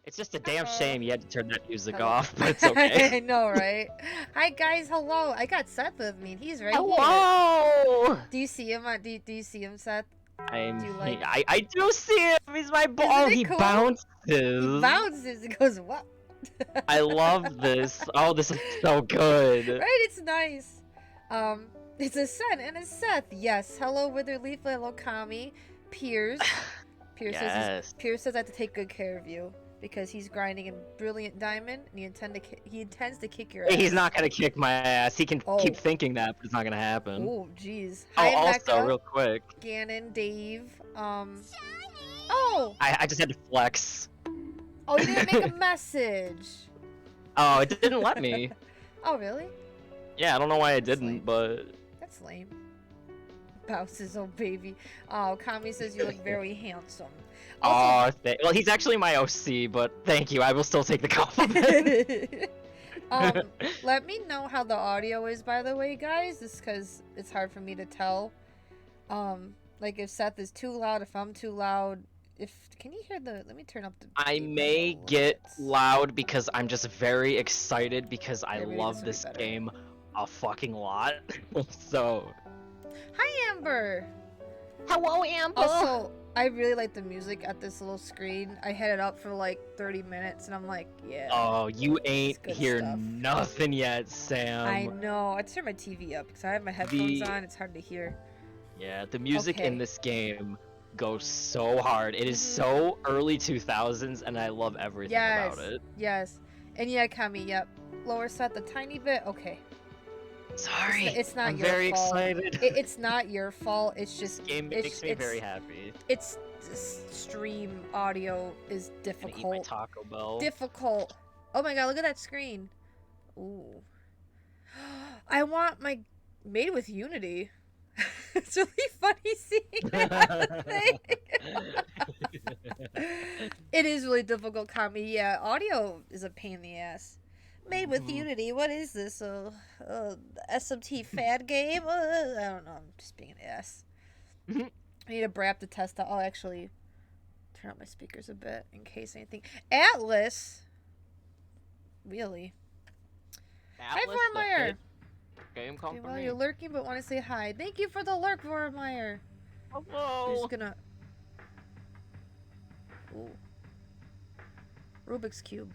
It's just a damn shame you had to turn that music Hello. off, but it's okay. I know, right? Hi guys, hello. I got Seth with me. He's right here. Hello! Do you see him? Do you see him, Seth? Do you like? I do see him! He's my Isn't ball! it He cool? bounces! He bounces. He goes, what? I love this. Oh, this is so good. Right? It's nice. It's a Sen and a Seth. Yes. Hello, Witherleaf. Hello, Kami. Piers. Yes. Piers says I have to take good care of you because he's grinding in Brilliant Diamond and he intends to kick your ass. He's not gonna kick my ass. He can keep thinking that, but it's not gonna happen. Oh, jeez. Oh, Hi, also, Mecca, real quick. Ganon, Dave. Oh! I just had to flex. Oh, you didn't make a message. Oh, it didn't let me. Oh, really? Yeah, I don't know why it That's didn't, lame. but... That's lame. Bounces, oh baby. Oh, Kami says you look very handsome. Oh, well, he's actually my OC, but thank you. I will still take the compliment. Let me know how the audio is, by the way, guys. Just because it's hard for me to tell. Like if Seth is too loud, if I'm too loud. Can you hear the? Let me turn up the. I may get loud because I'm just very excited because I love this game a fucking lot. So. Hi, Amber. Hello, Amber. Also, I really like the music at this little screen. I had it up for like 30 minutes, and I'm like, yeah. Oh, you ain't hear nothing yet, Sam. I know. I turned my TV up because I have my headphones on. It's hard to hear. Yeah, the music in this game goes so hard. It is so early 2000s, and I love everything about it. Yes. And yeah, Kami, yep. Lower set the tiny bit. Okay. Sorry. It's not I'm your very fault. excited. It's not your fault. It's just this game makes me very happy. It's stream audio is difficult. Eat my Taco Bell. Difficult. Oh my god, look at that screen. Ooh. I want my Made with Unity. It's really funny seeing that thing. It is really difficult, Kami. Yeah, audio is a pain in the ass. Made with Unity. What is this? SMT fad game? I don't know. I'm just being an ass. I need to brap the test out. I'll actually turn up my speakers a bit in case anything. Atlas? Really? Atlas, hi, Vormeyer. Game company. Well, you're lurking but want to say hi. Thank you for the lurk, Vormeyer. Hello. I'm just gonna... Ooh. Rubik's Cube.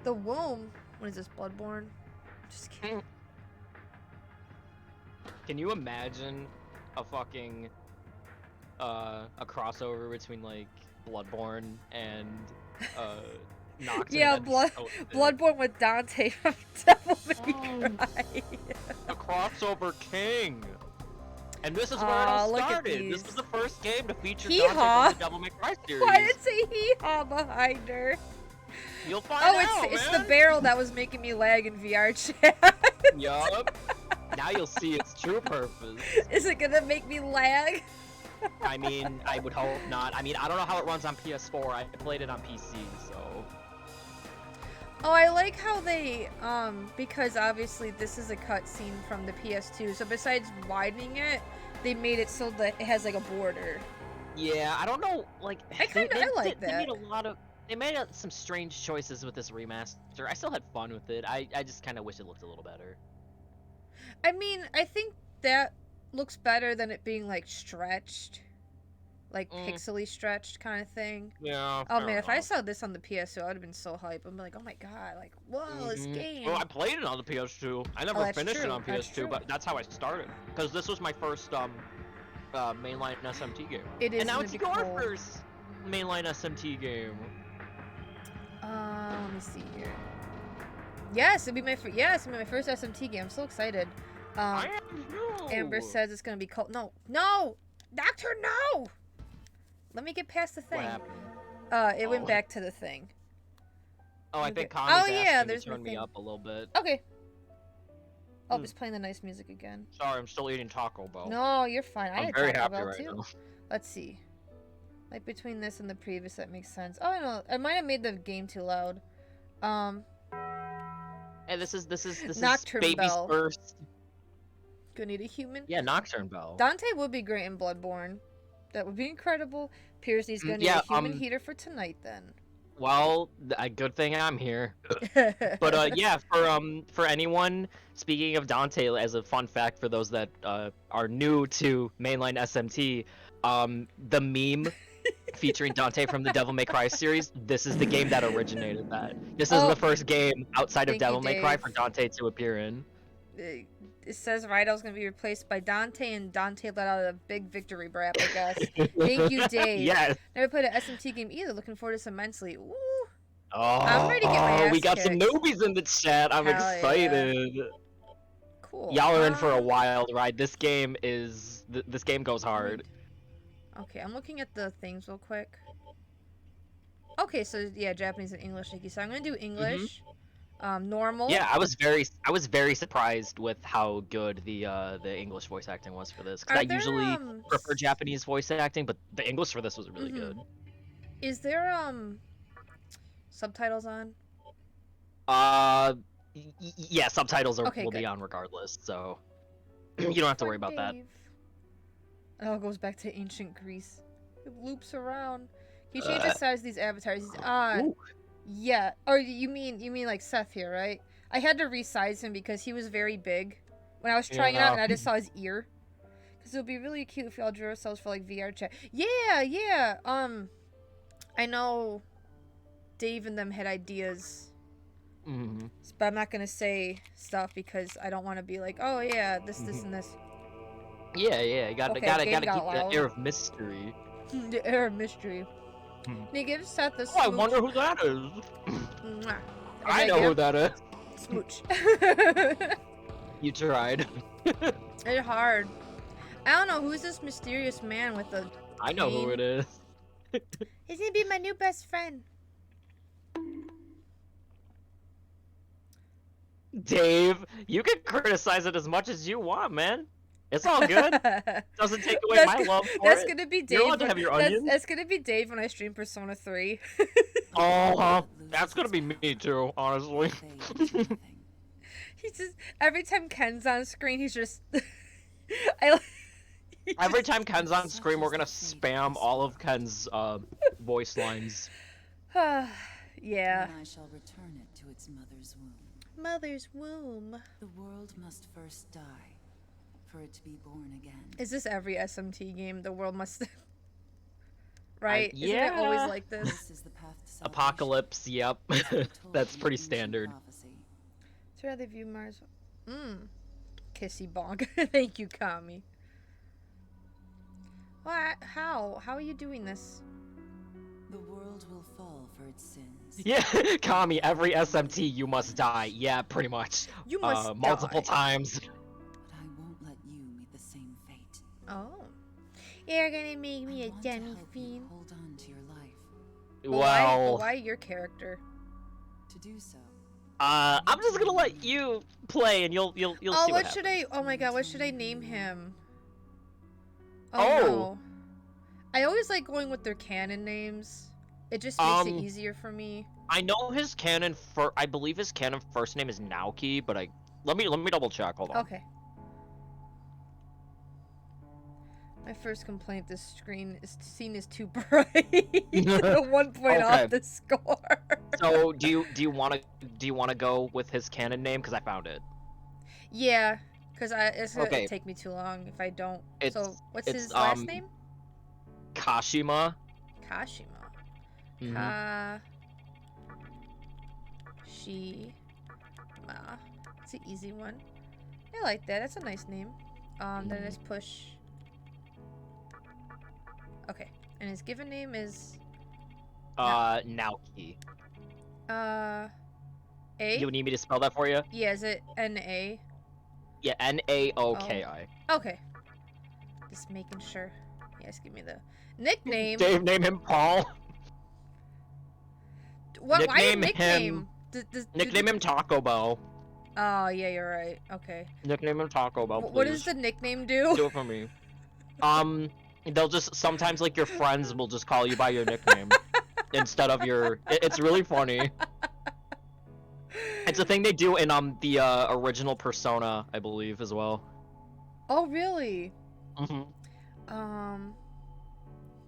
The womb? What is this, Bloodborne? Just kidding. Can you imagine a fucking a crossover between like Bloodborne and Nocturne? Yeah, Bloodborne with Dante from Devil May Cry. The crossover king. And this is where it all started. This was the first game to feature Dante from the Devil May Cry series. Why did it say hee-haw behind her? You'll find out, it's the barrel that was making me lag in VR chat. Yup. Now you'll see its true purpose. Is it gonna make me lag? I mean, I would hope not. I mean, I don't know how it runs on PS4. I played it on PC, so... Oh, I like how they, because obviously this is a cutscene from the PS2, so besides widening it, they made it so that it has, like, a border. Yeah, I don't know, like... I like that. They made a lot of... They made some strange choices with this remaster. I still had fun with it. I just kind of wish it looked a little better. I mean, I think that looks better than it being, like, stretched. Like, pixely stretched kind of thing. Yeah. Oh, man, if I saw this on the PS2, I would have been so hyped. I'm like, oh my god, like, whoa, this game. Well, I played it on the PS2. I never finished it on PS2, but that's how I started. Because this was my first, mainline SMT game. It is. And now it's your first mainline SMT game. Let me see here. Yes, it'll be my first SMT game. I'm so excited. Amber says it's gonna be cold. No, Doctor, no. Let me get past the thing. It went back to the thing. Oh, I think Connie's asking to turn me up a little bit. Okay. Oh, it's playing the nice music again. Sorry, I'm still eating Taco Bell. No, you're fine. I had very Taco happy Bell too. Now. Let's see. Like between this and the previous, that makes sense. Oh no, I might have made the game too loud. Hey, this is Nocturne baby's Bell. first Gonna need a human. Yeah, Nocturne Bell. Dante would be great in Bloodborne. That would be incredible. Piercy's gonna need a human heater for tonight then. Well, a good thing I'm here. But yeah, for anyone, speaking of Dante, as a fun fact for those that are new to mainline SMT, the meme featuring Dante from the Devil May Cry series, this is the game that originated that. This is the first game outside of Devil May Cry for Dante to appear in. It says Rydell's gonna be replaced by Dante, and Dante let out a big victory rap, I guess. Thank you, Dave. Yes. Never played an SMT game either. Looking forward to this immensely. Ooh. Oh, I'm ready to get my ass we got kicked. some newbies in the chat. I'm excited. Yeah. Cool. Y'all are in for a wild ride. This game is this game goes hard. Okay, I'm looking at the things real quick. Okay, so yeah, Japanese and English, Nikki. So I'm gonna do English. Normal. Yeah, I was very surprised with how good the English voice acting was for this. Because I usually prefer Japanese voice acting, but the English for this was really good. Is there subtitles on? Yeah, subtitles will be on regardless, so you don't have to worry about that. It all goes back to ancient Greece. It loops around. Can you change the size of these avatars? Yeah. Or you mean like Seth here, right? I had to resize him because he was very big when I was trying it out, and I just saw his ear. Because it would be really cute if we all drew ourselves for like VR chat. Yeah. I know Dave and them had ideas. But I'm not gonna say stuff because I don't want to be like, oh yeah, this, and this. Yeah, you gotta keep that air of mystery. The air of mystery. Can you give Seth a smooch? Oh, I wonder who that is. I know who that is. Smooch. You tried. It's hard. I don't know who's this mysterious man with the. I know who it is. He's gonna be my new best friend. Dave, you can criticize it as much as you want, man. It's all good. Doesn't take away my love for that's it. Gonna be Dave. You're allowed to have your onions. That's gonna be Dave when I stream Persona 3. That's gonna be me too, honestly. He's just every time Ken's on screen, he's just. Every time Ken's on screen, we're gonna spam all of Ken's voice lines. Yeah. I shall return it to its mother's womb. Mother's womb. The world must first die, for it to be born again. Is this every SMT game? The world must. Right? Yeah. Isn't it always like this? This is the path to salvation. Apocalypse. Yep. That's pretty standard. So how they view Mars? Kissy bonk. Thank you, Kami. What? How? How are you doing this? The world will fall for its sins. Yeah, Kami, every SMT you must die. Yeah, pretty much. You must multiple die. times. But I won't let you meet the same fate. Oh. You're gonna make me a dummy fiend. Hold on to your life. Well, why your character? To do so. I'm just gonna let you play, and you'll see what should happens. I? Oh my god, what should I name him? Oh. No. I always like going with their canon names. It just makes it easier for me. I know his canon I believe his canon first name is Naoki, but let me double check. Hold on. Okay. My first complaint: this scene is too bright. 1 point off the score. So do you want to go with his canon name because I found it? Yeah, because it's gonna take me too long if I don't. So what's his last name? Kashima. Kashima. Kashima. It's an easy one. I like that. That's a nice name. Then let's push. Okay, and his given name is. Naoki. A. You need me to spell that for you? Yeah, is it N-A? Yeah, Naoki. Okay. Just making sure. Yes, give me the nickname. Dave, name him Paul. What? Why a nickname? Nickname him Taco Bell. Oh, yeah, you're right. Okay. Nickname him Taco Bell, please. What does the nickname do? Do it for me. They'll just sometimes like your friends will just call you by your nickname instead of your. It's really funny. It's a thing they do in the original Persona, I believe, as well. Oh, really? Mm-hmm.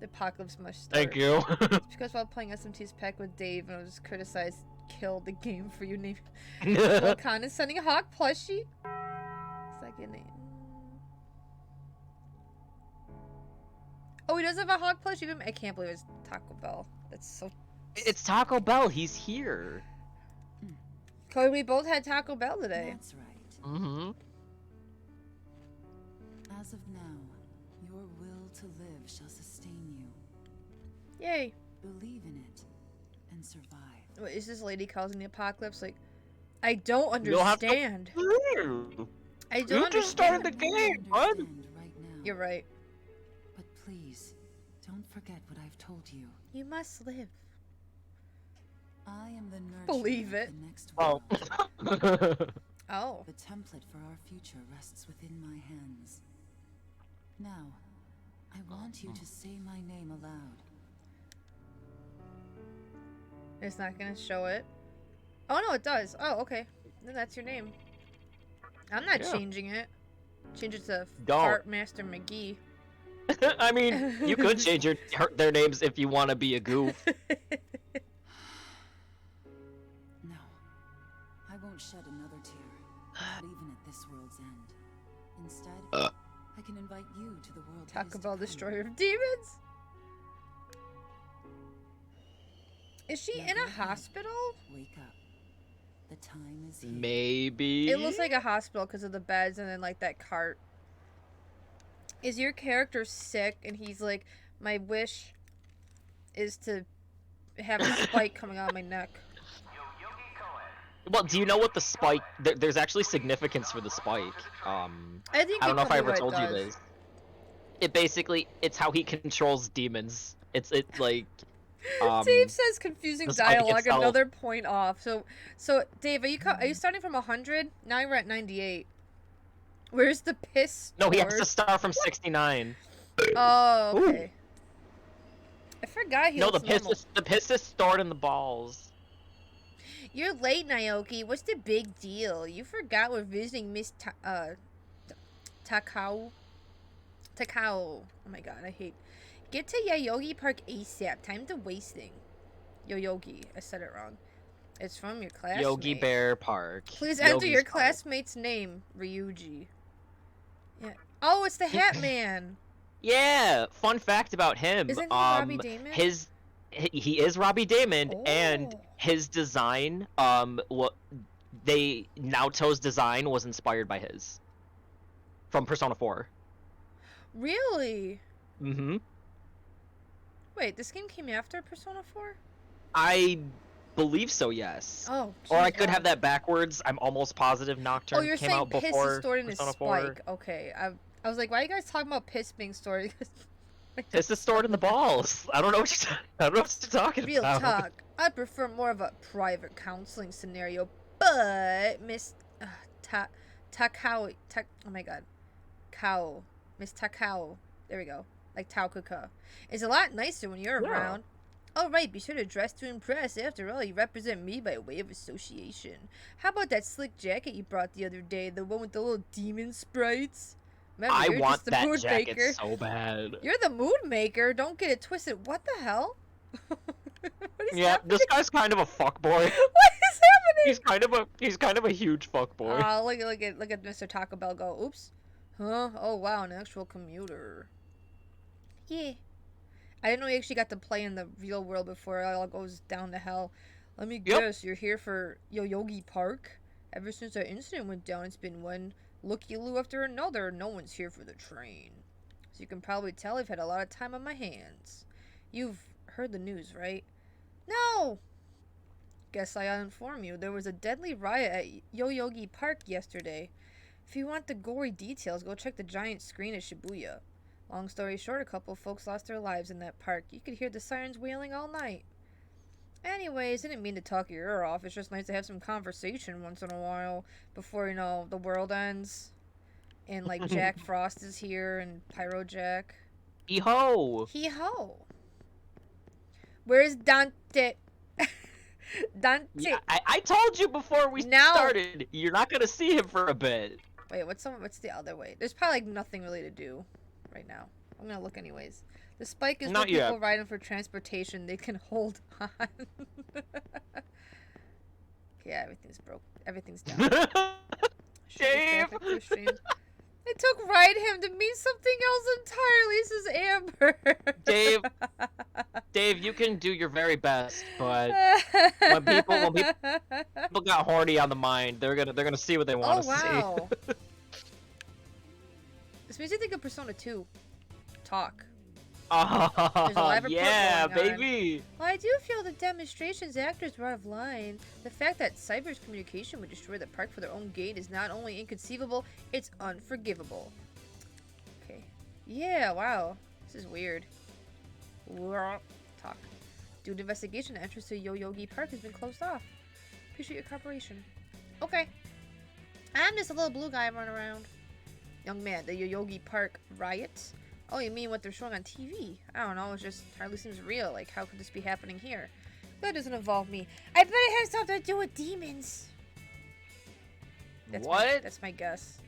The apocalypse must start. Thank you. It's because while playing SMT's pack with Dave, and I was criticized, killed the game for you naming well, condescending Hawk plushie. Second name. Oh, he does have a Hawk plushie. I can't believe it's Taco Bell. That's so. It's Taco Bell. He's here. Cause we both had Taco Bell today. That's right. Mm-hmm. As of now, your will to live shall sustain you. Yay. Believe in it and survive. What, is this lady causing the apocalypse? Like, I don't You'll have to- understand. I don't You understand. just started the game, bud. Understand right now. You're right. But please, don't forget what I've told you. You must live. I am the nurturer Believe of it. the next Oh. world. Oh. The template for our future rests within my hands. Now, I want you to say my name aloud. It's not gonna show it. Oh no, it does. Oh, okay. Then that's your name. I'm not Yeah. changing it. Change it to Don't. Fart Master McGee. I mean, you could change their names if you want to be a goof. No, I won't shed another tear, not even at this world's end. Instead, I can invite you to the world that Talk is to about come. Destroyer of Demons. Is she in a hospital? Wake up. The time is here. Maybe. It looks like a hospital because of the beds and then like that cart. Is your character sick and he's like, my wish is to have a spike coming out of my neck? Well, do you know what the spike? There's actually significance for the spike. I think I don't know if I ever what it told you does. this. It basically, it's how he controls demons. It's like. Dave says confusing the spike dialogue. itself. Another point off. So Dave, are you starting from 100? Now you're at 98. Where's the piss? No, he has to stored? start from 69. Oh, Ooh. okay. I forgot he No, the looks piss normal. the piss is stored in the balls. You're late, Naoki. What's the big deal? You forgot we're visiting Miss Takao. Oh my god, I hate. Get to Yoyogi Park ASAP. Time to wasting. Yoyogi. I said it wrong. It's from your classmate. Yogi Bear Park. Please enter Yogi's your Park. classmate's name, Ryuji. Yeah. Oh, it's the Hat Man. Yeah. Fun fact about him. Isn't he Robbie Damon? He is Robbie Damon, and Oh. his design, Naoto's design was inspired by his. From Persona 4. Really? Mm-hmm. Wait, this game came after Persona 4? I believe so, yes. Oh, Or I geez, could wow. have that backwards. I'm almost positive Nocturne Oh, you're came saying out piss before is stored in a Persona spike. 4. Okay, I was like, why are you guys talking about piss being stored? Piss is stored in the balls. I don't know what you're talking Real about. talk. I'd prefer more of a private counseling scenario, but Miss Takao, oh my god, Kao, Miss Takao, there we go, like Taukuka, is a lot nicer when you're Yeah. around. Oh right, be sure to dress to impress. After all, you represent me by way of association. How about that slick jacket you brought the other day, the one with the little demon sprites? Remember, I you're want just the that mood jacket maker. so bad. You're the mood maker. Don't get it twisted. What the hell? What is Yeah, happening? this guy's kind of a fuckboy. What is happening? He's kind of a huge fuckboy. Look at Mr. Taco Bell go. Oops. Huh? Oh wow, an actual commuter. Yeah. I didn't know you actually got to play in the real world before it all goes down to hell. Let me guess, you're here for Yoyogi Park? Ever since that incident went down, it's been one looky-loo after another. No one's here for the train. So you can probably tell I've had a lot of time on my hands. You've heard the news, right? No! Guess I'll inform you. There was a deadly riot at Yoyogi Park yesterday. If you want the gory details, go check the giant screen at Shibuya. Long story short, a couple folks lost their lives in that park. You could hear the sirens wailing all night. Anyways, I didn't mean to talk your ear off. It's just nice to have some conversation once in a while before, you know, the world ends. And, like, Jack Frost is here and Pyro Jack. Hee-ho! Hee-ho! Where's Dante? Dante. Yeah, I told you before we Now- started, you're not gonna see him for a bit. Wait, what's the other way? There's probably like nothing really to do right now. I'm gonna look anyways. The spike is Not for people yet. riding for transportation. They can hold on. Yeah, everything's broke. Everything's down. Dave! It took ride him to mean something else entirely, says Amber. Dave, you can do your very best, but when people got horny on the mind, they're gonna see what they want to wow. This makes me think of Persona 2. Talk. There's a live report yeah, going on. baby. Well, I do feel the demonstration's actors were out of line. The fact that Cyber's communication would destroy the park for their own gain is not only inconceivable, it's unforgivable. Okay. Yeah, wow. This is weird. Talk. Due to investigation, the entrance to Yoyogi Park has been closed off. Appreciate your cooperation. Okay. I'm just a little blue guy running around. Young man, the Yoyogi Park riots? Oh, you mean what they're showing on TV? I don't know, it just hardly seems real. Like, how could this be happening here? That doesn't involve me. I bet it has something to do with demons. That's my guess.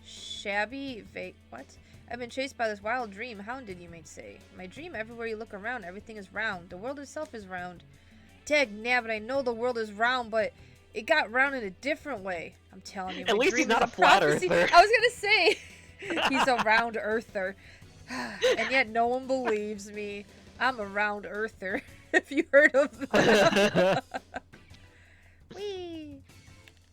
Shabby, vague, what? I've been chased by this wild dream. Hounded, you might say. My dream, everywhere you look around, everything is round. The world itself is round. Dagnabbit, I know the world is round, but it got round in a different way. I'm telling you. At least he's not a flat earther. I was gonna say. He's a round earther. And yet no one believes me. I'm a round earther. If you heard of that. Whee!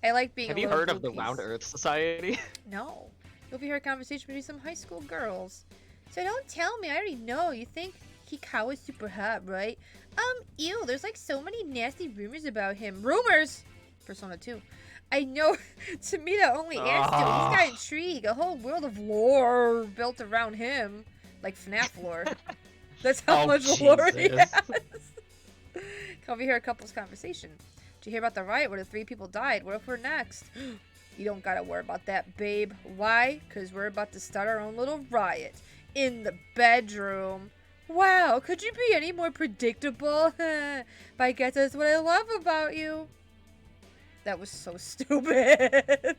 I like being Have you heard of the Round Earth Society? No. You'll be hearing a conversation between some high school girls. So don't tell me, I already know. You think Hikawa is super hot, right? Ew, there's like so many nasty rumors about him. Rumors! Persona 2. I know, to me that only adds to it. He's got intrigue, a whole world of lore built around him. Like FNAF lore. That's how much lore he has. Come over here, a couple's conversation. Did you hear about the riot where the 3 people died? What if we're next? You don't gotta worry about that, babe. Why? Because we're about to start our own little riot. In the bedroom. Wow, could you be any more predictable? But I guess that's what I love about you. That was so stupid.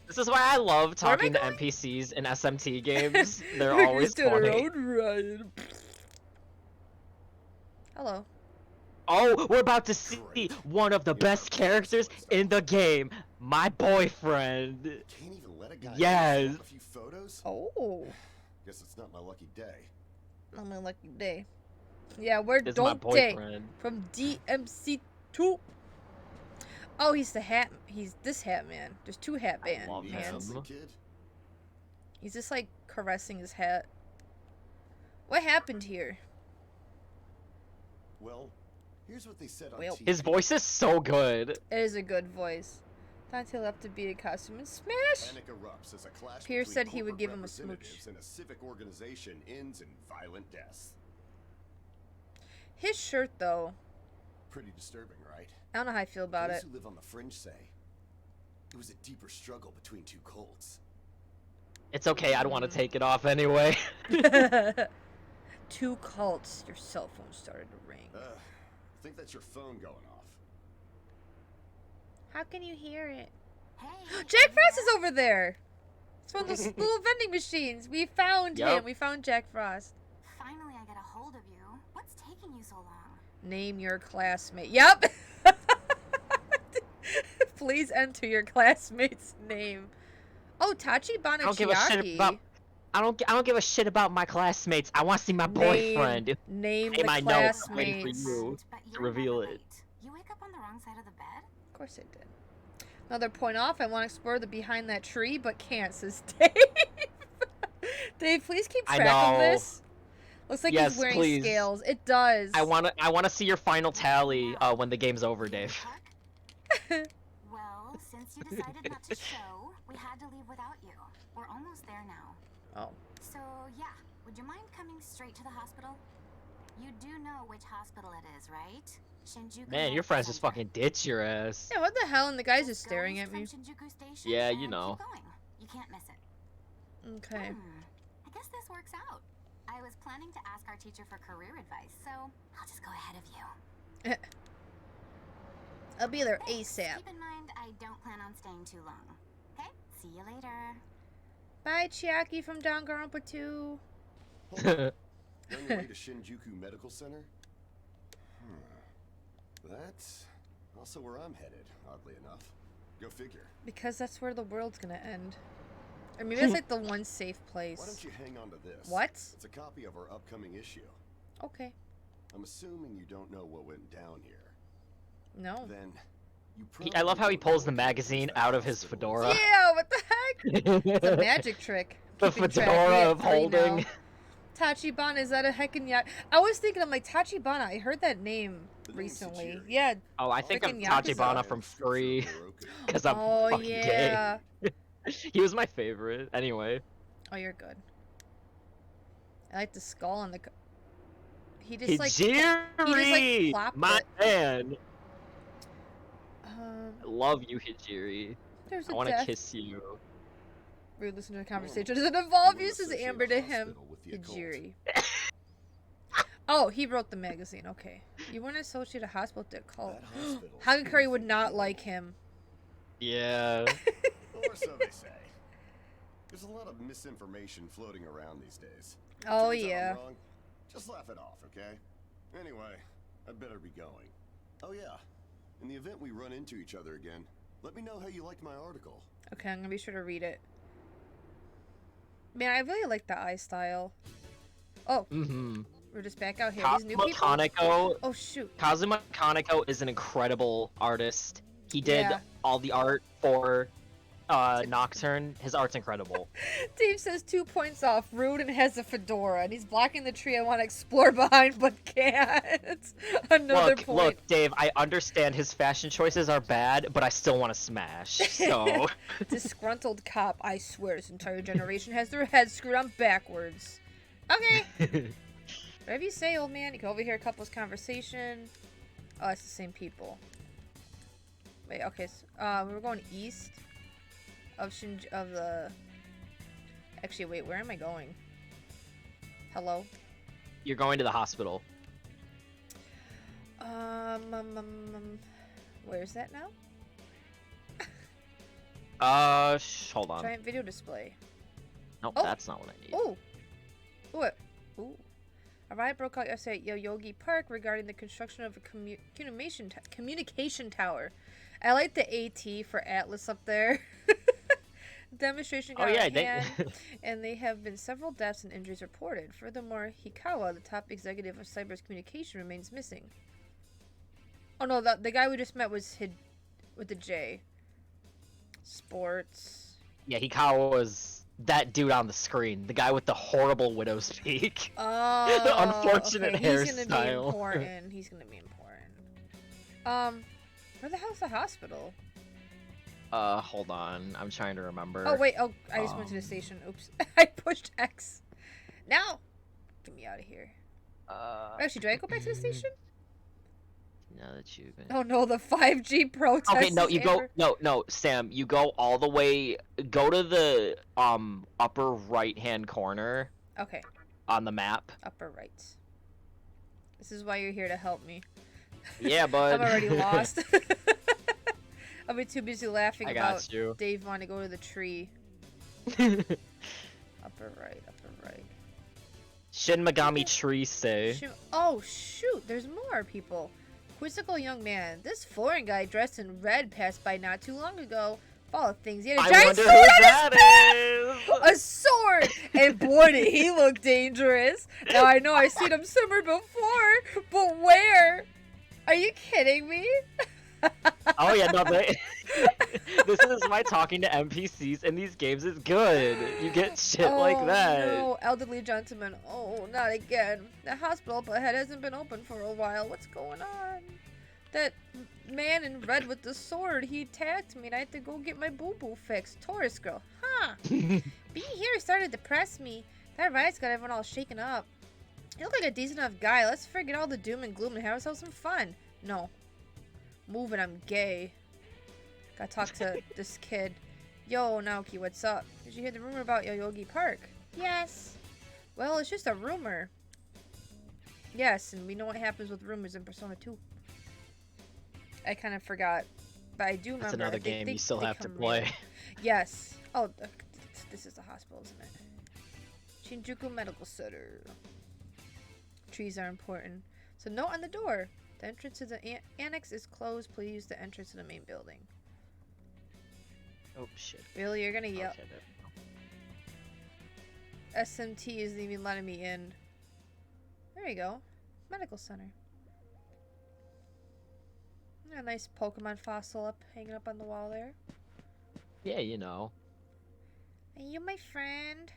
This is why I love talking to NPCs in SMT games. They're always funny. Hello. Oh, we're about to see one of the best characters in the game. My boyfriend. Can't even let a guy yes. a few photos? Oh. Guess it's not my lucky day. Not my lucky day. Yeah, we're It's my boyfriend. From DMC2. Oh, he's the hat. He's this hat man. There's 2 hat mans. He's just like caressing his hat. What happened here? Well, here's what they said on TV. His voice is so good. It is a good voice. Dante left to beat a costume and smash. Panic erupts as a clash Pierce said he between would give him a representatives smooch. and a civic organization ends in violent deaths. His shirt, though. Pretty disturbing, right? I don't know how I feel about Those it. who live on the fringe say it was a deeper struggle between 2 cults. It's okay, I'd want to take it off anyway. 2 cults. Your cell phone started to ring. I think that's your phone going off. How can you hear it? Hey, Jack Frost is over there. It's one of those little vending machines. We found him. We found Jack Frost. finally I get a hold of you. What's taking you so long? Name your classmate. Yep. Please enter your classmate's name. Oh, Tachi Banachiaki. I don't give a shit about my classmates. I want to see my boyfriend. Name Hey, the I know, I'm waiting classmates. for you But to you're reveal never it. late. You wake up on the wrong side of the bed? Of course I did. Another point off. I want to explore the behind that tree, but can't, says Dave. Dave, please keep track of this. Looks like he's wearing scales. It does. I wanna see your final tally when the game's over, Dave. Well, since you decided not to show, we had to leave without you. We're almost there now. Oh. So, yeah. Would you mind coming straight to the hospital? You do know which hospital it is, right? Shinjuku Man, your friends just fucking ditch your ass. Yeah, what the hell? And the guy's just staring at me. Yeah, you know. Keep going. You can't miss it. Okay. I guess this works out. I was planning to ask our teacher for career advice, so I'll just go ahead of you. I'll be there Thanks. ASAP. Keep in mind, I don't plan on staying too long. See you later. Bye, Chiaki from Danganronpa 2. Hold on. You're on your way to Shinjuku Medical Center? That's also where I'm headed, oddly enough. Go figure. Because that's where the world's gonna end. Or maybe it's like the one safe place. Why don't you hang on to this? What? It's a copy of our upcoming issue. Okay. I'm assuming you don't know what went down here. No. Then you I love how he probably pulls the don't know what magazine that out of his hospital fedora. is. Yeah, what the heck? It's a magic trick. The Keeping track. fedora We at of 3 holding. now. Tachibana, is that a heckin' yacht? I was thinking, I'm like, Tachibana, I heard that name The name's recently. Tajiri. Yeah. Oh, I think I'm Freaking Yakuza. Tachibana from Free. Because I'm Oh, fucking yeah. gay. He was my favorite. Anyway. Oh, you're good. I like the skull on the... He just, like... Hijiri! plopped My it. man! Um, I love you, Hijiri. there's I a want to death. kiss you. We listen to the conversation. Does it involve You you? Says associate Amber a to him. hospital with the occult. Hijiri. Oh, he wrote the magazine. Okay. You wouldn't associate a hospital with the occult. That hospital Hagen Curry is would full not of like people. him. Yeah. Or so they say. There's a lot of misinformation floating around these days. Oh, Turns out I'm yeah. wrong. Just laugh it off, okay? Anyway, I'd better be going. Oh yeah. In the event we run into each other again, let me know how you liked my article. Okay, I'm gonna be sure to read it. Man, I really like the eye style. Oh, Mm-hmm. we're just back out here. These new Kazuma people. Kaneko. Oh shoot. Kazuma Kaneko is an incredible artist. He did Yeah. all the art for Nocturne. His art's incredible. Dave says 2 points off. Rude and has a fedora, and he's blocking the tree I want to explore behind, but can't. Another point. Look, Dave, I understand his fashion choices are bad, but I still want to smash, so... Disgruntled cop. I swear this entire generation has their heads screwed on backwards. Okay. Whatever you say, old man. You can overhear a couple's conversation. Oh, it's the same people. Wait, okay. So, we were going east of the... Actually, wait, where am I going? Hello? You're going to the hospital. Where's that now? Hold on. Giant video display. Nope, Oh. that's not what I need. Ooh. What? Ooh. A riot broke out yesterday at Yoyogi Park regarding the construction of a communication tower. I like the AT for Atlas up there. Demonstration got Oh, yeah, out of they- hand, and there have been several deaths and injuries reported. Furthermore, Hikawa, the top executive of Cyber's communication, remains missing. Oh no, the guy we just met was hid with the J. Sports. Yeah, Hikawa was that dude on the screen. The guy with the horrible widow's peak. Oh, Unfortunate okay. He's gonna be hairstyle. important. He's gonna be important. Where the hell's the hospital? Hold on. I'm trying to remember. Oh wait, oh, I just went to the station. Oops, I pushed X. Now, get me out of here. Actually, do I go back to the station? Now that you've been... Oh no, the 5G protest. Okay, no, is you go. Amber. No, Sam, you go all the way. Go to the upper right-hand corner Okay, on the map. upper right. This is why you're here to help me. Yeah, bud. I'm already lost. I'll be too busy laughing I got about you. Dave wanting to go to the tree. Upper right, upper right. Shin Megami Tree say. Oh shoot, there's more people. Quizzical young man. This foreign guy dressed in red passed by not too long ago. Of all the things, he had a I giant wonder sword who on that his is. back! A sword! And boy, did he look dangerous. Now I know I've seen him somewhere before, but where? Are you kidding me? Oh yeah, no, this is why talking to NPCs in these games is good. You get shit like that. No, elderly gentleman. Oh, not again. The hospital up ahead hasn't been open for a while. What's going on? That man in red with the sword, he attacked me and I had to go get my boo-boo fixed. Tourist girl. Huh. Being here started to depress me. That riot's got everyone all shaken up. You look like a decent enough guy. Let's forget all the doom and gloom and have ourselves some fun. No. Move it, I'm gay. Gotta talk to this kid. Yo, Naoki, what's up? Did you hear the rumor about Yoyogi Park? Yes. Well, it's just a rumor. Yes, and we know what happens with rumors in Persona 2. I kind of forgot but I do remember. That's another I think game you still they have to come play. later. Yes. Oh, this is the hospital, isn't it? Shinjuku Medical Center. Trees are important. So note on the door. The entrance to the annex is closed. Please use the entrance to the main building. Oh shit. Really? You're gonna yell? Okay, SMT isn't even letting me in. There you go. Medical Center. A nice Pokemon fossil hanging up on the wall there. yeah, you know. Are you my friend?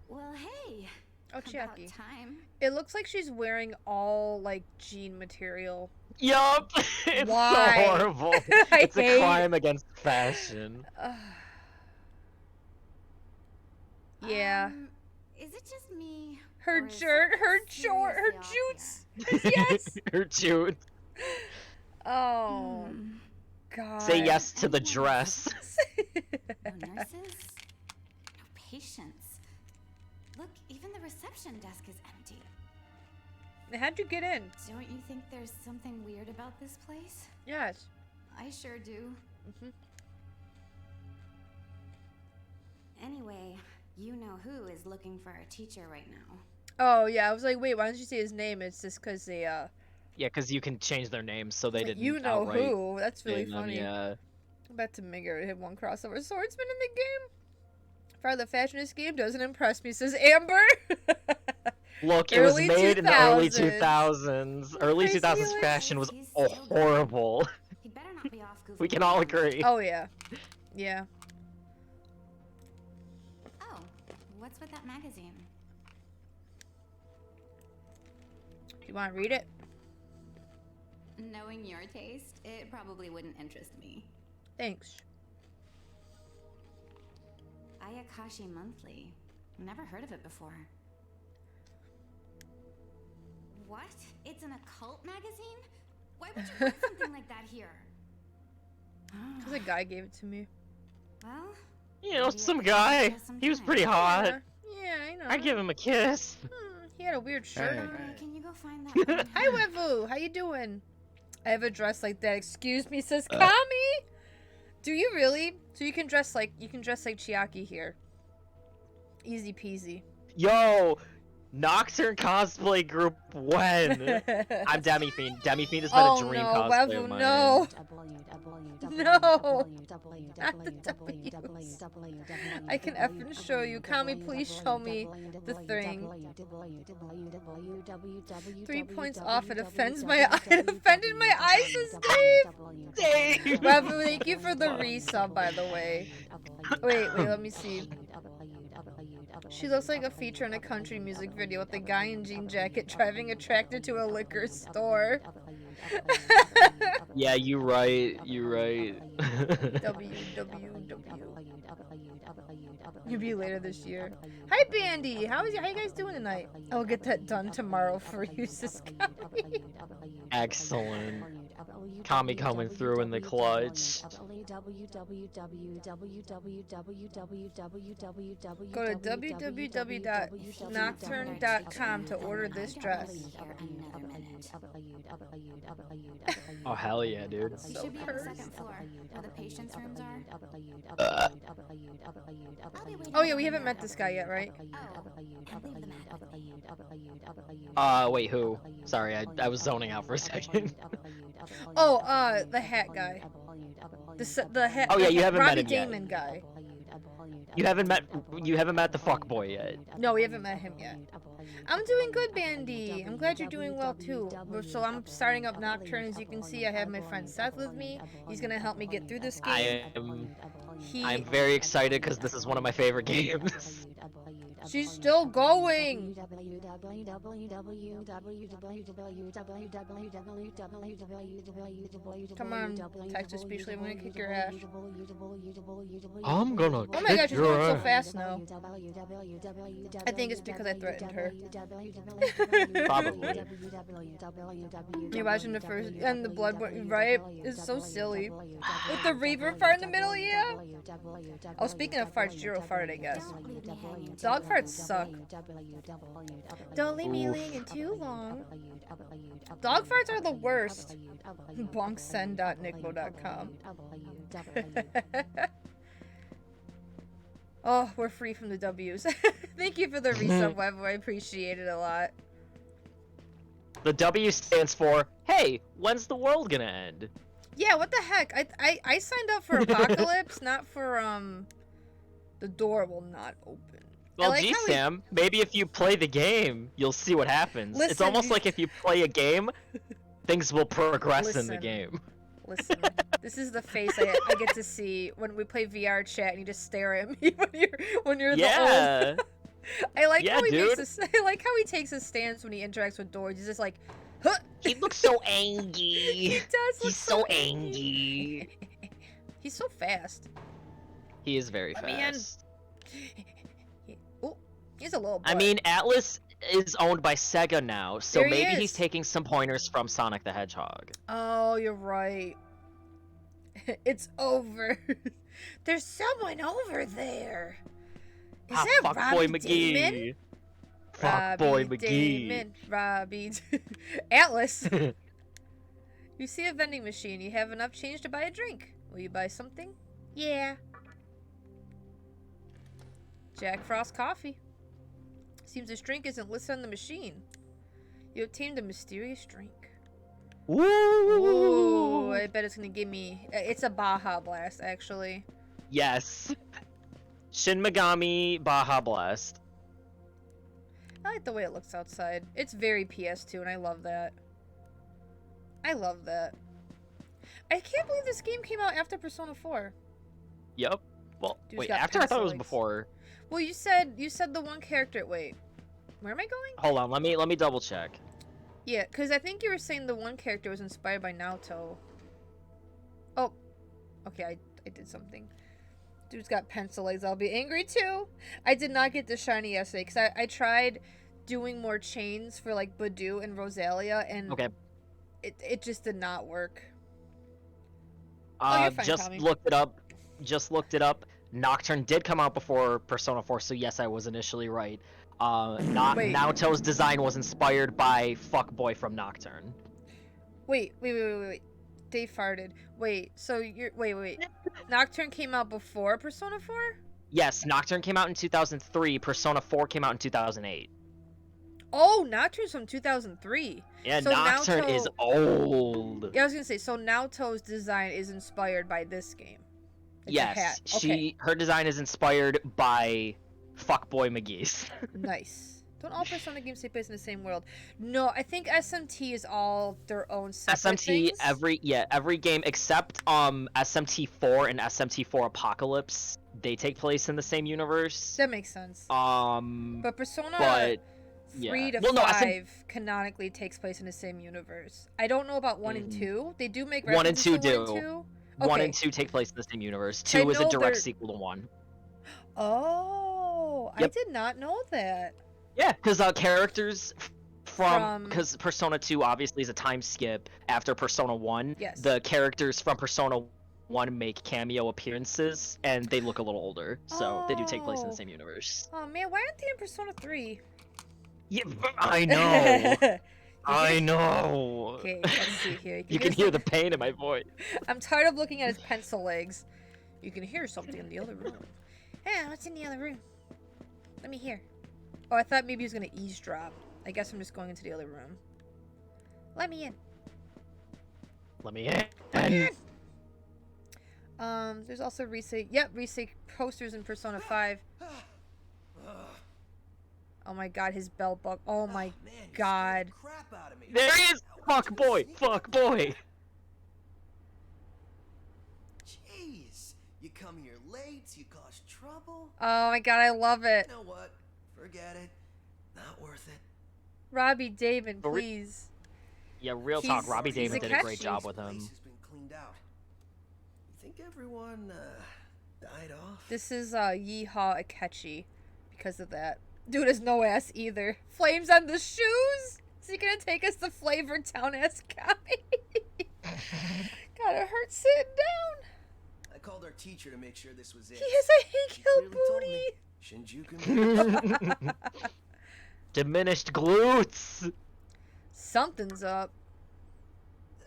Well, hey. Oh, About Chiaki. time. It looks like she's wearing all, like, jean material. Yup! It's Why? so horrible. I It's a hate- crime against fashion. Yeah. Is it just me? Her or is shirt, her something short, her seriously off jutes. Yes. Her dude. Oh, Hmm. God. Say yes to the dress. No nurses? No patients. Look, even the reception desk is empty. How'd you get in? Don't you think there's something weird about this place? Yes. I sure do. Mhm. Anyway, you know who is looking for a teacher right now. Oh, yeah. I was like, wait, why don't you say his name? It's just because they, Yeah, because you can change their names so they like, didn't you know outright who. That's really say them, funny. Yeah. I bet to Mega hit one crossover swordsman in the game. Far the fashion in this game doesn't impress me, says Amber. Look, it was Early made in the early 2000s. 2000s. Early Crazy 2000s Felix. fashion was He's still good. horrible. He better not be off goofing We can all around. agree. Oh, yeah. Yeah. Oh, what's with that magazine? Do you want to read it? Knowing your taste, it probably wouldn't interest me. Thanks. Ayakashi Monthly. Never heard of it before. What? It's an occult magazine? Why would you put something like that here? Because a guy gave it to me. Well, You know, maybe some I could guy. give it some He was time. pretty hot. Yeah, I know. I'd give him a kiss. He had a weird shirt on. Can you go find that? one? Hi, Wevu. How you doing? I have a dress like that. Excuse me, says Kami. Do you really? So you can dress like Chiaki here. Easy peasy. Yo, Nocturne cosplay group when? I'm Demi Fiend. Demi Fiend has been Oh, a dream no, cosplay Wevu, of mine. no. No. Not the W's. I can effing show you. Kami, please show me the thing. 3 points off. It offends my eye. It offended my eyes, says Dave. Dave. Wevu, thank you for the resub, by the way. Wait, let me see. She looks like a feature in a country music video with a guy in jean jacket driving a tractor to a liquor store. Yeah, you right. You right. WWW. You'll be later this year. Hi, Bandy. How you guys doing tonight? I'll get that done tomorrow for you, sis. Excellent. Kami coming through in the clutch. Go to www.nocturne.com to order this dress. Oh hell yeah, dude. You So should be on the cursed. second floor, where the patients' rooms are. I'll be waiting Oh yeah, for we you haven't met there. this guy yet, right? Oh, and leave the map. Wait, who? Sorry, I was zoning out for a second. Oh, the hat guy. The hat. Oh, yeah, you the haven't met Robbie him yet. Damon guy. You haven't met the fuckboy yet. No, we haven't met him yet. I'm doing good, Bandy. I'm glad you're doing well too. So I'm starting up Nocturne. As you can see, I have my friend Seth with me. He's gonna help me get through this game. I'm very excited because this is one of my favorite games. She's still going. Come on, text to speech. I'm gonna kick your ass. I'm gonna Oh my gosh, she's your going so ass. fast now. I think it's because I threatened her. Probably. You're watching the first and the blood, right? It's so silly. With the reverb part in the middle, yeah. Oh, speaking of farts, Jiro farted, I guess. Don't leave me hanging. Dog farts suck. Don't leave me hanging too long. Dog farts are the worst. Bonksend.nicmo.com. Oh, we're free from the W's. Thank you for the resub, Wevo. I appreciate it a lot. The W stands for, hey, when's the world gonna end? Yeah, what the heck? I signed up for Apocalypse, not for, the door will not open. Well, like gee, how we- Sam, maybe if you play the game, you'll see what happens. It's Listen, almost like if you play a game, things will progress in the Listen. game. Listen, this is the face I get to see when we play VR chat and you just stare at me when you're the Yeah. old. I like Yeah, how he dude. makes I like how he takes a stance when he interacts with doors. He's just like, huh. He looks so He angry. does look He's so angry. He's so fast. He is very Let me in. fast. Oh, he's a little. I butt. mean, Atlas is owned by Sega now, so There he maybe is. he's taking some pointers from Sonic the Hedgehog. Oh, you're right. It's over. There's someone over there. Is that Fuckboy Robbie Damon? McGee. Fuckboy Robbie McGee. Damon. Robbie. Atlas. You see a vending machine. You have enough change to buy a drink. Will you buy something? Yeah. Jack Frost coffee. Seems this drink isn't listed on the machine. You obtained a mysterious drink. Ooh, Woo! I bet it's gonna give me. It's a Baja Blast, actually. Yes. Shin Megami Baja Blast. I like the way it looks outside. It's very PS2, and I love that. I love that. I can't believe this game came out after Persona 4. Yep. Well, Dude's wait, got after I thought it was pencil legs. before. Well, you said the one character. Wait, where am I going? Hold on, let me double check. Yeah, because I think you were saying the one character was inspired by Naoto. Oh, okay, I did something. Dude's got pencil legs. I'll be angry too. I did not get the shiny yesterday because I tried doing more chains for like Badu and Rosalia, and Okay. it just did not work. Oh, you're fine, Just Tommy. looked it up. Just looked it up. Nocturne did come out before Persona 4, so yes, I was initially right. Wait. Naoto's design was inspired by Fuckboy from Nocturne. Wait. They farted. Wait, so you're wait. Nocturne came out before Persona 4? Yes, Nocturne came out in 2003. Persona 4 came out in 2008. Oh, Nocturne's from 2003. Yeah, So Nocturne is Naoto- old. Yeah, I was gonna say, so Naoto's design is inspired by this game. It's a hat. Yes, Okay. her design is inspired by Fuckboy McGee's. Nice. Don't all Persona games take place in the same world? No, I think SMT is all their own separate SMT things. every game except SMT4 and SMT4 Apocalypse, they take place in the same universe. That makes sense. But Persona but 3 yeah. to Well, no, 5 canonically takes place in the same universe. I don't know about 1 and 2. They do make 1 and references 2 to 1 and do. 2. 1 Okay. and 2 take place in the same universe. I 2 is a know direct they're- sequel to 1. Oh, I Yep. did not know that. Yeah, because characters From- because Persona 2 obviously is a time skip after Persona 1. Yes. The characters from Persona 1 make cameo appearances, and they look a little older, so they do take place in the Oh. same universe. Oh man, why aren't they in Persona 3? Yeah, I know. I know. Okay, let's see here. You can hear the pain in my voice. I'm tired of looking at his pencil legs. You can hear something in the other room. Yeah, what's in the other room? Let me hear. Oh, I thought maybe he was gonna eavesdrop. I guess I'm just going into the other room. Let me in. Let me in. There's also Risei. Yep, Risei posters in Persona 5. Oh my god, his belt buckle. Oh my god. There he is! Fuck boy! Fuck boy! Jeez, you come here late, you cause trouble. Oh my god, I love it. You know what? Forget it. Not worth it. Robbie Damon, But please. Yeah, real talk. He's- Robbie he's Damon a did a great catchy. job with This him. place has been cleaned out. You think everyone died off? This is Yeehaw Akechi because of that. Dude has no ass either. Flames on the shoes? Is he gonna take us to Flavor Town ass guy? God, it hurts sitting down. I called our teacher to make sure this was it. He has a She Hank Hill clearly told booty. me Shinjuku. Diminished glutes. Something's up.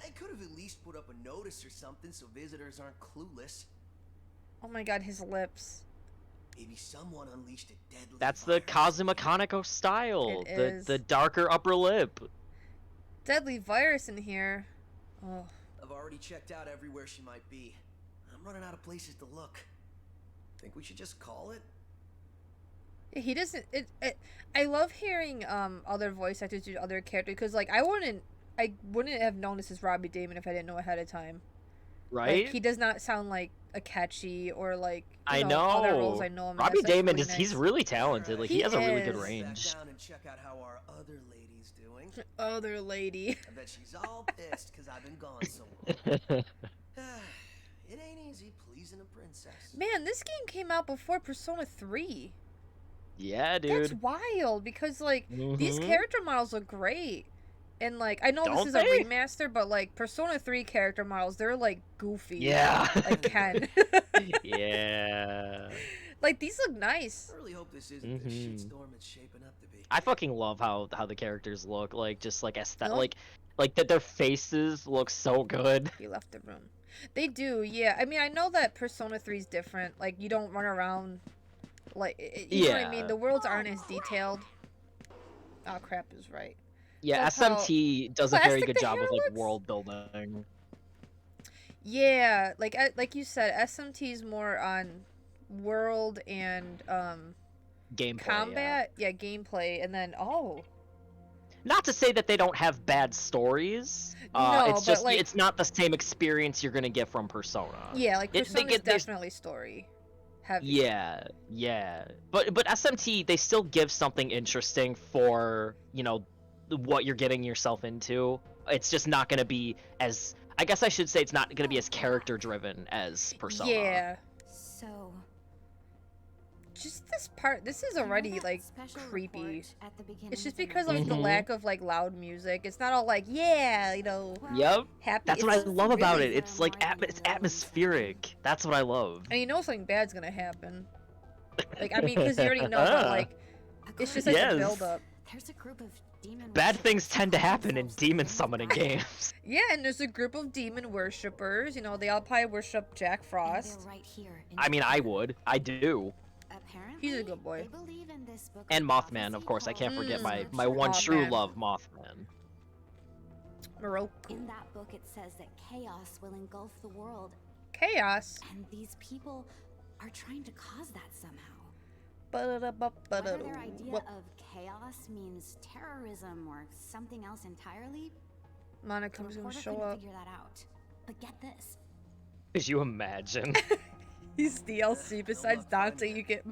They could have at least put up a notice or something so visitors aren't clueless. Oh my god, his lips. Maybe someone unleashed a deadly That's the virus. Kazuma Kaneko style. It The is. the darker upper lip. Deadly virus in here. Oh. I've already checked out everywhere she might be. I'm running out of places to look. Think we should just call it? He doesn't. I love hearing other voice actors do other characters because like I wouldn't have known this is Robbie Damon if I didn't know ahead of time. Right? Like, he does not sound like Akechi or like I other roles know. I know him. Robbie as. That's Damon really is he's nice. really talented. Like he He has a really good is. range. Back down and check out how our other lady's doing. Other lady. I bet she's all pissed because I've been gone so long. It ain't easy pleasing a princess. Man, this game came out before Persona 3. Yeah, That's dude. wild because like these Mhm. character models look great. And like I know Don't this is they? a remaster, but like Persona 3 character models, they're like goofy. Yeah. Like Ken. Yeah. Like these look nice. I really hope this isn't the Mhm. shitstorm it's shaping up to be. I fucking love how the characters look. Like just like aesthetic. Huh? Like that their faces look so good. You left the room. They do, yeah. I mean, I know that Persona 3 is different. Like you don't run around like you know what I mean? Yeah. The worlds aren't as detailed. Oh crap is right. Yeah, Like how SMT does a very plastic good the job hair of like looks? world building. Yeah, like you said, SMT is more on world and Gameplay. combat. Yeah, gameplay, and then Not to say that they don't have bad stories. No, It's but, just like- it's not the same experience you're gonna get from Persona. yeah, like They Persona is get this- definitely story heavy. Yeah. But SMT they still give something interesting for, you know, what you're getting yourself into. It's just not gonna be as I guess I should say it's not gonna be as character driven as Persona. Yeah, So, just this part. This is you know already that like special creepy. report at the beginning It's just of the because of movie? the Mhm. lack of like loud music. It's not all like yeah, you know, Well, Yep. happy. That's it's what I just love about really- it. It's like it's atmospheric. That's what I love. And you know something bad's gonna happen. Like I mean, because you already know, but like it's just like Yes. a build up. There's a group of demon Bad worshippers things tend to who call happen in themselves the demon Demon summoning Guard. games. Yeah, and there's a group of demon worshippers. You know, they all probably worship Jack And Frost. they're right here in I mean, I Japan. would. I do. Apparently, He's a good boy. they believe in this book And of Mothman, of prophecy course. I can't called forget Mm. my one Mothman. true love, Mothman. Moroku. In that book, it says that chaos will engulf the world, Chaos. and these people are trying to cause that somehow. Ba-da-da-ba-ba-da. Whether their idea What- of chaos means terrorism or something else entirely, the Monika's gonna reporter show couldn't up. figure that out. But get this. Could you imagine? He's DLC. Besides luck finding Dante, her. you get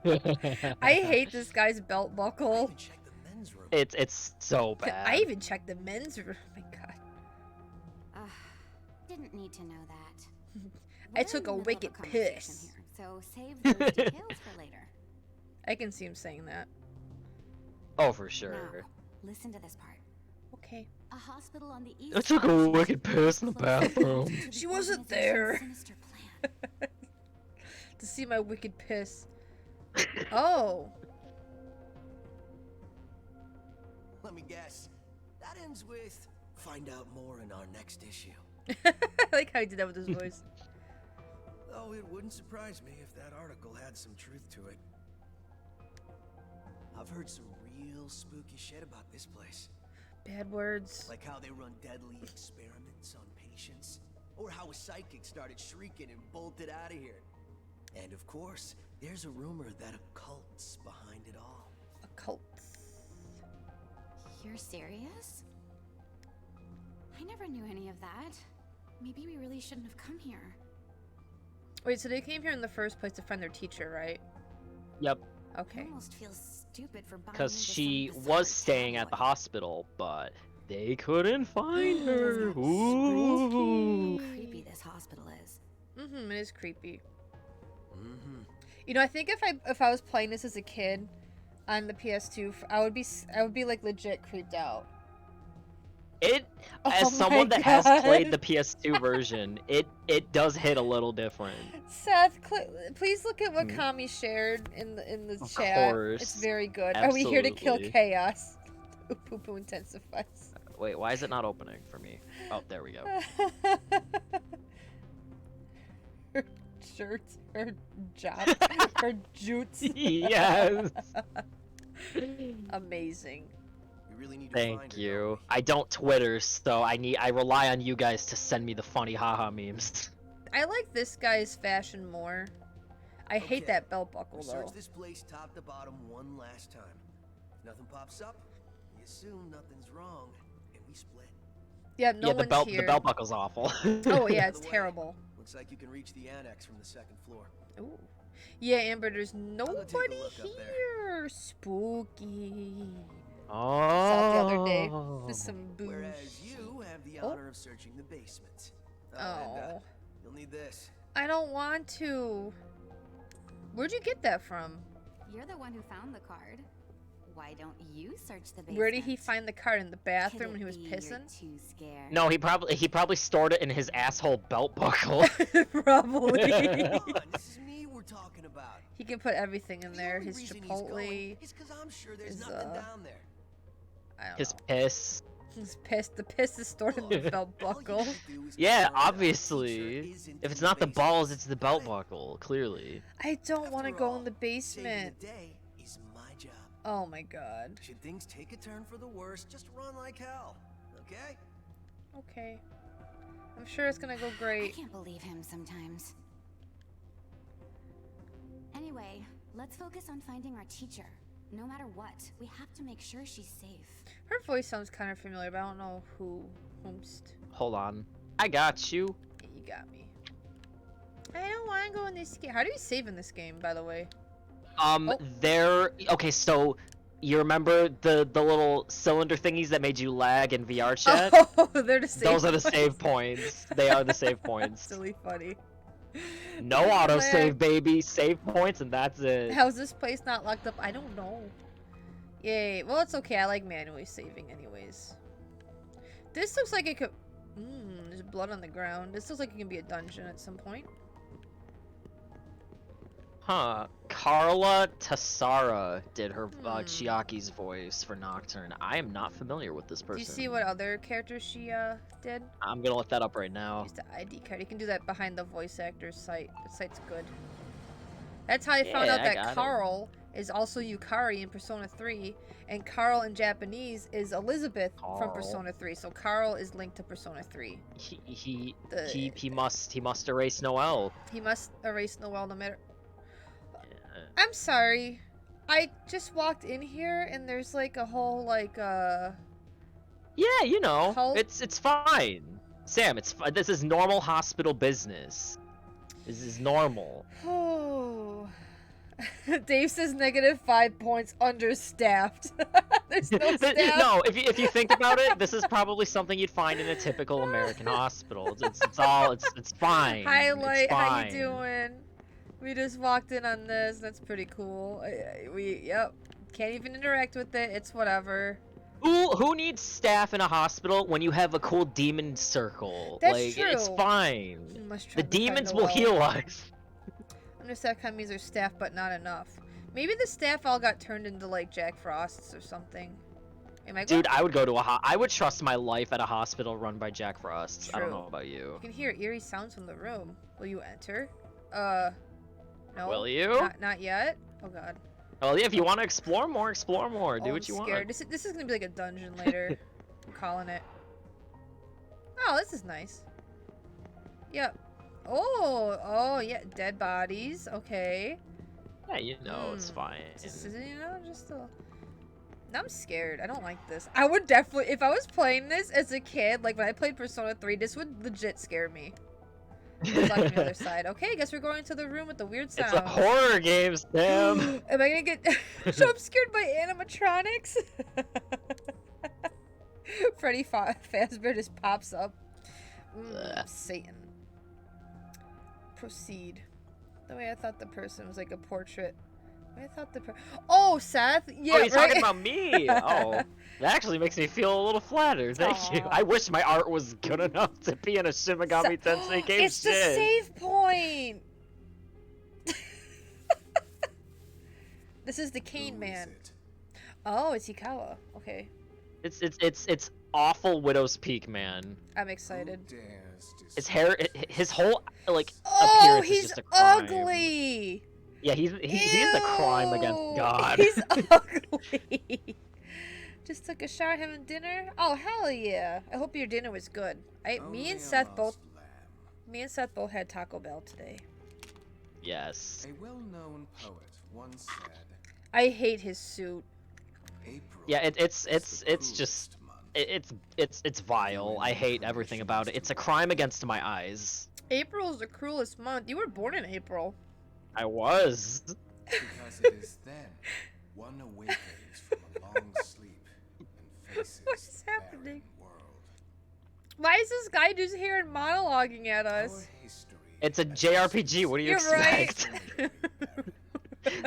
Monaco. I hate this guy's belt I buckle. even checked the men's room. It's so bad. I even checked the men's room. Oh my god. Didn't need to know that. I We're took in a the middle of wicked conversation piss. here, so save those details for later. I can see him saying that. Oh, for sure. Now, listen to this part. Okay. A hospital on the east I took side a of wicked piss in the close bathroom. to the She wasn't organization's there. sinister plan. To see my wicked piss. Oh. Let me guess. That ends with find out more in our next issue. I like how he did that with his voice. Though it wouldn't surprise me if that article had some truth to it. I've heard some real spooky shit about this place. Bad words. Like how they run deadly experiments on patients. Or how a psychic started shrieking and bolted out of here. And of course, there's a rumor that a cult's behind it all. A cult. You're serious? I never knew any of that. Maybe we really shouldn't have come here. Wait, so they came here in the first place to find their teacher, right? Yep, I Okay. almost feel stupid for buying because into she some was bizarre staying at the tabloid. hospital, but they couldn't find her. Isn't it Ooh. creepy this hospital is. Mm-hmm, it is creepy. Mm-hmm. You know, I think if I was playing this as a kid on the PS2, I would be like legit creeped out. It, Oh as someone my that has played the God. PS2 version, it does hit a little different. Seth, please look at what Hmm. Kami shared in the Of chat. It's course. very good. Are we here to kill Absolutely. chaos? Poo poo intensifies. Wait, why is it not opening for me? Oh, there we go. Her shirts, her job, her jutes. Yes. Amazing. We really need to find Thank her, you. don't we? I don't Twitter, so I rely on you guys to send me the funny haha memes. I like this guy's fashion more. I hate Okay, that belt buckle we though. search this place top to bottom one last time. If nothing pops up, we assume nothing's wrong, and we split. Yeah, no Yeah, one's the here. belt buckle's awful. Oh yeah, By it's the way, terrible. Looks like you can reach the annex from the second floor. Ooh. Yeah, Amber, there's take a nobody look up there. here. Spooky. Oh. Saw it the other day. There's some booze. Whereas you have the Oh. honor of searching the basement. And, Oh. you'll need this. I don't want to. Where'd you get that from? You're the one who found the card. Why don't you search the basement? Where did he find the card? In the Could bathroom it when he was be you're pissing? too scared? No, he probably stored it in his asshole belt buckle. Probably. Come on, this is me we're talking about. He can put everything in The there. only His reason he's Chipotle. going is 'cause I'm sure there's his, nothing down there. I don't His know. piss. His piss. The piss is stored in the belt All you buckle. gotta do is Yeah, confirm that our obviously. teacher isn't If it's in not the basement. balls, it's the belt Right? buckle, clearly. I don't want to After go all, in the saving basement. the day is my job. Oh my god. Should things take a turn for the worse, just run like hell, okay? Okay. I'm sure it's gonna go I great. can't believe him sometimes. Anyway, let's focus on finding our teacher. No matter what, we have to make sure she's safe. Her voice sounds kind of familiar, but I don't know whomst. Hold on. I got you. Yeah, you got me. I don't want to go in this game. How do you save in this game, by the way? Oh. Okay, so you remember the little cylinder thingies that made you lag in VR chat? Oh, they're the save Those are the points. save points. They are the save points. Silly funny. No autosave, baby. Save points and that's it. How's this place not locked up? I don't know. Yay. Well, it's okay. I like manually saving anyways. This looks like it could... there's blood on the ground. This looks like it can be a dungeon at some point. Huh. Carla Tassara did her Hmm. Chiaki's voice for Nocturne. I am not familiar with this Do person. you see what other characters she did? I'm gonna look that up right now. Use the ID card. You can do that behind the voice actor's site. The site's good. That's how I found Yeah, out I that got it. Carl is also Yukari in Persona 3, and Carl in Japanese is Elizabeth from Carl. Persona 3. So Carl is linked to Persona 3. He must erase Noel. He must erase Noel no matter. I'm sorry. I just walked in here and there's like a whole like Yeah, you know, Cult? it's fine. Sam, this is normal hospital business. This is normal. Oh. Dave says -5 points, understaffed. There's no staff. No, if you think about it, this is probably something you'd find in a typical American hospital. It's fine. Highlight, it's how fine. you doing? We just walked in on this. That's pretty cool. Yep. Can't even interact with it. It's whatever. Who needs staff in a hospital when you have a cool demon circle? That's like, true. it's fine. Must try The to find demons will Noel. heal us. Understaffed companies are staff, but not enough. Maybe the staff all got turned into like Jack Frost's or something. Am I going? Dude, I would go to I would trust my life at a hospital run by Jack Frost. I don't True. know about you. You can hear eerie sounds from the room. Will you enter? No. Will you? Not yet. Oh god. Well, yeah, if you want to explore more, do Oh, what you I'm scared. want. This is gonna be like a dungeon later. I'm calling it. Oh, this is nice. Yep. Oh, yeah, dead bodies. Okay. Yeah, you know, it's fine. Just, just a... I'm scared. I don't like this. I would definitely, if I was playing this as a kid, like when I played Persona 3, this would legit scare me. Good luck on the other side. Okay, I guess we're going to the room with the weird sounds. It's a horror game, Sam. Am I gonna get jump scared by animatronics? Freddy Fazbear just pops up. Satan. Proceed. The way I thought the person was like a portrait I thought oh, Seth. Yeah, Oh, you're right? talking about me. Oh, that actually makes me feel a little flattered. Thank you. Aw. I wish my art was good enough to be in a Shin Megami Tensei game. It's the save point. This is the Cane Who Man. is it? Oh, it's Ikawa. Okay, It's awful Widow's Peak, man. I'm excited. Who dares to His hair, his whole like Oh, appearance is he's just a crime. ugly. Yeah, he's a crime against Ew, God. He's ugly. Just took a shower having dinner. Oh hell yeah! I hope your dinner was good. Me Only and a Seth both. lost lamb. Me and Seth both had Taco Bell today. Yes. A well-known poet once said, I hate his suit. April Yeah, it's is the just cruelest month. it's vile. I hate everything about it. It's a crime against my eyes. April is the cruelest month. You were born in April. I was. Because it is then one awakens from a long sleep and faces What is the happening? barren world. Why is this guy just here and monologuing at us? Our history It's a has JRPG. What do you You're right. expect?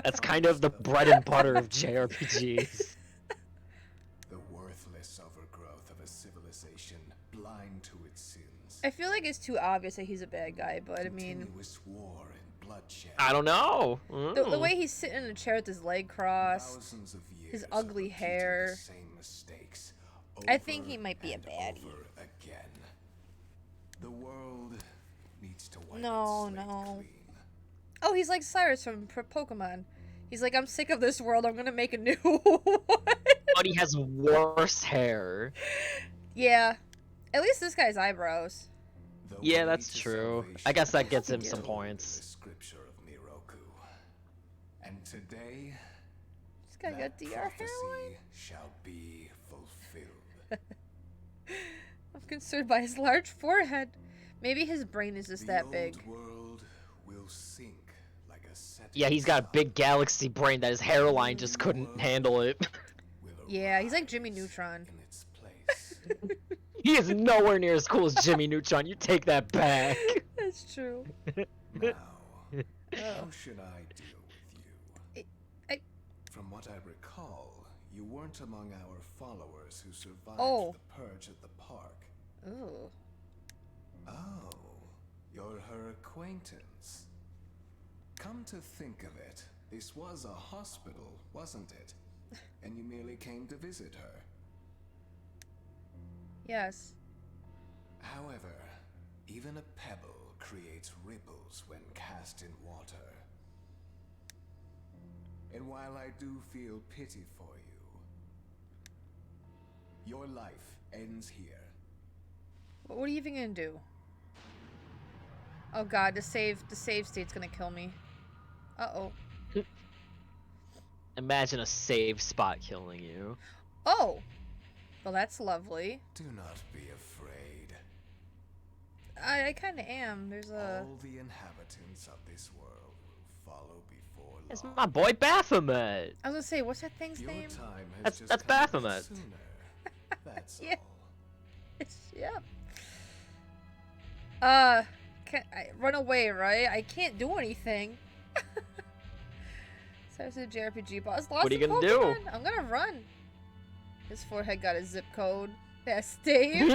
That's kind of the bread and butter of JRPGs. the worthless overgrowth of a civilization blind to its sins. I feel like it's too obvious that he's a bad guy, but I mean, Continuous war and bloodshed. I don't know. the way he's sitting in a chair with his leg crossed. Thousands of years his of ugly repeating hair. the same mistakes I think he over might be a and baddie. over again. The world needs to wipe No, its slate no. clean. Oh, he's like Cyrus from Pokemon. He's like, I'm sick of this world. I'm gonna make a new one. But he has worse hair. Yeah. At least this guy's eyebrows. The Yeah, way that's to true. salvation I guess that is gets him to some go points. with the scripture of Miroku. And today, This guy got that DR prophecy hairline. shall be fulfilled. I'm concerned by his large forehead. Maybe his brain is just The that old big. world will sink like a setting Yeah, he's got a sun. big galaxy brain that his hairline just couldn't handle it. Will Yeah, he's like arise Jimmy Neutron. in its place. He is nowhere near as cool as Jimmy Neutron. You take that back. That's true. Now, Oh. how should I deal with you? I- From what I recall, you weren't among our followers who survived Oh. the purge at the park. Ooh. Oh, you're her acquaintance. Come to think of it, this was a hospital, wasn't it? And you merely came to visit her. Yes. However, even a pebble creates ripples when cast in water. And while I do feel pity for you, your life ends here. What are you even gonna do? Oh god, the save state's gonna kill me. Uh-oh. Imagine a save spot killing you. Oh! Well, that's lovely. Do not be afraid. I kinda am. There's a... All the inhabitants of this world will follow before It's long. my boy Baphomet. I was gonna say, what's that thing's Your name? time has That's- just that's come Baphomet. sooner. That's Yeah. all. Yep. Can I run away, right? I can't do anything. So it's a JRPG boss. Lost What are you in gonna do? Pokemon. I'm gonna run. His forehead got a zip code. That's Dave.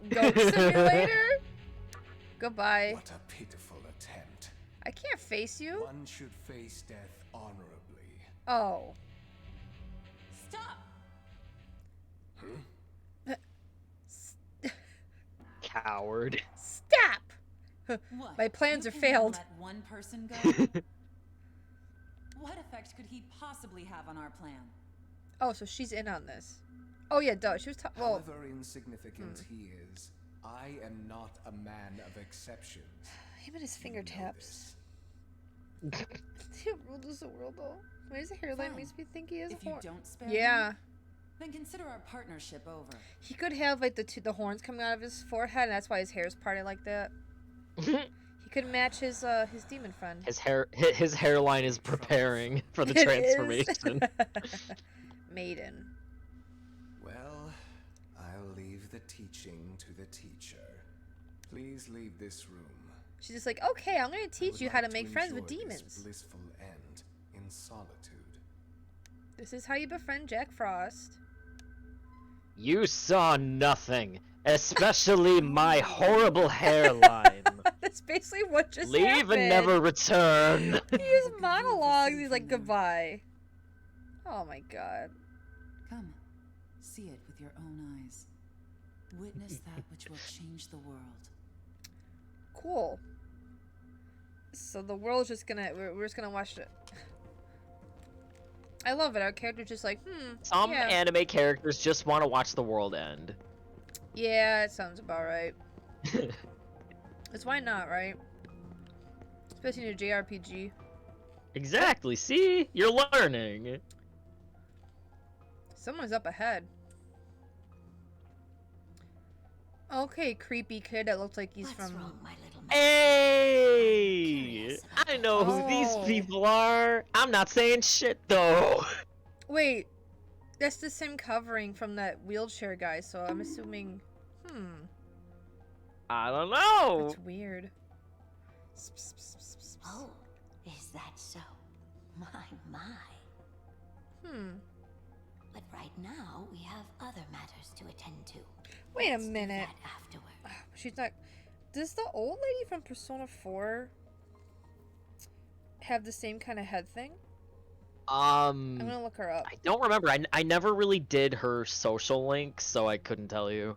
Goat Simulator. Goodbye. What a pitiful attempt. I can't face you. One should face death honorably. Oh. Stop! Coward. Stop! What? My plans You are can't failed. Let one person go? What effect could he possibly have on our plan? Oh, so she's in on this. Oh yeah, duh. She was talking. Well, However insignificant he is, I am not a man of exceptions. him and his You know fingertips. this. He rules the world though. Why does the hairline Fine. makes me think he has a If you horn? don't spare Yeah, him, then consider our partnership over. he could have like the horns coming out of his forehead, and that's why his hair's parted like that. He could match his demon friend. His hairline is preparing for the It transformation. is. Maiden. Well, I'll leave the teaching to the teacher. Please leave this room. She's just like, okay, I'm gonna I teach would you how to like make friends with enjoy this demons. blissful end in in solitude. This is how you befriend Jack Frost. You saw nothing, especially my horrible hairline. That's basically what just Leave happened. and never return. He has monologues. He's like, goodbye. Oh my god. Come, see it with your own eyes. Witness that which will change the world. Cool. So the world's just gonna, we're just gonna watch it. I love it. Our character's just like, Some yeah. anime characters just want to watch the world end. Yeah, it sounds about right. That's why not, right? Especially in a JRPG. Exactly. See? You're learning. Someone's up ahead. Okay, creepy kid that looks like he's What's from... wrong, my little man? Hey! I know who these Oh. people are. I'm not saying shit, though. Wait, that's the same covering from that wheelchair guy, so I'm assuming... I don't know. That's weird. Oh, is that so? My, my. But right now, we have other matters to attend to. Wait a Let's do minute. that afterward. She's not... Does the old lady from Persona 4 have the same kind of head thing? I'm gonna look her up. I don't remember. I never really did her social link, so I couldn't tell you.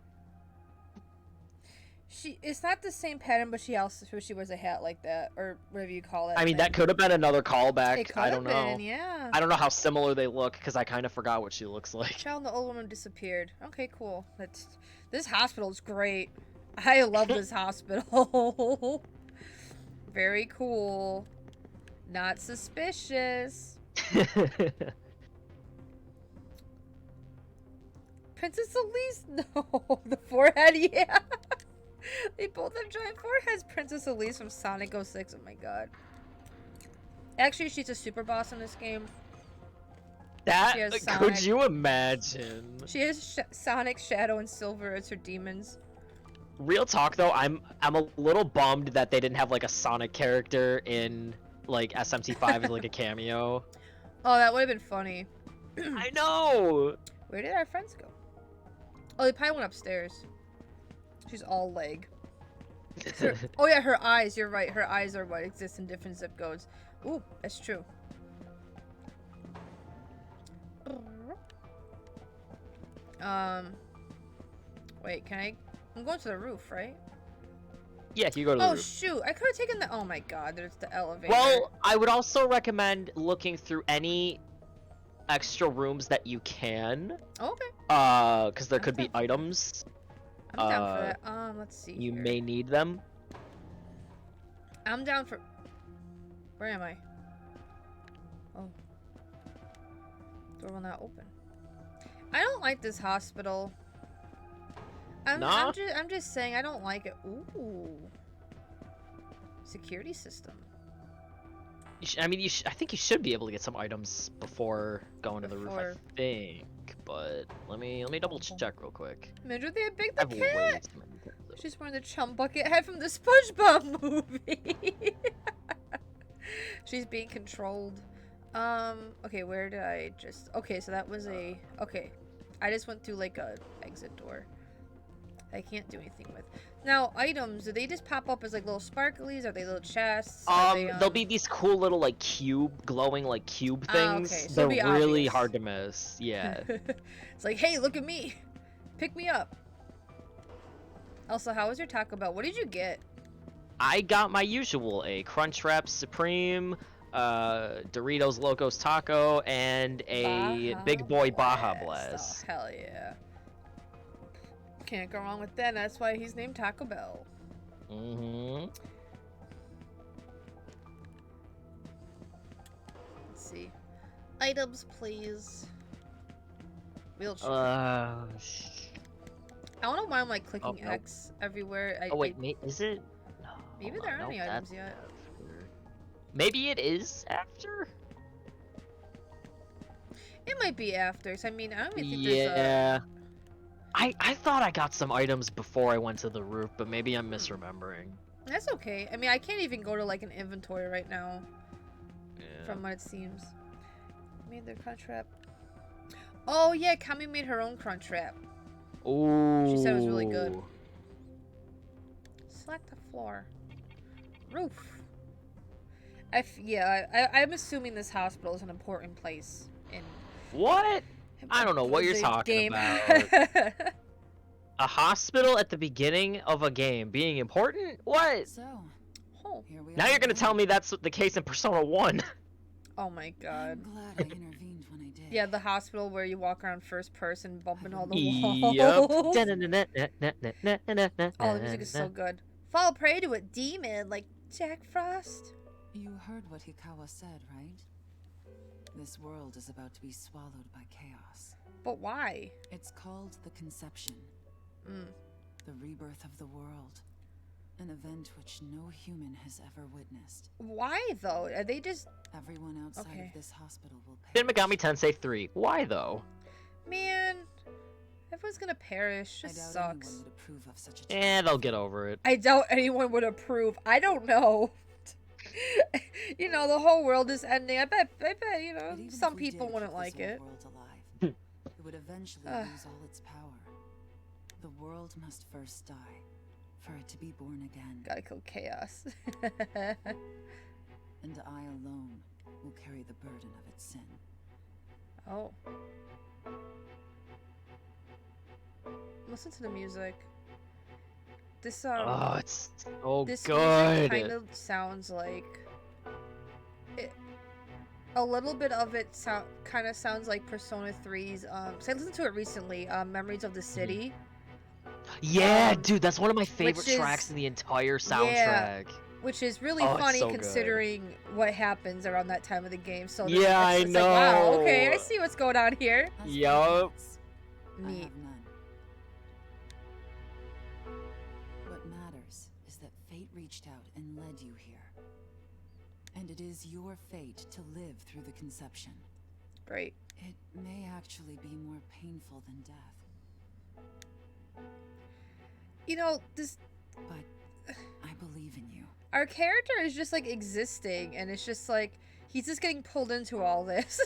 It's not the same pattern, but she wears a hat like that, or whatever you call it. I mean, that could have been another callback. It could I have don't been, know. yeah. I don't know how similar they look because I kind of forgot what she looks like. Child and the old woman disappeared. Okay, cool. This hospital is great. I love this hospital. Very cool. Not suspicious. Princess Elise? No. The forehead, yeah. They both have giant foreheads. Princess Elise from Sonic 06. Oh my god. Actually, she's a super boss in this game. That She has could Sonic. you imagine? She has Sonic, Shadow, and Silver as her demons. Real talk though, I'm a little bummed that they didn't have like a Sonic character in like SMT5 as like a cameo. Oh, that would have been funny. I know. Where did our friends go? Oh, they probably went upstairs. She's all leg. Oh yeah, her eyes. You're right. Her eyes are what exists in different zip codes. Ooh, that's true. Wait, can I? I'm going to the roof, right? Yeah, you go to the Oh roof. shoot! I could have taken the. Oh my god, there's the elevator. Well, I would also recommend looking through any extra rooms that you can. Okay. Because there I'm could be down for that. items. I'm down for that. Let's see. You here. may need them. I'm down for. Where am I? Oh. Door will not open. I don't like this hospital. I'm just saying I don't like it. Ooh. Security system. I mean, I think you should be able to get some items before going to the roof. I think, but let me double check real quick. Imagine they had Big the I've way Cat. too many things, though. She's wearing the chum bucket head from the SpongeBob movie. She's being controlled. Okay, where did I just... Okay, so that was a... Okay. I just went through, like, a exit door. I can't do anything with. Now, items, do they just pop up as, like, little sparklies? Are they little chests? Are they, There'll be these cool little, like, glowing, like, cube things. okay, so They're it'll be really obvious. hard to miss. Yeah. It's like, hey, look at me. Pick me up. Also, how was your Taco Bell? What did you get? I got my usual, a Crunchwrap Supreme, Doritos Locos Taco, and a Baja Big Boy Baja Blast. Blast. Oh, hell yeah. Can't go wrong with that. That's why he's named Taco Bell. Mm-hmm. Let's see. Items, please. Wheelchair. I I don't know why I'm like clicking nope. X everywhere. Oh wait, is it? No, Maybe hold there on, aren't any nope, items that's yet. after. Maybe it is after? It might be after. 'Cause I mean, I don't even think there's Yeah. I thought I got some items before I went to the roof, but maybe I'm misremembering. That's okay. I mean, I can't even go to like an inventory right now, Yeah. from what it seems. made their Crunchwrap. Oh yeah, Kami made her own Crunchwrap. Ooh. She said it was really good. Select the floor. Roof. I'm assuming this hospital is an important place in. What? I don't know what you're the talking game. about. A hospital at the beginning of a game being important? What? So, Oh. here we Now are you're gonna again. tell me that's the case in Persona 1. Oh my god. I'm glad I intervened when I did. Yeah, the hospital where you walk around first person, bumping all the Yup. walls. Oh, the music is so good. Fall prey to a demon like Jack Frost. You heard what Hikawa said, right? This world is about to be swallowed by chaos. But why? It's called the Conception. The rebirth of the world. An event which no human has ever witnessed. Why though? Are they just Everyone outside Okay. of this hospital will Shin perish. Megami Tensei 3. Why though? man? Everyone's gonna perish. I Just doubt sucks. anyone would approve of such a They'll get over it. I doubt anyone would approve. I don't know. You know, the whole world is ending. I bet, you know, But even some if we people did wouldn't keep like this it. old world alive, it would eventually lose all its power. The world must first die, for it to be born again. Gotta kill chaos. And I alone will carry the burden of its sin. Oh. Listen to the music. This Oh, it's so this good. music kind of sounds like a little bit of it kind of sounds like Persona 3's so I listened to it recently, Memories of the City. Yeah, um, dude, that's one of my favorite which tracks is- in the entire soundtrack. Which is really Oh, it's funny so good. considering what happens around that time of the game. So Yeah, I it's like, wow, okay, I know. see what's going on here. As for Yup. regrets, I Neat. have none. What matters is that fate reached out and led you here. And it is your fate to live through the conception. Great. It may actually be more painful than death, You know, this but I believe in you. our character is just like existing, and it's just like he's just getting pulled into all this.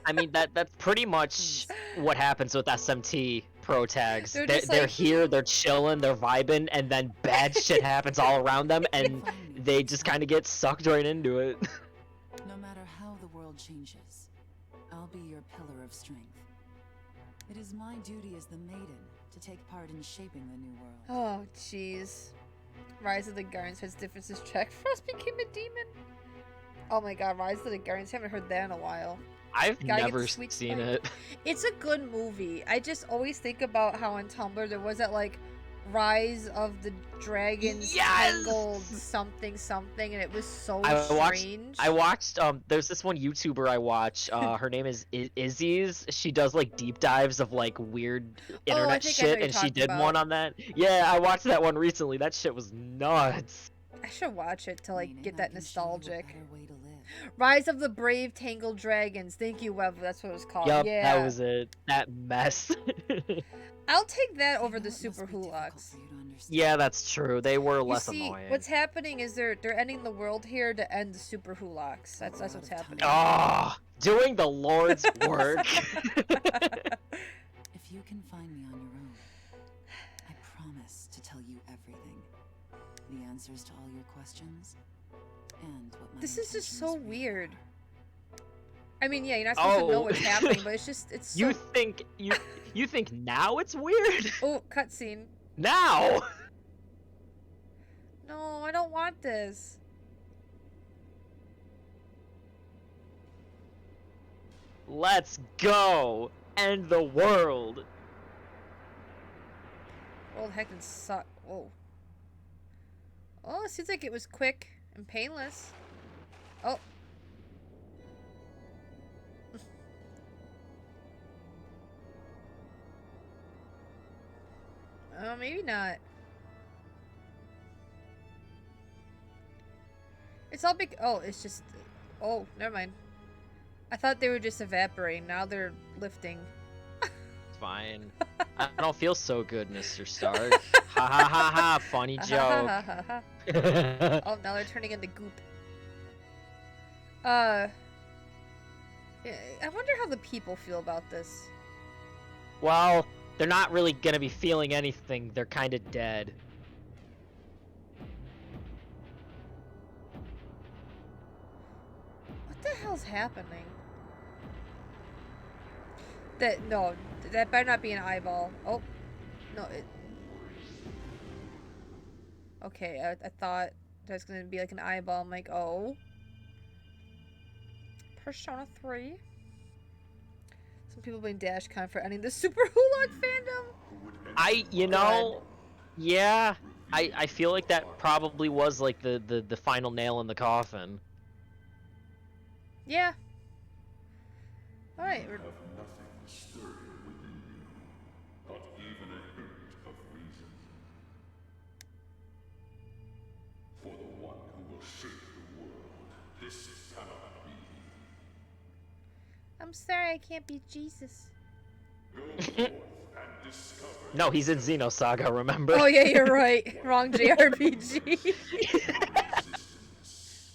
I mean, that's pretty much what happens with SMT pro tags. They're They're, just they're like- here, they're chilling, they're vibing, and then bad shit happens all around them, and Find me they next just time. kind of get sucked right into it. No matter how the world changes, I'll be your pillar of strength. It is my duty as the maiden to take part in shaping the new world. Oh, jeez. Rise of the Guardians has differences. Jack Frost became a demon. Oh my god, Rise of the Guardians. Haven't heard that in a while. I've Gotta get never the sweet seen spice. it. It's a good movie. I just always think about how on Tumblr there was that like Rise of the Dragons Yes! Tangled something something, and it was so strange. I watched there's this one YouTuber I watch, her name is Izzy's. She does like deep dives of like weird internet think I know shit, you're and she talking did about. one on that. Yeah, I watched that one recently. That shit was nuts. I should watch it to like Meaning get I that can show you a nostalgic. better way to live. Rise of the Brave Tangled Dragons. Thank you, Web. That's what it was called. Yup, Yeah. that was it. That mess. I'll take that I over know the it must Super be difficult Hulaks. for you to understand. Yeah, that's true. They were You less see, annoying. what's happening is they're ending the world here to end the Super Hulaks. That's We're out what's of happening. time. Ah, doing the Lord's work. If you can find me on your own, I promise to tell you everything. The answers to all your questions, and what my This is just intentions so really weird. are. I mean, yeah, you're not supposed to know Oh. what's happening, but it's just it's so. you think now it's weird? Oh, cutscene. Now. No, I don't want this. Let's go. End the world. World heckin' suck. Whoa. Oh, it seems like it was quick and painless. Oh. Oh, maybe not. It's all big. Oh, it's just. Oh, never mind. I thought they were just evaporating. Now they're lifting. It's fine. I don't feel so good, Mr. Stark. Ha ha ha ha. Funny joke. Oh, now they're turning into goop. I wonder how the people feel about this. Well, they're not really gonna be feeling anything. They're kind of dead. What the hell's happening? No, that better not be an eyeball. Oh, no, it... Okay, I thought there's gonna be like an eyeball. I'm like, oh. Persona 3. Some people blame Dashcon for ending the Super Hulog fandom. You know, yeah, I feel like that probably was like the final nail in the coffin. Yeah. All right. Have nothing stirring within you, not even a hint of reason. For the one who will shape the world, this cannot be. I'm sorry, I can't be Jesus. Go forth and discover. No, he's in Xenosaga, remember? Oh yeah, you're right. Wrong JRPG.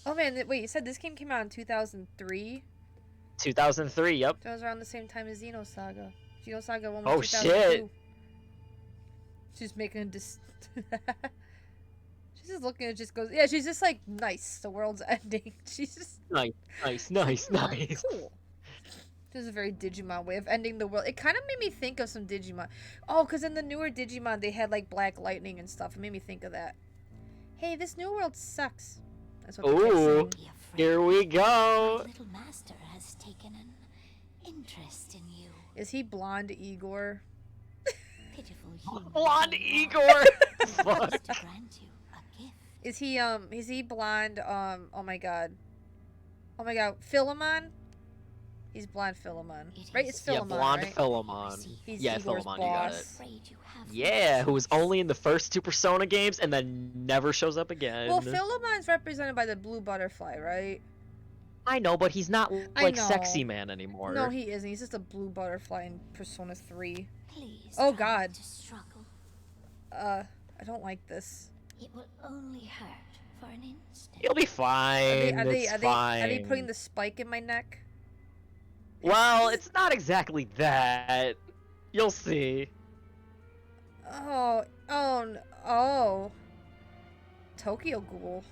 Oh man, wait, you said this game came out in 2003? 2003, yep. That was around the same time as Xenosaga. Xenosaga 1 was Oh 2002. shit! She's making a she's just looking at it, just goes, yeah, she's just like, nice, the world's ending. She's just... Nice. Cool. This is a very Digimon way of ending the world. It kind of made me think of some Digimon. Oh, because in the newer Digimon, they had like black lightning and stuff. It made me think of that. Hey, this new world sucks. That's what they're Ooh, saying. here we go. Little master has taken an interest in you. Is he blonde Igor? Pitiful human. Blonde being. Igor. Wants to grant you a gift. Is he blonde, oh my god, Philemon? He's blonde Philemon. Right? It's Yeah, Philemon, blonde right? Philemon. He's Yeah, Igor's Philemon, you got it. boss. Afraid you have Yeah, who was only in the first two Persona games and then never shows up again. Well, Philemon's represented by the blue butterfly, right? I know, but he's not I like know. sexy man anymore. No, he isn't. He's just a blue butterfly in Persona 3. Please Oh, try God. not to struggle. I don't like this. It will only hurt for an instant. He'll be fine. Are they It's putting fine. the spike in my neck? Well, it's not exactly that. You'll see. Oh. Tokyo Ghoul.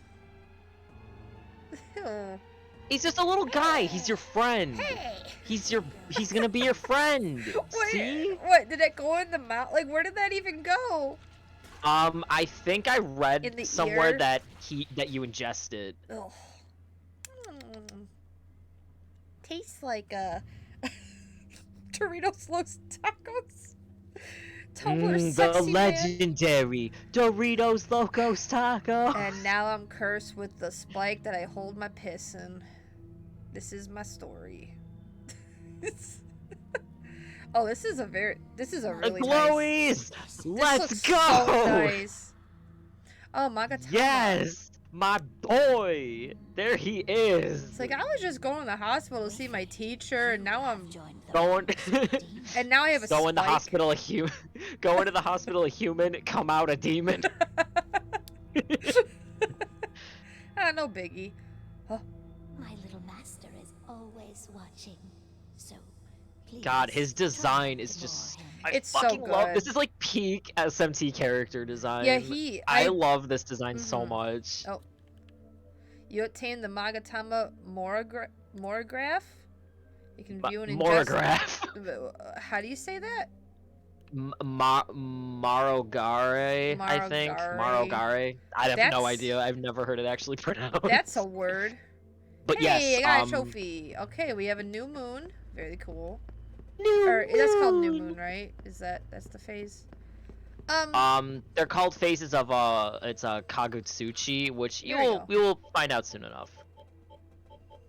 He's just a little guy. He's your friend. Hey! He's gonna be your friend. Wait, See? what, did it go in the mouth? Like, where did that even go? I think I In read the somewhere ear? that you ingested. Ugh. Tastes like, Doritos Los Tacos. Tumblr The sexy man. legendary Doritos Locos Taco. And now I'm cursed with the spike that I hold my piss in. This is my story. Oh, this is a really The nice. glowies. This Let's looks go. So nice. Oh, Magatama. Yes, my boy. There he is. It's like I was just going to the hospital to see my teacher, and now I'm Joined the Going. and now I have a Go in the spike. hospital a human. Go into the hospital a human. Come out a demon. Ah, no biggie. My little master is always watching. So please. God, his design is ignore just. him. I It's so fucking love. good. This is like peak SMT character design. Yeah, I love this design so Mhm. much. Oh. You obtain the Magatama Morograph. You can view and ingest. Morograph. How do you say that? Marogare, I think. Marogare. I have no That's- idea. I've never heard it actually pronounced. That's a word. But Hey, yes, I got a trophy. Okay, we have a new moon. Very cool. New Or that's called new moon. moon, right? That's the phase. They're called phases of it's a Kagutsuchi, which There we go. we will find out soon enough.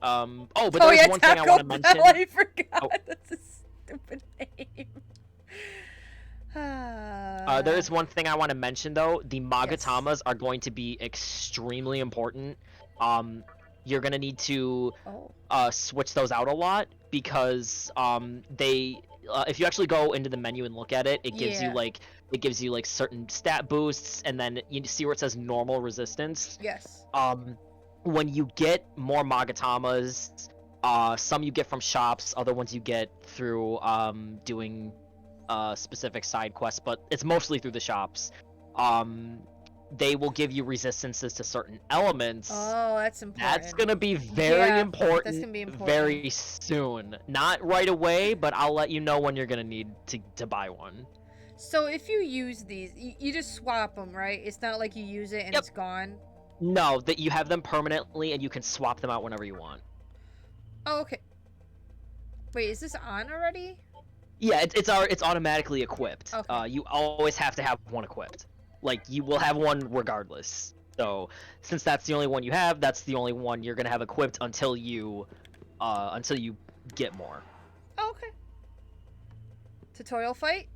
Oh, but there's yeah, one thing I Taco want to mention. Bell, I forgot. Oh. That's a stupid name. There is one thing I want to mention though. The Magatamas are going to be extremely important. You're gonna need to Oh. switch those out a lot because they if you actually go into the menu and look at it, it gives Yeah. you like certain stat boosts, and then you see where it says normal resistance. Yes. When you get more Magatamas, Some you get from shops, other ones you get through doing specific side quests, but it's mostly through the shops. They will give you resistances to certain elements. Oh, that's important. That's gonna be very Yeah, important, that's gonna be important. very soon. Not right away, but I'll let you know when you're gonna need to buy one. So if you use these, you just swap them, right? It's not like you use it and Yep. it's gone. No, that you have them permanently and you can swap them out whenever you want. Oh, okay. Wait, is this on already? Yeah, it's automatically equipped. Okay. You always have to have one equipped. Like, you will have one regardless. So, since that's the only one you have, that's the only one you're gonna have equipped until you get more. Oh, okay. Tutorial fight?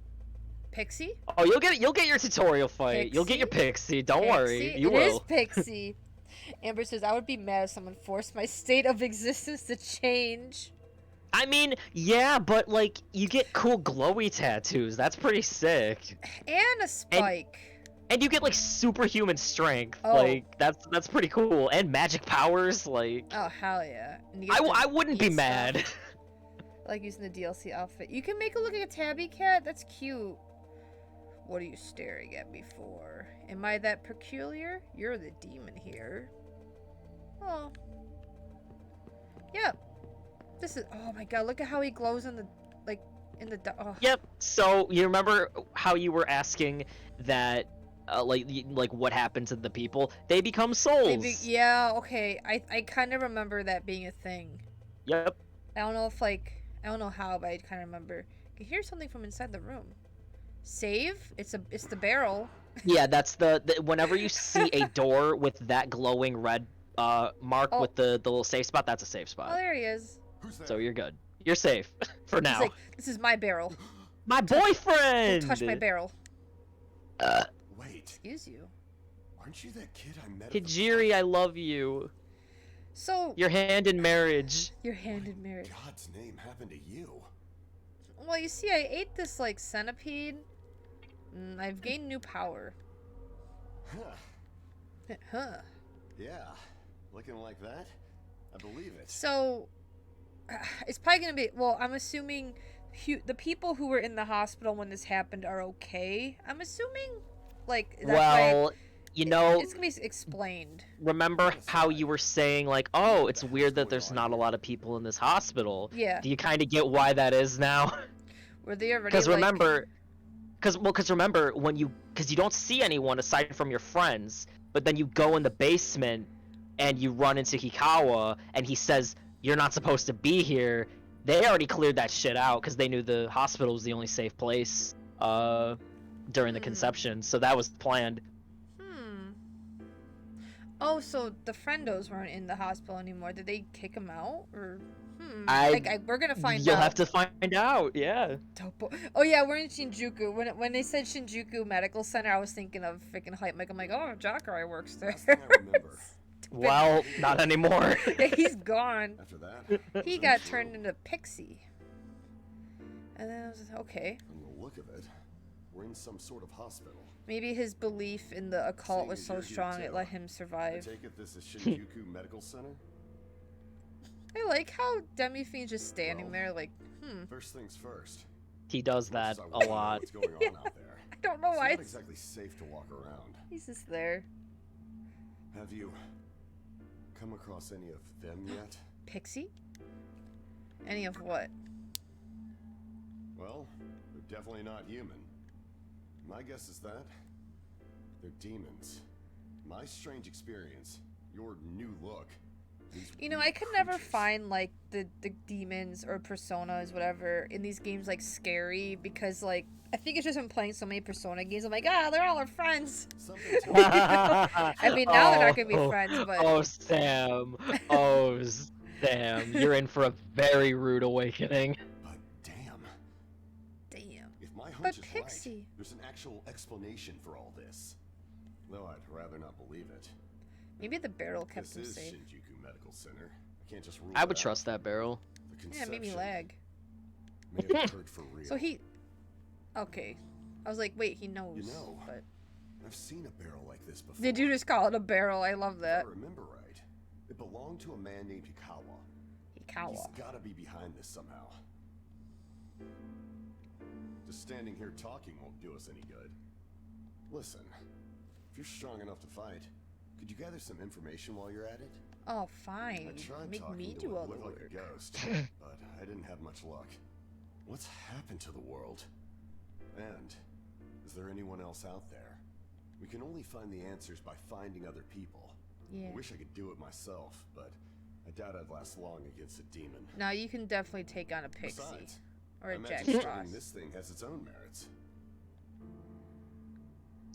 Pixie? Oh, you'll get your tutorial fight. You'll get your Pixie. Don't worry, you It will. is Pixie. Amber says, I would be mad if someone forced my state of existence to change. I mean, yeah, but like, you get cool glowy tattoos. That's pretty sick. And a spike. And you get like superhuman strength. Oh. Like, that's pretty cool. And magic powers. Like, Oh, hell yeah. And you get I to wouldn't be eat stuff. mad. I like using the DLC outfit. You can make it look like a tabby cat? That's cute. What are you staring at me for? Am I that peculiar? You're the demon here. Oh. Yep. This is... Oh my god, look at how he glows in the... Like, in the... Oh. Yep. So you remember how you were asking that, like what happened to the people? They become souls. Yeah, okay. I kind of remember that being a thing. Yep. I don't know if, like... I don't know how, but I kind of remember. I can hear something from inside the room. Save? It's the barrel. Yeah, that's the whenever you see a door with that glowing red mark Oh. with the little safe spot, that's a safe Oh, spot. there he is. Who's there? So you're good. You're safe for He's now. like, this is my barrel. My boyfriend. Don't touch my barrel. Wait, Excuse you. aren't you that kid I met? at the Hijiri, I love you. So, Your hand in marriage. your hand in marriage. God's name happened to you? Well, you see, I ate this, like, centipede. I've gained new power. Huh. Huh. Yeah, looking like that? I believe it. So, it's probably gonna be... Well, I'm assuming the people who were in the hospital when this happened are okay. I'm assuming, like... That's Well, why you know, it's gonna be explained. remember how you were saying like, oh, it's weird that there's not a lot of people in this hospital. Yeah. Do you kind of get why that is now? Were they already, Because like... remember, when you don't see anyone aside from your friends, but then you go in the basement and you run into Hikawa and he says you're not supposed to be here. They already cleared that shit out because they knew the hospital was the only safe place during the conception, so that was planned. Oh, so the friendos weren't in the hospital anymore. Did they kick them out? Or... we're gonna find out. You'll have to find out, yeah. Dope. Oh yeah, we're in Shinjuku. When they said Shinjuku Medical Center, I was thinking of freaking Hype Mike. I'm like, oh, Jacare works there. Last thing I remember. Well, not anymore. He's gone. After that, He got turned into Pixie. And then I was like, okay. from the look of it, we're in some sort of hospital. Maybe his belief in the occult was so strong it let him I survive. take it this is Shinjuku Medical Center? I like how Demi-Fiend's just standing there like, First things first. He does that I a wanna know lot. What's going on out there? I don't know It's why not it's... exactly safe to walk around. He's just there. Have you come across any of them yet? Pixie? Any of what? Well, they're definitely not human. My guess is that they're demons. My strange experience, your new look. these You know, weird I could never creatures. find like the demons or personas, whatever, in these games like scary because like I think it's just been playing so many Persona games. I'm like, they're all our friends. Something tells me I mean, now they're not gonna be Oh, friends, but Oh, Sam. Oh, Sam. You're in for a very rude awakening. But damn, damn. if my hunch But is Pixie. right, there's an actual explanation for all this. Though I'd rather not believe it. Maybe the barrel kept This him is safe. Shinjuku Medical Center. I can't just rule I it would out. trust that barrel. The Yeah, it made me conception lag. may have occurred for real. So he... Okay. I was like, wait, he knows. You know, But I've seen a barrel like this before. did you just call it a barrel? I love If that. I remember right, it belonged to a man named Hikawa. Kawa. He's gotta be behind this somehow. Just standing here talking won't do us any good. Listen, if you're strong enough to fight, could you gather some information while you're at it? Oh, I fine. tried Make talking me to do what all the looked like work. a ghost, but I didn't have much luck. What's happened to the world? And is there anyone else out there? We can only find the answers by finding other people. Yeah. I wish I could do it myself, but I doubt I'd last long against a demon. Now you can definitely take on a pixie. Besides, Or I a Jack imagine Frost. studying this thing has its own merits.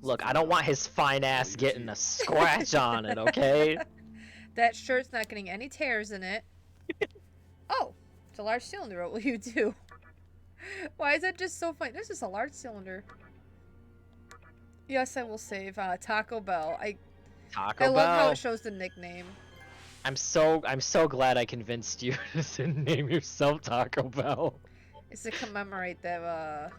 Look, I don't want his fine ass getting a scratch on it, okay? That shirt's not getting any tears in it. Oh, it's a large cylinder. What will you do? Why is that just so funny? This is a large cylinder. Yes, I will save Taco Bell. Taco I love how Bell. it shows the nickname. I'm so glad I convinced you to name yourself Taco Bell. It's to commemorate that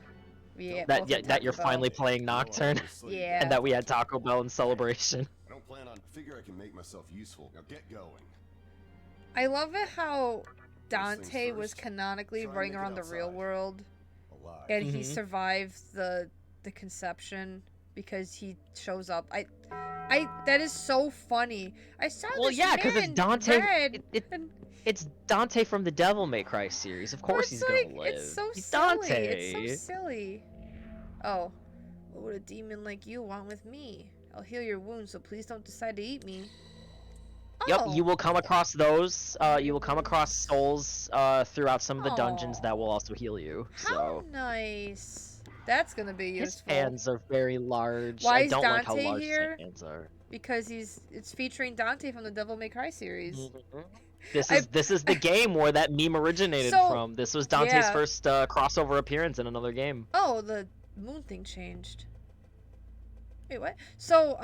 we That both had that you're Taco Bell. finally playing Nocturne, Yeah. and that we had Taco Bell in celebration. I don't plan on. Figure I can make myself useful. Now get going. I love it how First things Dante was first, canonically try and running make it around the real outside. world, Alive. and he Mhm. survived the conception because he shows up. That is so funny. I saw Well, this yeah, because man it's Dante. red, And it's Dante from the Devil May Cry series. Of course he's it's gonna live. It's so He's silly. Dante. It's so silly. Oh, what would a demon like you want with me? I'll heal your wounds, so please don't decide to eat me. Yep, Oh. you will come across those. You will come across souls throughout some of the dungeons Aw. that will also heal you. How So nice. That's gonna be his useful. hands are very large. Why I is don't like how Dante large here? his hands are. Because it's featuring Dante from the Devil May Cry series. Mhm. This I- is the game where that meme originated So, from. This was Dante's yeah. first crossover appearance in another game. Oh, the moon thing changed. Wait, what? So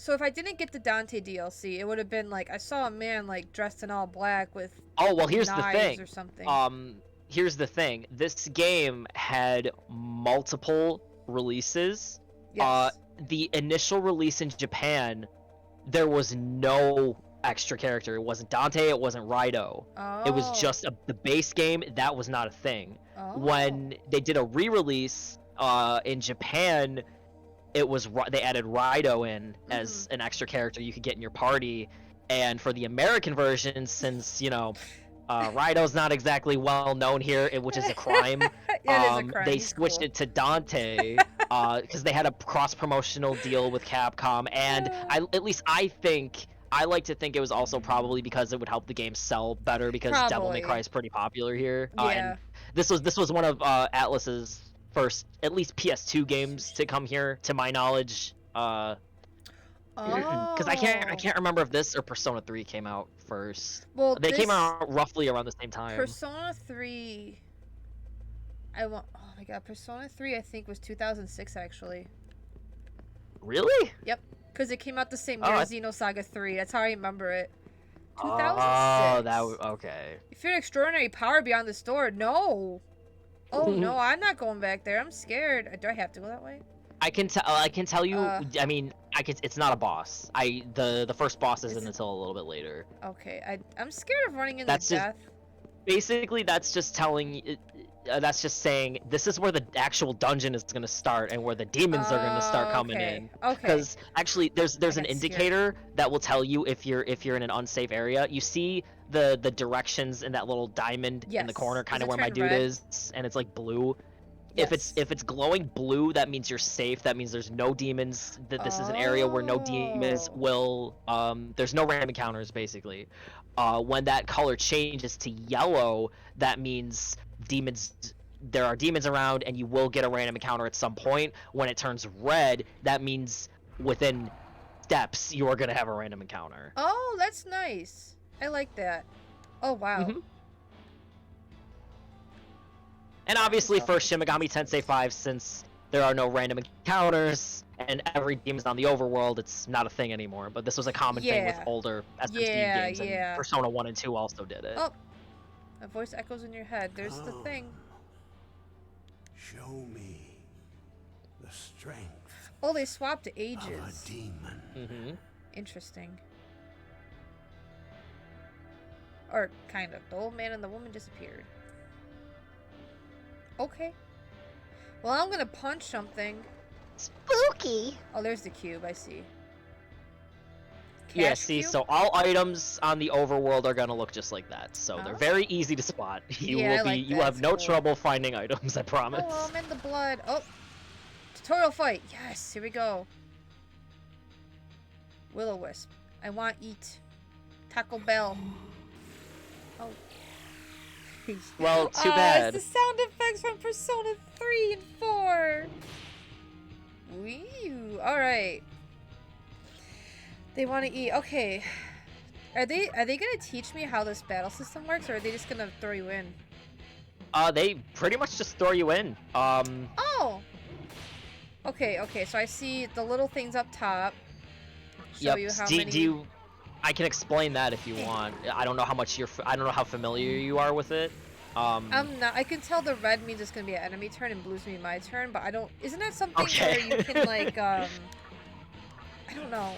if I didn't get the Dante DLC, it would have been like I saw a man like dressed in all black with Oh well, here's the knives thing. or something. Here's the thing. This game had multiple releases. Yes. The initial release in Japan, there was no extra character. It wasn't Dante. It wasn't Raido. Oh. It was just the base game. That was not a thing. Oh. When they did a re-release in Japan, they added Raido in as an extra character you could get in your party. And for the American version, since Raido's not exactly well known here, which is a crime. Yeah, it is a crime. They He's switched cool. it to Dante because they had a cross-promotional deal with Capcom, and I like to think it was also probably because it would help the game sell better because Devil May Probably. Cry is pretty popular here. Yeah. And this was one of Atlus's first, at least PS2 games to come here, to my knowledge. Because I can't remember if this or Persona 3 came out first. Well, They came this- out roughly around the same time. Persona 3. Oh my god, Persona 3 I think was 2006 actually. Really? Yep, because it came out the same Oh, year I- as Xenosaga 3. That's how I remember it. 2006. Oh, okay. If you're an extraordinary power beyond the store, no. Oh no, I'm not going back there. I'm scared. Do I have to go that way? I can tell you. I mean, it's not a boss. The first boss isn't until a little bit later. Okay, I'm scared of running into That's just- death. Basically, that's just that's just saying this is where the actual dungeon is going to start and where the demons are going to start coming okay. in. Okay. Because actually, there's an got scared. indicator that will tell you if you're in an unsafe area. You see the directions in that little diamond in the Yes. corner, kind Does of it where my turn dude red? is, and it's like blue. Yes. If it's glowing blue, that means you're safe. That means there's no demons. That this is an area where no demons Oh. will. There's no random encounters basically. When that color changes to yellow, that means demons. There are demons around, and you will get a random encounter at some point. When it turns red, that means within steps you are gonna have a random encounter. Oh, that's nice. I like that. Oh wow. Mhm. And obviously for Shin Megami Tensei 5, since there are no random encounters and every demon's on the overworld, it's not a thing anymore. But this was a common thing with Yeah. older SMT Yeah, games, and yeah. Persona 1 and 2 also did it. Oh, a voice echoes in your head. There's the thing. Show me the strength Oh, they swapped of a ages. demon. Mm-hmm. Interesting. Or kind of. The old man and the woman disappeared. Okay. Well, I'm gonna punch something. Spooky. Oh, there's the cube. I see. Yeah, Cash see, cube? so all items on the overworld are gonna look just like that. So they're Oh. very easy to spot. You Yeah, I will be like you that. have It's no cool. trouble finding items, I promise. Oh, I'm in the blood. Oh, tutorial fight. Yes, here we go. Will-O-Wisp. I want eat. Taco Bell. Oh. Well, too Oh, bad. it's the sound effects from Persona 3 and 4. Wee. All right. They want to eat. Okay. Are they gonna teach me how this battle system works, or are they just gonna throw you in? They pretty much just throw you in. Oh. Okay. So I see the little things up top. Show you how many. Do you? I can explain that if you want. I don't know how much I don't know how familiar you are with it. I'm not. I can tell the red means it's gonna be an enemy turn and blue's gonna be my turn, but I don't. Isn't that something Okay. where you can like I don't know.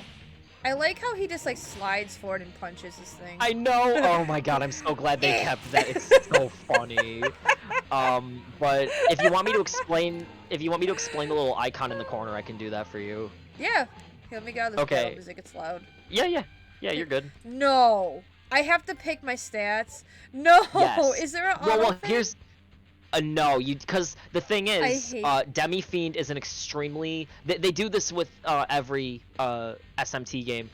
I like how he just like slides forward and punches this thing. I know. Oh my god, I'm so glad they kept that. It's so funny. But if you want me to explain, the little icon in the corner, I can do that for you. Yeah. Here, let me get out of this Okay. battle because it gets loud. Yeah, you're good. No. I have to pick my stats. No. Yes. Is there an auto Well, thing? here's. No, because the thing is, hate- Demi Fiend is an extremely. They do this with every SMT game.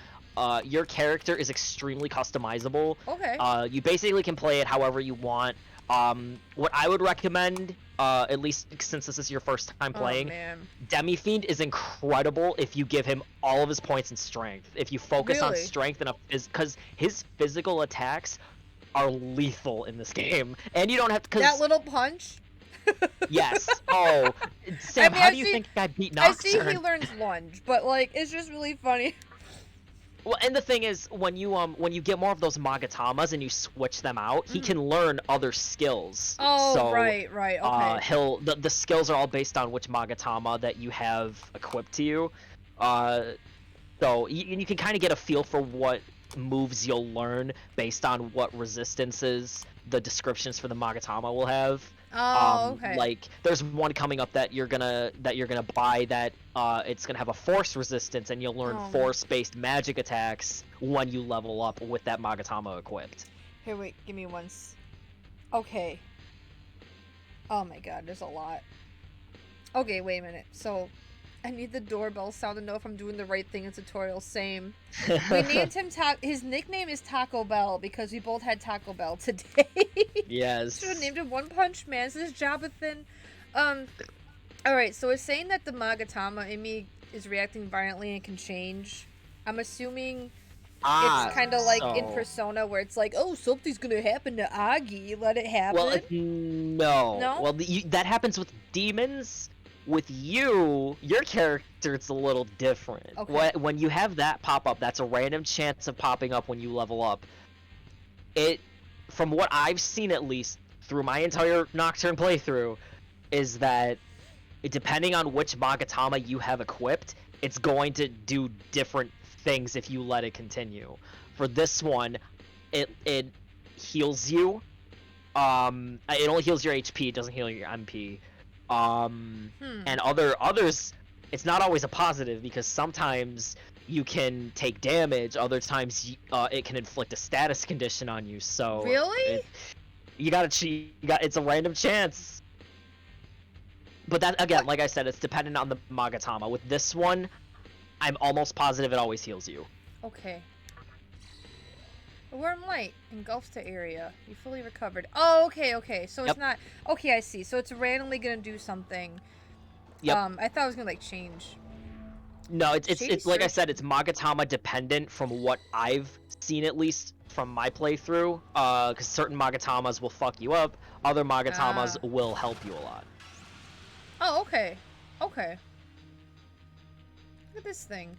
Your character is extremely customizable. Okay. You basically can play it however you want. What I would recommend, at least since this is your first time playing, Oh, man. Demi Fiend is incredible if you give him all of his points in strength. If you focus on Really? strength and because his physical attacks are lethal in this game, and you don't have to. That little punch? Yes. Oh, Sam, mean, how I do you see- think I beat I see Nocturne? he learns lunge, but like it's just really funny. Well, and the thing is, when you get more of those Magatamas and you switch them out, he can learn other skills. Oh, so, right, okay. The skills are all based on which Magatama that you have equipped to you. So you can kind of get a feel for what moves you'll learn based on what resistances the descriptions for the Magatama will have. Oh, okay. Like there's one coming up that you're gonna buy that it's gonna have a force resistance, and you'll learn Oh. force-based magic attacks when you level up with that Magatama equipped. Here, wait, give me one. Okay. Oh my god, there's a lot. Okay, wait a minute. So, I need the doorbell sound to know if I'm doing the right thing in tutorial. Same. We named him his nickname is Taco Bell because we both had Taco Bell today. Yes. Should have named him One Punch Man. This is Jabbathan. Alright, so it's saying that the Magatama in me is reacting violently and can change. I'm assuming it's kind of like in so- Persona where it's like, oh, something's gonna happen to Agi, let it happen. Well, no. No? Well, that happens with demons. With you, your character, it's a little different. Okay. When you have that pop up, that's a random chance of popping up when you level up. From what I've seen at least through my entire Nocturne playthrough, is that depending on which Magatama you have equipped, it's going to do different things if you let it continue. For this one, it heals you. It only heals your HP, it doesn't heal your MP. And others, it's not always a positive because sometimes you can take damage, other times it can inflict a status condition on you. So Really? you gotta cheat. It's a random chance. But that again, like I said, it's dependent on the Magatama. With this one, I'm almost positive it always heals you. Okay. A warm light engulfs the area. You fully recovered. Oh, okay. So it's Yep. not... Okay, I see. So it's randomly gonna do something. Yep. I thought it was gonna, like, change. No, it's Shady like I search. said, it's Magatama dependent from what I've seen at least from my playthrough. Because certain Magatamas will fuck you up, other Magatamas will help you a lot. Oh, okay. Okay. Look at this thing.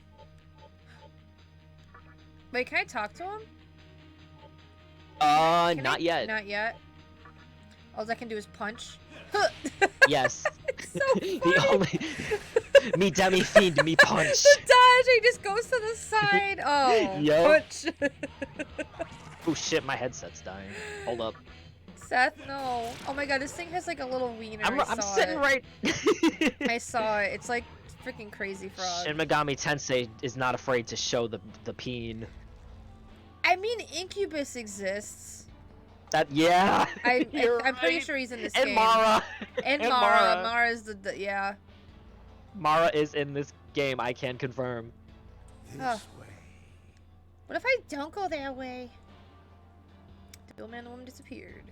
Wait, can I talk to him? Can Not I? yet. Not yet. All I can do is punch. Yes. It's so funny. The only me Demi Fiend, me punch. The dodge, he just goes to the side. Oh, Yup. punch. Oh shit, my headset's dying. Hold up. Seth, no. Oh my god, this thing has like a little wiener. I'm sitting right. I saw it. It's like freaking crazy frog. Shin Megami Tensei is not afraid to show the peen. I mean, Incubus exists. That yeah. I'm You're pretty right. sure he's in this And game. Mara. And And Mara. Mara. Mara's the yeah. Mara is in this game. I can confirm. This Huh. way. What if I don't go that way? The old man and the woman disappeared.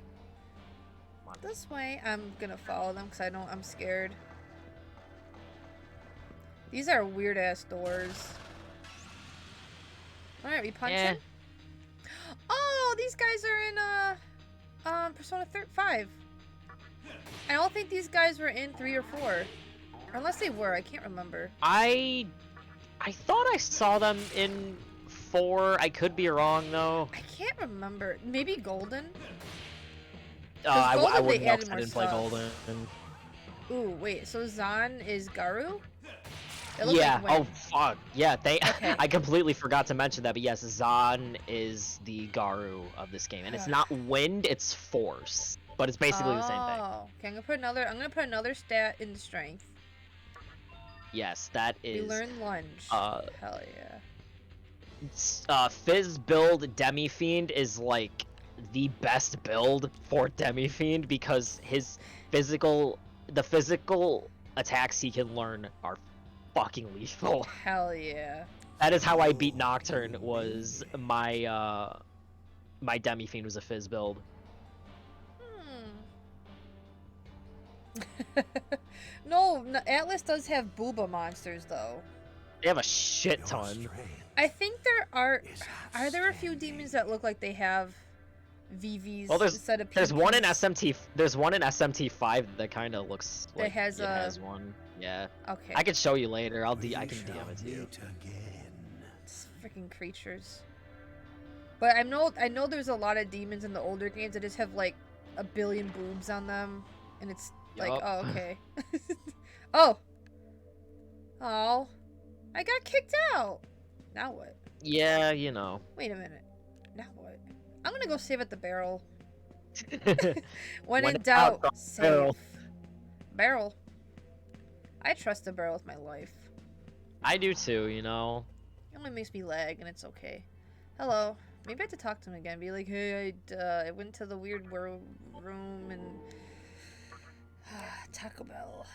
This way. I'm gonna follow them because I'm scared. These are weird ass doors. Alright, we punch him? Oh, these guys are in Persona 5. I don't think these guys were in 3 or 4. Unless they were, I can't remember. I thought I saw them in 4. I could be wrong though. I can't remember. Maybe Golden? I Golden, wouldn't they know added 'cause I more didn't play stuff. Golden. Ooh, wait, so Zan is Garu? It looked Yeah. like Wind. Oh fuck. Yeah. They. Okay. I completely forgot to mention that, but yes, Zan is the Garu of this game, and it's not wind, it's force, but it's basically the same thing. Oh, okay. I'm gonna put another stat in strength. Yes, that We is. learn lunge. Hell yeah. Fizz build Demi Fiend is like the best build for Demi Fiend because the physical attacks he can learn are fucking lethal. Hell yeah. That is how I beat Nocturne. Was my my Demi Fiend was a Fizz build. No, Atlas does have booba monsters though. They have a shit ton. I think there are there a few demons that look like they have VVs Well, instead of there's one in PPs? SMT. There's one in SMT 5 that kind of looks That like has it has one. Yeah. Okay. I could show you later. I can DM it to you. It's freaking creatures. But I know there's a lot of demons in the older games that just have like a billion boobs on them, and it's like, Yup. oh, okay. Oh. Oh. I got kicked out. Now what? Yeah, you know. Wait a minute. Now what? I'm gonna go save at the barrel. When in doubt, save. barrel. Barrel. I trust the barrel with my life. I do too, you know. It only makes me lag, and it's okay. Hello. Maybe I have to talk to him again. Be like, hey, I went to the weird room and Taco Bell.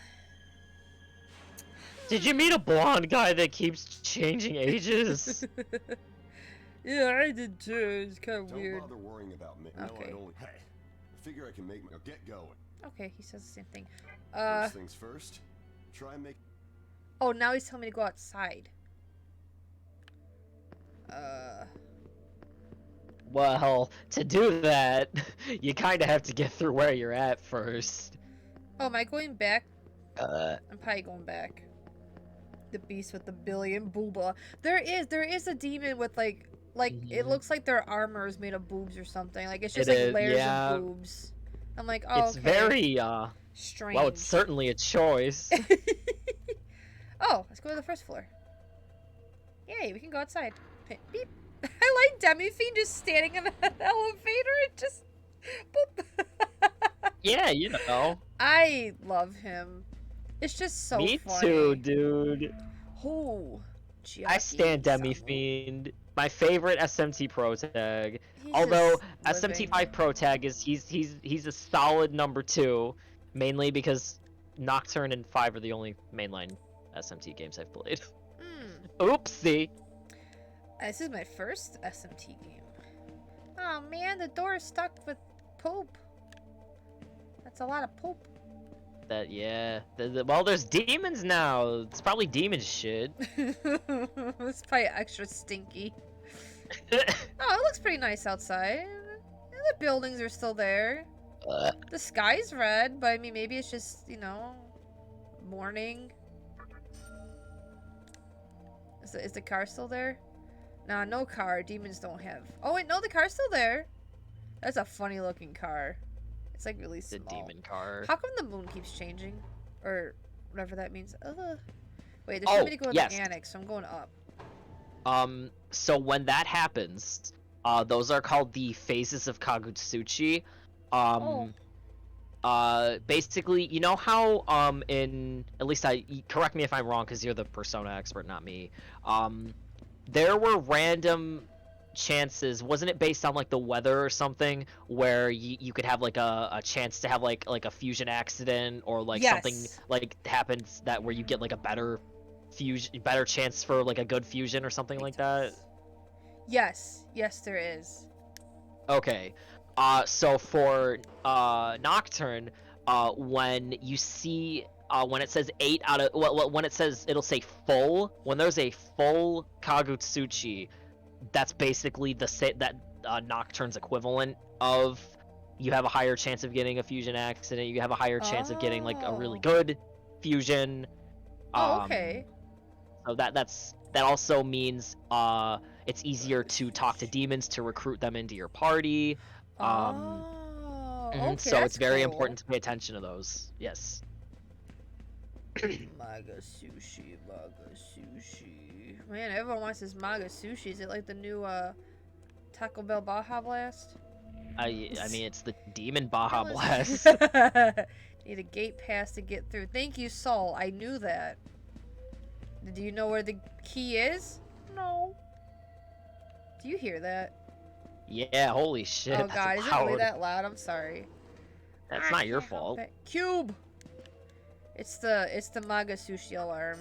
Did you meet a blonde guy that keeps changing ages? Yeah, I did too. It's kind of Don't weird. bother worrying about me. No, Okay. I only. Hey, I figure I can make my. Get going. Okay, he says the same thing. First things first. Try and make. Oh, now he's telling me to go outside. Well, to do that, you kind of have to get through where you're at first. Oh, am I going back? Uh, I'm probably going back. The beast with the billion booba. There is a demon with like it looks like their armor is made of boobs or something. Like it's just It like is, layers yeah. of boobs. I'm like, oh, it's okay. very strange. well, it's certainly a choice. Oh, let's go to the first floor. Yay, we can go outside. Beep. I like Demi Fiend just standing in an elevator and just boop. Yeah, you know. I love him. It's just so Me funny. too, dude. Oh, I stand Demi Fiend. My favorite SMT pro tag. He's Although just living. SMT5 pro tag is he's a solid number 2, mainly because Nocturne and 5 are the only mainline SMT games I've played. Oopsie. This is my first SMT game. Oh man, the door is stuck with poop. That's a lot of poop. That yeah. Well, there's demons now. It's probably demon shit. It's probably extra stinky. Oh, it looks pretty nice outside. Yeah, the buildings are still there. The sky's red, but I mean, maybe it's just, you know, morning. Is the car still there? Nah, no car. Demons don't have. Oh wait, no, the car's still there. That's a funny looking car. It's like really The small. demon car. How come the moon keeps changing? Or whatever that means. Wait, there's somebody to go to yes. the annex, so I'm going up. So when that happens, Those are called the phases of Kagutsuchi. Oh. Basically, you know how in at least correct me if I'm wrong because you're the Persona expert, not me. There were random chances, wasn't it based on like the weather or something, where you could have like a chance to have like a fusion accident or like something Yes. like happens that where you get like a better chance for like a good fusion or something like that? Yes. Yes, there is. Okay. So for Nocturne, when you see when it says 8 out of when it says it'll say full, when there's a full Kagutsuchi, that's basically that Nocturne's equivalent of you have a higher chance of getting a fusion accident, you have a higher chance of getting like a really Oh. good fusion. Oh, okay. So that also means it's easier to talk to demons to recruit them into your party. Oh, okay, So that's it's very cool. important to pay attention to those. Yes. Maga sushi. Man, everyone wants this Maga sushi. Is it like the new Taco Bell Baja Blast? I mean, it's the demon Baja That was- Blast. Need a gate pass to get through. Thank you, Saul. I knew that. Do you know where the key is? No. Do you hear that? Yeah, holy shit. Oh that's god, is it really loud. that loud? I'm sorry. That's not your fault. Cube! It's the Maga sushi alarm.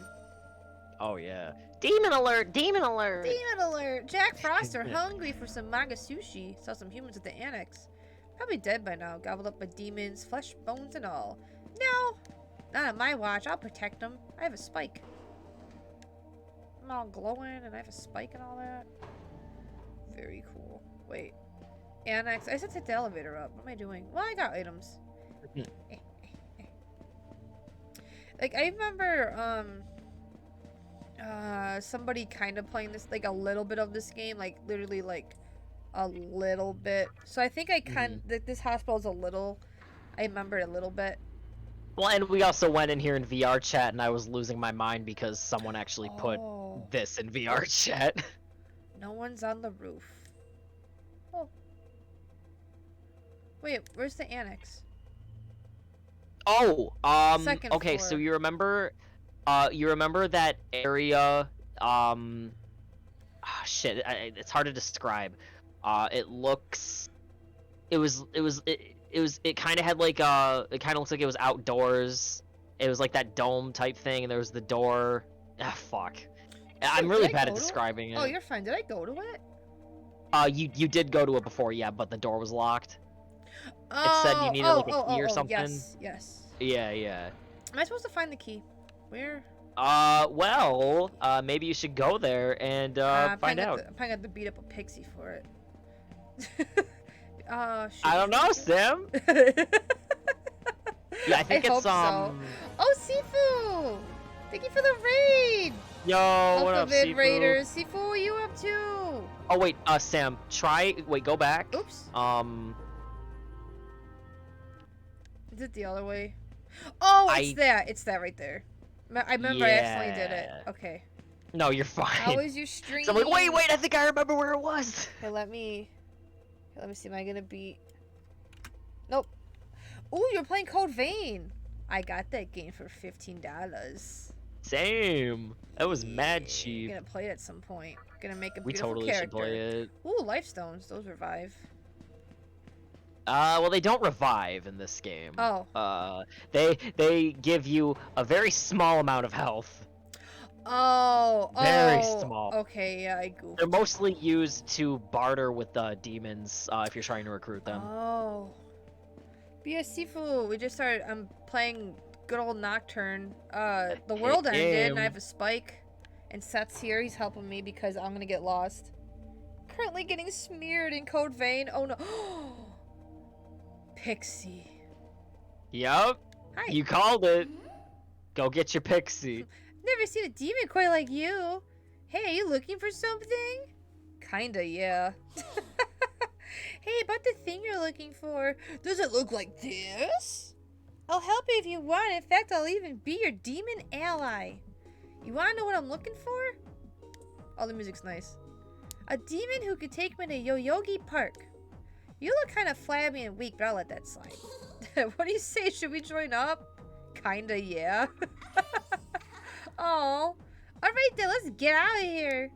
Oh yeah. Demon alert! Demon alert! Demon alert! Jack Frost are hungry for some Maga sushi. Saw some humans at the annex. Probably dead by now, gobbled up by demons, flesh, bones, and all. No! Not on my watch. I'll protect them. I have a spike. I'm all glowing and I have a spike and all that. Very cool. Wait. Annex. I said take the elevator up. What am I doing? Well, I got items. Like, I remember, somebody kind of playing this, like, a little bit of this game. Like, literally, like, a little bit. So I think I this hospital is a little... I remember it a little bit. Well, and we also went in here in VR chat, and I was losing my mind because someone actually put this in VR chat. No one's on the roof. Oh. Wait, where's the annex? Oh, Second okay, floor. so you remember that area, shit, it's hard to describe. It kind of had like, it kind of looks like it was outdoors. It was like that dome type thing, and there was the door. Ah, fuck. I'm really bad at describing it. Oh, you're fine. Did I go to it? You did go to it before, yeah, but the door was locked. It said you needed like a key or something. Yes. Yeah. Am I supposed to find the key? Where? Well, maybe you should go there and find out. I'm probably gonna have to beat up a pixie for it. Shit. I don't know, Sam. Yeah, I think I it's hope so. Oh, Sifu! Thank you for the raid. Yo, what up, Ultimate Sifu? Raiders. Sifu, what are you up to? Oh wait, Sam, go back. Oops. Is it the other way? Oh, it's that right there. I remember I accidentally did it. Okay. No, you're fine. How is your stream? So I'm like, wait, I think I remember where it was. Okay, let me see. Am I gonna beat? Nope. Ooh, you're playing Code Vein. I got that game for $15. Same. That was mad cheap. I'm gonna play it at some point. Gonna make a We beautiful totally character. should play it. Ooh, life stones. Those revive. Well, they don't revive in this game. Oh. They give you a very small amount of health. Very small. Okay, yeah, I goofed. They're mostly used to barter with the demons if you're trying to recruit them. Oh. But yeah, Sifu, we just started. I'm playing good old Nocturne. The world ended, and I have a spike. And Seth's here. He's helping me because I'm gonna get lost. Currently getting smeared in Code Vein. Oh no. Pixie. Yup. Hi. You called it. Go get your pixie. Never seen a demon quite like you. Hey, are you looking for something? Kinda, yeah. Hey, about the thing you're looking for. Does it look like this? I'll help you if you want. In fact, I'll even be your demon ally. You wanna know what I'm looking for? Oh, the music's nice. A demon who could take me to Yoyogi Park. You look kind of flabby and weak, but I'll let that slide. What do you say? Should we join up? Kinda, yeah. Oh. Alright then, let's get out of here.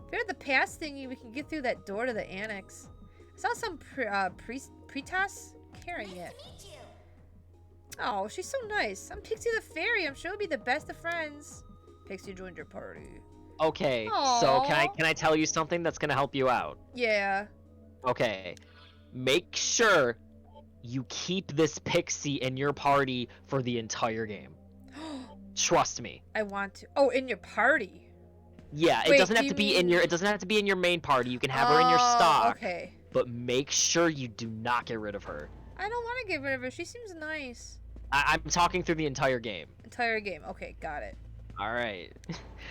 If you're at the pass thingy, we can get through that door to the annex. I saw some Pritas carrying it. Oh, she's so nice. I'm Pixie the Fairy. I'm sure we'll be the best of friends. Pixie joined your party. Okay, Aww. so can I tell you something that's gonna help you out? Yeah. Okay, make sure you keep this Pixie in your party for the entire game. Trust me. I want to. Oh, in your party. Yeah, Wait, it doesn't do have you to be mean- in your. It doesn't have to be in your main party. You can have her in your stock. Okay. But make sure you do not get rid of her. I don't want to get rid of her. She seems nice. I'm talking through the entire game. Entire game. Okay, got it. All right.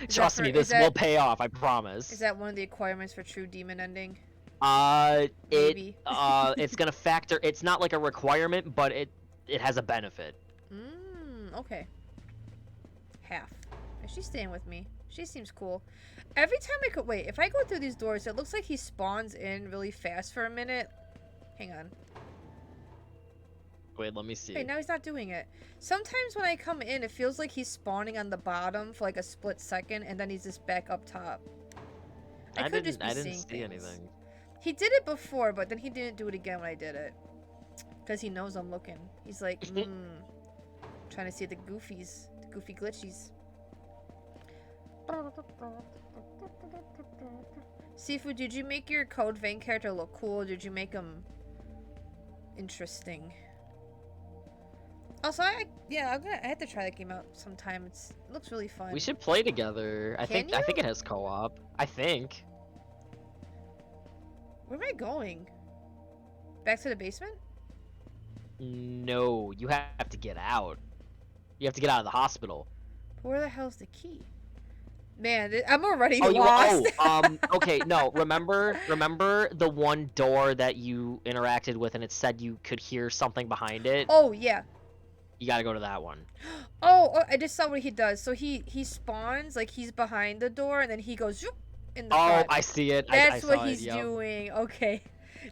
Is Trust that me, for- this is that- will pay off. I promise. Is that one of the requirements for true demon ending? Maybe. Maybe. It's gonna factor. It's not like a requirement, but it has a benefit. Okay. Half. Is she staying with me? She seems cool. Every time I wait, if I go through these doors, it looks like he spawns in really fast for a minute. Hang on. Wait, let me see. Wait, now he's not doing it. Sometimes when I come in, it feels like he's spawning on the bottom for like a split second, and then he's just back up top. I could just be didn't seeing see things. anything. He did it before, but then he didn't do it again when I did it. Because he knows I'm looking. He's like, trying to see the goofies. The goofy glitchies. Sifu, did you make your Code Vein character look cool? Or did you make him interesting? Also, I have to try that game out sometime. It looks really fun. We should play together. I think you? it has co-op. I think. Where am I going? Back to the basement? No, you have to get out. You have to get out of the hospital. But where the hell's the key? Man, I'm already Oh, lost. Okay, no. Remember the one door that you interacted with, and it said you could hear something behind it. Oh yeah. You gotta go to that one. Oh, I just saw what he does. So he spawns like he's behind the door, and then he goes zoop in the front. I see it. That's I saw what he's it, yep. doing. Okay.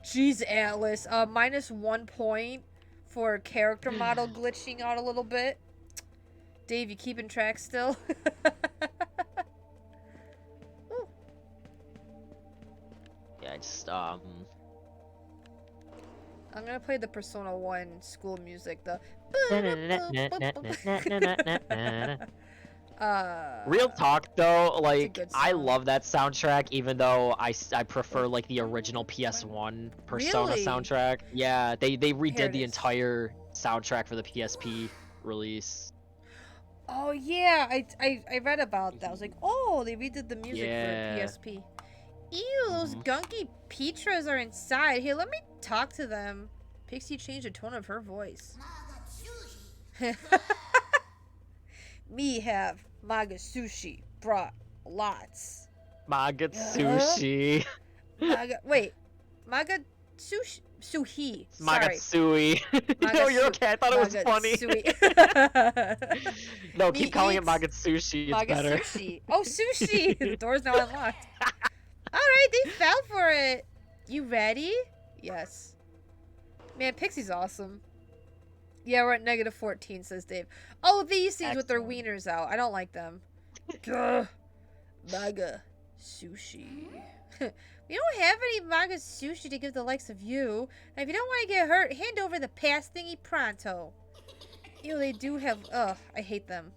Jeez, Atlas. -1 point for character model glitching out a little bit. Dave, you keeping track still? Ooh. Yeah, I just I'm gonna play the Persona 1 school music, the Real talk though, like good I song. love that soundtrack, even though I prefer like the original PS1 Persona Really? soundtrack. Yeah, they Here redid it the is. entire soundtrack for the PSP release. Oh yeah, I read about that. I was like, oh, they redid the music Yeah. for PSP. Ew, those gunky Petras are inside. Here, let me talk to them. Pixie changed the tone of her voice. Me have Maga Sushi brought lots. Magatsushi. Wait, Maga Sushi Suhi. Sorry. Magatsui. No, you're okay. I thought it was funny. Magatsuhi. No, Me keep calling it eats Magatsushi. It's better. Sushi. Oh, sushi! The door's now unlocked. Alright, they fell for it. You ready? Yes. Man, Pixie's awesome. Yeah, we're at -14, says Dave. Oh, these things with their wieners out. I don't like them. Gah. Maga sushi. We don't have any Maga sushi to give the likes of you. And if you don't want to get hurt, hand over the pass thingy pronto. Ew, they do have... Ugh, I hate them.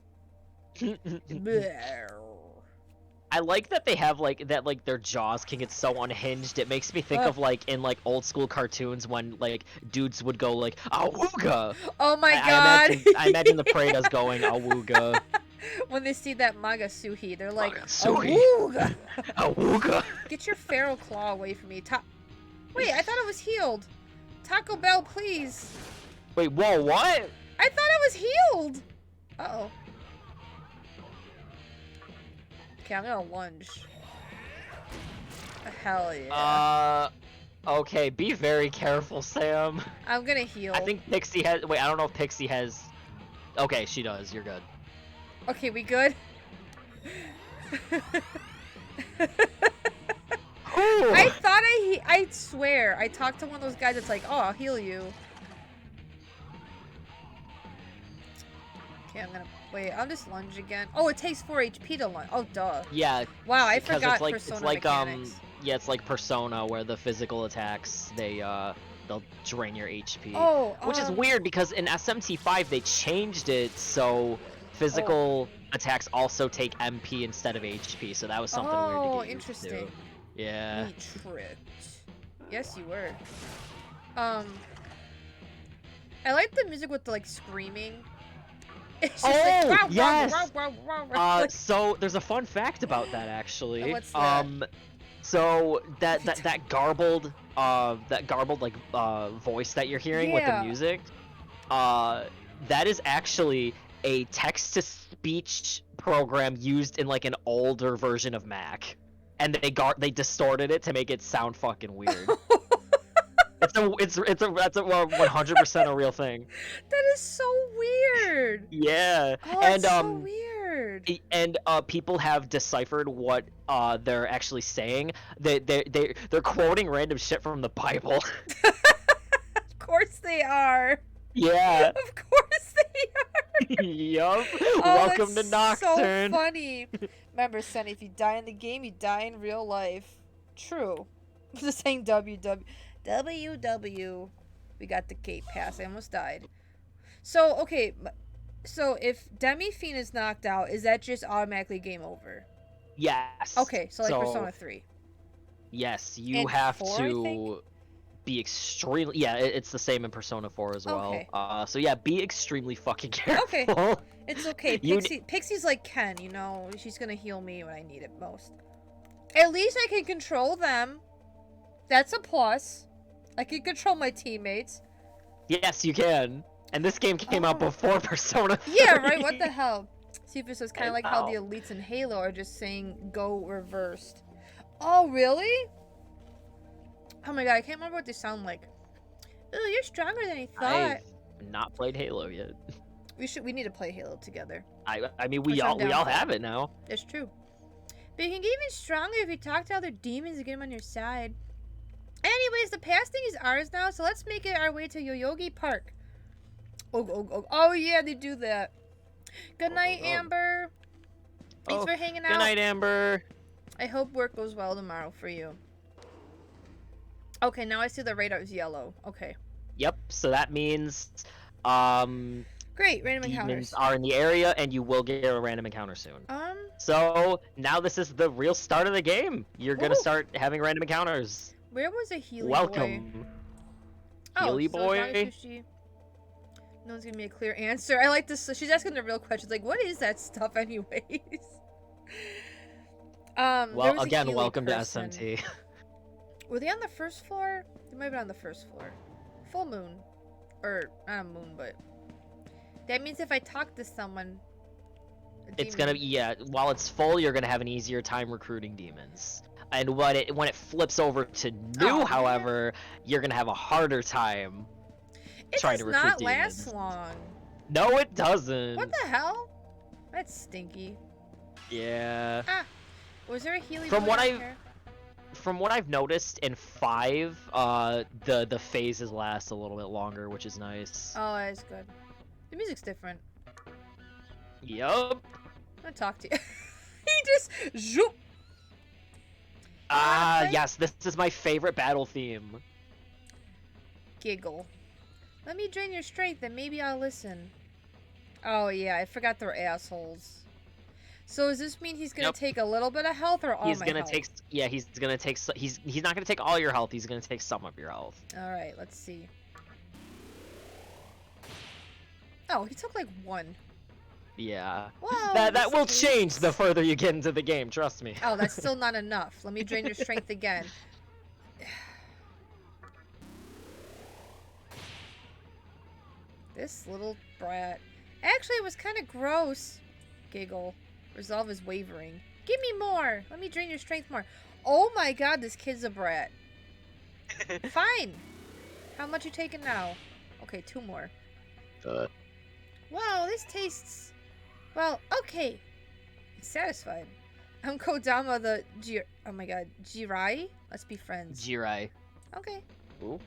I like that they have like that, like their jaws can get so unhinged. It makes me think of like in like old school cartoons when like dudes would go like awooga. Oh my god! I imagine the Praedas going awooga. When they see that Magasuhi, they're like, Magasuhi. awooga! Awooga. Get your feral claw away from me. Wait, I thought it was healed. Taco Bell, please. Wait, whoa, what? I thought it was healed. Uh-oh. Okay, I'm gonna lunge. Hell yeah. Okay, be very careful, Sam. I'm gonna heal. I think Pixie has. Wait, I don't know if Pixie has. Okay, she does. You're good. Okay, we good? I thought I swear, I talked to one of those guys that's like, oh, I'll heal you. Okay, I'm gonna, wait, I'll just lunge again. Oh, it takes 4 HP to lunge. Oh, duh. Yeah. Wow, I Because forgot it's like Persona it's like mechanics. yeah, it's like Persona where the physical attacks they'll drain your HP. Oh, Which is weird because in SMT5 they changed it so physical attacks also take MP instead of HP, so that was something weird to get used to. Interesting. Yeah. Me tricked. Yes, you were. I like the music with the like screaming. It's just like, wow, yes. wow, wow, wow. So there's a fun fact about that actually. What's that? So that garbled like voice that you're hearing with the music, that is actually a text-to-speech program used in like an older version of Mac, and they distorted it to make it sound fucking weird. That's a 100% a real thing. That is so weird. Yeah. Oh, and that's so weird. And people have deciphered what they're actually saying. They're quoting random shit from the Bible. Of course they are. Yeah. Of course they are. Yup. Oh, Welcome to that's Nocturne. so funny. Remember, Sonny, if you die in the game, you die in real life. True. I'm just saying WW. We got the gate pass. I almost died. So, okay. So, if Demi Fiend is knocked out, is that just automatically game over? Yes. Okay, so like Persona 3. Yes, you And have 4, I to think? be extremely... Yeah, it's the same in Persona 4 as well. Okay. So yeah, be extremely fucking careful. Okay. It's okay. You- Pixie's like Ken, you know? She's gonna heal me when I need it most. At least I can control them. That's a plus. I can control my teammates. Yes, you can. And this game came out before Persona 3. Yeah, right? What the hell? See if this is kind of And like how the elites in Halo are just saying go reversed. Oh, really? Oh my god, I can't remember what they sound like. Ooh, you're stronger than I thought. I've not played Halo yet. We need to play Halo together. I mean, we Which I'm all down for. have it now. That's true. But you can get even stronger if you talk to other demons to get them on your side. Anyways, the past thing is ours now, so let's make it our way to Yoyogi Park. Oh yeah, they do that. Good night, Amber. Thanks for hanging out. Good night, Amber. I hope work goes well tomorrow for you. Okay, now I see the radar is yellow. Okay. Yep, so that means Great, random demons encounters. are in the area and you will get a random encounter soon. So now this is the real start of the game. You're gonna start having random encounters. Where was a Healy Welcome. boy? Healy so as long as boy. Sushi... No one's giving me a clear answer. I like this. She's asking the real questions. Like, what is that stuff, anyways? There was Well, a again, Healy welcome person. to SMT. Were they on the first floor? They might have been on the first floor. Full moon, or not a moon, but that means if I talk to someone, It's gonna be, yeah, while it's full, you're gonna have an easier time recruiting demons. And when it flips over to new, however, you're gonna have a harder time trying to recruit not demons. last long. No, it doesn't. What the hell? That's stinky. Yeah. Ah, was there a Healy From boy what out I've here? From what I've noticed in 5, the phases last a little bit longer, which is nice. Oh, that's good. The music's different. Yup. I'm gonna talk to you. He just zoop. Yes, this is my favorite battle theme. Giggle. Let me drain your strength and maybe I'll listen. Oh yeah, I forgot they're assholes. So does this mean he's gonna take a little bit of health or all He's my gonna health? take. Yeah, he's gonna take. He's not gonna take all your health. He's gonna take some of your health. All right, let's see. Oh, he took like 1. Yeah. Whoa, that will this change the further you get into the game. Trust me. Oh, that's still not enough. Let me drain your strength again. This little brat. Actually, it was kind of gross. Giggle. Resolve is wavering. Give me more. Let me drain your strength more. Oh my god, this kid's a brat. Fine. How much you taking now? Okay, 2 more. Wow, this tastes... Well, okay. It's satisfied. I'm Kodama the oh my god, Jirai? Let's be friends. Jirai. Okay. Ooh.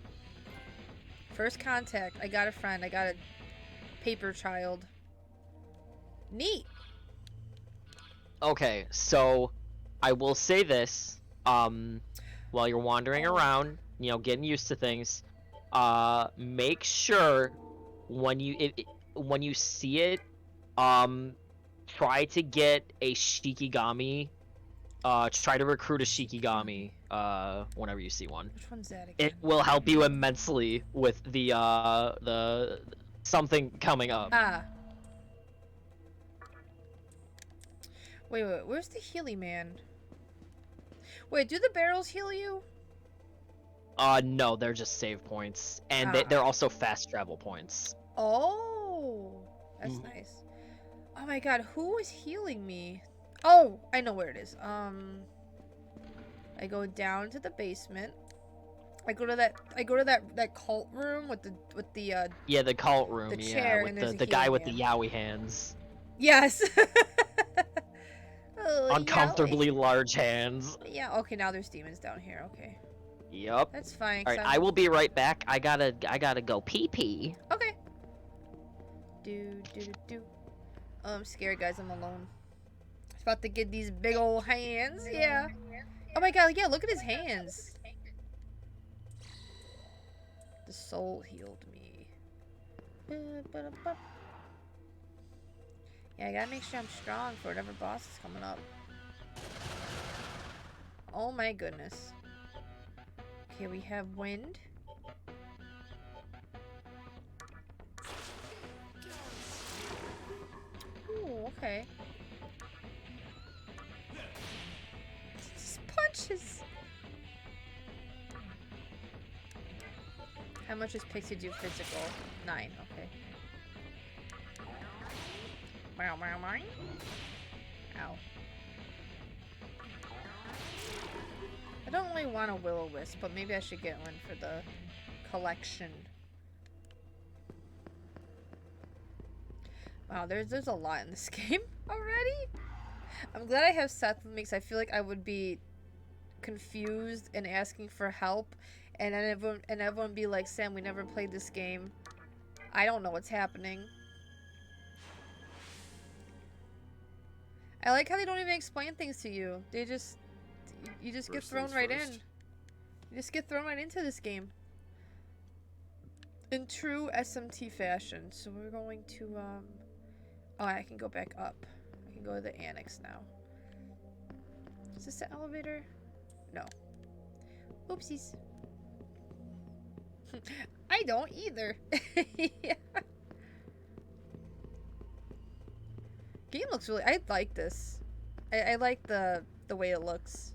First contact. I got a friend. I got a paper child. Neat. Okay, so I will say this. While you're wandering around, getting used to things, make sure when you see it, try to get a Shikigami. Try to recruit a Shikigami. Whenever you see one. Which one's that again? It will help you immensely with the something coming up. Ah. Wait, where's the Healy man? Wait, do the barrels heal you? No, they're just save points, and Ah. they're also fast travel points. Oh, that's nice. Oh my god, who was healing me? Oh, I know where it is. I go down to the basement. I go to that cult room with the Yeah, the cult room. the chair, and with there's a the guy healing with man. the yaoi hands. Yes. Oh, Uncomfortably large hands. yeah. Okay, now there's demons down here. Okay, Yup. that's fine. All right, I will be right back. I gotta go pee pee. Okay. Do. Oh, I'm scared, guys. I'm alone. It's about to get these big old hands. Yeah. Oh my god. Yeah. Look at his hands. The soul healed me. Yeah, I gotta make sure I'm strong for whatever boss is coming up. Oh my goodness. Okay, we have wind. Ooh, okay. Just punches. How much does Pixie do physical? 9, okay. Meow, meow, meow. Ow. I don't really want a will-o-wisp, but maybe I should get one for the collection. Wow, there's a lot in this game already. I'm glad I have Seth with me because I feel like I would be confused and asking for help, and then everyone be like, Sam, we never played this game. I don't know what's happening. I like how they don't even explain things to you. They just, you just get thrown right in. You just get thrown right into this game. In true SMT fashion. So we're going to, oh, I can go back up. I can go to the annex now. Is this the elevator? No. Oopsies. I don't either. Yeah. Game looks really... I like this. I like the way it looks.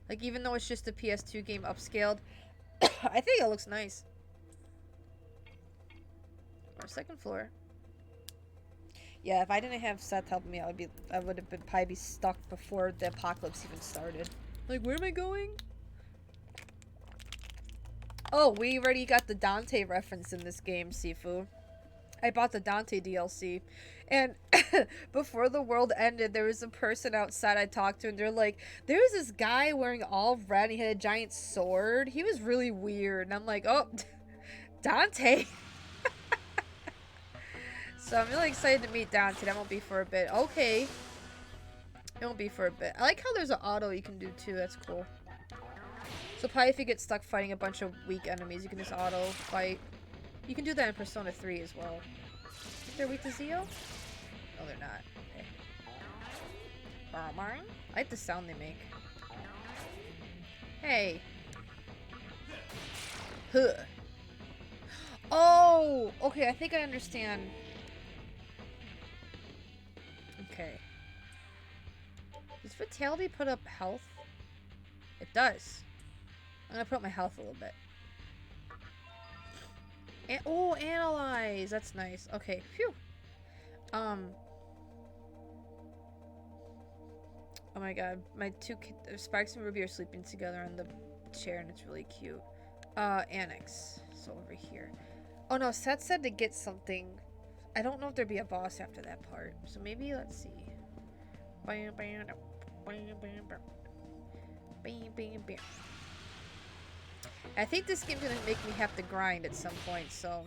Like, even though it's just a PS2 game upscaled, I think it looks nice. Our second floor. Yeah, if I didn't have Seth helping me, I would have been probably be stuck before the apocalypse even started. Like, where am I going? Oh, we already got the Dante reference in this game, Sifu. I bought the Dante DLC, and before the world ended, there was a person outside I talked to, and they're like, there was this guy wearing all red, and he had a giant sword. He was really weird, and I'm like, oh, Dante. So I'm really excited to meet Dante. That won't be for a bit. Okay. It won't be for a bit. I like how there's an auto you can do, too. That's cool. So probably if you get stuck fighting a bunch of weak enemies, you can just auto fight. You can do that in Persona 3 as well. They're weak to Zio? No, they're not. Okay. I like the sound they make. Hey. Huh. Oh! Okay, I think I understand. Okay. Does Vitality put up health? It does. I'm gonna put up my health a little bit. Oh, analyze. That's nice. Okay. Phew. Oh my god. My two Sparks and Ruby are sleeping together on the chair, and it's really cute. Annex. So over here. Oh no, Seth said to get something. I don't know if there'd be a boss after that part. So maybe, let's see. I think this game's gonna make me have to grind at some point, so.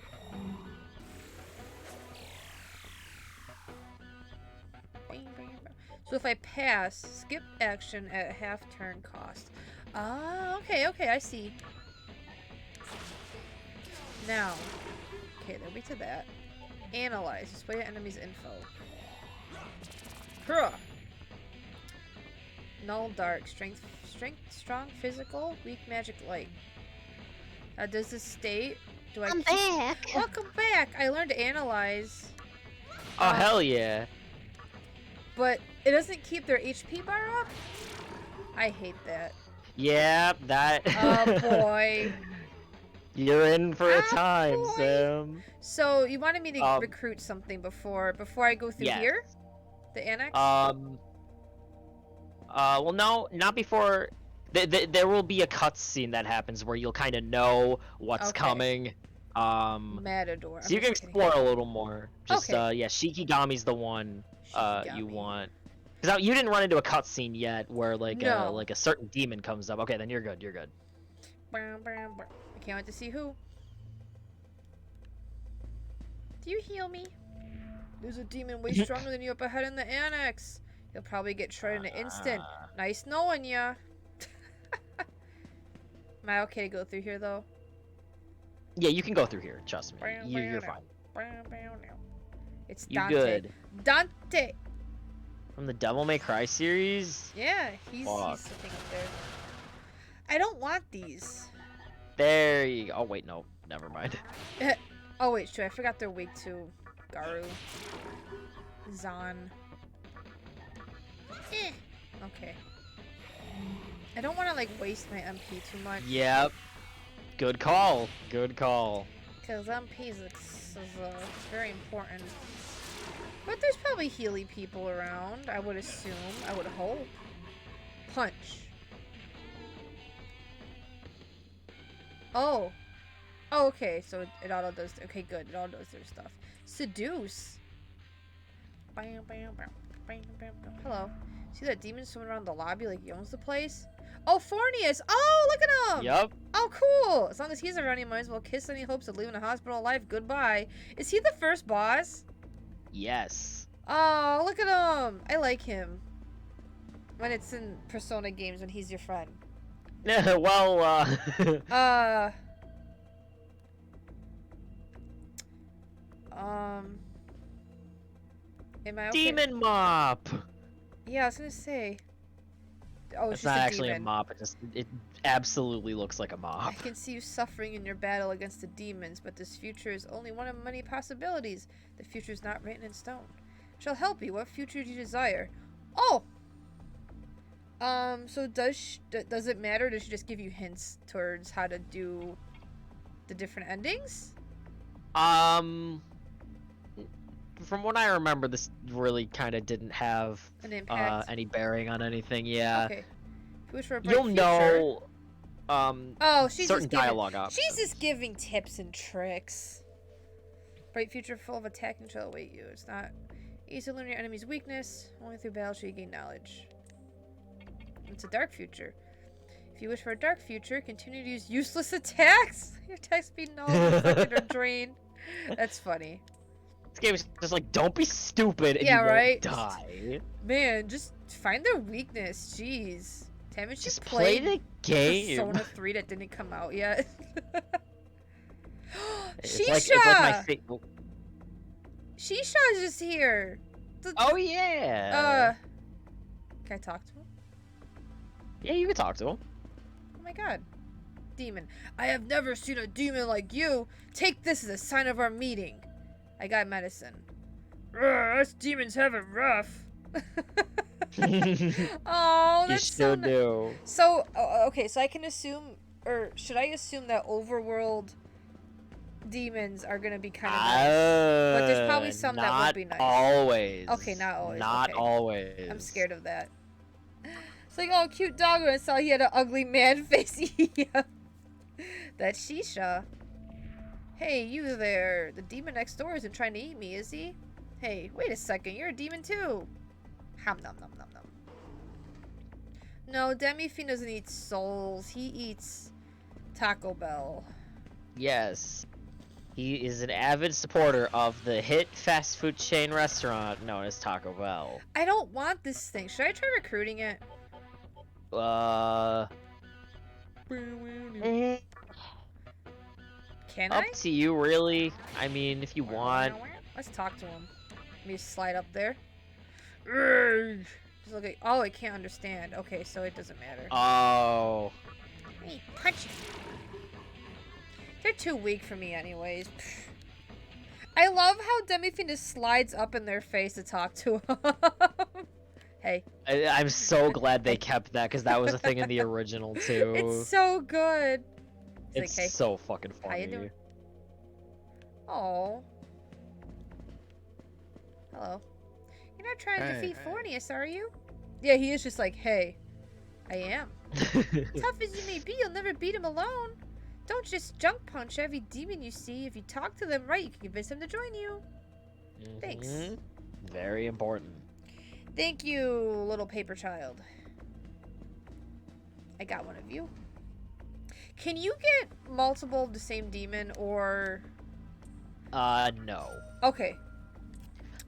So if I pass, skip action at half turn cost. Ah, okay, I see. Now, okay, there we to that. Analyze, display enemy's info. Hurrah! Null, dark, strength, strong, physical, weak, magic, light. Does this state? Do I? I'm back. Welcome back. I learned to analyze. Oh hell yeah! But it doesn't keep their HP bar up. I hate that. Yeah, that. Oh boy. You're in for a Ah, time, boy. Sam. So you wanted me to recruit something before I go through yes. here? The annex? Well, no, not before. There will be a cutscene that happens where you'll kind of know what's coming. Matador. So you can explore a little more. Just Okay. yeah, Shikigami's the one you Shikigami. want. Because you didn't run into a cutscene yet where like No. a certain demon comes up. Okay, then you're good. You're good. I can't wait to see who. Do you heal me? There's a demon way stronger than you up ahead in the annex. You'll probably get shredded in an instant. Nice knowing ya. Am I okay to go through here though? Yeah, you can go through here. Trust me. You're fine. It's You Dante. good. Dante. From the Devil May Cry series. Yeah, he's Fuck. sitting up there. I don't want these. There you go. Oh wait, no, never mind. Oh wait, sure. I forgot they're weak to Garu. Zan. Okay. I don't want to like waste my MP too much. Yep. Good call. Good call. Because MP is very important. But there's probably Healy people around, I would assume. I would hope. Punch. Oh. Oh, okay. So it auto does. Okay, good. It auto does their stuff. Seduce. Bam, bam, bam, bam, bam, bam. Hello. See that demon swimming around the lobby like he owns the place? Oh, Fornius! Oh, look at him! Yep. Oh, cool! As long as he's around, he might as well kiss any hopes of leaving the hospital alive goodbye. Is he the first boss? Yes. Oh, look at him! I like him. When it's in Persona games, when he's your friend. Well, Am I okay? Demon mop! Yeah, I was gonna say. Oh, It's it's not just a actually demon. a mop, it absolutely looks like a I mop. can see you suffering in your battle against the demons, but this future is only one of many possibilities. The future is not written in stone. Shall help you. What future do you desire? Oh! So does it matter? Does she just give you hints towards how to do the different endings? From what I remember, this really kind of didn't have An impact? any bearing on anything. Yeah. Okay. If you wish for a bright You'll future- know Oh, she's certain just giving, dialogue options. she's just giving tips and tricks. Bright future full of attacking shall await you. It's not easy to learn your enemy's weakness. Only through battle shall you gain knowledge. It's a dark future. If you wish for a dark future, continue to use useless attacks. Your attack speed null, deflected, or drained. That's funny. This game is just like, don't be stupid and Yeah, you won't right? die. Man, just find their weakness. Jeez. Haven't you Just play played the game. Persona 3 that didn't come out yet? It's Shisha! like my Shisha's just here. Oh yeah. Can I talk to him? Yeah, you can talk to him. Oh my god. Demon. I have never seen a demon like you. Take this as a sign of our meeting. I got medicine. Us demons have it rough. Oh, You that's sure do. So, okay, so I can assume, or should I assume that overworld demons are gonna be kind of nice? But there's probably some that won't be nice. Not always. Okay, not always. Not Okay. always. I'm scared of that. It's like, oh, cute dog, when I saw he had an ugly man face. Yeah. That's Shisha. Hey, you there. The demon next door isn't trying to eat me, is he? Hey, wait a second. You're a demon too. Ham nom nom nom nom. No, Demi-Fiend doesn't eat souls. He eats Taco Bell. Yes. He is an avid supporter of the hit fast food chain restaurant known as Taco Bell. I don't want this thing. Should I try recruiting it? Can Up I? to you, really. I mean, if you want. Let's talk to him. Let me slide up there. Just look at, oh, it can't understand. Okay, so it doesn't matter. Oh. Hey, punch it. They're too weak for me anyways. I love how Demi-Fiend just slides up in their face to talk to him. Hey. I'm so glad they kept that, because that was a thing in the original, too. It's so good. It's like, hey, so fucking how you funny. doing? Oh. Hello. You're not trying to defeat Fornius, are you? Yeah, he is just like, hey, I am. Tough as you may be, you'll never beat him alone. Don't just junk punch every demon you see. If you talk to them right, you can convince them to join you. Thanks. Very important. Thank you, little paper child. I got one of you. Can you get multiple of the same demon, or... No. Okay.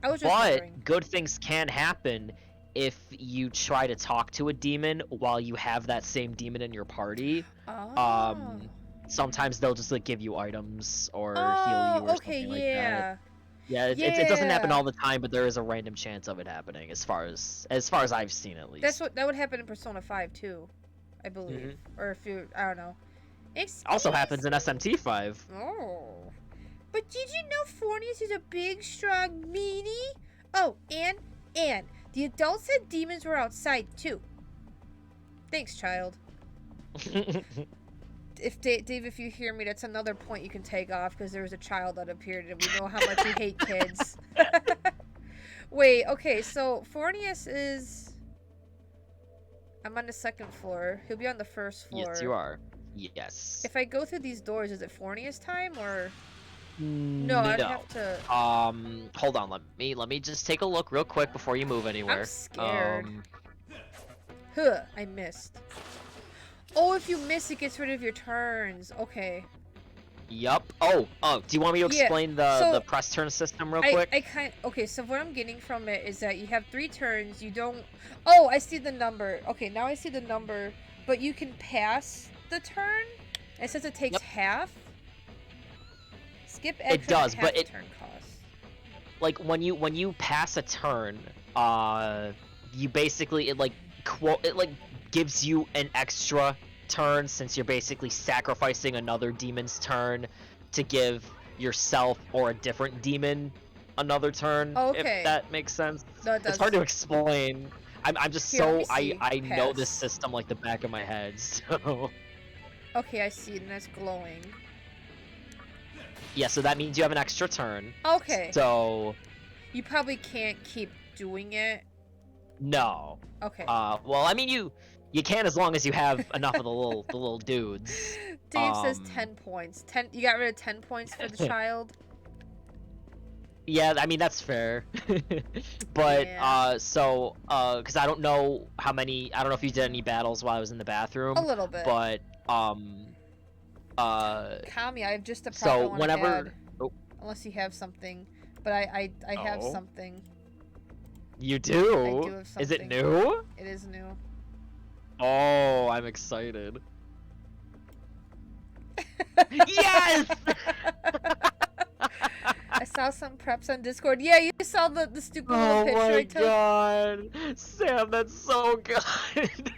I was just wondering. But good things can happen if you try to talk to a demon while you have that same demon in your party. Oh. Sometimes they'll just like give you items or heal you or okay, something like yeah. that. Yeah, it doesn't happen all the time, but there is a random chance of it happening, as far as I've seen at least. That would happen in Persona 5 too, I believe. Or if you, I don't know. Also happens in SMT 5. Oh. But did you know Fornius is a big, strong meanie? Oh, and the adults said demons were outside too. Thanks, child. If Dave, if you hear me, that's another point you can take off, because there was a child that appeared, and we know how much you hate kids. Wait, okay, so Fornius is... I'm on the second floor. He'll be on the first floor. Yes, you are. Yes. If I go through these doors, is it Fornius time, or... No, I'd have to... Hold on, let me just take a look real quick before you move anywhere. I'm scared. Huh, I missed. Oh, if you miss, it gets rid of your turns. Okay. Yup. Oh, do you want me to explain the press turn system real quick? Okay, so what I'm getting from it is that you have 3 turns, you don't... Oh, I see the number. Okay, now I see the number, but you can pass the turn? It says it takes half? Skip action. It does, but turn cost. Like when you pass a turn, you basically it gives you an extra turn, since you're basically sacrificing another demon's turn to give yourself or a different demon another turn. Okay. If that makes sense. No, it does. It's hard to explain. I'm just Here, I know this system like the back of my head, so. Okay, I see, and that's glowing. Yeah, so that means you have an extra turn. Okay. So. You probably can't keep doing it. No. Okay. Well, I mean you can, as long as you have enough of the little dudes. Dave says 10 points. 10. You got rid of 10 points for the child. Yeah, I mean that's fair. But yeah. because I don't know if you did any battles while I was in the bathroom. A little bit. But Kami, I have just a so whenever unless you have something, but I have something. You do? I do have something. Is it new? It is new. Oh, I'm excited. Yes! I saw some preps on Discord. Yeah, you saw the stupid little picture I took. Oh my god! Sam, that's so good!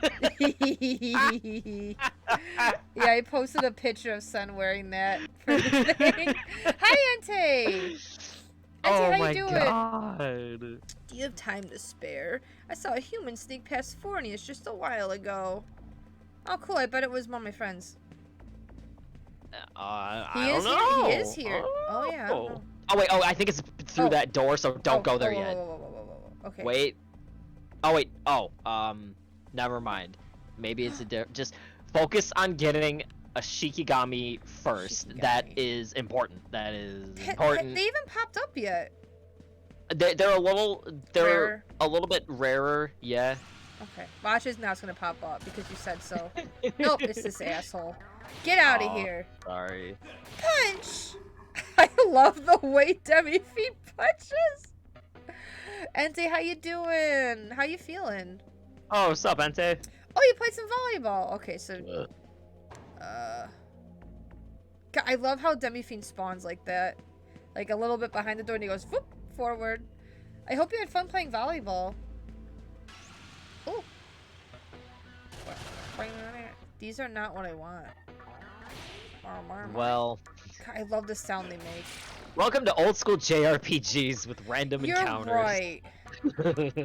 Yeah, I posted a picture of Sun wearing that for the thing. Hi, Ente! Ente, how you doing? God. Do you have time to spare? I saw a human sneak past Fornius just a while ago. Oh, cool. I bet it was one of my friends. I don't know. He is here. Oh, yeah. I don't know. Oh, wait. Oh, I think it's through that door, so don't go there yet. Whoa. Okay. Wait. Oh, wait. Oh, never mind. Maybe it's just focus on getting a Shikigami first. Shikigami. That is important. That is important. They even popped up yet. They're a little bit rarer, yeah. Okay. Watch is now it's gonna pop up because you said so. Nope, it's this asshole. Get out of here. Sorry. Punch! I love the way Demi Feet punches. Ente, how you doing? How you feeling? Oh, what's up, Ente? Oh, you played some volleyball. Okay, so God, I love how Demi Fiend spawns like that. Like a little bit behind the door and he goes whoop, forward. I hope you had fun playing volleyball. Ooh. These are not what I want. Well, God, I love the sound they make. welcome to old school JRPGs with random You're encounters. right.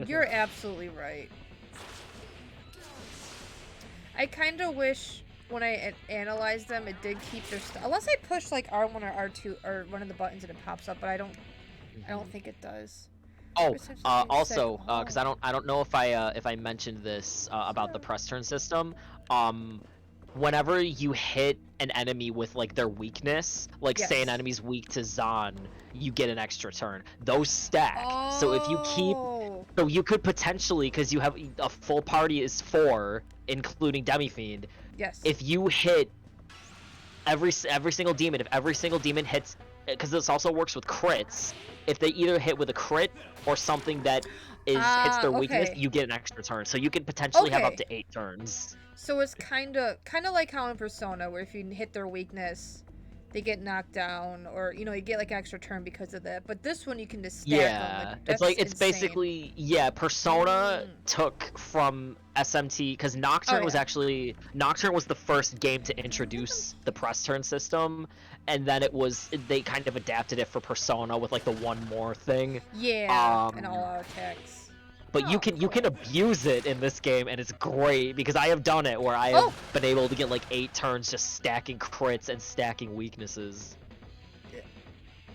You're absolutely right. I kind of wish when I analyzed them, it did keep their stuff. Unless I push like R1 or R2 or one of the buttons and it pops up, but I don't think it does. Oh, also, because I don't know if I mentioned this about the press turn system. Whenever you hit an enemy with like their weakness, like say an enemy's weak to Zahn, you get an extra turn. Those stack. So if you keep, so you could potentially, because you have a full party is 4, including Demi-Fiend. Yes. If you hit every single demon, if every single demon hits, because this also works with crits. If they either hit with a crit or something that hits their weakness, you get an extra turn. So you could potentially have up to 8 turns. So it's kind of like how in Persona, where if you hit their weakness, they get knocked down, or you know, you get like an extra turn because of that. But this one you can just stack them. Like, it's basically Persona took from SMT because Nocturne was actually Nocturne was the first game to introduce the press turn system, and then they kind of adapted it for Persona with like the one more thing. Yeah, and all out attacks. But you can abuse it in this game, and it's great because I have done it where I have been able to get like 8 turns just stacking crits and stacking weaknesses.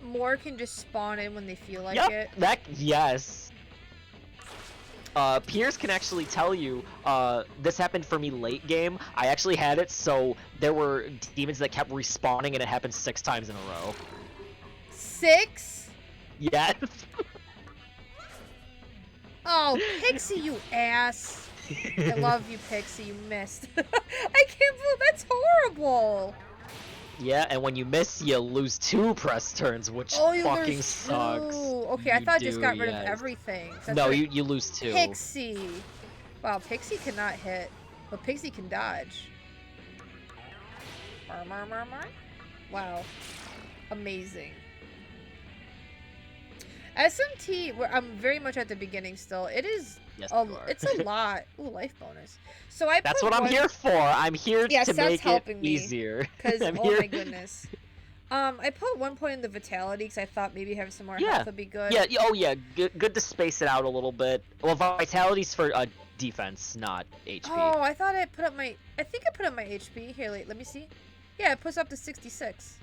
More can just spawn in when they feel like it. Yes. Piers can actually tell you, this happened for me late game. I actually had it, so there were demons that kept respawning, and it happened 6 times in a row. 6? Yes. Oh, Pixie, you ass. I love you, Pixie. You missed. I can't believe that's horrible. Yeah, and when you miss, you lose 2 press turns, which fucking sucks. Okay, I thought I just got rid of everything. No, you lose 2. Pixie. Wow, Pixie cannot hit, but Pixie can dodge. Wow. Amazing. SMT, I'm very much at the beginning still. It is, it's a lot. Ooh, life bonus. So That's what I'm here for. I'm here to make it easier. Because, oh my goodness. I put 1 point in the vitality because I thought maybe having some more health would be good. Yeah, good to space it out a little bit. Well, vitality's for defense, not HP. Oh, I thought I put up my, I think I put up my HP. Here, let me see. Yeah, it puts up to 66.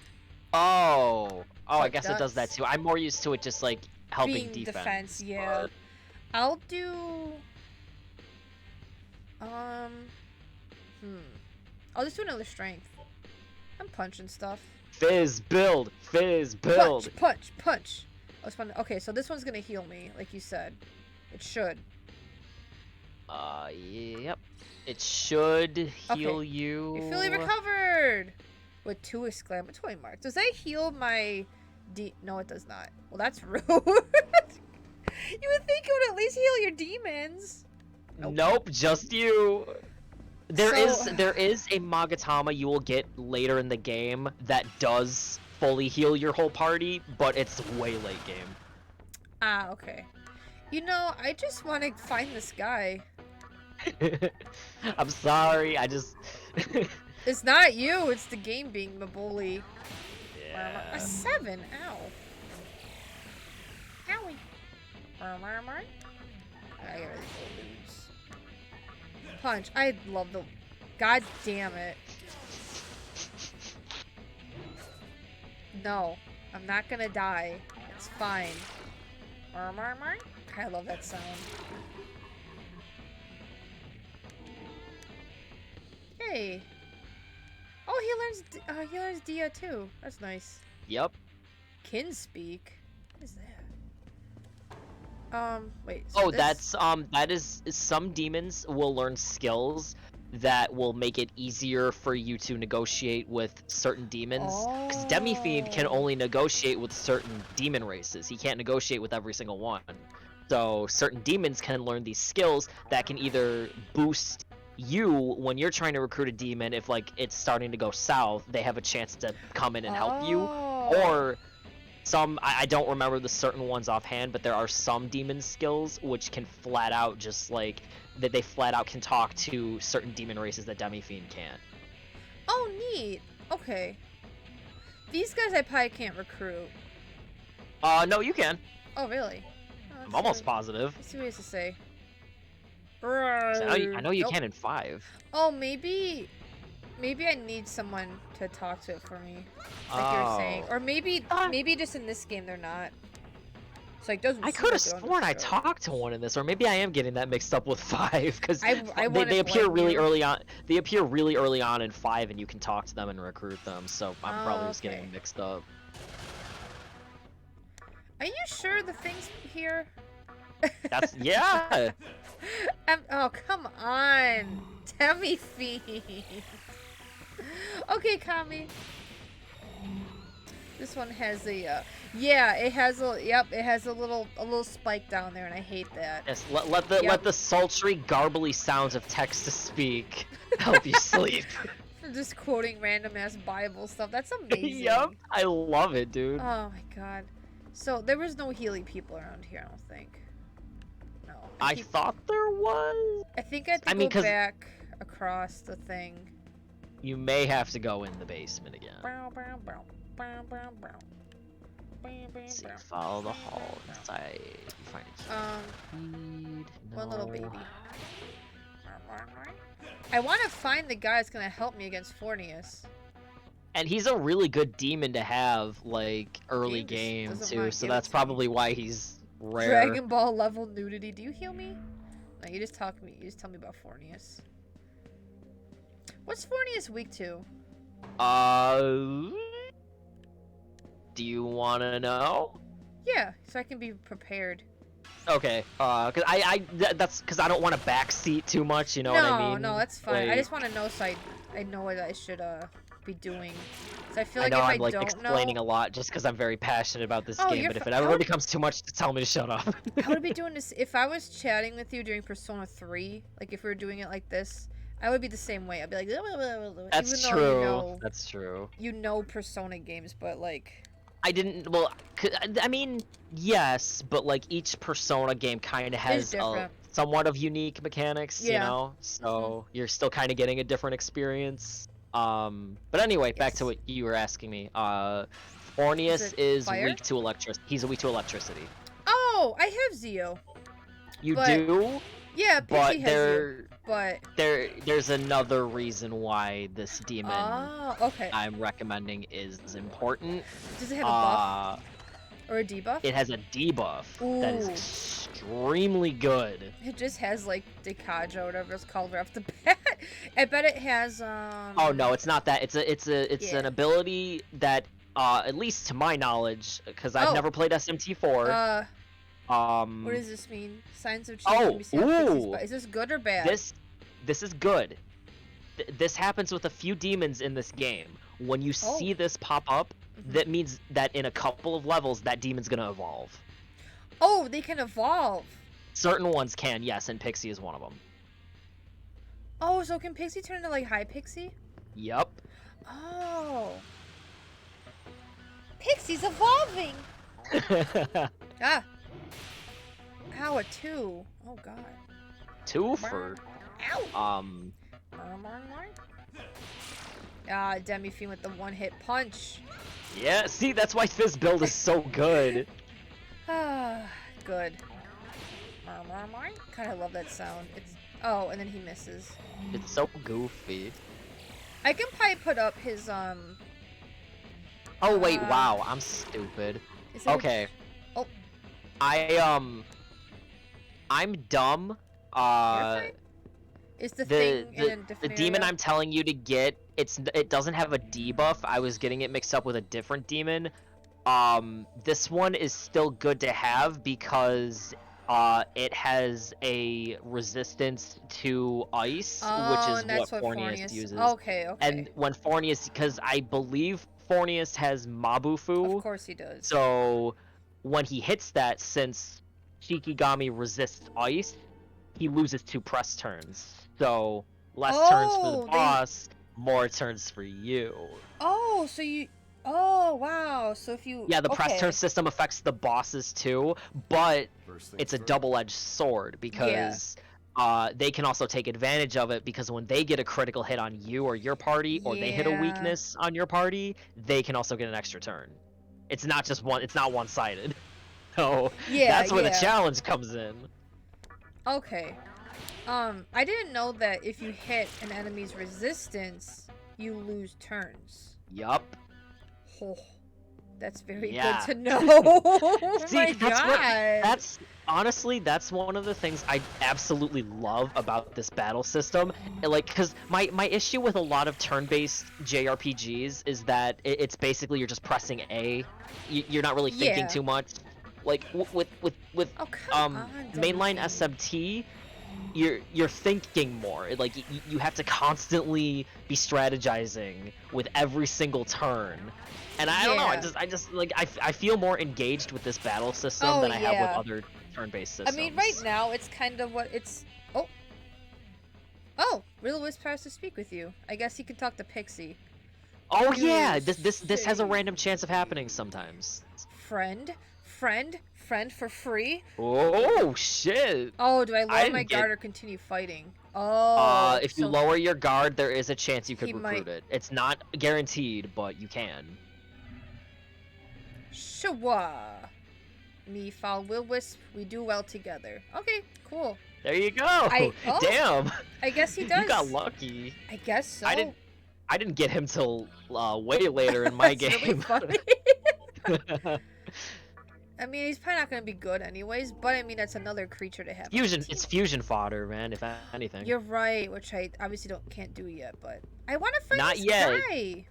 Oh, I guess it does that too. I'm more used to it just like helping defense. Yeah. I'll do I'll just do another strength. I'm punching stuff. Fizz build. Punch. Oh, it's fun. Okay, so this one's gonna heal me, like you said. It should. Yep. It should heal you. You're fully recovered! With 2 exclamatory marks. Does that heal my No, it does not. Well, that's rude. You would think it would at least heal your demons. Nope, just you. There is a Magatama you will get later in the game that does fully heal your whole party, but it's way late game. Ah, okay. You know, I just want to find this guy. I'm sorry, I just... It's not you, it's the game being my bully. Yeah. A 7, ow. Owie. I gotta lose. Punch. I love the... God damn it. No. I'm not gonna die. It's fine. I love that sound. Hey. Oh, he learns Dia too. That's nice. Yep. Kin speak. What is that? Wait. So Oh, this... that is some demons will learn skills that will make it easier for you to negotiate with certain demons. Because Demi-Fiend can Oh. only negotiate with certain demon races. He can't negotiate with every single one. So certain demons can learn these skills that can either boost you when you're trying to recruit a demon. If like it's starting to go south, they have a chance to come in and help you. Oh. Or some, I don't remember the certain ones offhand, but there are some demon skills which can flat out just like that they flat out can talk to certain demon races that Demi-Fiend can't. Oh, neat. Okay. These guys I probably can't recruit. No, you can. Oh, really? Oh, I'm almost positive. Let's see what he has to say. I know you Nope. can in 5. Oh, maybe I need someone to talk to for me, like you were saying, or maybe just in this game they're not. So it doesn't. I could have sworn I talked to one in this, or maybe I am getting that mixed up with 5 because they appear really early on. They appear really early on in 5, and you can talk to them and recruit them. So I'm probably just getting them mixed up. Are you sure the thing's here? That's yeah. Oh, come on, Demi-Fiend. Okay, Kami. This one has a yeah, it has a it has a little spike down there, and I hate that. Yes, let the sultry, garbly sounds of text to speak help you sleep. Just quoting random ass Bible stuff. That's amazing. Yep, I love it, dude. Oh my god. So there was no Healy people around here, I don't think. No. I thought there was. I think I have to go back across the thing. You may have to go in the basement again. See, follow the hall inside. You find a key. One little baby. I want to find the guy that's gonna help me against Fornius. And he's a really good demon to have, like, early game, too, so that's probably why he's rare. Dragon Ball level nudity. Do you heal me? No, you just tell me about Fornius. What's Fornius weak to? Do you want to know? Yeah, so I can be prepared. Okay, cause that's because I don't want to backseat too much, you know what I mean? No, that's fine. Like, I just want to know so I know what I should be doing. So I feel like I know if I'm like don't explaining know... a lot just because I'm very passionate about this game, but if it I ever would... becomes too much, to tell me to shut up. I would be doing this if I was chatting with you during Persona 3. Like if we were doing it like this, I would be the same way. I'd be like, that's even true. Though you know, that's true. You know Persona games, but like. I didn't. Well, I mean, yes, but like each Persona game kind of has somewhat of unique mechanics, you know. So you're still kind of getting a different experience. But anyway, back to what you were asking me. Fornius is weak to electricity. He's weak to electricity. Oh, I have Zio. You do? Yeah, Pixie has Zio. But there's another reason why this demon okay. I'm recommending is important. Does it have a buff? Or a debuff? It has a debuff that is extremely good. It just has like Dekaja or whatever it's called right off the bat. I bet it has Oh no, it's not that. It's an ability that at least to my knowledge, because I've never played SMT4. What does this mean? Signs of change. Is this good or bad? This is good. This happens with a few demons in this game. When you see this pop up, that means that in a couple of levels, that demon's gonna evolve. Oh, they can evolve. Certain ones can, yes, and Pixie is one of them. Oh, so can Pixie turn into like High Pixie? Yep. Oh. Pixie's evolving! Ah. Ow, a 2. Oh, God. 2 for... Ow! Ah, Demi-Fiend with the one-hit punch. Yeah, see, that's why this build is so good. Ah, good. Kinda love that sound. It's... Oh, and then he misses. It's so goofy. I can probably put up his, Oh, wait, wow, I'm stupid. Okay. Oh. I'm dumb. Is the thing in a different the demon area? I'm telling you to get, it doesn't have a debuff. I was getting it mixed up with a different demon. This one is still good to have because it has a resistance to ice, which Oh, is and what that's what Fornius Fornius. uses. Okay, okay. And when Fornius, because I believe Fornius has Mabufu, Of course he does. so when he hits that, since Shikigami resists ice, he loses 2 press turns. So less turns for the Oh, boss, more turns for you. Oh, so you. Oh, wow. So if you. Yeah, the press turn Okay. system affects the bosses too, but First things it's a first. double-edged sword because they can also take advantage of it, because when they get a critical hit on you or your party, or they hit a Yeah. weakness on your party, they can also get an extra turn. It's not just one. It's not one-sided. So Yeah, that's where the yeah. challenge comes in. Okay. I didn't know that if you hit an enemy's resistance, you lose turns. Yup. Oh, that's very Yeah. good to know. Oh See, my that's god. what. That's honestly, that's one of the things I absolutely love about this battle system. Like, because my issue with a lot of turn-based JRPGs is that it's basically you're just pressing A. You're not really thinking Yeah. too much. Like with Oh, come on, mainline Dummy. SMT, you're thinking more. Like you have to constantly be strategizing with every single turn. And I don't know, I just like I feel more engaged with this battle system Oh, than I have with yeah. other turn-based I systems. mean, right now, it's kind of what it's... Oh. Oh, Will-O-Wisp has to speak with you. I guess he can talk to Pixie. Oh You yeah, this has a say- random chance of happening sometimes. Friend for free? Oh shit! Oh, do I I lower didn't my get- guard or continue fighting? Oh, If you so lower your guard, there is a chance you could he recruit might- it. It's not guaranteed, but you can. Shawa. Me, Foul, Will-Wisp, we do well together. Okay, cool. There you go. Oh, Damn. I guess he does. You got lucky. I guess so. I didn't get him till way later in my That's really game. funny. I mean, he's probably not going to be good anyways, but I mean, that's another creature to have. on the Fusion, team. it's fusion fodder, man. If anything. You're right, which I obviously can't do yet, but I want to find Not this yet. guy.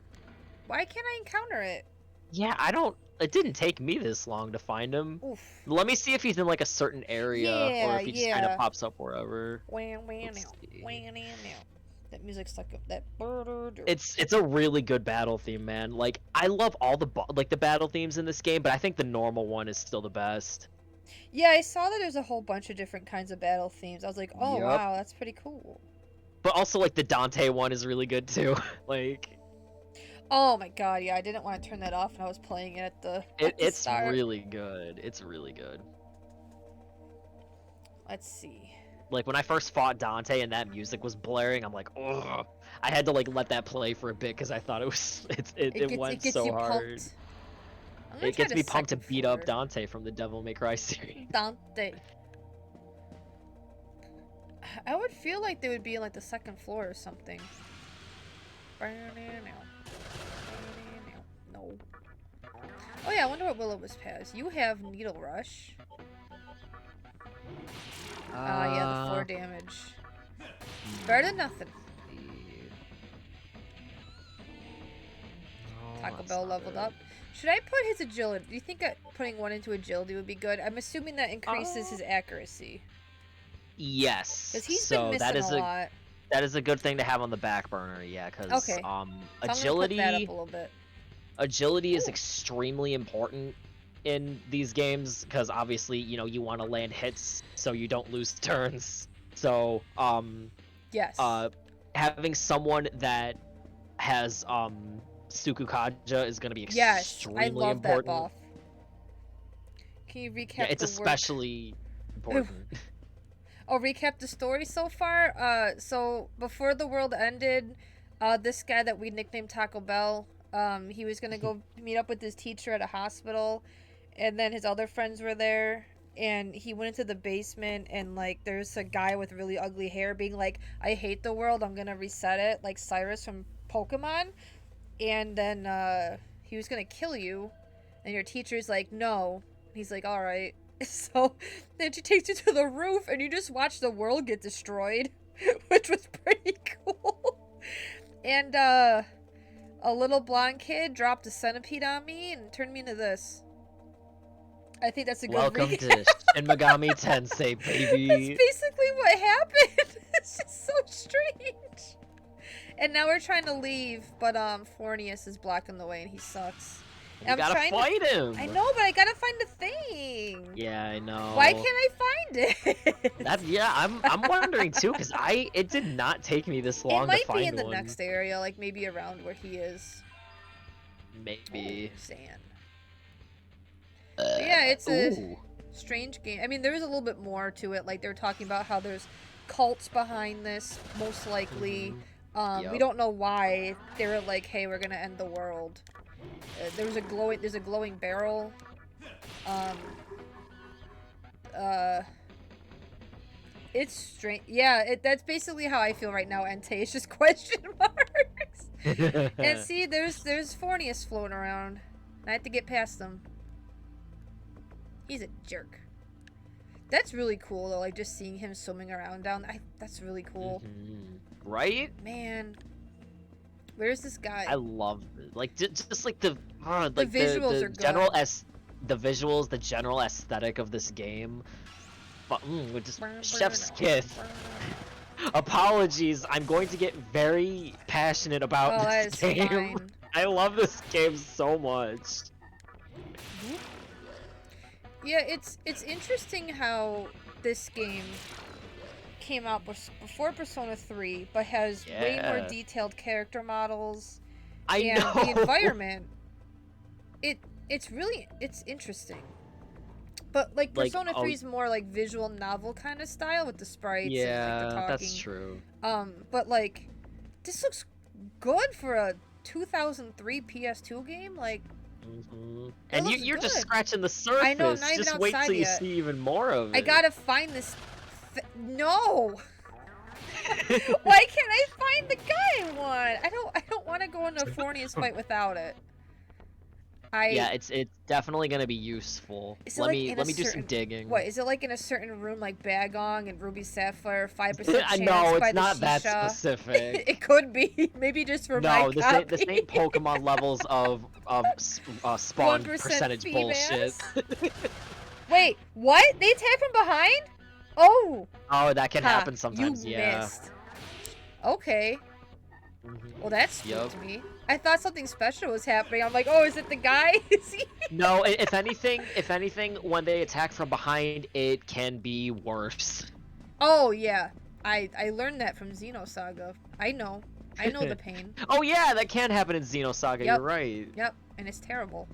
Why can't I encounter it? Yeah, I don't. It didn't take me this long to find him. Oof. Let me see if he's in like a certain area, or if he just kind Yeah. of pops up wherever. Wham, wham, Let's now. see. Wham, now. That music's like that. It's a really good battle theme, man. Like I love all the the battle themes in this game, but I think the normal one is still the best. Yeah, I saw that there's a whole bunch of different kinds of battle themes. I was like, oh Yup. wow, that's pretty cool. But also like the Dante one is really good too. Like Oh my god, yeah, I didn't want to turn that off when I was playing it at the it's start. really good. It's really good. Let's see. Like when I first fought Dante and that music was blaring, I'm like, ugh. I had to like let that play for a bit because I thought it was it went gets so you hard. pumped. I'm gonna It try gets the me pumped to second beat floor. up Dante from the Devil May Cry series. Dante. I would feel like they would be in like the second floor or something. No. Oh yeah, I wonder what Will-O-Wisp has. You have Needle Rush. Yeah, the 4 damage. Better than nothing. Taco Bell leveled up. Should I put his agility? Do you think putting one into agility would be good? I'm assuming that increases his accuracy. Yes. Because he's So been that missing is a lot. that is a good thing to have on the back burner, yeah, because Okay. So I'm gonna agility put that up a little bit. agility is extremely important in these games because obviously, you know, you want to land hits so you don't lose turns. So, Yes. having someone that has Sukukaja is going to be Yes, extremely I love important. that buff. Can you recap Yeah, it's the work? especially important. Oh, recap the story so far. So before the world ended, this guy that we nicknamed Taco Bell, he was gonna go meet up with his teacher at a hospital, and then his other friends were there, and he went into the basement, and like there's a guy with really ugly hair being like, "I hate the world. I'm gonna reset it," like Cyrus from Pokemon, and then he was gonna kill you, and your teacher's like, "No." He's like, "All right." So then she takes you to the roof and you just watch the world get destroyed, which was pretty cool. And a little blonde kid dropped a centipede on me and turned me into this. I think that's a good Welcome recap. to Shin Megami Tensei, baby. That's basically what happened. It's just so strange. And now we're trying to leave, but Fornius is blocking the way and he sucks. You gotta fight him. I know, but I gotta find the thing. Yeah, I know. Why can't I find it? That's I'm wondering too, because it did not take me this long It might to find be in the one. next area, like maybe around where he is. Maybe. Sand. But yeah, it's a Ooh. strange game. I mean, there is a little bit more to it. Like they're talking about how there's cults behind this, most likely. We Yup. don't know why. They were like, "Hey, we're gonna end the world." There's a glowing barrel. It's strange. Yeah, that's basically how I feel right now. Entei, it's just question marks. And see, there's Fornius floating around. I have to get past him. He's a jerk. That's really cool though. Like just seeing him swimming around down. That's really cool. Right? Man, where's this guy? I love it. Like just like the visuals the are good. general the visuals, the general aesthetic of this game. But with just chef's kiss. Apologies, I'm going to get very passionate about this game. Fine. I love this game so much. Yeah, it's interesting how this game came out before Persona 3, but has way more detailed character models and know. the environment. It's interesting. But like Persona 3 is more like visual novel kind of style with the sprites and like the talking. That's true. But like this looks good for a 2003 PS2 game, like and you're just scratching the surface. I know, not even just wait outside till you yet. see even more of it. I gotta find this. No. Why can't I find the guy I want? I don't want to go into a Fornius fight without it. Yeah, it's definitely gonna be useful. Let me do some digging. What is it like in a certain room like Bagong and Ruby Sapphire 5% chance No, by it's the not that Shisha? specific. It could be. Maybe just for my No, this ain't Pokemon levels of spawn 1% percentage bullshit. Wait, what? They attack from behind? Oh. Oh, that can happen sometimes. You yeah. missed. Okay. Well, that spooked me. I thought something special was happening. I'm like, oh, is it the guy? Is he? No, if anything, when they attack from behind, it can be worse. Oh yeah, I learned that from Xenosaga. I know the pain. Oh yeah, that can happen in Xenosaga. Yep. You're right. Yep, and it's terrible.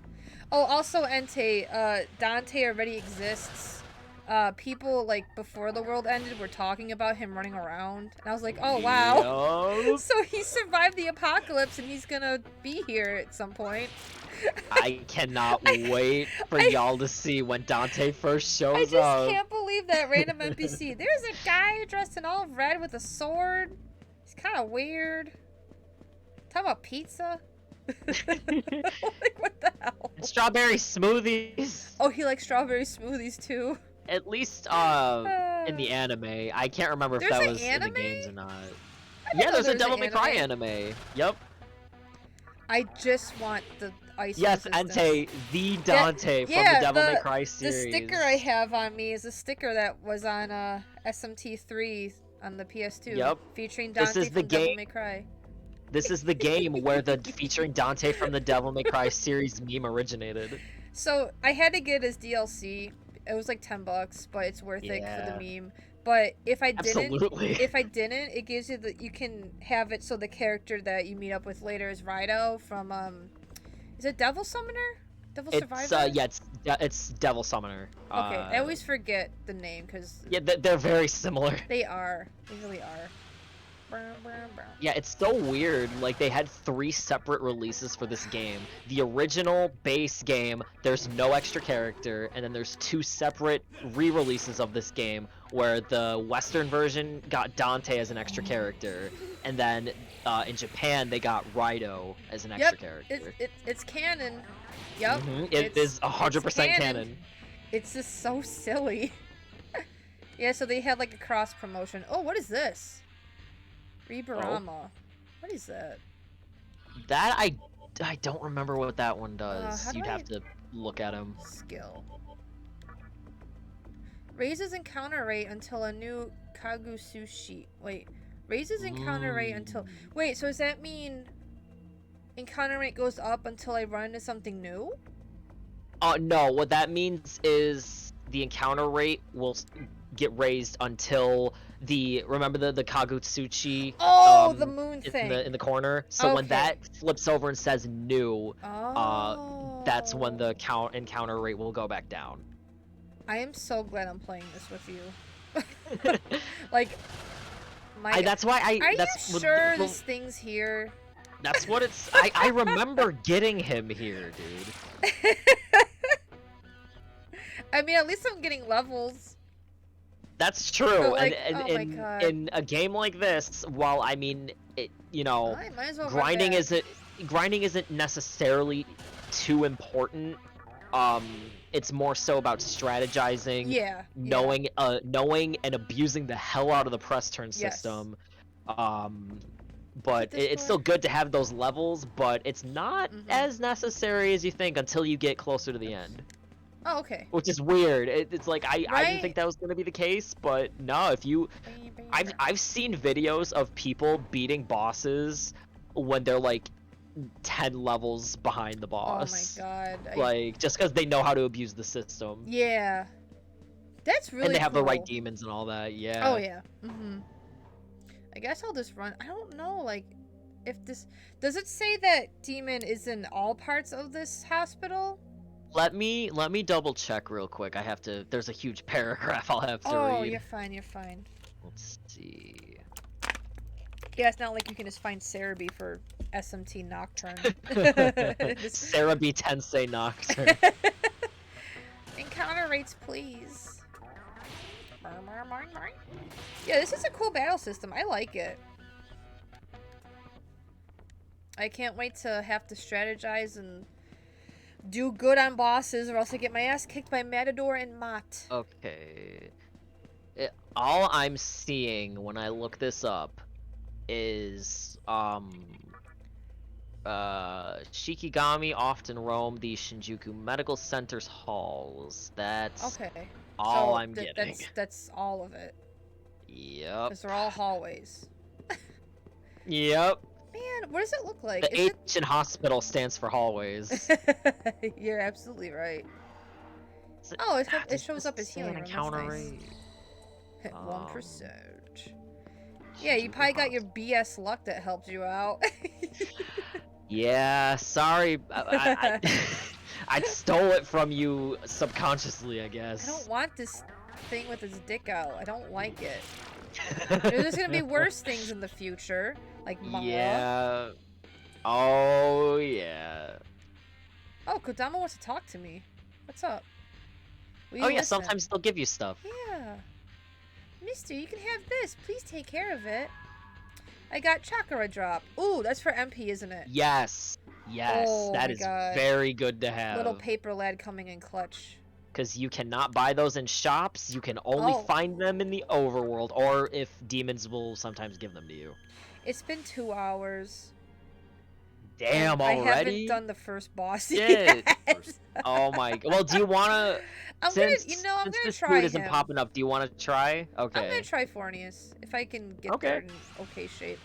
Oh, also Entei, Dante already exists. People like before the world ended were talking about him running around, and I was like, oh wow. Yep. So he survived the apocalypse, and he's gonna be here at some point. I cannot wait for y'all to see when Dante first shows up. I just can't believe that random NPC. There's a guy dressed in all red with a sword. He's kind of weird. Talk about pizza. Like what the hell? Strawberry smoothies. Oh, he likes strawberry smoothies too. At least in the anime. I can't remember if that was in the games or not. Yeah, there's a Devil May Cry anime. Yep. I just want the ice. Yes, Entei, the Dante from the Devil May Cry series. The sticker I have on me is a sticker that was on SMT 3 on the PS2. Yep. Featuring Dante from Devil May Cry. This is the game where the featuring Dante from the Devil May Cry series meme originated. So I had to get his DLC. It was like $10, but it's worth it for the meme. But if I didn't, it gives you you can have it so the character that you meet up with later is Rido from is it Devil Summoner? Devil Survivor? Yeah, it's Devil Summoner. Okay, I always forget the name because they're very similar. They are. They really are. Yeah, it's so weird. Like, they had 3 separate releases for this game. The original base game, there's no extra character, and then there's 2 separate re-releases of this game, where the Western version got Dante as an extra character, and then in Japan, they got Rido as an extra character. It's canon. Yep. It is 100% canon. It's just so silly. Yeah, so they had like a cross promotion. Oh, what is this? Rebarama. Oh. What is that? That I don't remember what that one does. You'd have to look at him. Skill. Raises encounter rate until a new Kagusushi. Wait. Raises encounter rate until... Wait, so does that mean encounter rate goes up until I run into something new? No, what that means is the encounter rate will get raised until remember the Kagutsuchi the moon thing in the corner. So when that flips over and says new, that's when the encounter rate will go back down. I am so glad I'm playing this with you. Like, that's why I. Are that's you sure this thing's here? That's what it's. I remember getting him here, dude. I mean, at least I'm getting levels. That's true. Like, and in a game like this, while I mean, I might as well grinding isn't necessarily too important. It's more so about strategizing, knowing and abusing the hell out of the press turn system. But it's still good to have those levels, but it's not as necessary as you think until you get closer to the end. Oh, okay. Which is weird. It's like I didn't think that was gonna be the case, but no. If you, I've seen videos of people beating bosses when they're like 10 levels behind the boss. Oh my god. Like just because they know how to abuse the system. Yeah. That's really. And they have cool. the right demons and all that. Yeah. Oh yeah. I guess I'll just run. I don't know, like, if this does it say that demon is in all parts of this hospital? Let me double check real quick. I have to. There's a huge paragraph I'll have to read. Oh, you're fine. You're fine. Let's see. Yeah, it's not like you can just find Cerebi for SMT Nocturne. Cerebi Tensei Nocturne. Encounter rates, please. Yeah, this is a cool battle system. I like it. I can't wait to have to strategize and do good on bosses, or else I get my ass kicked by Matador and Mott. Okay. All I'm seeing when I look this up is Shikigami often roam the Shinjuku Medical Center's halls. That's all I'm getting. That's all of it. Yep. Because they're all hallways. Yep. Man, what does it look like? The H in hospital stands for hallways. You're absolutely right. Oh, it shows up as healing. Encounter rate. 1%. Yeah, you probably got your BS luck that helped you out. Yeah, sorry. I stole it from you subconsciously, I guess. I don't want this thing with its dick out. I don't like it. There's gonna be worse things in the future, like Mama. Yeah. Oh, yeah. Oh, Kodama wants to talk to me. What's up? Oh, yeah, sometimes they'll give you stuff. Yeah. Mister, you can have this. Please take care of it. I got Chakra Drop. Ooh, that's for MP, isn't it? Yes. Yes. Oh, that is very good to have. Little paper lad coming in clutch. Because you cannot buy those in shops. You can only find them in the overworld, or if demons will sometimes give them to you. It's been 2 hours. Damn, already? I haven't done the first boss yet. Oh my. Well, do you want to... I'm gonna try food isn't popping up, do you want to try? Okay. I'm gonna try Fornius if I can get there in okay shape.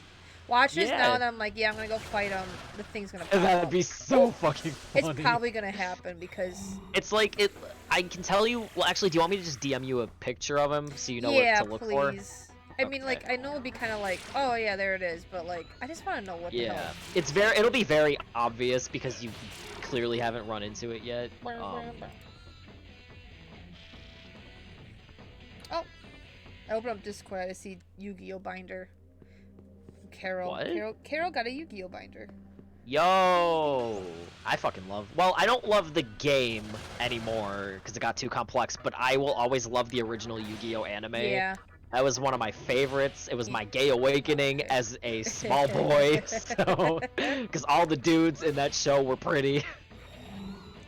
Watch this now, and I'm like, yeah, I'm gonna go fight him. The thing's gonna pop That'd up. be so fucking funny. It's probably gonna happen because it's like I can tell you. Well, actually, do you want me to just DM you a picture of him so you know what to look for? Yeah, please. I mean, like, I know it'd be kind of like, oh yeah, there it is, but like, I just want to know what the hell. Yeah, it'll be very obvious because you clearly haven't run into it yet. Oh, I opened up Discord. I see Yu-Gi-Oh binder. Carol. What? Carol got a Yu-Gi-Oh binder. Yo, I fucking love. Well, I don't love the game anymore because it got too complex, but I will always love the original Yu-Gi-Oh anime. Yeah. That was one of my favorites. It was my gay awakening as a small boy, so because all the dudes in that show were pretty.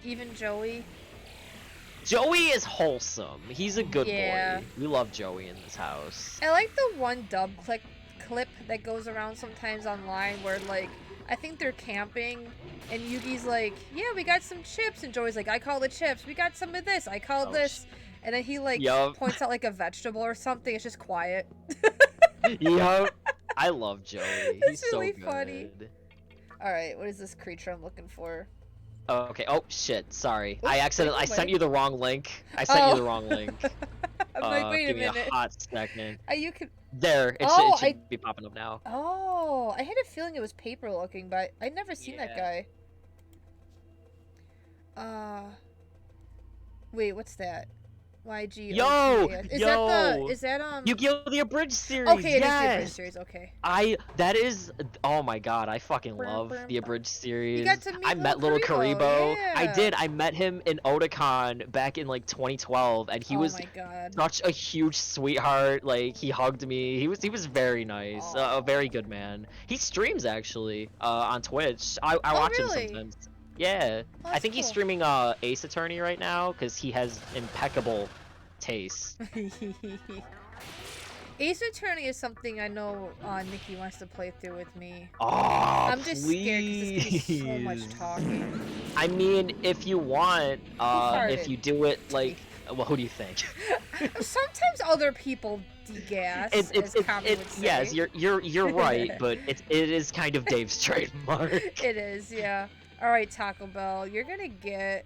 Even Joey. Joey is wholesome. He's a good boy. We love Joey in this house. I like the one dub clip that goes around sometimes online where, like, I think they're camping and Yugi's like, yeah, we got some chips, and Joey's like, I call the chips. We got some of this. I call this. and then he like Yup. points out like a vegetable or something. It's just quiet. Yup. I love Joey. He's It's really so good. funny. All right, what is this creature I'm looking for? Oh, okay. Oh shit. Sorry. Oops, I wait, sent wait. you the wrong link. I sent you the wrong link. I'm like, wait a Give minute. me a hot second. You could. There. Oh, It should be popping up now. Oh, I had a feeling it was paper looking, but I'd never seen that guy. Wait, what's that? YG. Yo, Is that Yu-Gi-Oh! The Abridged series. Okay, it is the yes. Abridged series. Okay. That is. Oh my god, I fucking Brr, love brr, the brr. Abridged series. You got to meet I met little Karibo, Karibo. I yeah. did. I met him in Otakon back in like 2012, and he was Oh my god. such a huge sweetheart. Like he hugged me. He was very nice. Aw. A very good man. He streams actually on Twitch. I watch really? him sometimes. Yeah, Oh, I that's think he's cool. streaming Ace Attorney right now because he has impeccable taste. Ace Attorney is something I know Nikki wants to play through with me. Oh, I'm just scared because please. it's gonna be so much talking. I mean, if you want, if farted? you do it like, well, who do you think? Sometimes other people degas. as Kami would say. Yes, you're right, but it is kind of Dave's trademark. It is, yeah. All right, Taco Bell, you're gonna get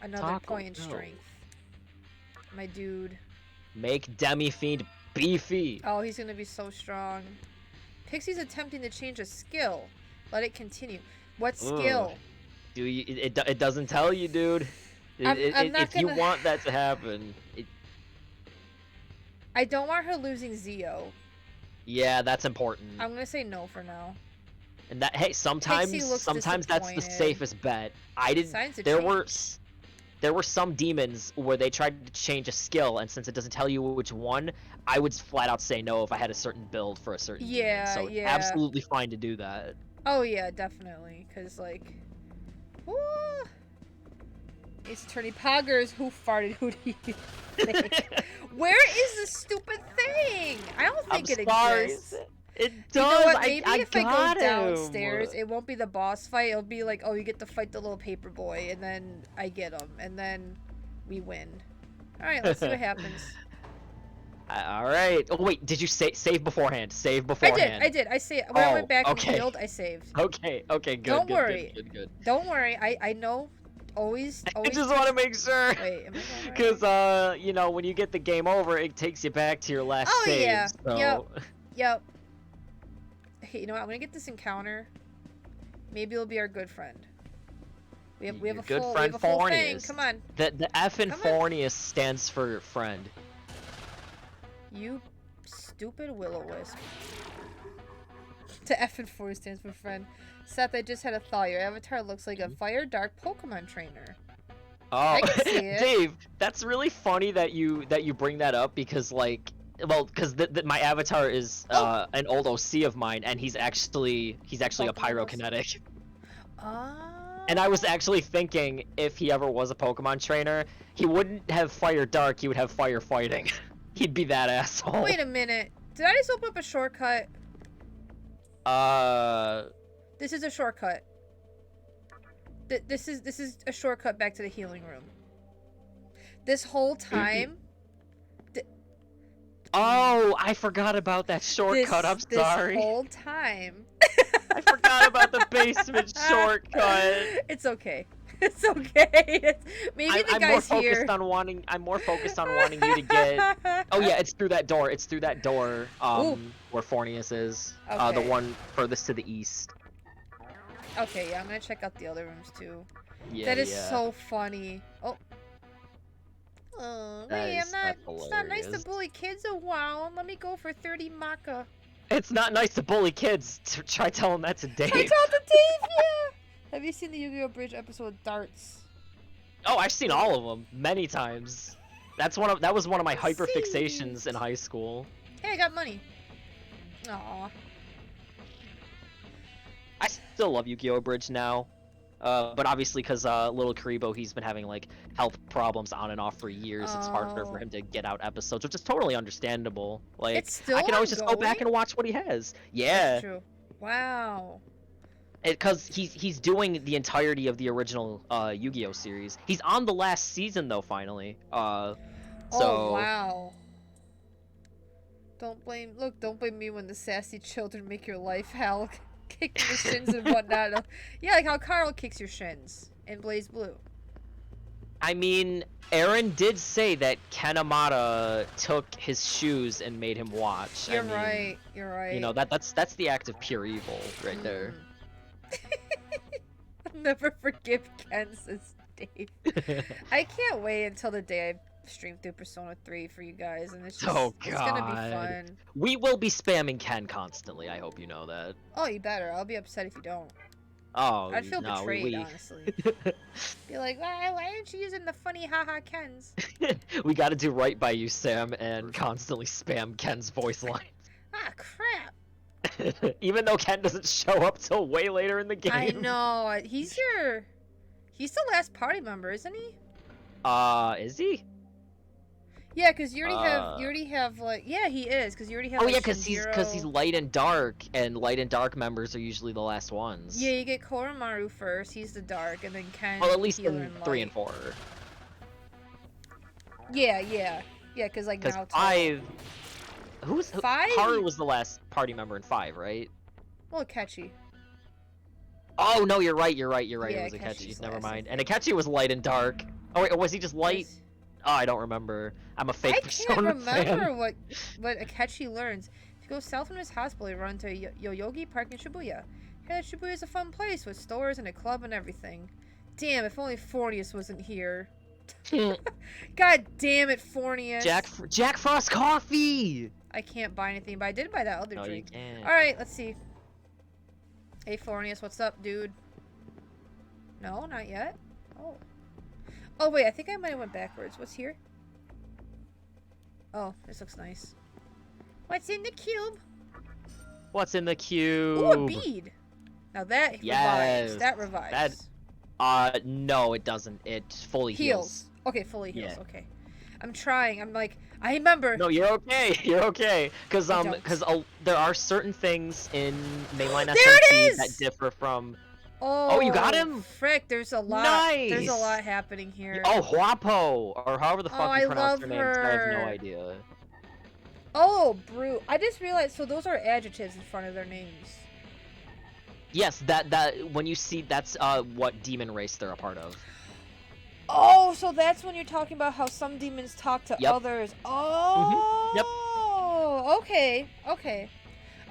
another Taco point in Bell. strength, my dude. Make Demi Fiend beefy. Oh, he's gonna be so strong. Pixie's attempting to change a skill. Let it continue. What skill? Do you? It doesn't tell you, dude. I'm not if you gonna- want that to happen, I don't want her losing Zeo. yeah, that's important. I'm gonna say no for now. And that, hey, sometimes looks that's the disappointed. safest bet. I didn't. Signs of There were some demons where they tried to change a skill, and since it doesn't tell you which one, I would flat out say no if I had a certain build for a certain Yeah, demon. So it's yeah. absolutely fine to do that. Oh yeah, definitely. Cause like, woo! Ace Attorney Poggers, who farted? Who do you think? Where is this stupid thing? I don't think it exists. It You know does. what? Maybe I if I got go downstairs, him. it won't be the boss fight. It'll be like, oh, you get to fight the little paper boy, and then I get him, and then we win. All right, let's see what happens. All right. Oh wait, did you save beforehand? Save beforehand. I did. I saved. When I went back okay. and healed, I saved. Okay. Good. Don't good, worry. Good. Don't worry. I know. Always. I just want to make sure. Wait, am I going right? Because you know, when you get the game over, it takes you back to your last Oh, save. yeah. So... Yep. Hey, you know what? I'm gonna get this encounter. Maybe it'll be our good friend. We have Your a good full, friend we have a full thing. Fornius. Come on. The F in Come on. Fornius stands for friend. You stupid will-o-wisp. The F in 4 stands for friend. Seth, I just had a thought. Your avatar looks like a fire dark Pokemon trainer. Oh, I can see it. Dave, that's really funny that you bring that up because like, well, because my avatar is an old OC of mine, and he's actually a Pokemon pyrokinetic. Ah. And I was actually thinking if he ever was a Pokemon trainer, he wouldn't have fire dark, he would have fire fighting. He'd be that asshole. Wait a minute. Did I just open up a shortcut? This is a shortcut. This is a shortcut back to the healing room. This whole time. Oh, I forgot about that shortcut. I'm sorry. This whole time. I forgot about the basement shortcut. It's okay. It's okay. Maybe the guy's here. I'm more focused on wanting you to get. Oh yeah, it's through that door. It's through that door. Ooh. Where Fornius is. The Okay. one furthest to the east. Okay, yeah, I'm gonna check out the other rooms too. Yeah. That is yeah. so funny. Oh. Oh, hey, That's it's not nice to hilarious. bully kids around. Let me go for 30 maca. It's not nice to bully kids. Try telling that to Dave. I told the Dave, yeah. Have you seen the Yu-Gi-Oh! Bridge episode Darts? Oh, I've seen all of them many times. That was one of my hyperfixations in high school. Hey, I got money. Aw. I still love Yu-Gi-Oh! Bridge now. But obviously, because little Karibo, he's been having like health problems on and off for years. It's harder for Oh. him to get out episodes, which is totally understandable. Like, It's still I can always just go back ongoing? and watch what he has. Yeah, That's true. Wow. because he's doing the entirety of the original Yu-Gi-Oh! Series. He's on the last season though. Finally, So, Oh, wow. Don't blame me when the sassy children make your life hell. Kicking your shins and whatnot. Yeah, like how Carl kicks your shins in Blaze Blue. I mean, Aaron did say that Kanemata took his shoes and made him watch. You're I mean, right. You're right. You know, that's the act of pure evil right there. I'll never forgive Ken, says Dave. I can't wait until the day I stream through Persona 3 for you guys, and it's just it's gonna be fun. We will be spamming Ken constantly, I hope you know that. Oh, you better. I'll be upset if you don't. Oh, I'd feel no, betrayed, honestly. Be like, why aren't you using the funny haha Kens? We gotta do right by you, Sam, and constantly spam Ken's voice lines. Ah, crap. Even though Ken doesn't show up till way later in the game. I know. He's the last party member, isn't he? Is he? Yeah, because you already have like, yeah, he is, because you already have. Oh like, yeah, because he's light and dark, and light and dark members are usually the last ones. Yeah, you get Koromaru first. He's the dark, and then Ken. Well, at least healer, in and 3 light. and 4. Yeah, because like Because now. 5. Five? Haru was the last party member in 5, right? Well, Akechi. Oh no, you're right. Yeah, It was Akechi's Akechi. Never last, I mind. And think. Akechi was light and dark. Oh wait, was he just light? Oh, I don't remember. I'm a fake I can't Persona remember fan. what Akechi learns. If you go south from his hospital, you run to Yoyogi Park in Shibuya. Hear that Shibuya is a fun place with stores and a club and everything. Damn, if only Fornius wasn't here. God damn it, Fornius. Jack Frost coffee. I can't buy anything, but I did buy that other No, drink. you can't. Alright, let's see. Hey, Fornius, what's up, dude? No, not yet. Oh. Oh, wait, I think I might have went backwards. What's here? Oh, this looks nice. What's in the cube? What's in the cube? Ooh, a bead. Now that revives. That revives. No, it doesn't. It fully heals. Okay, fully heals. Yeah. Okay. I'm trying. I'm like, I remember. No, you're okay. You're okay. Because I don't. there are certain things in mainline There it SMT is! that differ from. Oh, you got him? Frick, there's a lot. Nice. There's a lot happening here. Oh, Huapo, or however the fuck I you pronounce love her name. I have no her. idea. Oh, Brute. I just realized, so those are adjectives in front of their names. Yes, that when you see that's what demon race they're a part of. Oh, so that's when you're talking about how some demons talk to Yep. others. Oh. Yep. Okay. Okay.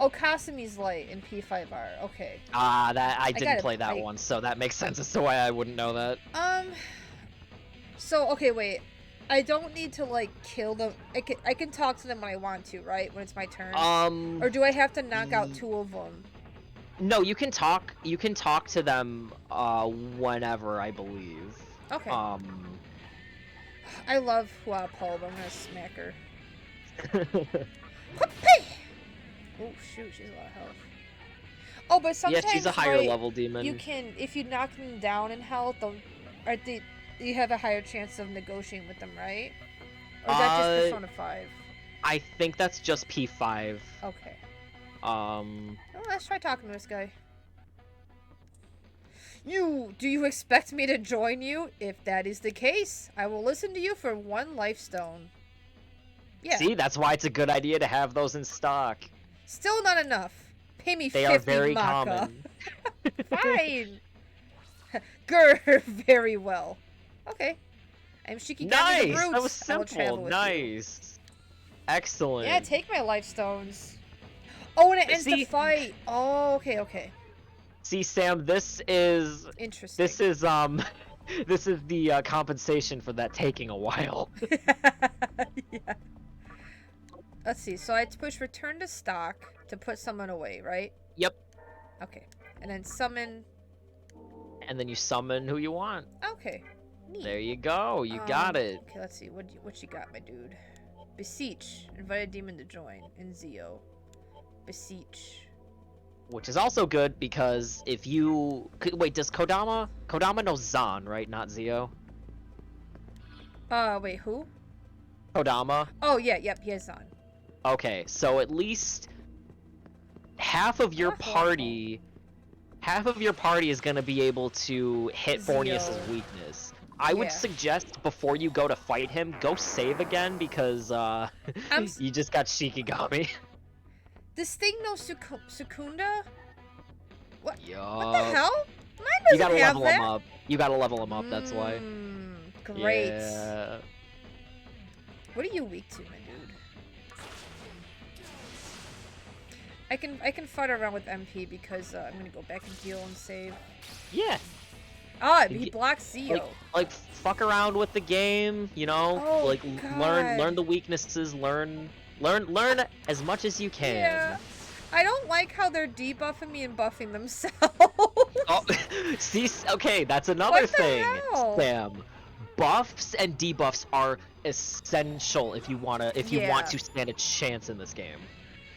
Oh, Kasumi's light in P5R. Okay. That I got didn't it. play that one, so that makes sense as to why I wouldn't know that. So, okay, wait. I don't need to, like, kill them. I can talk to them when I want to, right? When it's my turn? Or do I have to knock out 2 of them? No, you can talk. You can talk to them whenever, I believe. Okay. I love Huapo, but I'm gonna smack her. Oh, shoot, she's a lot of health. Oh, but sometimes Yeah, she's a higher level demon. you can, if you knock them down in health, you have a higher chance of negotiating with them, right? Or is that just Persona 5? I think that's just P5. Okay. Oh, let's try talking to this guy. Do you expect me to join you? If that is the case, I will listen to you for 1 life stone. Yeah. See, that's why it's a good idea to have those in stock. Still not enough. Pay me 50 They are very Maka. common. Fine. Grr, very well. Okay. I'm Shikigami Nice! the Brutes. That was I will travel simple. with Nice. Excellent. you. Yeah, take my life stones. Oh, and it ends the See- fight. Oh, okay. See, Sam, this is Interesting. this is the compensation for that taking a while. Yeah. Let's see. So I had to push return to stock to put someone away, right? Yep. Okay. And then summon. And then you summon who you want. Okay. Neat. There you go. You got it. Okay, let's see. What you got, my dude? Beseech. Invite a demon to join. In Zio. Beseech. Which is also good because if you wait, does Kodama knows Zan, right? Not Zio. Wait, who? Kodama. Oh yeah, yep, he has on. Okay, so at least half of your party is gonna be able to hit Zio. Fornius's weakness. I would Yeah. suggest before you go to fight him, go save again because you just got Shikigami. This thing no Sukunda? What? Yup. What the hell? Mine You doesn't gotta have level that. him up. You gotta level him up. That's why. Great. Yeah. What are you weak to, my dude? I can fight around with MP because I'm gonna go back and heal and save. Yeah. Ah, he blocks Zio. Like fuck around with the game, you know? Oh, like God. learn the weaknesses, learn as much as you can. Yeah. I don't like how they're debuffing me and buffing themselves. Oh, see, okay, that's another What the thing, hell? Sam. Buffs and debuffs are essential if you want to stand a chance in this game.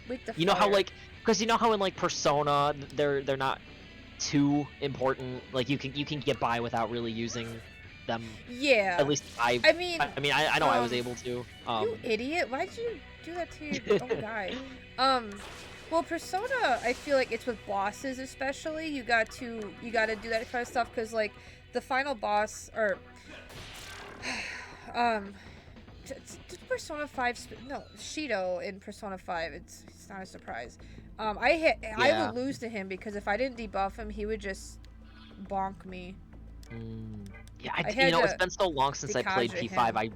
With the You know how fire. because you know how in like Persona they're not too important. Like you can get by without really using them. Yeah. At least I mean, I know I was able to. You idiot! Why'd you do that to your own guy? Well, Persona, I feel like it's with bosses especially. You got to do that kind of stuff because like the final boss or Persona 5 no Shido in Persona 5. It's not a surprise. I would lose to him because if I didn't debuff him, he would just bonk me. Yeah, it's been so long since I played P5.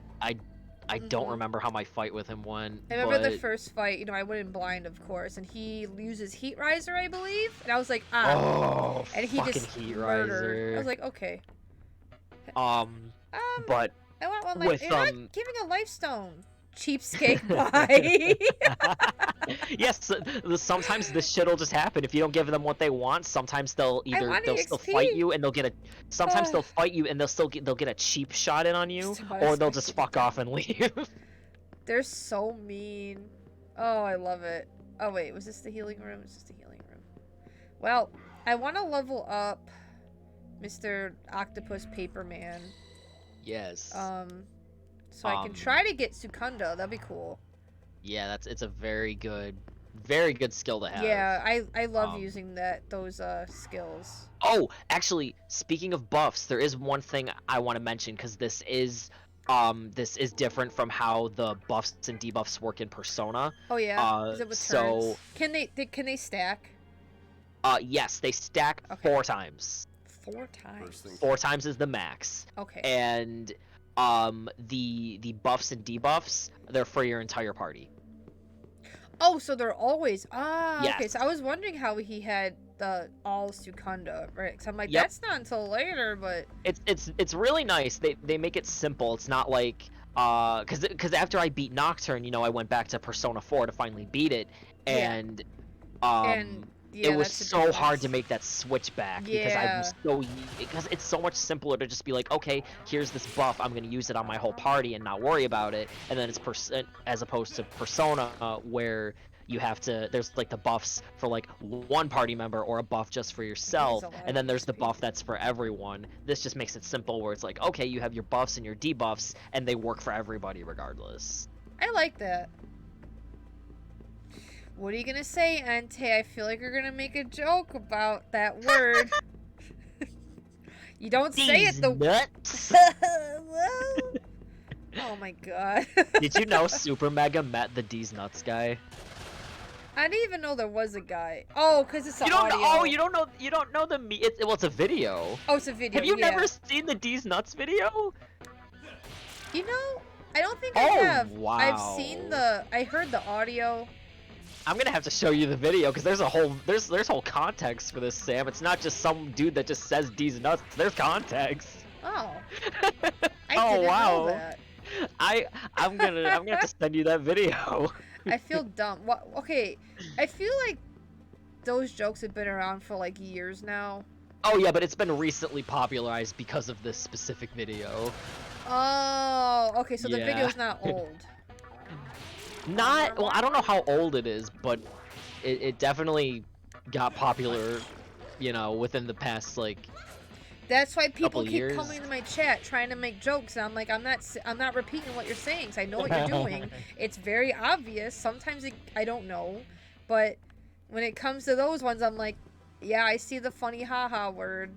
I don't remember how my fight with him went. I remember the first fight, I went in blind, of course, and he uses Heat Riser, I believe, and I was like, oh, and he just Heat murdered. Riser. I was like, okay. But I want one with you're not giving a life stone, cheapskate. Bye. Yes, sometimes this shit'll just happen if you don't give them what they want. Sometimes they'll still fight you and they'll get a. Sometimes they'll fight you and they'll get a cheap shot in on you, or they'll just fuck off and leave. They're so mean. Oh, I love it. Oh wait, was this the healing room? It's just the healing room. Well, I want to level up Mr. Octopus Paper Man. Yes. So I can try to get Sukunda. That'd be cool. Yeah, it's a very good skill to have. Yeah, I love using those skills. Oh, actually, speaking of buffs, there is one thing I want to mention because this is different from how the buffs and debuffs work in Persona. Oh yeah. Is it with turns? Can they stack? Yes, they stack 4 times. 4 times. 4 times is the max. Okay. And the buffs and debuffs, they're for your entire party. Oh, so they're always yes. Okay. So I was wondering how he had the all Sukunda, right? Because I'm like, Yep. that's not until later, but it's really nice. They make it simple. It's not like because after I beat Nocturne, I went back to Persona 4 to finally beat it, and yeah, it was so hard to make that switch back because because it's so much simpler to just be like, okay, here's this buff, I'm gonna use it on my whole party and not worry about it, and then it's as opposed to Persona where you have to there's like the buffs for like one party member or a buff just for yourself, and then there's the buff that's for everyone. This just makes it simple where it's like, okay, you have your buffs and your debuffs and they work for everybody regardless. I like that. What are you gonna say, Ante? I feel like you're gonna make a joke about that word. You don't say it the nuts. Oh my god. Did you know Super Mega met the D's Nuts guy? I didn't even know there was a guy. Oh, because it's an audio. You don't know the it's a video. Oh, it's a video. Have you never seen the D's Nuts video? I don't think I have. Wow. I heard the audio. I'm gonna have to show you the video because there's whole context for this, Sam. It's not just some dude that just says D's nuts. There's context. Oh. Oh didn't wow. know that. I'm gonna have to send you that video. I feel dumb. What? Okay, I feel like those jokes have been around for like years now. Oh yeah, but it's been recently popularized because of this specific video. Oh, okay. So the video's not old. Well, I don't know how old it is, but it definitely got popular, within the past That's why people keep years. coming to my chat trying to make jokes. And I'm like, I'm not repeating what you're saying. So I know what you're doing. It's very obvious. Sometimes I don't know, but when it comes to those ones, I'm like, yeah, I see the funny haha word.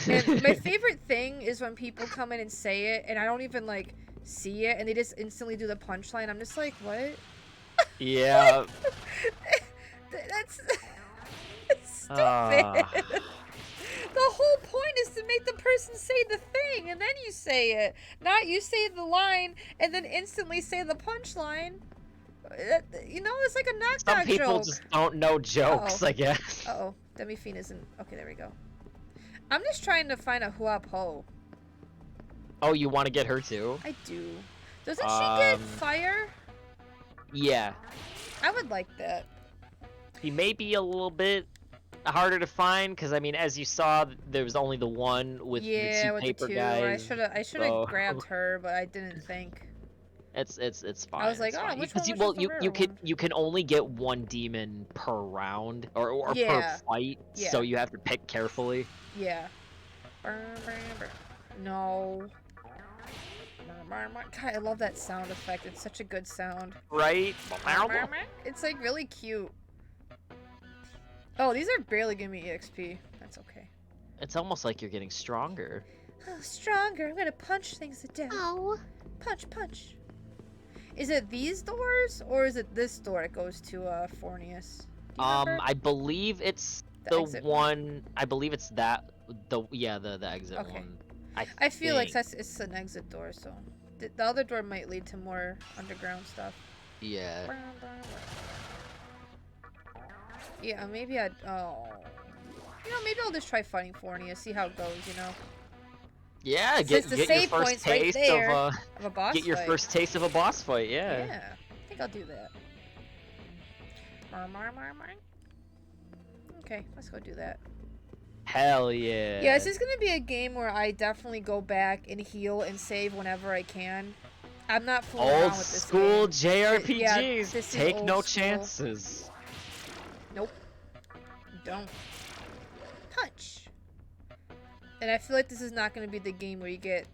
And my favorite thing is when people come in and say it, and I don't even like see it, and they just instantly do the punchline. I'm just like, what? Yeah. That's stupid. The whole point is to make the person say the thing, and then you say it. Not you say the line and then instantly say the punchline. You know, it's like a Some knock-knock people joke. just don't know jokes, I guess. Uh-oh. Demi-Fiend isn't... Okay, there we go. I'm just trying to find a Hua Po. Oh, you want to get her too? I do. Doesn't she get fire? Yeah. I would like that. She may be a little bit harder to find, because, I mean, as you saw, there was only the one with the two paper guys. I should have grabbed her, but I didn't think. It's fine. I was like, oh, which one was the rare one? You can only get one demon per round or per fight, so you have to pick carefully. Yeah. No. God, I love that sound effect. It's such a good sound. Right? It's like really cute. Oh, these are barely giving me EXP. That's okay. It's almost like you're getting stronger. Oh, stronger. I'm gonna punch things to death. Oh. Punch, punch. Is it these doors, or is it this door that goes to Fornius? I believe it's the one. I believe it's that. The exit one. I feel like it's an exit door, so the other door might lead to more underground stuff. Yeah. Yeah, maybe I'd. Oh. You know, maybe I'll just try fighting Fornius, see how it goes. You know. Yeah, get your first taste of a boss Get your fight. first taste of a boss fight, yeah. Yeah, I think I'll do that. Okay, let's go do that. Hell yeah. Yeah, this is gonna be a game where I definitely go back and heal and save whenever I can. I'm not fooling around with this school game. JRPGs. Take no chances. Nope. Don't. Punch. And I feel like this is not going to be the game where you get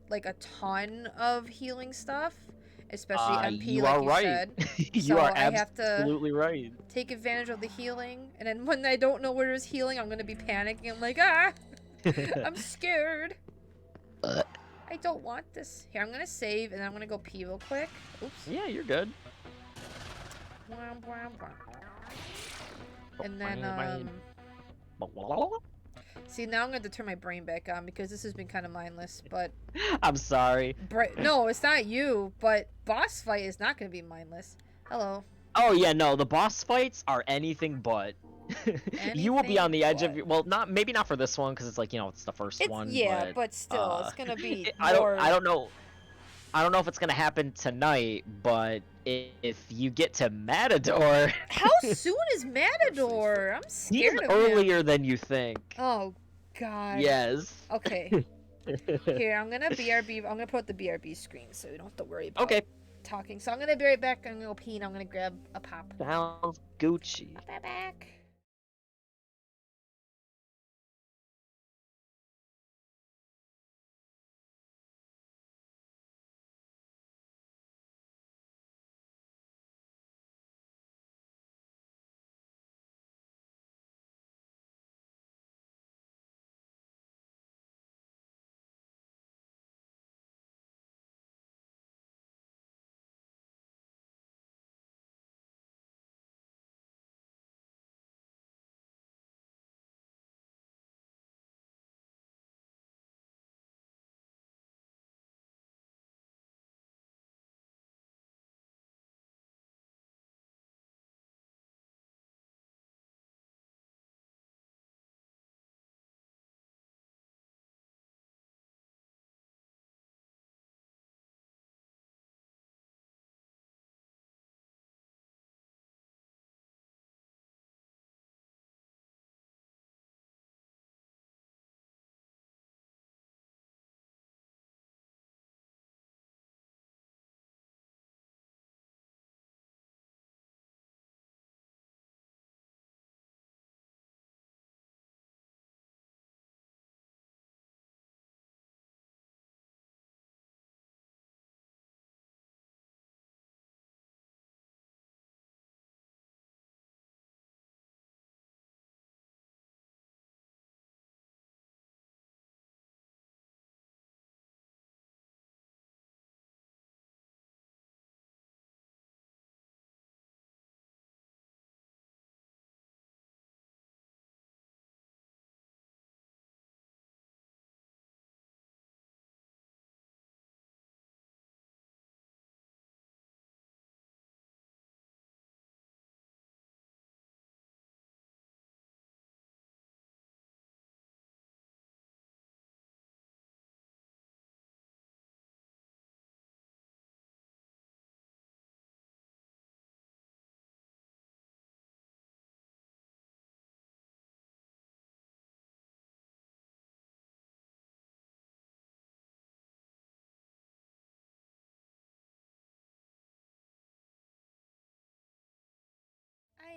like a ton of healing stuff, especially MP like you said. You are absolutely right. Take advantage of the healing, and then when I don't know where there's healing, I'm going to be panicking. I'm like, I'm scared. I don't want this. Here, I'm going to save, and then I'm going to go pee real quick. Oops. Yeah, you're good. And then, see, now I'm going to turn my brain back on because this has been kind of mindless, but... I'm sorry. No, it's not you, but boss fight is not going to be mindless. Hello. Oh, yeah, no, the boss fights are anything but. You will be on the edge of your... Well, maybe not for this one, because it's like, you know, it's the first one. Yeah, but still, it's going to be I don't know. I don't know if it's going to happen tonight, but if you get to Matador... How soon is Matador? I'm scared of him. He's earlier than you think. Oh, God. Yes. Okay. Here, I'm going to BRB. I'm going to put up the BRB screen so we don't have to worry about talking. So I'm going to be right back. I'm going to go pee and I'm going to grab a pop. Sounds Gucci. I'll be back.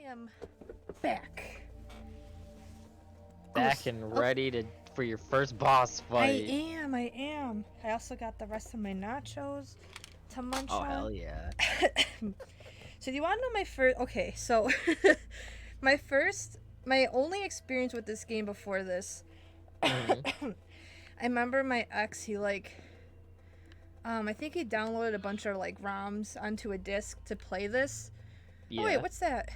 am back. Back and ready for your first boss fight. I am. I also got the rest of my nachos to munch on. Oh, hell yeah. So do you want to know my first... Okay, so my only experience with this game before this, Mm-hmm. I remember my ex, he like, I think he downloaded a bunch of like ROMs onto a disc to play this. Yeah. Oh wait, what's that?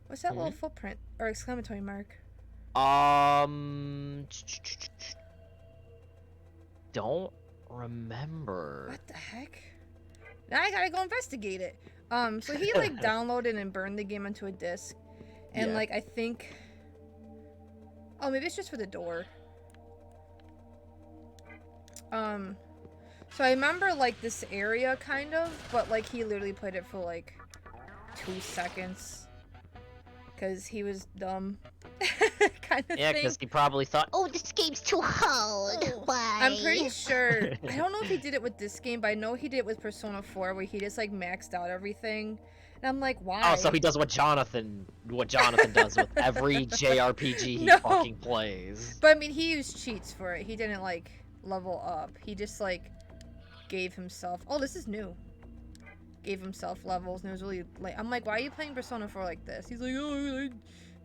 What's that little footprint or exclamatory mark? Don't remember. What the heck? Now I gotta go investigate it. So he like downloaded and burned the game onto a disc, and Yeah. like I think, oh maybe it's just for the door. So I remember like this area kind of, but like he literally played it for like 2 seconds, cause he was dumb, kind of Yeah, thing. because he probably thought, Oh, this game's too hard. Why? I'm pretty sure. I don't know if he did it with this game, but I know he did it with Persona 4, where he just like maxed out everything. And I'm like, why? oh, so he does what Jonathan does with every JRPG he No. fucking plays. But I mean, he used cheats for it. He didn't like level up. He just like gave himself. Oh, this is new. Gave himself levels, and it was really like. I'm like, why are you playing Persona 4 like this? He's like, oh,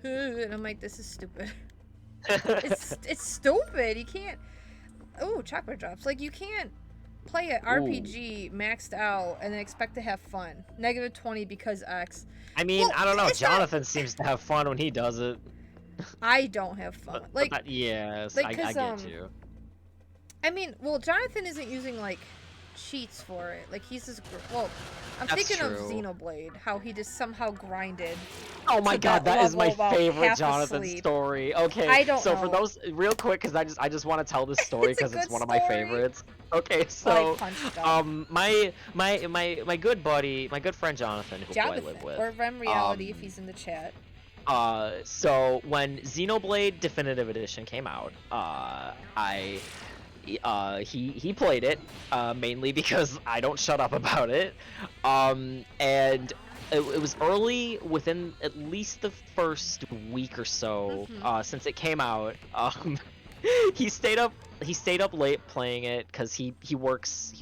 and I'm like, this is stupid. It's stupid. You can't. Oh, chakra drops. Like you can't play an RPG maxed out and then expect to have fun. -20 because X. I mean, Well, I don't know. it's not- Jonathan seems to have fun when he does it. I don't have fun. But Like, yes, like, I 'cause, get you. I mean, well, Jonathan isn't using like cheats for it. Like he's just well, I'm That's thinking of true. Xenoblade, how he just somehow grinded. Oh my to god, that is my level while favorite half Jonathan asleep. story. Okay, I don't so for know. those real quick, because I just want to tell this story It's a because it's good one of my story. favorites. Okay, I so punched him. my good buddy, my good friend Jonathan, who I Jonathan, live with. or Rem Reality if um, he's in the chat. So when Xenoblade Definitive Edition came out, he played it, mainly because I don't shut up about it, and it was early, within at least the first week or so, since it came out. He stayed up late playing it because he works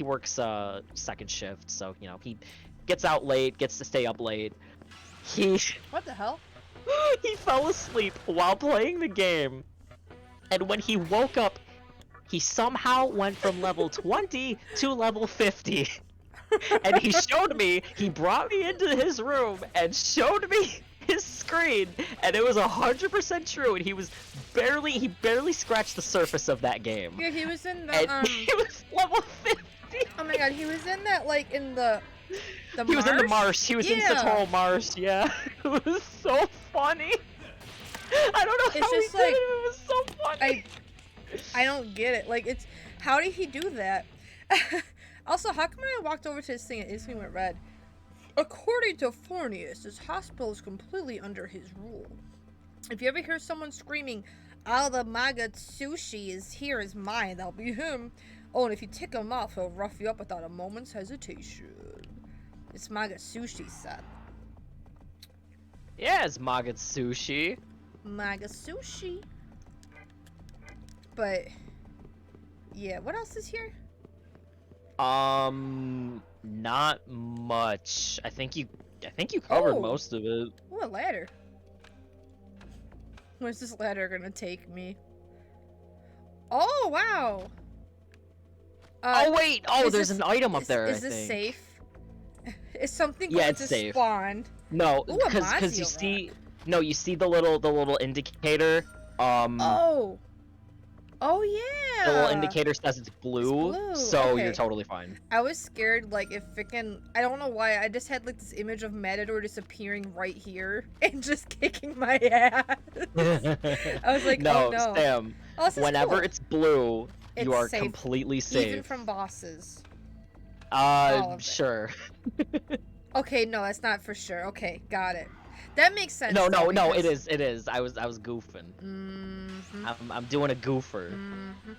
second shift, so you know he gets out late, gets to stay up late. What the hell? He fell asleep while playing the game, and when he woke up, he somehow went from level 20 to level 50. And he showed me, he brought me into his room and showed me his screen, and it was 100% true, and he barely scratched the surface of that game. Yeah, he was in the And he was level 50. Oh my god, he was in that like in the He was in the marsh. He was in Yeah. Satoral Marsh. Yeah, it was so funny. I don't know It's how he just did like- it. It was so funny. I don't get it. Like, it's how did he do that? Also, how come when I walked over to his thing, it instantly went red? According to Fornius, this hospital is completely under his rule. If you ever hear someone screaming, "All the Magatsushi is here is mine," that'll be him. Oh, and if you tick him off, he'll rough you up without a moment's hesitation. It's Magatsushi, Seth. Yeah, it's Magatsushi. Magatsushi. But yeah, what else is here? Not much. I think you covered Oh. most of it. Ooh, a ladder. Where's this ladder gonna take me? Oh, wow. Oh wait! Oh, is there's this- an item up is- there. Is I this think. safe? Is something Yeah, going it's to safe. spawn? No, Ooh, a because you Mazio see, no, you see the little indicator. Oh. Oh yeah. The little indicator says it's blue, blue, so you're okay. totally fine. I was scared, like, if freaking... I don't know why, I just had, like, this image of Matador just appearing right here and just kicking my ass. I was like, no, oh no. Sam. Oh, this is Whenever cool. it's blue, It's you are safe, completely safe. Even from bosses. all of it. Sure. Okay, no, that's not for sure. Okay, got it. That makes sense. No, though, it because- is. I was goofing. Mhm. I'm doing a goofer. Mhm.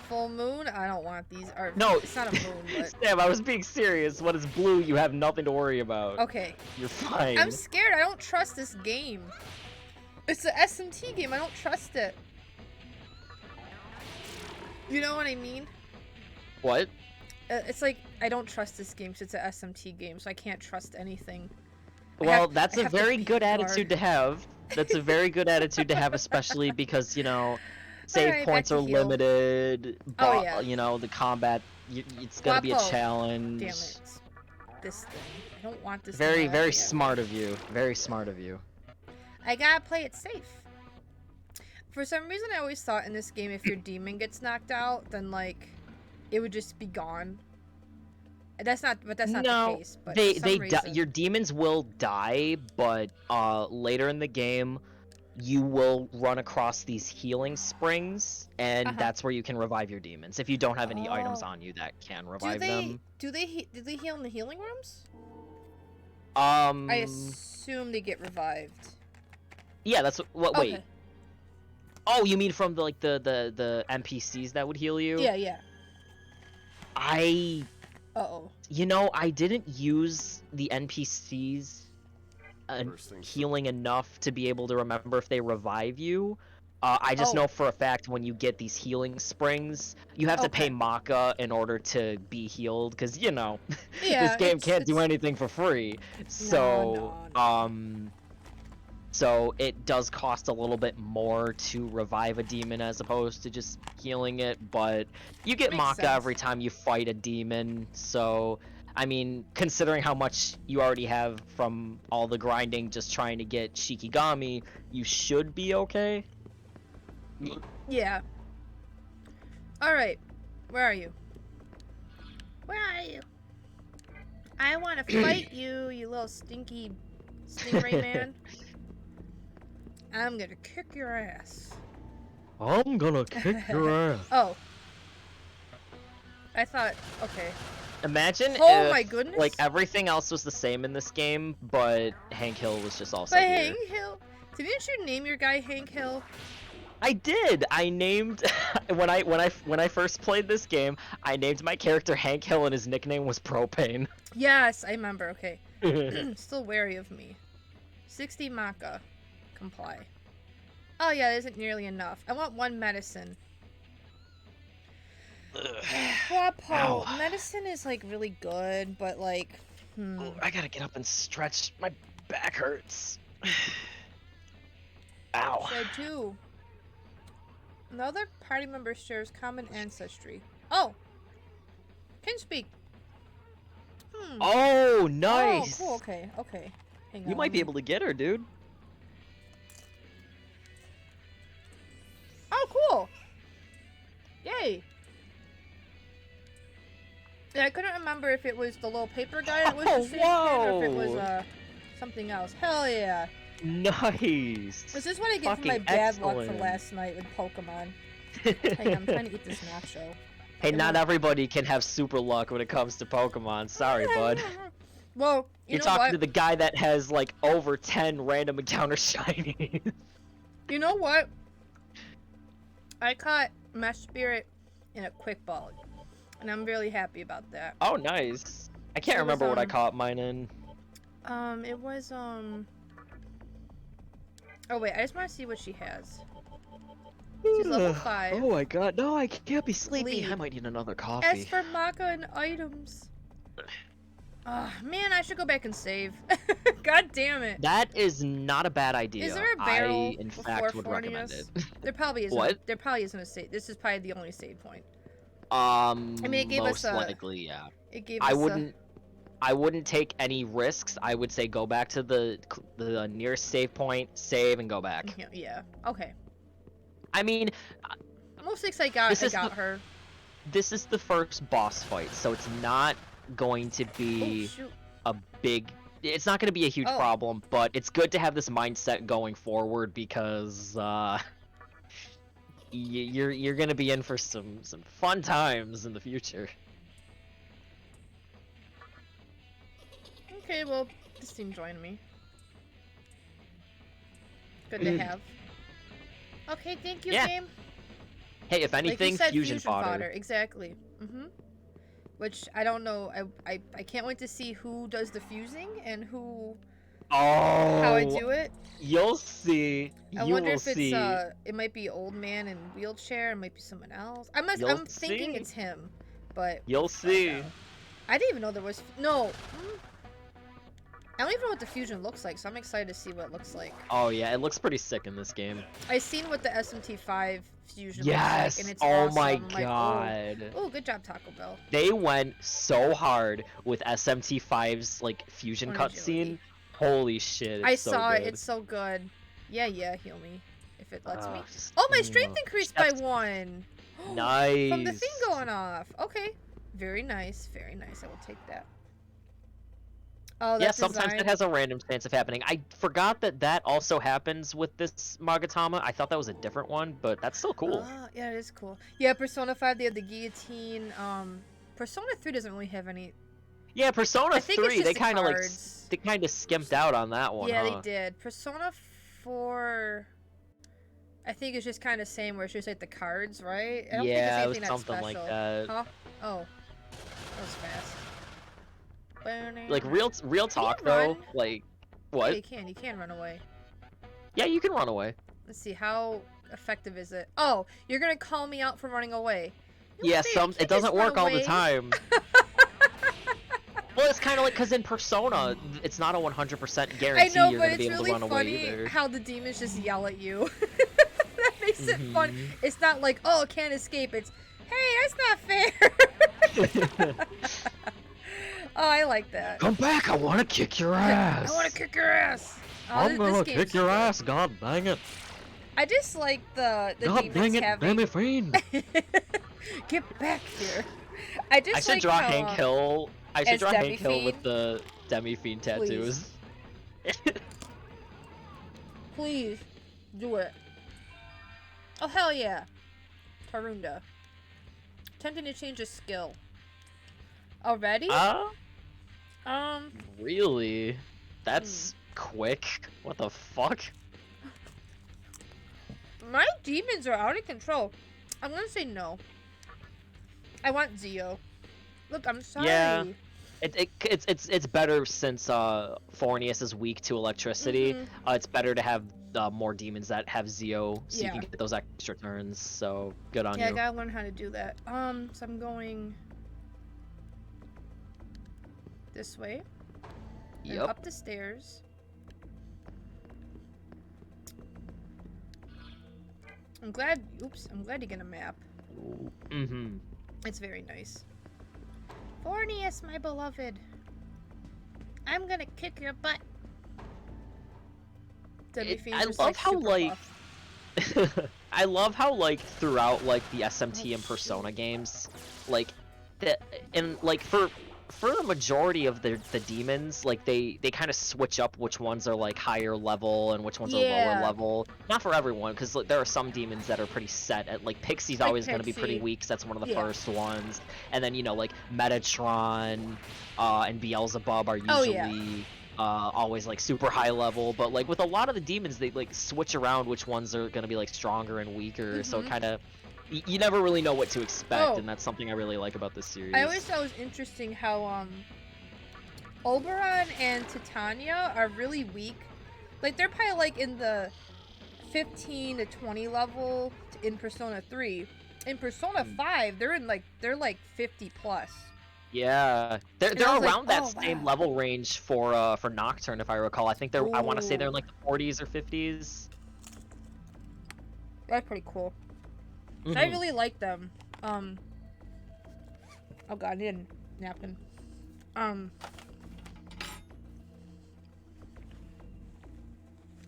full moon? I don't want these. Or, No. it's not a moon, but... Sam, I was being serious. When it's blue, you have nothing to worry about. Okay. You're fine. I'm scared. I don't trust this game. It's an SMT game. I don't trust it. You know what I mean? What? It's like, I don't trust this game because it's an SMT game, so I can't trust anything. Well, that's I a have to very be good guard. attitude to have. That's a very good attitude to have, especially because, you know, save Alright, points back are to heal. limited. Oh, yeah. You know, the combat, it's gonna be a Guapo. challenge. Damn it. This thing. I don't want this Very, thing. very smart of you. Very smart of you. I gotta play it safe. For some reason, I always thought in this game, if your demon gets knocked out, then, like, it would just be gone. That's not the case. But for some reason... your demons will die, but later in the game, you will run across these healing springs, and that's where you can revive your demons. If you don't have any items on you that can revive them. Do they heal in the healing rooms? I I assume they get revived. Yeah, that's what. Okay. Wait. Oh, you mean from the NPCs that would heal you? Yeah. Uh-oh. You know, I didn't use the NPCs healing enough to be able to remember if they revive you. I just know for a fact when you get these healing springs, you have to pay Maka in order to be healed, because, you know, this game can't do anything for free. So, so it does cost a little bit more to revive a demon as opposed to just healing it, but you get Maka every time you fight a demon, so... I mean, considering how much you already have from all the grinding just trying to get Shikigami, you should be okay. Yeah. Alright. Where are you? Where are you? I want to fight you, you little stinky stingray man. I'm gonna kick your ass. I'm gonna kick your ass. Oh. I thought, okay. Imagine oh if, my goodness. like, everything else was the same in this game, but Hank Hill was just also But here. Hank Hill? Didn't you name your guy Hank Hill? I did. I named when I first played this game, I named my character Hank Hill and his nickname was Propane. Yes, I remember. Okay. Still wary of me. 60 Maka. Comply. Oh yeah, that isn't nearly enough. I want one medicine. Guapo. Medicine is like really good, but like, I gotta get up and stretch. My back hurts. Ow. So too. Another party member shares common ancestry. Oh! Can speak. Oh, nice! Oh, cool, okay, okay. Hang on. You might be able to get her, dude. Oh, cool! Yay! Yeah, I couldn't remember if it was the little paper guy that was the same kid, or if it was something else. Hell yeah! Nice! This is what I get for my bad luck from last night with Pokemon. Hang on, I'm trying to eat this nacho. Hey, not everybody can have super luck when it comes to Pokemon. Sorry, bud. Well, you're talking to the guy that has like over 10 random encounter shinies. You know what? I caught Mesh Spirit in a quick ball, and I'm really happy about that. Oh, nice. I can't remember what I caught mine in. It was Oh wait, I just want to see what she has. She's level 5. Oh my god, no, I can't be sleepy. I might need another coffee. As for Maka and items. Man, I should go back and save. God damn it. That is not a bad idea. Is there a barrel I, in fact, would recommend it. There probably isn't. What? There probably isn't a save. This is probably the only save point. I mean, it gave most us a, likely, yeah. It gave us I wouldn't take any risks. I would say go back to the nearest save point, save, and go back. Yeah. Okay. I mean, most I got her. This is the first boss fight, so it's not going to be a big. It's not going to be a huge problem, but it's good to have this mindset going forward because you're going to be in for some fun times in the future. Okay, well, this team joined me. Good to have. Okay, thank you, game. Hey, if Like you anything, said, fusion fodder. Exactly. Which I don't know. I can't wait to see who does the fusing and who how I Oh, do it. you'll see. I You wonder will if it's see. it might be old man in wheelchair, it might be someone else. I'm You'll thinking see. it's him, but You'll see. I didn't even know there was no. I don't even know what the fusion looks like, so I'm excited to see what it looks like. Oh yeah, it looks pretty sick in this game. I seen what the SMT5 fusion Yes. looks like, and it's Oh awesome. my I'm like, god. oh, good job, Taco Bell. They went so hard with SMT5's like fusion cutscene. Holy shit! It's I so saw good. it. It's so good. Yeah, heal me if it lets me. Just- Oh, my strength increased by That's 1. nice. From the thing going off. Okay. Very nice. Very nice. I will take that. Oh, Yeah, that sometimes design. it has a random chance of happening. I forgot that also happens with this Magatama. I thought that was a different one, but that's still cool. Yeah, it is cool. Yeah, Persona 5, they have the guillotine. Persona 3 doesn't really have any. Yeah, Persona I think it's 3, just they the kind of like cards. they kind of skimped out on that one. Yeah, huh? they did. Persona 4, I think it's just kind of same, where it's just like the cards, right? I don't think Yeah, it there's was anything something that's like special. that. Huh? Oh, that was fast. Like real talk you though, run? like Yeah, what? you can run away. Yeah, you can run away. Let's see, how effective is it? Oh, you're gonna call me out for running away. No, Yeah, babe, you can't it doesn't just run work all the away. time. Well, it's kind of like because in Persona, it's not a 100% guarantee I know, you're but gonna be it's able really to run away funny either. how the demons just yell at you. That makes it fun. Mhm. It's not like, oh, it can't escape. It's, hey, that's not fair. Oh, I like that. Come back! I want to kick your ass. I want to kick your ass. Oh, I'm this gonna game's kick your good. ass. God dang it! I just like the God demons dang it, having. damn it, fiend! Get back here. I just I should like draw how, Hank Hill. I should as draw Demi Hank Hill with Fiend? the Demi Fiend tattoos. Please do it. Oh hell yeah, Tarunda. Attempting to change a skill. Already? Really? That's quick. What the fuck? My demons are out of control. I'm gonna say no. I want Zio. Look, I'm sorry. Yeah. It's better since Fornius is weak to electricity. It's better to have more demons that have Zio, so you can get those extra turns. So good on Yeah, I you. gotta learn how to do that. So I'm going this way. And Yep. up the stairs. I'm glad you get a map. Mm-hmm. It's very nice. Fornius, my beloved. I'm gonna kick your butt. I love how like I love how like throughout like the SMT and Persona games, like and like for the majority of the demons, like they kind of switch up which ones are like higher level and which ones are lower level. Not for everyone, because like, there are some demons that are pretty set. At like Pixie's Like always going to be pretty Pixie. weak, so that's one of the first ones. And then you know like Metatron and Beelzebub are usually always like super high level. But like with a lot of the demons, they like switch around which ones are going to be like stronger and weaker. So it kind of you never really know what to expect, and that's something I really like about this series. I always thought it was interesting how Oberon and Titania are really weak. Like they're probably like in the 15 to 20 level in Persona 3. In Persona 5, they're like 50 plus. Yeah, they're I was around like, that same level range for Nocturne, if I recall. I think they're I want to say they're in like the 40s or 50s. That's pretty cool. So I really like them. Oh god, I need a napkin.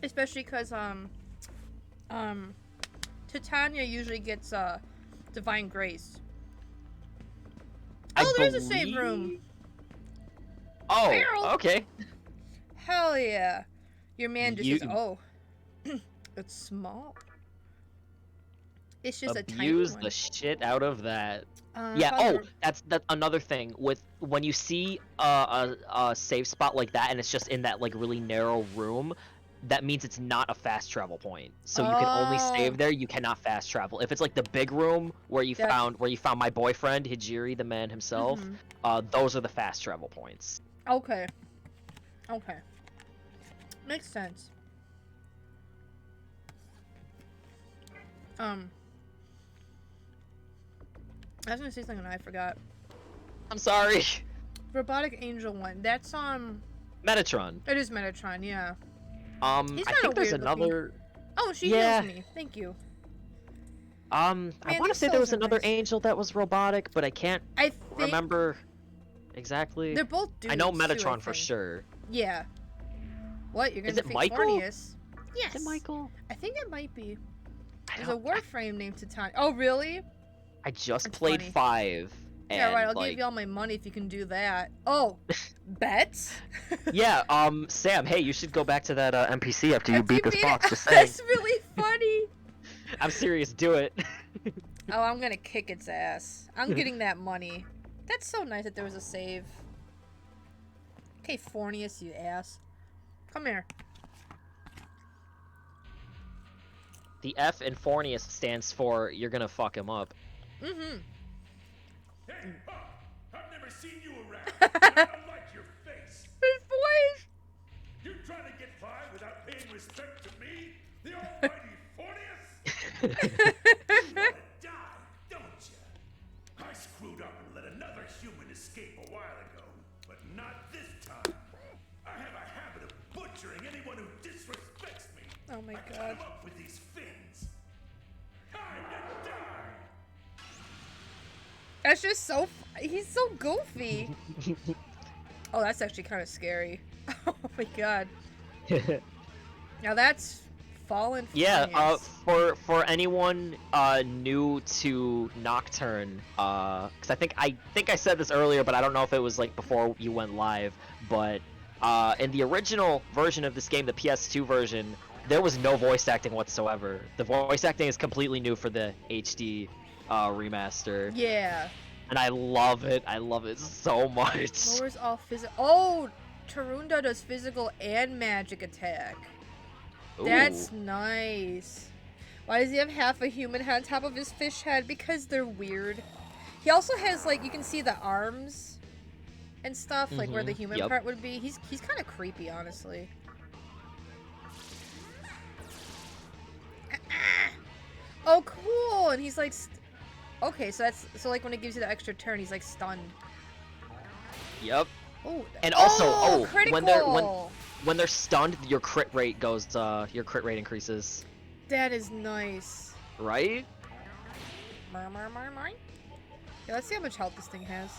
Especially because Titania usually gets Divine Grace. Oh, there's a save room. Oh, Barrel. okay. Hell yeah. Your man just You- says, oh, it's small. It's just a tiny Abuse one. the shit out of that. Yeah. Oh, that's another thing with when you see a safe spot like that, and it's just in that like really narrow room. that means it's not a fast travel point. So you can only save Oh. there. You cannot fast travel. If it's like the big room where you That's- found my boyfriend Hijiri, the man himself, those are the fast travel points. Okay. Okay. Makes sense. I was gonna say something and I forgot. I'm sorry. Robotic Angel one. That's Metatron. It is Metatron, yeah. I kinda think there's weird looking. another. Oh, she Yeah. heals me. Thank you. I Man, want to these say there was cells are another nice. angel that was robotic, but I can't I think remember exactly. they're both dudes. I know too, Metatron I for think. sure. Yeah. What? You're gonna Is it defeat Michael? Fornius? Yes. Is it Michael? I think it might be. I There's a don't- Warframe named Titania. Oh, really? I just That's played funny. 5. And, Yeah, right. I'll like, give you all my money if you can do that. Oh, bets? yeah, Sam, hey, you should go back to that NPC after you After beat this it? boss. Just saying. That's really funny. I'm serious, do it. Oh, I'm gonna kick its ass. I'm getting that money. That's so nice that there was a save. Okay, Fornius, you ass. Come here. The F in Fornius stands for you're gonna fuck him up. Mm-hmm. Hey, I've never seen you around. I don't like your face. His voice! You're trying to get by without paying respect to me, the almighty Fornius? You wanna die, don't you? I screwed up and let another human escape a while ago, but not this time. I have a habit of butchering anyone who disrespects me. Oh my I cut god. him up with these fins. Time to die. That's just so... He's so goofy. Oh, that's actually kind of scary. Oh my god. Now that's Fallen Yeah, Fornius. for anyone new to Nocturne, because I think I said this earlier, but I don't know if it was like before you went live, but in the original version of this game, the PS2 version, there was no voice acting whatsoever. The voice acting is completely new for the HD remaster, Yeah. and I love it. I love it so much. Lowers all physical... Oh! Tarunda does physical and magic attack. That's Ooh. nice. Why does he have half a human head on top of his fish head? Because they're weird. He also has, like, you can see the arms and stuff, like where the human Yep. part would be. He's kind of creepy, honestly. Oh, cool! And he's like, okay, so that's like when it gives you the extra turn, he's like stunned. Yep. Oh, And also, critical! when they're stunned, your crit rate goes. Your crit rate increases. That is nice. Right? Yeah, let's see how much health this thing has.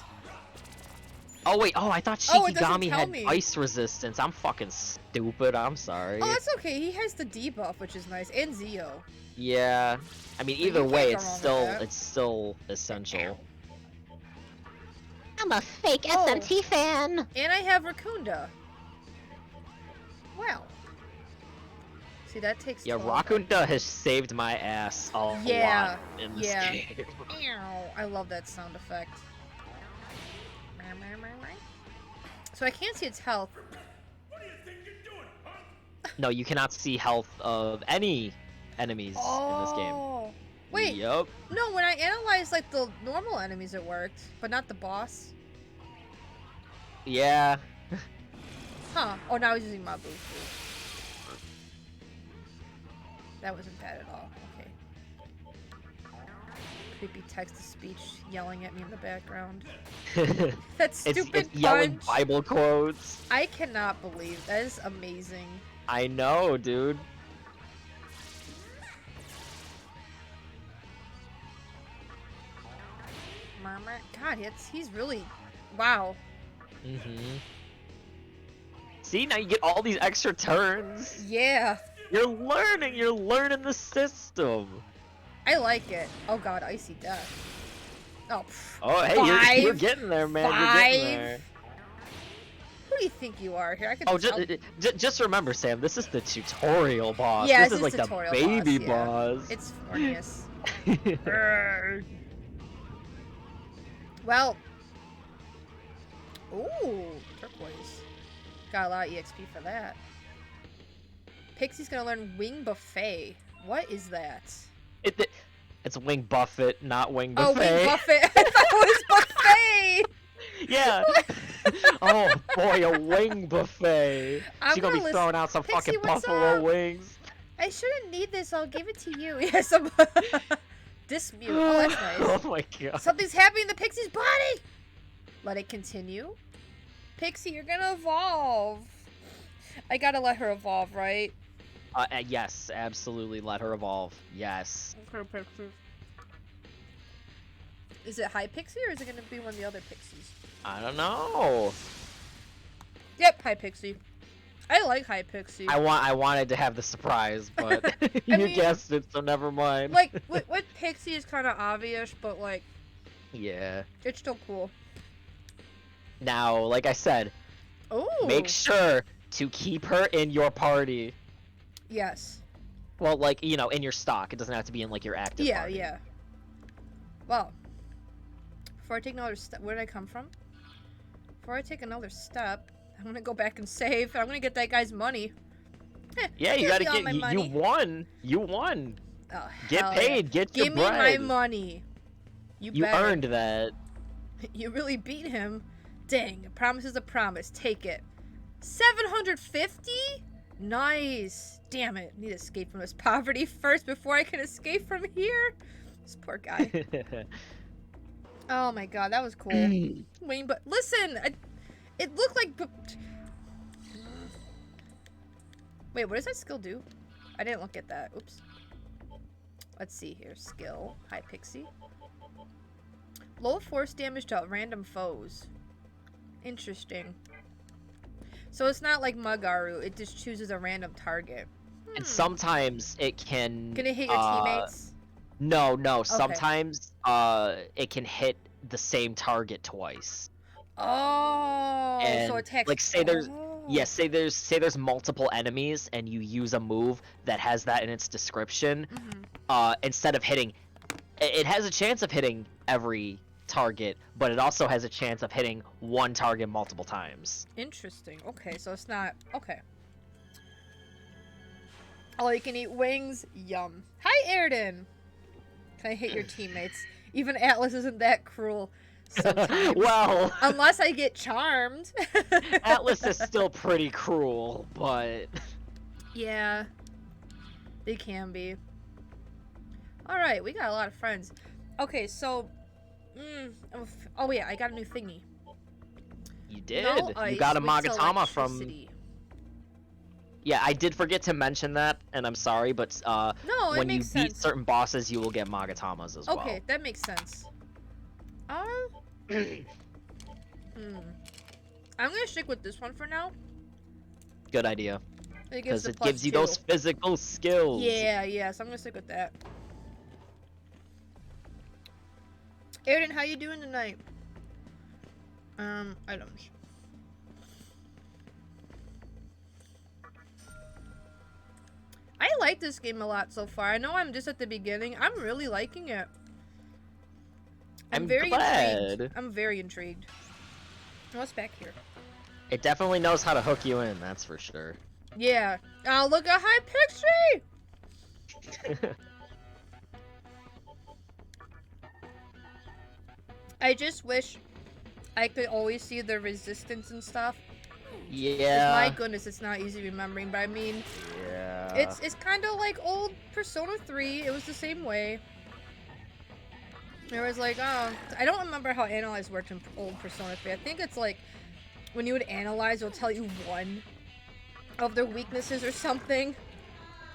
Oh wait, I thought Oh, it doesn't Shikigami tell had me. ice resistance. I'm fucking stupid. I'm sorry. Oh, that's okay. He has the debuff, which is nice, and Zeo. Yeah. I mean, either you way, can't it's go wrong with that. it's still essential. I'm a fake Oh. SMT fan. And I have Rakunda. Wow. See, that takes. Yeah, 12. Rakunda has saved my ass a Yeah, lot in this yeah. game. Ow, I love that sound effect. So I can't see its health. What do you think you're doing, punk? No, you cannot see health of any enemies in this game. Oh. Wait. Yup. No, when I analyzed like the normal enemies, it worked, but not the boss. Yeah. Huh. Oh, now he's using Mabu. That wasn't bad at all. Okay. Creepy text-to-speech yelling at me in the background. That stupid it's yelling punch. Bible quotes. I cannot believe that is amazing. I know, dude. God, he's really... Wow. See, now you get all these extra turns. Yeah. You're learning the system. I like it. Oh god, Icy Death. Oh, pff. Oh, hey, you're Five. getting there, man. You're getting there. Who do you think you are here? I could Oh, tell- just remember, Sam, this is the tutorial boss. Yeah, this this is like the tutorial baby boss, boss. It's Fornius. Well. Ooh, turquoise. Got a lot of EXP for that. Pixie's gonna learn Wing Buffet. What is that? It's Wing Buffet, not Wing Oh, Buffet. Wing Buffet. I thought it was buffet. Yeah. Oh boy, a wing buffet. I'm She's gonna be gonna throwing out some Pixie, fucking what's buffalo up? wings. I shouldn't need this. I'll give it to you. Yes, I'm... Dismute. Oh, that's nice. Oh my god. Something's happening in the Pixie's body. Let it continue. Pixie, you're gonna evolve. I gotta let her evolve, right? Yes, absolutely. Let her evolve. Yes. Okay, Pixie. Is it High Pixie or is it gonna be one of the other Pixies? I don't know. Yep, High Pixie. I like High Pixie. I wanted to have the surprise, but you mean, guessed it, so never mind. Like, with Pixie is kind of obvious, but like, yeah. it's still cool. Now, like I said, Ooh. make sure to keep her in your party. Yes. Well, like, you know, in your stock. It doesn't have to be in, like, your active party. Yeah. Well, before I take another step, where did I come from? Before I take another step, I'm gonna go back and save. I'm gonna get that guy's money. Yeah, you Give gotta me all get. my You money. won. You won. Oh, Get hell paid. yeah. Get your Give bread. me my money. You better. earned that. You really beat him. Dang, a promise is a promise. Take it. 750? Nice. Damn it. Need to escape from this poverty first before I can escape from here. This poor guy. Oh my god, that was cool. Wayne, but listen, it looked like... Wait, what does that skill do? I didn't look at that. Oops. Let's see here. Skill. High Pixie. Low force damage to random foes. Interesting. So it's not like Magaru. It just chooses a random target. And sometimes it can. Can it hit your teammates? No. Sometimes it can hit the same target twice. Oh, And, so attacks. like, say there's- Oh. Yeah, say there's multiple enemies and you use a move that has that in its description. Instead of hitting, it has a chance of hitting every target, but it also has a chance of hitting one target multiple times. Interesting. Okay, so it's not... Okay. All you can eat wings? Yum. Hi, Airden! Can I hit your teammates? Even Atlas isn't that cruel sometimes. Well... Unless I get charmed. Atlas is still pretty cruel, but... Yeah. They can be. Alright, we got a lot of friends. Okay, so... oh yeah, I got a new thingy. You did. No You ice got a with Magatama from... electricity. Yeah, I did forget to mention that, and I'm sorry, but No, it when you makes beat sense. certain bosses, you will get Magatamas as well. Okay, that makes sense. I'm gonna stick with this one for now. Good idea. It gives Because a it +2. gives you those physical skills. Yeah, so I'm gonna stick with that. Airden, how you doing tonight? Items. I like this game a lot so far. I know I'm just at the beginning. I'm really liking it. I'm very glad. intrigued. I'm very intrigued. What's back here? It definitely knows how to hook you in, that's for sure. Yeah. Oh, look at High Pixie! I just wish I could always see the resistance and stuff. Yeah. My goodness, it's not easy remembering, but I mean, Yeah. it's kind of like old Persona 3. It was the same way. There was like, oh, I don't remember how Analyze worked in old Persona 3. I think it's like, when you would analyze, it'll tell you one of their weaknesses or something.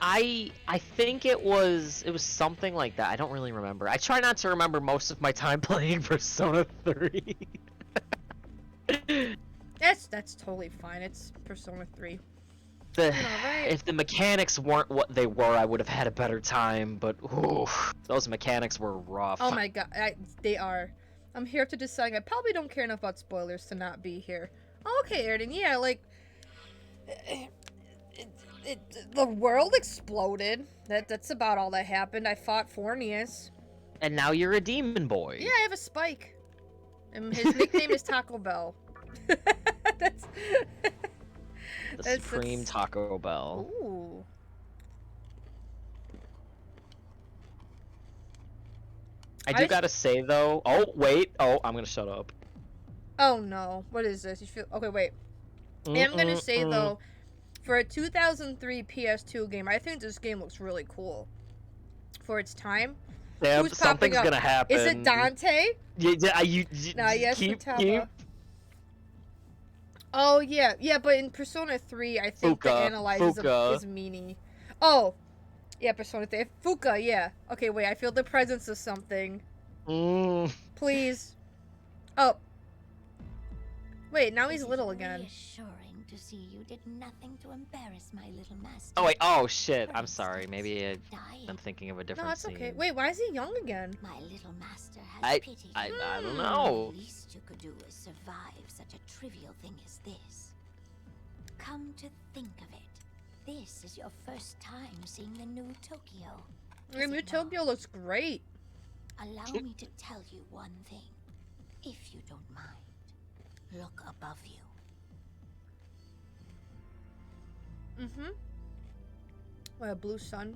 I think it was something like that. I don't really remember. I try not to remember most of my time playing Persona 3. That's totally fine. It's Persona 3. Right. If the mechanics weren't what they were, I would have had a better time, but ooh, those mechanics were rough. Oh my god, they are. I'm here to decide. I probably don't care enough about spoilers to not be here. Okay, Airden, yeah, like... the world exploded. That's about all that happened. I fought Fornius. And now you're a demon boy. Yeah, I have a spike. And his nickname is Taco Bell. That's... The That's- Supreme Taco Bell. Ooh. I do gotta say though. Oh wait. Oh, I'm gonna shut up. Oh no. What is this? You feel okay? Wait. I am gonna say though, for a 2003 PS2 game, I think this game looks really cool. For its time. Yeah, Who's something's popping up? gonna happen. Is it Dante? Yeah, Nah, yes, keep. Oh yeah, yeah, but in Persona 3, I think the analyze is a meanie. Oh, yeah, Persona 3. Fuka, yeah. Okay, wait, I feel the presence of something. Please. Oh. Wait, now he's little again. Reassuring to see you did nothing to embarrass my little master. Oh wait. Oh shit. I'm sorry. Maybe I'm thinking of a different No, it's scene. okay. Wait, why is he young again? My little master has pity. I don't know. The least you could do is survive such a trivial thing as this. Come to think of it, this is your first time seeing the new Tokyo. The new Tokyo looks great. Allow me to tell you one thing, if you don't mind. Look above you. What, a blue sun?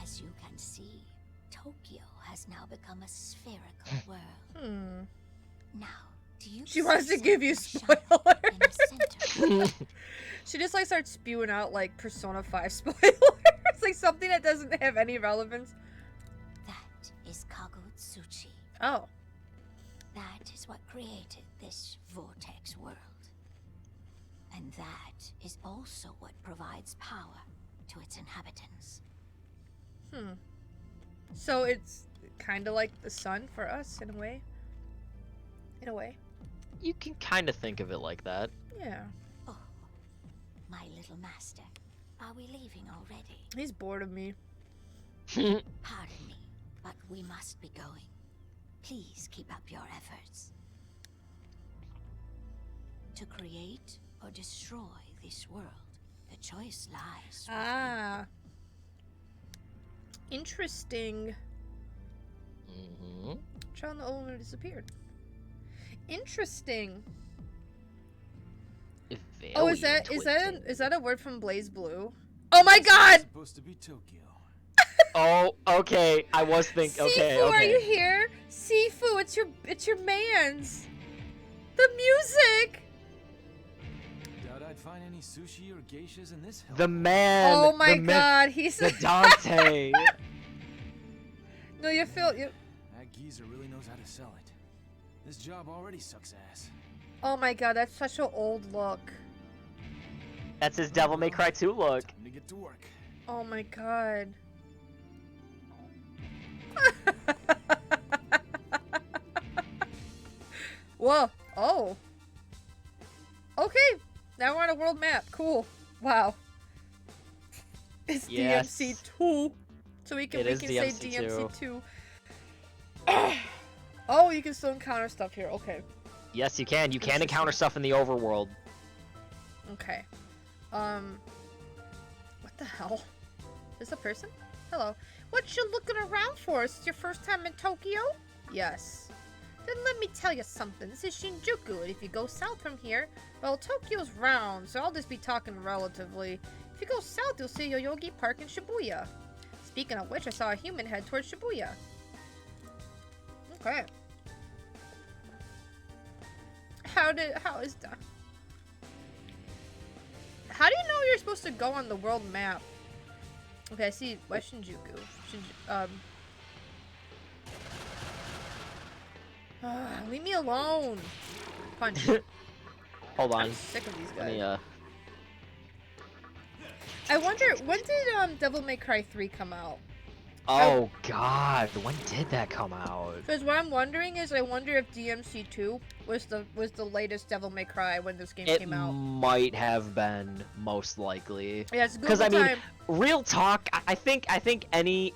As you can see, Tokyo has now become a spherical world. Now, do you She wants to see give you something spoilers. shiny in the center? She just like starts spewing out like Persona 5 spoilers. Like something that doesn't have any relevance. That is Kagutsuchi. Oh. That is what created this vortex world. And that is also what provides power to its inhabitants. So it's kind of like the sun for us in a way. In a way. You can kind of think of it like that. Yeah. Oh, my little master. Are we leaving already? He's bored of me. Pardon me, but we must be going. Please keep up your efforts. To create or destroy this world, the choice lies with Ah. Interesting. Child in the owner disappeared. Interesting. Oh, is that a word from Blaze Blue? Oh my God! It's supposed to be Tokyo. Oh, okay. I was thinking. Okay, Sifu, okay. are you here? Sifu, it's your man's. The music. Doubt I'd find any sushi or geishas in this hell. The man. Oh my the God, he's the Dante. No, you feel you. That geezer really knows how to sell it. This job already sucks ass. Oh my God, that's such an old look. That's his Devil May Cry 2 look. Time to get to work. Oh my God. Whoa. Oh. Okay. Now we're on a world map. Cool. Wow. It's Yes. DMC2. So we can It is say DMC2. DMC2. Oh, you can still encounter stuff here. Okay. Yes, you can. You can encounter stuff in the overworld. Okay. What the hell? Is this a person? Hello. What you looking around for? Is this your first time in Tokyo? Yes. Then let me tell you something. This is Shinjuku, and if you go south from here, well, Tokyo's round, so I'll just be talking relatively. If you go south, you'll see Yoyogi Park in Shibuya. Speaking of which, I saw a human head towards Shibuya. Okay. How is that? How do you know you're supposed to go on the world map? Okay, I see West Shinjuku. Leave me alone. Punch. Hold on. I'm sick of these Let guys. me, I wonder, when did Devil May Cry 3 come out? Oh God, when did that come out? Because what I'm wondering is, I wonder if DMC2 was the latest Devil May Cry when this game came out. It might have been, most likely. Yeah, it's Because Google I mean, time. real talk. I think any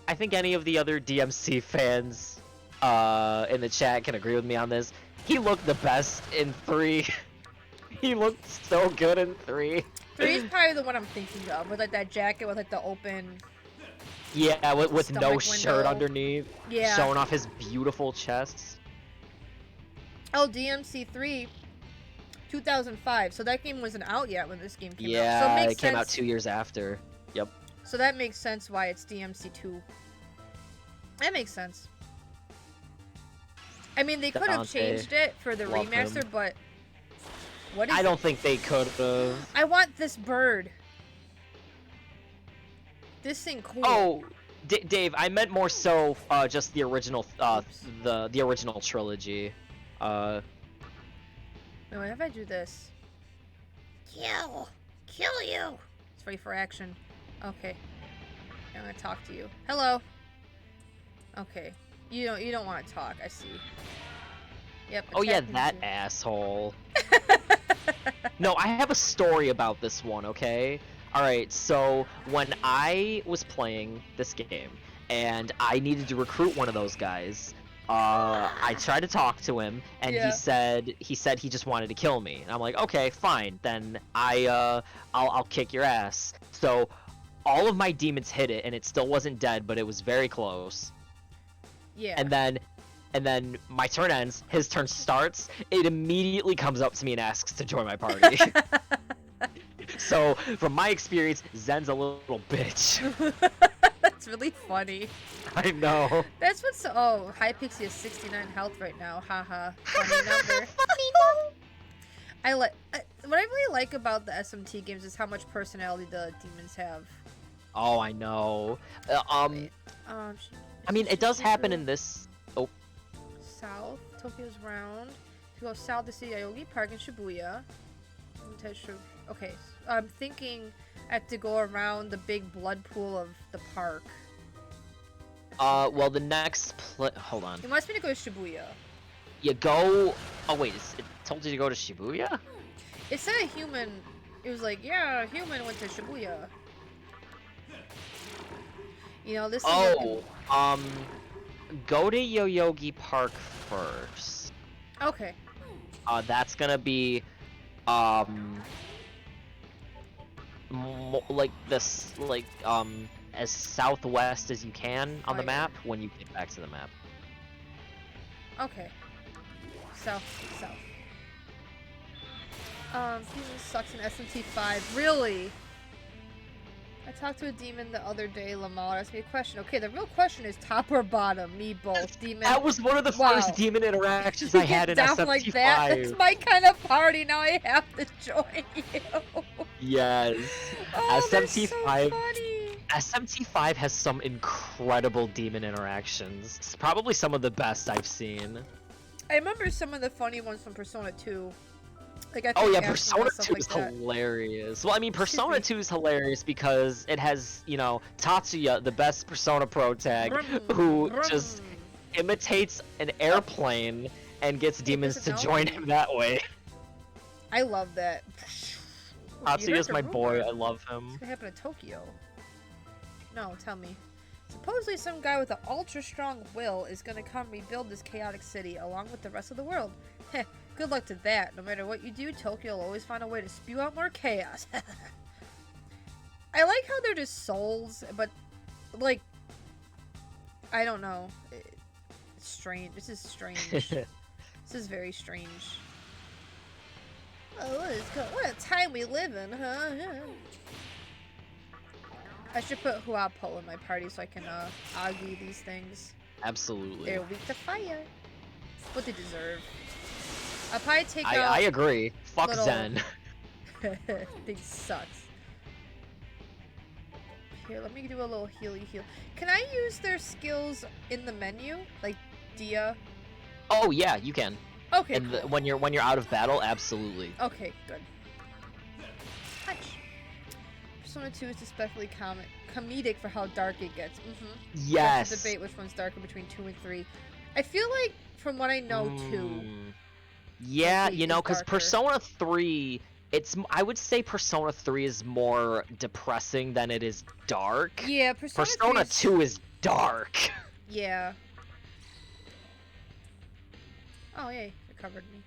of the other DMC fans, in the chat can agree with me on this. He looked the best in 3. He looked so good in 3. 3 is probably the one I'm thinking of, with like that jacket with like the open. Yeah, with no Stomach shirt window. underneath, Yeah. showing off his beautiful chest. Oh, DMC3, 2005. So that game wasn't out yet when this game came out. So Yeah, makes it came out sense. 2 years after. Yep. So that makes sense why it's DMC2. That makes sense. I mean, they could have Dante, changed it for the love remaster, him. but what is I don't think they could have. I want this bird. This thing cool. Oh, Dave, I meant more so just the original, the original trilogy. Wait, what if I do this? Kill you. It's ready for action. Okay, I'm gonna talk to you. Hello. Okay, you don't want to talk. I see. Yep. Oh yeah, attack that ninja. asshole. No, I have a story about this one, okay? Alright, so when I was playing this game, and I needed to recruit one of those guys, I tried to talk to him, and Yeah. he said he just wanted to kill me. And I'm like, okay, fine, then I'll kick your ass. So, all of my demons hit it, and it still wasn't dead, but it was very close. Yeah. And then my turn ends, his turn starts, it immediately comes up to me and asks to join my party. So, from my experience, Zen's a little bitch. That's really funny. I know. That's what's. Oh, Hypixie has 69 health right now. Haha. Funny number. I like. What I really like about the SMT games is how much personality the demons have. Oh, I know. I mean, it does happen in this. Oh. South, Tokyo's round. To go south to see Yoyogi Park in Shibuya. Okay, I'm thinking I have to go around the big blood pool of the park. Well, the next hold on. He wants me to go to Shibuya. You go. Oh wait, it told you to go to Shibuya? It said a human. It was like, yeah, a human went to Shibuya. You know, this is Oh, go to Yoyogi Park first. Okay. That's gonna be, like this, like, as southwest as you can on the map when you get back to the map. Okay. South. Demon sucks in SMT 5. Really? I talked to a demon the other day, Lamar asked me a question. Okay, the real question is top or bottom? Me both. Demon. That was one of the first demon interactions I had in down SMT5. like that? That's my kind of party. Now I have to join you. Yes. Oh, that's so SMT5. funny. SMT5 has some incredible demon interactions. It's probably some of the best I've seen. I remember some of the funny ones from Persona 2. Like, I Oh think yeah, Ashen Persona and stuff 2 like is that. hilarious. Well, I mean, Persona 2 is hilarious because it has, you know, Tatsuya, the best Persona Pro tag, who just imitates an airplane and gets demons to join him that way. I love that. Tatsuya's my boy, I love him. What's gonna happen to Tokyo? No, tell me. Supposedly some guy with an ultra-strong will is gonna come rebuild this chaotic city along with the rest of the world. Heh, good luck to that. No matter what you do, Tokyo will always find a way to spew out more chaos. I like how they're just souls, but, like, I don't know. It's strange. This is strange. This is very strange. Oh, what a time we live in, huh? I should put Huapo in my party so I can argue these things. Absolutely. They're weak to fire. What they deserve. I'll probably take out... I agree. Fuck little... Zen. Thing sucks. Here, let me do a little heal. Can I use their skills in the menu? Like Dia? Oh yeah, you can. Okay, And cool. when you're out of battle, absolutely. Okay, good. Touch. Persona 2 is especially comedic for how dark it gets. Yes. There's a debate which one's darker between 2 and 3. I feel like, from what I know, 2. Yeah, you know, because darker. Persona 3, I would say Persona 3 is more depressing than it is dark. Yeah, Persona 2 is dark. Yeah. Oh, yay. It covered me.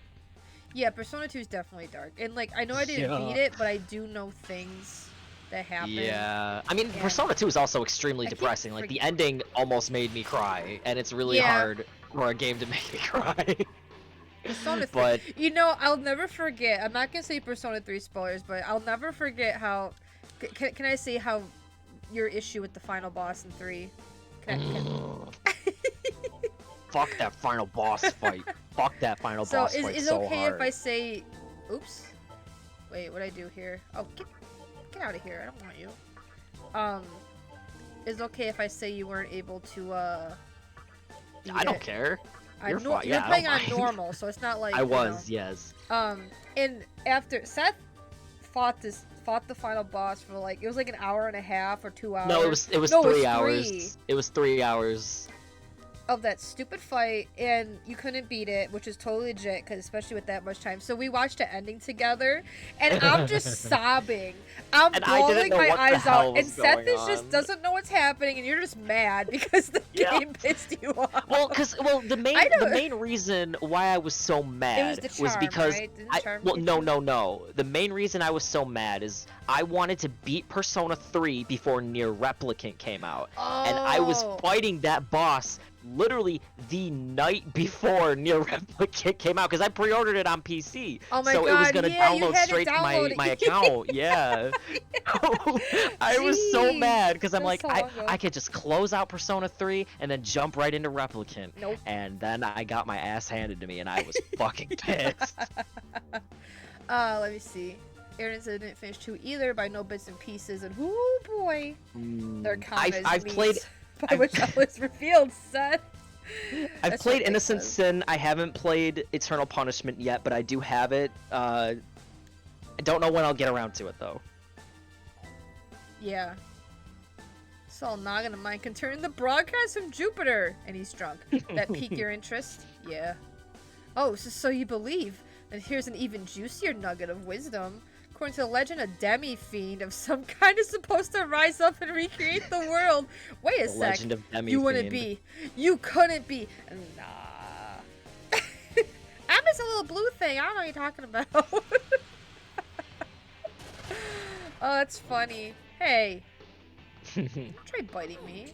Yeah, Persona 2 is definitely dark. And, like, I know I didn't Yeah. beat it, but I do know things that happen. Yeah. I mean, And Persona 2 is also extremely I keep depressing. Like, the forgetting- ending almost made me cry, and it's really Yeah. hard for a game to make me cry. Persona 3. But You know, I'll never forget. I'm not gonna say Persona 3 spoilers, but I'll never forget how. Can I say how your issue with the final boss in 3? Fuck that final boss fight. Fuck that final boss fight is it so okay hard. if I say, oops? Wait, what'd I do here? Oh, get out of here! I don't want you. Is it okay if I say you weren't able to beat I don't it? care. You're You're fine. Yeah, I playing don't on mind. normal, so it's not like I you was, know. yes. And after Seth fought the final boss for like, it was like an hour and a half or 2 hours. No, it was No, 3 it was hours. 3 It was 3 hours. of that stupid fight, and you couldn't beat it, which is totally legit, because especially with that much time. So we watched the ending together, and I'm just sobbing. I'm And I didn't bawling know my what the eyes hell out, and was Seth going is just on. doesn't know what's happening, and you're just mad because the Yeah. game pissed you off. Well, the main reason why I was so mad the was charm, because right? Didn't the charm well, get no, you? no. The main reason I was so mad is I wanted to beat Persona 3 before Near Replicant came out, and I was Oh. fighting that boss literally the night before Near Replicant came out because I pre-ordered it on PC. Oh my so it was God, gonna yeah, you download had it straight to downloaded. my account. Yeah. I was so Jeez, mad because I'm that's like, so long ago. I could just close out Persona 3 and then jump right into Replicant. Nope. And then I got my ass handed to me and I was fucking pissed. Let me see. Aaron said didn't finish 2 either by no bits and pieces, and oh boy, their comments I've played. by which I was revealed, Seth. I've That's played what they Innocent said. Sin. I haven't played Eternal Punishment yet, but I do have it. I don't know when I'll get around to it though. Yeah. Saul Noggin of mine can turn the broadcast from Jupiter, and he's drunk. That pique your interest? Yeah. Oh, so you believe? And here's an even juicier nugget of wisdom. According to the legend, a demi-fiend of some kind is supposed to rise up and recreate the world. Wait a The sec. Legend of You wouldn't Demi-Fiend. be. You couldn't be. Nah. I'm just a little blue thing. I don't know what you're talking about. Oh, that's funny. Hey. Try biting me.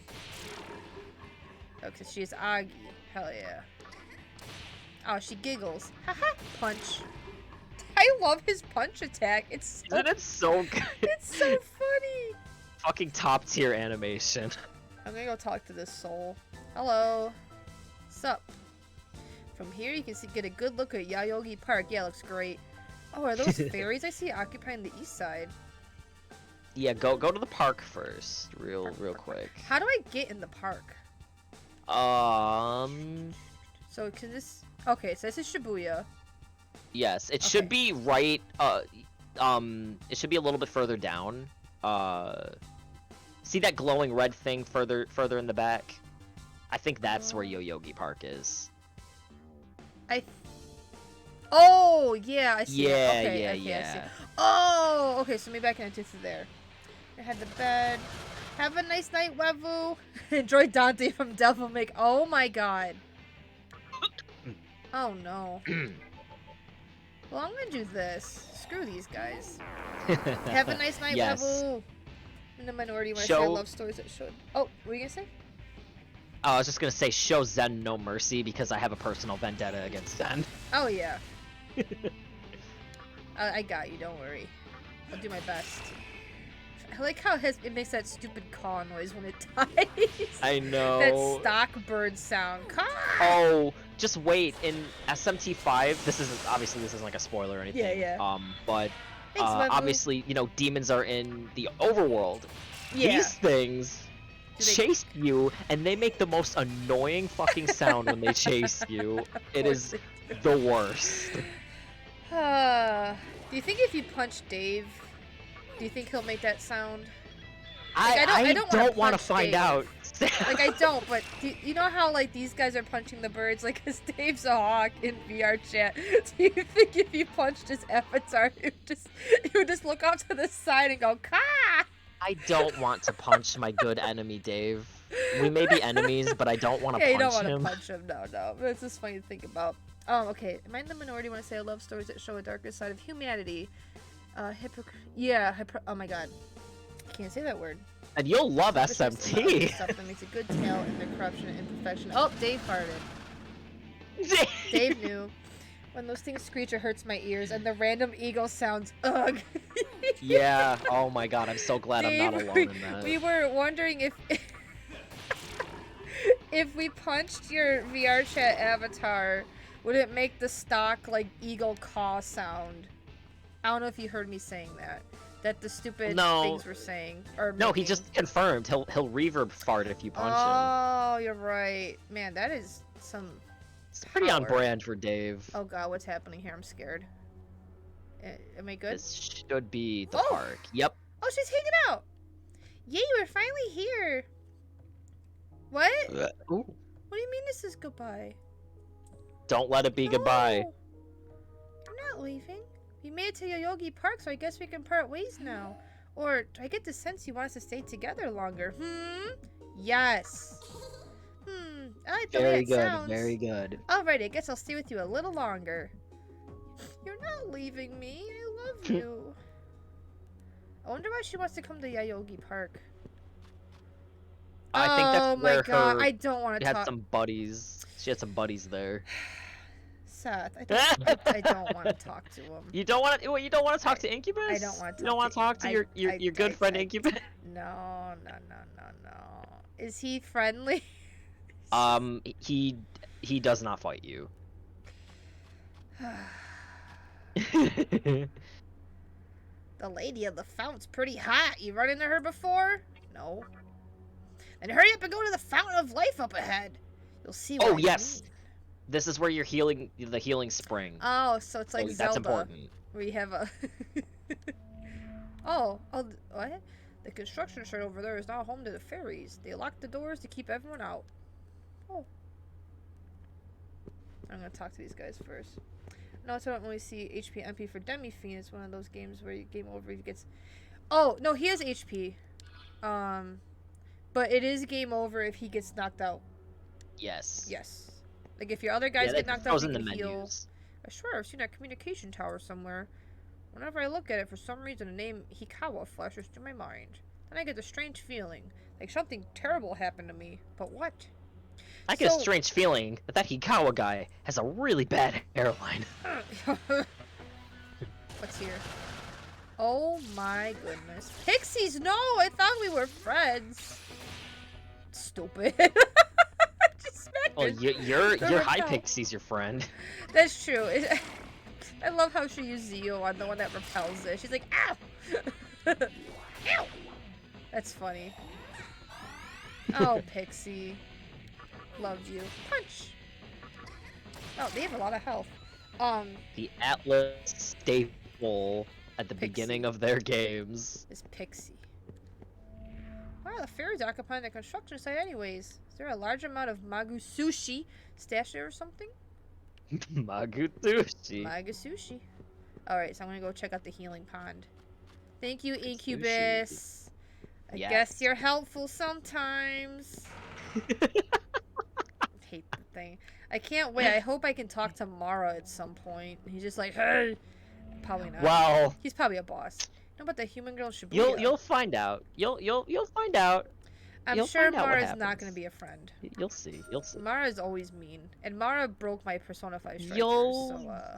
Oh, because she's Aggie. Hell yeah. Oh, she giggles. Haha, punch. I love his punch attack. It's so, Isn't it so good? it's so funny. Fucking top tier animation. I'm gonna go talk to this soul. Hello. Sup? From here you can get a good look at Yayogi Park. Yeah, looks great. Oh, are those fairies I see occupying the east side? Yeah, go to the park first, real quick. How do I get in the park? So, can this... Okay, so this is Shibuya. Yes, it should be right. It should be a little bit further down. See that glowing red thing further in the back? I think that's where Yoyogi Park is. Oh, yeah, I see it. Yeah, Okay, yeah, okay, I see yeah. it. Oh, okay, so maybe I can enter through there. I had the bed. Have a nice night, Wevu. Enjoy Dante from Devil May... Oh my god. Oh no. Well, I'm gonna do this. Screw these guys. Have a nice night, Yes. Wevu. In the minority when I say I love stories that should. Oh, what were you gonna say? I was just gonna say show Zen no mercy because I have a personal vendetta against Zen. Oh yeah. I got you, don't worry. I'll do my best. I like how it makes that stupid caw noise when it dies. I know. That stock bird sound. Caw! Oh, just wait. In SMT5, this isn't like a spoiler or anything. Yeah, yeah. But Thanks, Webu. obviously, demons are in the overworld. Yeah. These things chase you, and they make the most annoying fucking sound when they chase you. It is the worst. Do you think if you punch Dave, do you think he'll make that sound? I don't don't want to punch find Dave. out. Like, I don't, but you know how, like, these guys are punching the birds? Like, cause Dave's a hawk in VR chat. Do you think if you punched his avatar, he would just look off to the side and go, "Ka!" I don't want to punch my good enemy, Dave. We may be enemies, but I don't want to Yeah, you punch don't him. want to punch him. No. But it's just funny to think about. Okay. Am I in the minority when I say I love stories that show a darker side of humanity? Oh my god. I can't say that word. And you'll love Stuff SMT. that makes a good tale in their corruption and imperfection. Oh, Dave farted. Dave knew. When those things screech, it hurts my ears, and the random eagle sounds ugh. Yeah. Oh my god, I'm so glad I'm not alone in that. We were wondering if if we punched your VR chat avatar, would it make the stock like eagle caw sound? I don't know if you heard me saying that. That the stupid things were saying. Or no, he making. just confirmed. He'll reverb fart if you punch him. Oh, you're right. Man, that is some. It's pretty on brand for Dave. Oh god, what's happening here? I'm scared. Am I good? This should be the Oh! park. Yep. Oh, she's hanging out. Yay, we're finally here. What? Ooh. What do you mean this is goodbye? Don't let it be goodbye. No. I'm not leaving. We made it to Yoyogi Park, so I guess we can part ways now. Or do I get the sense you want us to stay together longer? Yes. I like the way Very it good. sounds. Very good. Alright, I guess I'll stay with you a little longer. You're not leaving me. I love you. I wonder why she wants to come to Yoyogi Park. I think that's where my god, her, I don't want to she talk. had some buddies. She had some buddies there. Seth, I don't want to talk to him. You don't want to. You don't want to talk to Incubus. I don't want to. You don't want to talk to your good friend Incubus. No. Is he friendly? He does not fight you. The lady of the fountain's pretty hot. You run into her before? No. Then hurry up and go to the fountain of life up ahead. You'll see what I yes. mean. This is where you're healing the healing spring. Oh, so it's like Zelda. That's important. We have a. oh, what? The construction site over there is now home to the fairies. They lock the doors to keep everyone out. Oh. I'm gonna talk to these guys first. No, so I don't really see HP MP for Demi Fiend. It's one of those games where you game over he gets. Oh no, he has HP. But it is game over if he gets knocked out. Yes. Yes. Like if your other guys get knocked out, you can heal. Menus. I swear I've seen that communication tower somewhere. Whenever I look at it, for some reason, the name Hikawa flashes through my mind. Then I get a strange feeling, like something terrible happened to me. But what? I get a strange feeling that Hikawa guy has a really bad hairline. What's here? Oh my goodness. Pixies, no! I thought we were friends. Stupid. Just well, your Hypixie's your friend. That's true. I love how she used Zio on the one that repels it. She's like, ow! Ow! That's funny. Oh, Pixie. Love you. Punch! Oh, they have a lot of health. The Atlas staple at the beginning of their games. Is Pixie. Wow, the fairies occupying the construction site anyways. Is there a large amount of Magu sushi stashed there or something? Magu sushi. Magu sushi. Alright, so I'm gonna go check out the healing pond. Thank you, Incubus. I guess you're helpful sometimes. Hate the thing. I can't wait. I hope I can talk to Mara at some point. He's just like, hey. Probably not. Well, he's probably a boss. No, but the human girl should be. You'll find out. You'll find out. I'm sure Mara's not going to be a friend. You'll see. You'll see. Mara's always mean, and Mara broke my Persona 5 strikers.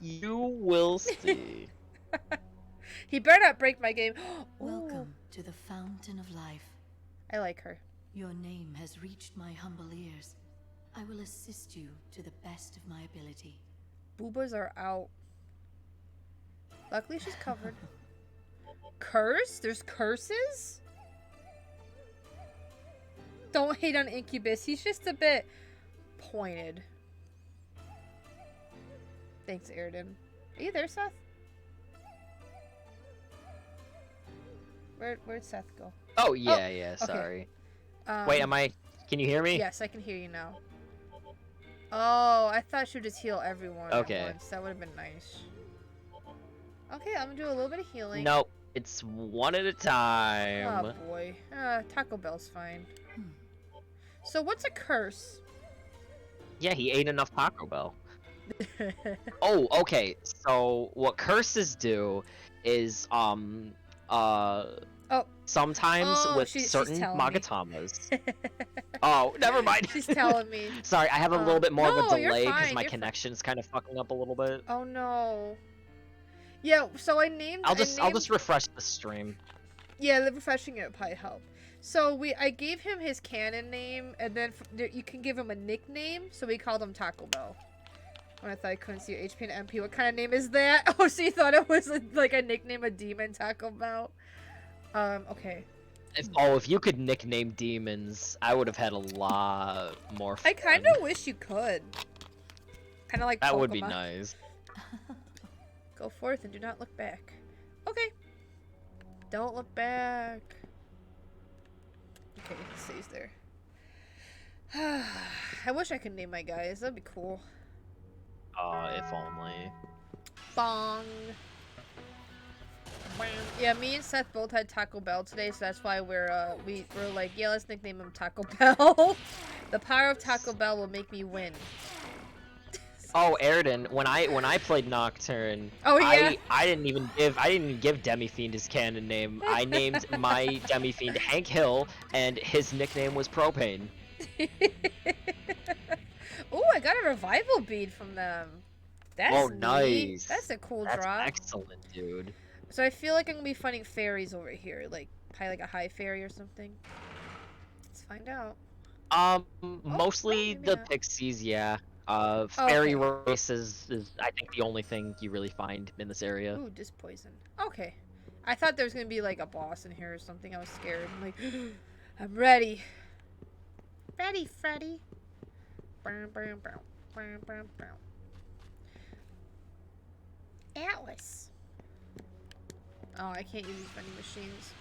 You will see. He better not break my game. Welcome to the Fountain of Life. I like her. Your name has reached my humble ears. I will assist you to the best of my ability. Boobas are out. Luckily, she's covered. Curse? There's curses? Don't hate on Incubus. He's just a bit pointed. Thanks, Airden. Are you there, Seth? Where'd Seth go? Oh, yeah, sorry. Okay. Wait, can you hear me? Yes, I can hear you now. Oh, I thought she would just heal everyone at once. That would have been nice. Okay, I'm gonna do a little bit of healing. Nope, it's one at a time. Oh boy. Taco Bell's fine. So what's a curse? Yeah, he ate enough Taco Bell. Oh, okay. So what curses do is Oh. Sometimes Oh, with she's certain telling me. Magatamas. Oh, never mind. She's telling me. Sorry, I have a little bit more no, of a you're delay because fine, my you're connection's kind of fucking up a little bit. Oh no. Yeah, so I named. I'll just refresh the stream. Yeah, the refreshing it would probably help. So I gave him his canon name, and then you can give him a nickname. So we called him Taco Bell. When I thought I couldn't see your HP and MP, what kind of name is that? Oh, so you thought it was like a nickname, a demon Taco Bell? Okay. If you could nickname demons, I would have had a lot more fun. I kind of wish you could. Kind of like that Pokemon. would be nice. Go forth and do not look back. Okay. Don't look back. Okay, it stays there. I wish I could name my guys. That'd be cool. If only. Bong. Yeah, me and Seth both had Taco Bell today, so that's why we're like, yeah, let's nickname him Taco Bell. The power of Taco Bell will make me win. Oh, Airden, when I played Nocturne, oh yeah, I didn't even give Demi-Fiend his canon name. I named my Demi-Fiend Hank Hill, and his nickname was Propane. Oh, I got a revival bead from them. That's neat. Nice. That's a cool That's drop. Excellent, dude. So I feel like I'm gonna be finding fairies over here, like probably like a high fairy or something. Let's find out. Mostly the not. pixies, yeah. Fairy race is I think the only thing you really find in this area. Ooh, disc poison. Okay. I thought there was gonna be like a boss in here or something. I was scared. I'm like, I'm ready. Ready, Freddy. Atlas. Oh, I can't use these vending machines.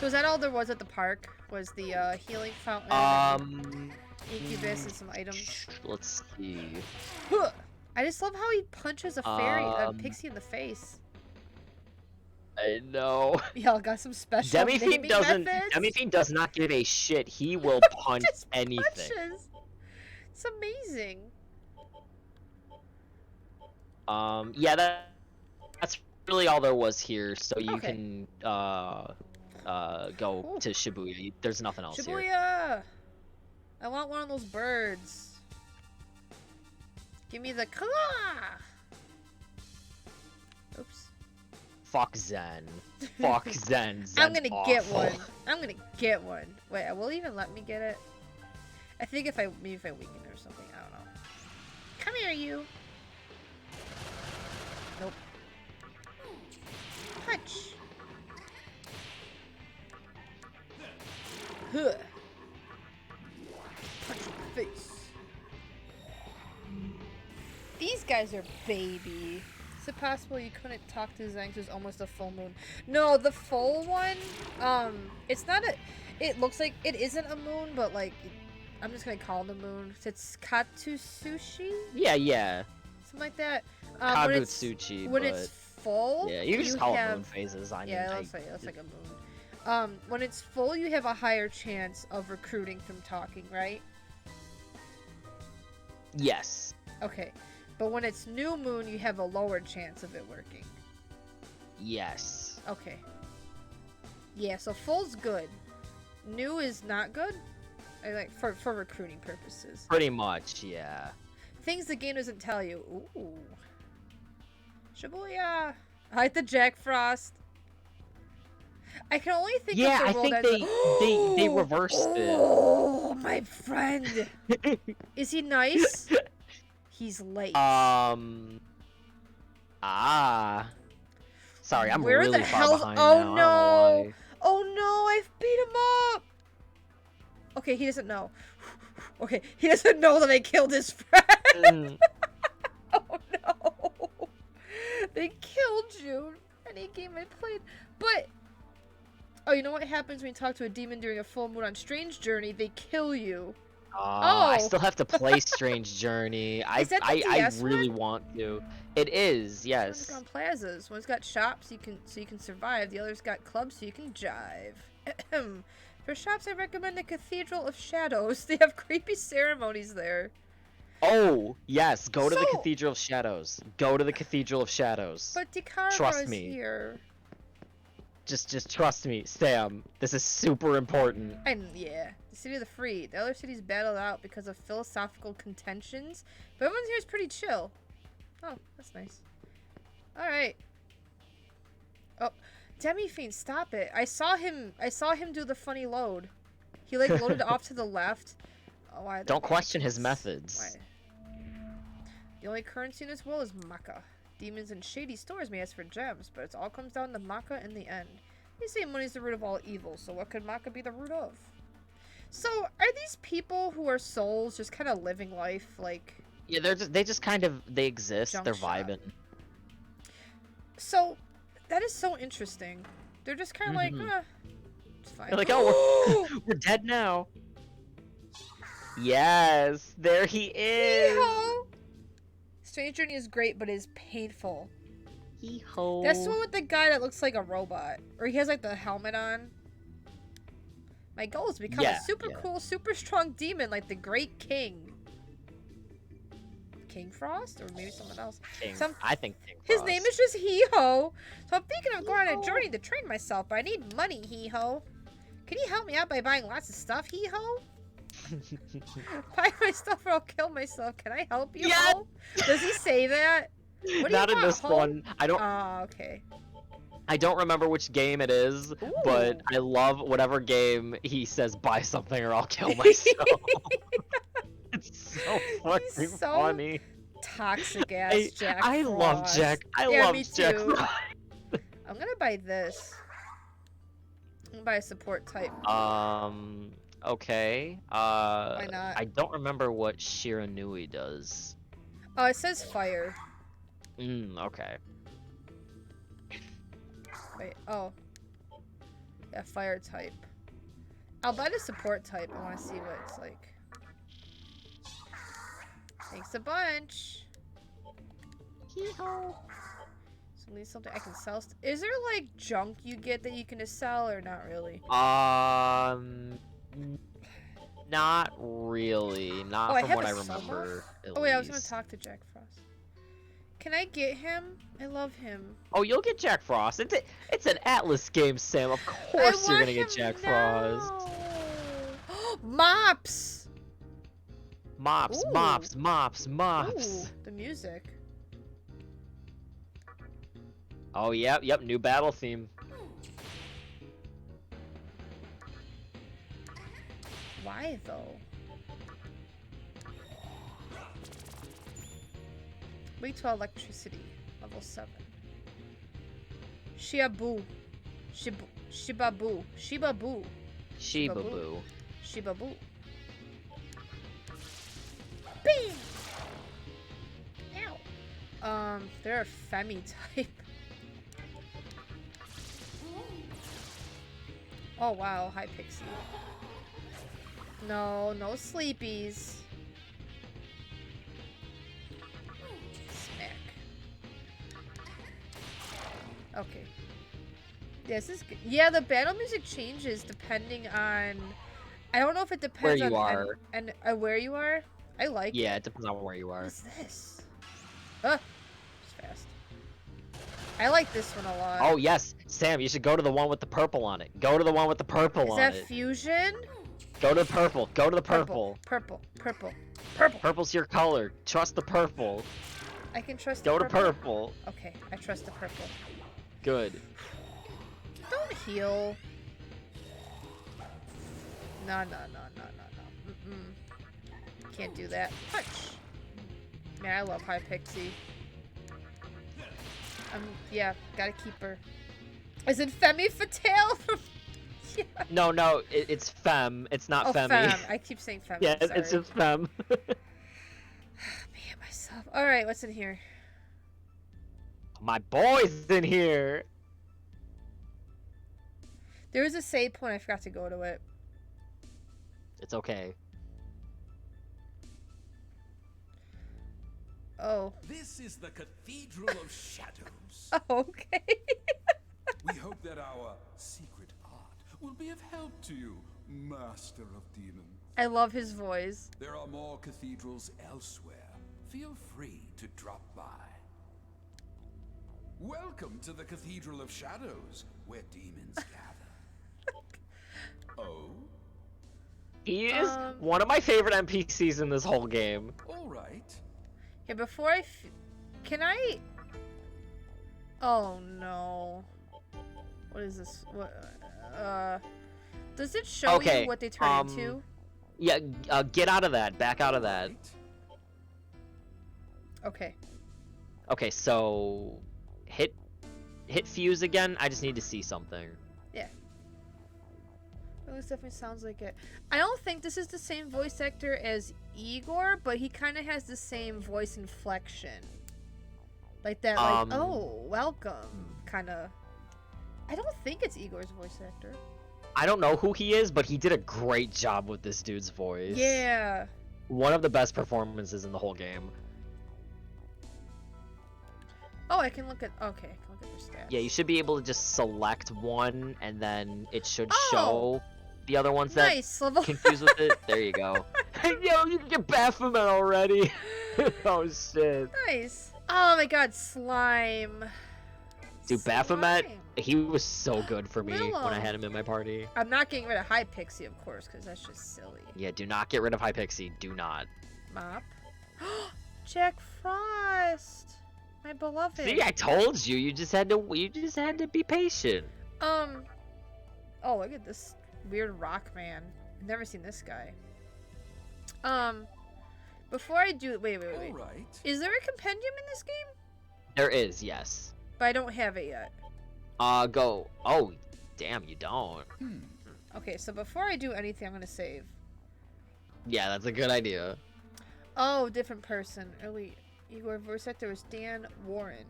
So is that all there was at the park? Was the healing fountain, incubus, and some items? Let's see. I just love how he punches a fairy, a pixie in the face. I know. Y'all got some special naming methods? Demi-Fiend does not give a shit. He will punch anything. Punches. It's amazing. Yeah, that's really all there was here. So you can go to Shibuya. There's nothing else here. Shibuya! I want one of those birds. Give me the claw. Oops. Fuck Zen. Fuck Zen. Zen's I'm gonna get awful. one. I'm gonna get one. Wait, will it even let me get it? I think maybe if I weaken it or something. I don't know. Come here, you. Nope. Punch. Huh. Punch in the face. These guys are baby. Is it possible you couldn't talk to Zhang? It was almost a full moon. No, the full one, it's not a, it looks like it isn't a moon, but like, I'm just gonna call it a moon. It's Katsusushi? Yeah. Something like that. Kagutsuchi, when it's full, yeah, you can just call it moon phases. Yeah, that's like a moon. When it's full, you have a higher chance of recruiting from talking, right? Yes. Okay. But when it's new moon, you have a lower chance of it working. Yes. Okay. Yeah, so full's good. New is not good? Like for recruiting purposes. Pretty much, yeah. Things the game doesn't tell you. Ooh. Shibuya! I like the Jack Frost. I can only think of the I world think as they reversed it. Oh, my friend. Is he nice? He's late. Sorry, I'm Where really the far hell? behind Oh now. no! I don't know why. Oh no! I've beat him up. Okay, he doesn't know. Okay, he doesn't know that I killed his friend. Oh no! They killed you. Any game I played, but oh, you know what happens when you talk to a demon during a full moon on Strange Journey? They kill you. I still have to play Strange Journey. Is that the I DS really one? want to. It is, yes. One's got plazas. One's got shops so you can survive. The other's got clubs so you can jive. For shops, I recommend the Cathedral of Shadows. They have creepy ceremonies there. Oh, yes. Go to the Cathedral of Shadows. Go to the Cathedral of Shadows. But Dekara Trust is me. here. Just trust me, Sam. This is super important. And yeah, the city of the free. The other cities battled out because of philosophical contentions, but everyone here is pretty chill. Oh, that's nice. All right. Oh, Demi-Fiend, stop it! I saw him do the funny load. He like loaded off to the left. Oh, why? Don't question his methods. Why? The only currency in this world is Maka. Demons and shady stores may ask for gems, but it all comes down to Maka in the end. They say money's the root of all evil, so what could Maka be the root of? So, are these people who are souls just kind of living life like... Yeah, they just kind of, they exist, Junk they're shop. vibing. So, that is so interesting. They're just kind of like, it's fine. They're like, oh, we're dead now. Yes, there he is. Hee-ho! Strange Journey is great, but it is painful. Hee-ho. That's the one with the guy that looks like a robot. Or he has like the helmet on. My goal is to become a super cool, super strong demon like the Great King. King Frost? Or maybe someone else. I think King Frost. His name is just Hee-ho. So I'm thinking of going on a journey to train myself, but I need money, Hee-ho. Can you help me out by buying lots of stuff, Hee-ho? Buy my stuff or I'll kill myself. Can I help you, Ho? Does he say that? What do Not you in want, this Ho? one. I don't. Oh, okay. I don't remember which game it is, but I love whatever game he says buy something or I'll kill myself. It's so fucking funny. Toxic ass Jack I Frost. love Jack. I love Jack Frost. I'm gonna buy this. I'm gonna buy a support type. Okay. Why not? I don't remember what Shiranui does. Oh, it says fire. Okay. Wait, oh. Yeah, fire type. I'll buy the support type. I want to see what it's like. Thanks a bunch. Hee-ho. So need something I can sell. Is there like junk you get that you can just sell or not really? Not really. Not from what I remember. Oh wait, I was gonna talk to Jack Frost. Can I get him? I love him. Oh, you'll get Jack Frost. It's an Atlas game, Sam. Of course you're gonna get Jack Frost. Mops! Mops, Ooh. mops, mops, mops. Ooh, the music. Oh, yep, new battle theme. Why though? Wait till electricity. Level 7. Shiabu. Shibabu. Shibabu. Shibaboo. Shibabu. Bam! Ow. They're a Femi type. Oh wow, hi Pixie. No sleepies. Smack. Okay. This is good. Yeah, the battle music changes depending on... I don't know if it depends where you on... are. And where you are? I like it. Yeah, it depends on where you are. What is this? Just fast. I like this one a lot. Oh, yes. Sam, you should go to the one with the purple on it. Go to the one with the purple on it. Is that fusion? Go to the purple. Go to the purple. Purple. Purple's your color. Trust the purple. I can trust the purple. Go to purple. Okay, I trust the purple. Good. Don't heal. No. Can't do that. Punch. Man, I love High Pixie. Yeah, gotta keep her. Is it Femi Fatale? Yeah. No, it's Femme. It's not Femi. Femme. I keep saying Femme. Yeah, it's just Femme. Me and myself. Alright, what's in here? My boy's in here. There was a save point. I forgot to go to it. It's okay. Oh. This is the Cathedral of Shadows. Oh, okay. We hope that our secret art will be of help to you, Master of Demons. I love his voice. There are more cathedrals elsewhere. Feel free to drop by. Welcome to the Cathedral of Shadows, where demons gather. Oh? He is one of my favorite NPCs in this whole game. All right. Okay, before can I? Oh no. What is this? What? Does it show you what they turn into? Yeah, get out of that. Back out of that. Okay. Okay, so hit fuse again. I just need to see something. Yeah. This definitely sounds like it. I don't think this is the same voice actor as Igor, but he kind of has the same voice inflection. Like that, like, oh, welcome, kind of. I don't think it's Igor's voice actor. I don't know who he is, but he did a great job with this dude's voice. Yeah. One of the best performances in the whole game. Oh, I can look at. Okay, I can look at their stats. Yeah, you should be able to just select one, and then it should show the other ones that confused with it. There you go. Yo, you can get Baphomet already. Oh shit. Nice. Oh my god, slime. Dude, Baphomet, he was so good for me when I had him in my party. I'm not getting rid of High Pixie, of course, because that's just silly. Yeah, do not get rid of Hypixie. Do not. Mop. Jack Frost. My beloved. See, I told you. You just had to be patient. Oh, look at this weird rock man. I've never seen this guy. Before I do, wait. All right. Is there a compendium in this game? There is, yes. But I don't have it yet. Go. Oh, damn, you don't. Okay, so before I do anything, I'm gonna save. Yeah, that's a good idea. Oh, different person. Early Igor voice actor was Dan Warren.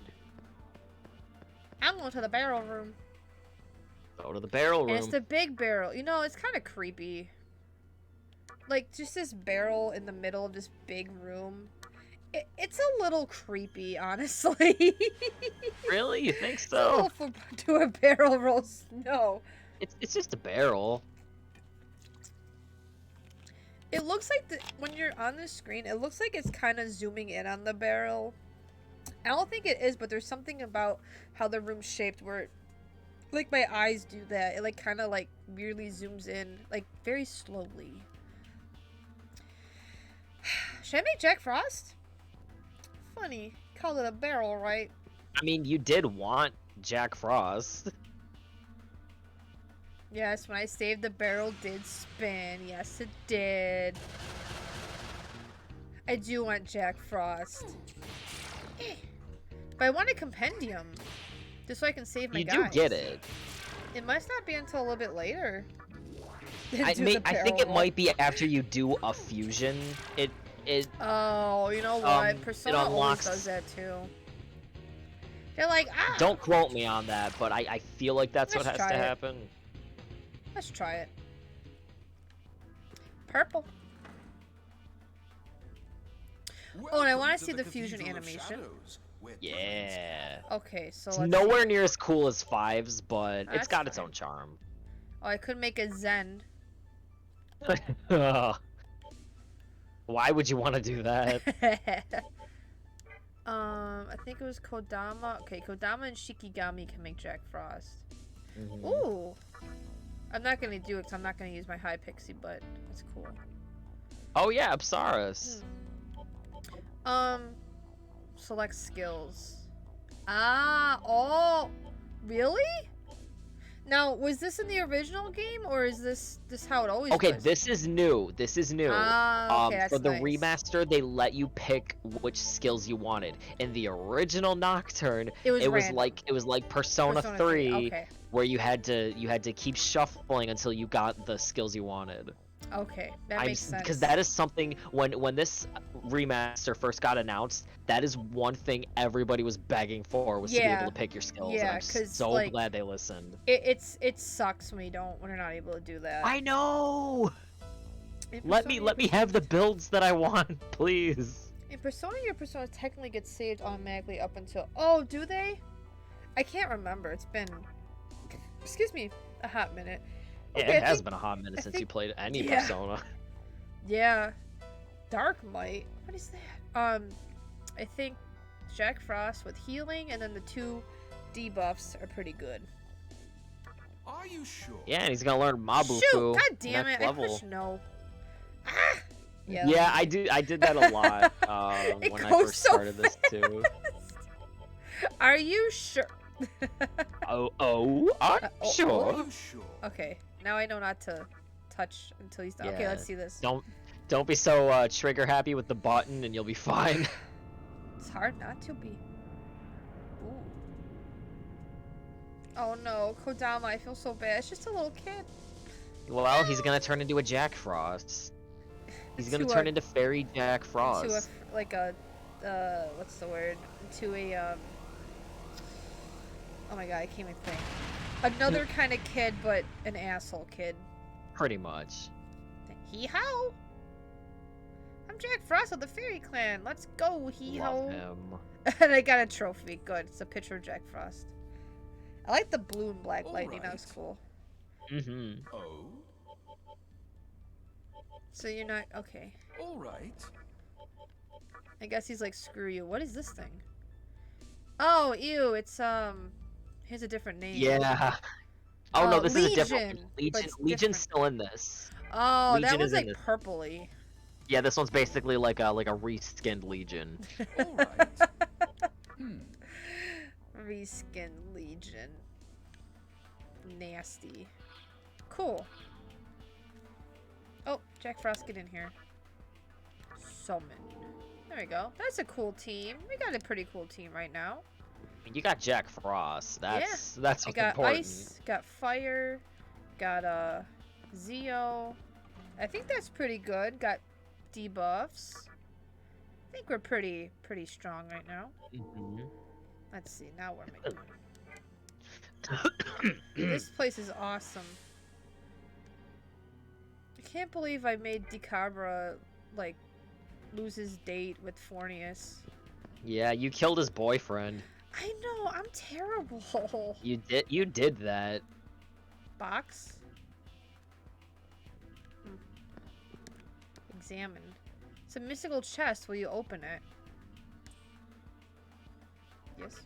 I'm going to the barrel room. Go to the barrel room. And it's the big barrel. You know, it's kind of creepy. Like, just this barrel in the middle of this big room. It's a little creepy, honestly. Really? You think It's a so? little to a barrel roll snow. It's just a barrel. It looks like when you're on the screen, it looks like it's kind of zooming in on the barrel. I don't think it is, but there's something about how the room's shaped where, like, my eyes do that. It, like, kind of, like, weirdly zooms in, like, very slowly. Should I make Jack Frost? Funny. Called it a barrel, right? I mean, you did want Jack Frost. Yes, when I saved, the barrel did spin. Yes, it did. I do want Jack Frost. But I want a compendium. Just so I can save my guys. You do get it. It must not be until a little bit later. I think it might be after you do a fusion. Oh, you know what? Persona always does that too. They're like, ah! Don't quote me on that, but I feel like that's what has to happen. Let's try it. Purple. Oh, and I want to see the fusion animation. Yeah. Okay, so it's let's nowhere near as cool as Fives, but it's got its own charm. Oh, I could make a Zen. Why would you want to do that? I think it was Kodama. Okay, Kodama and Shikigami can make Jack Frost. Ooh. I'm not gonna do it because I'm not gonna use my High Pixie, but it's cool. Oh yeah, Apsaris. Select skills. Oh, really? Now, was this in the original game, or is this how it always was? This is new. This is new. Okay, for the remaster, they let you pick which skills you wanted. In the original Nocturne, it was like Persona 3, okay. where you had to keep shuffling until you got the skills you wanted. Okay, that makes sense. Because that is something, when this remaster first got announced, that is one thing everybody was begging for, was to be able to pick your skills. Yeah, and I'm so glad they listened. It sucks when we're not able to do that. I know. Let me have the builds that I want, please. In Persona, your Persona technically gets saved automatically up until... Oh, do they? I can't remember. It's been, excuse me, a hot minute. Yeah, Okay, it has been a hot minute since you played any Persona. Yeah. Dark Might? What is that? I think Jack Frost with healing, and then the 2 debuffs are pretty good. Are you sure? Yeah, and he's gonna learn Mabufu. Shoot! God damn next it! level. I pushed no. Ah! Yeah, I did that a lot It when I goes first so started this too. Are you sure? I'm sure. Are you sure? Okay, now I know not to touch until he's done. Okay, Yeah, let's see this. Don't be so trigger happy with the button, and you'll be fine. It's hard not to be. Ooh. Oh no, Kodama, I feel so bad. It's just a little kid. Well, he's gonna turn into a Jack Frost. He's gonna turn into Fairy Jack Frost. To a, like a, what's the word? To a, oh my god, I can't even think. Another kind of kid, but an asshole kid. Pretty much. Hee-haw! I'm Jack Frost of the Fairy Clan. Let's go, hee-haw. Love him. And I got a trophy. Good. It's a picture of Jack Frost. I like the blue and black lightning. That was cool. Mm-hmm. Oh. So you're not... Okay. All right. I guess he's like, screw you. What is this thing? Oh, ew. It's, here's a different name. Yeah. Oh no, this is a different one. Legion. Legion's still in this. Oh, Legion that was is in like this. purpley. Yeah, this one's basically like a reskinned Legion. All right. Reskinned Legion. Nasty. Cool. Oh, Jack Frost, get in here. Summon. There we go. That's a cool team. We got a pretty cool team right now. You got Jack Frost. That's what's I got important. ice, got fire, got Zeo. I think that's pretty good. Got debuffs. I think we're pretty strong right now. Mm-hmm. Let's see. Now what am I doing? This place is awesome. I can't believe I made Decabra like lose his date with Fornius. Yeah, you killed his boyfriend. I know, I'm terrible. You did that. Box. Examine. It's a mystical chest. Will you open it? Yes.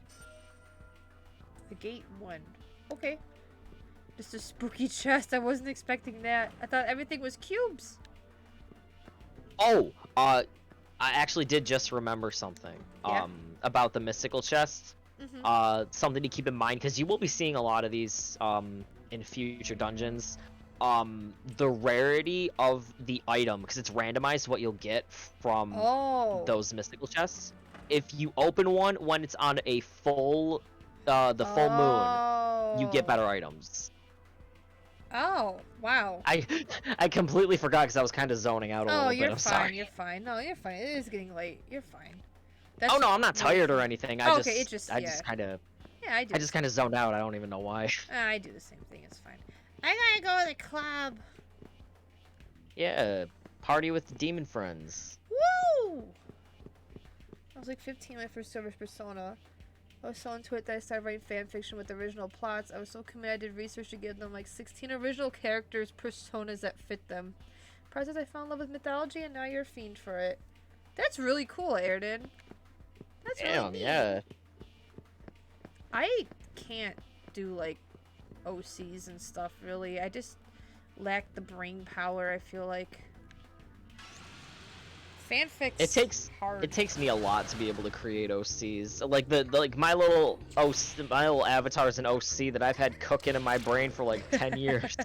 The gate 1. Okay. Just a spooky chest. I wasn't expecting that. I thought everything was cubes. Oh, I actually did just remember something. Yeah? About the mystical chest. Mm-hmm. Something to keep in mind, because you will be seeing a lot of these in future dungeons. The rarity of the item, because it's randomized what you'll get from those mystical chests. If you open one when it's on a full the full moon, you get better items. Oh, wow. I completely forgot because I was kind of zoning out a little bit. You're I'm fine. sorry. You're fine. No, you're fine. It is getting late. You're fine. Oh no, I'm not tired or anything. I just kind of. Yeah, I do. I just kind of zoned out. I don't even know why. I do the same thing. It's fine. I gotta go to the club. Yeah, party with the demon friends. Woo! I was like 15 when I first started Persona. I was so into it that I started writing fan fiction with original plots. I was so committed I did research to give them like 16 original characters, personas that fit them. Surprised I fell in love with mythology and now you're a fiend for it. That's really cool, Airden. That's really neat. Yeah. I can't do like OCs and stuff really. I just lack the brain power, I feel like. Fanfics It takes me a lot to be able to create OCs. Like my little avatars in OC that I've had cooking in my brain for like 10 years.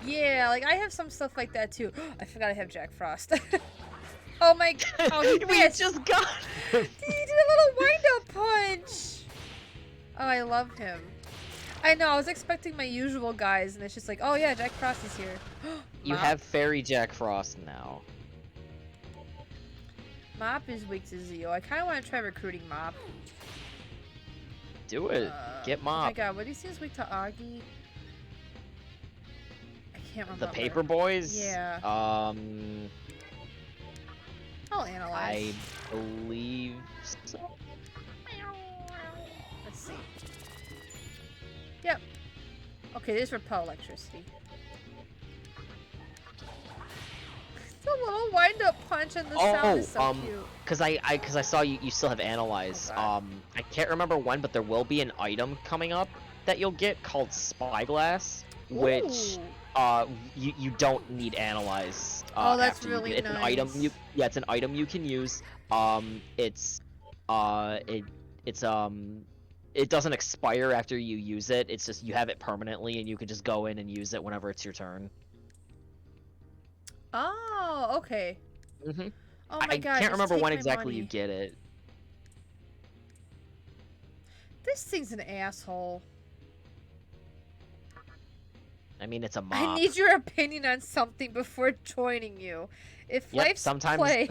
Yeah, like I have some stuff like that too. I forgot I have Jack Frost. Oh my god. Oh, he We just got him. He did a little wind-up punch. Oh, I love him. I know, I was expecting my usual guys, and it's just like, oh yeah, Jack Frost is here. You have Fairy Jack Frost now. Mop is weak to Zeo. I kind of want to try recruiting Mop. Do it. Get Mop. Oh my god, what do you see is weak to Augie? I can't remember. The Paper Boys? Yeah. I'll analyze. I believe so. Let's see. Yep. Okay, these repel electricity. Still little wind-up punch and the sound is so cute. Cause I saw you still have analyze. Oh, I can't remember when, but there will be an item coming up that you'll get called Spyglass, which Ooh. you don't need analyze. Oh, that's after really you get it. It's nice. an item it's an item you can use. It doesn't expire after you use it. It's just you have it permanently, and you can just go in and use it whenever it's your turn. Oh, okay. Mm-hmm. Oh my I god. can't remember when my exactly you money. get it. This thing's an asshole. I mean, it's a mop. I need your opinion on something before joining you. If life's play,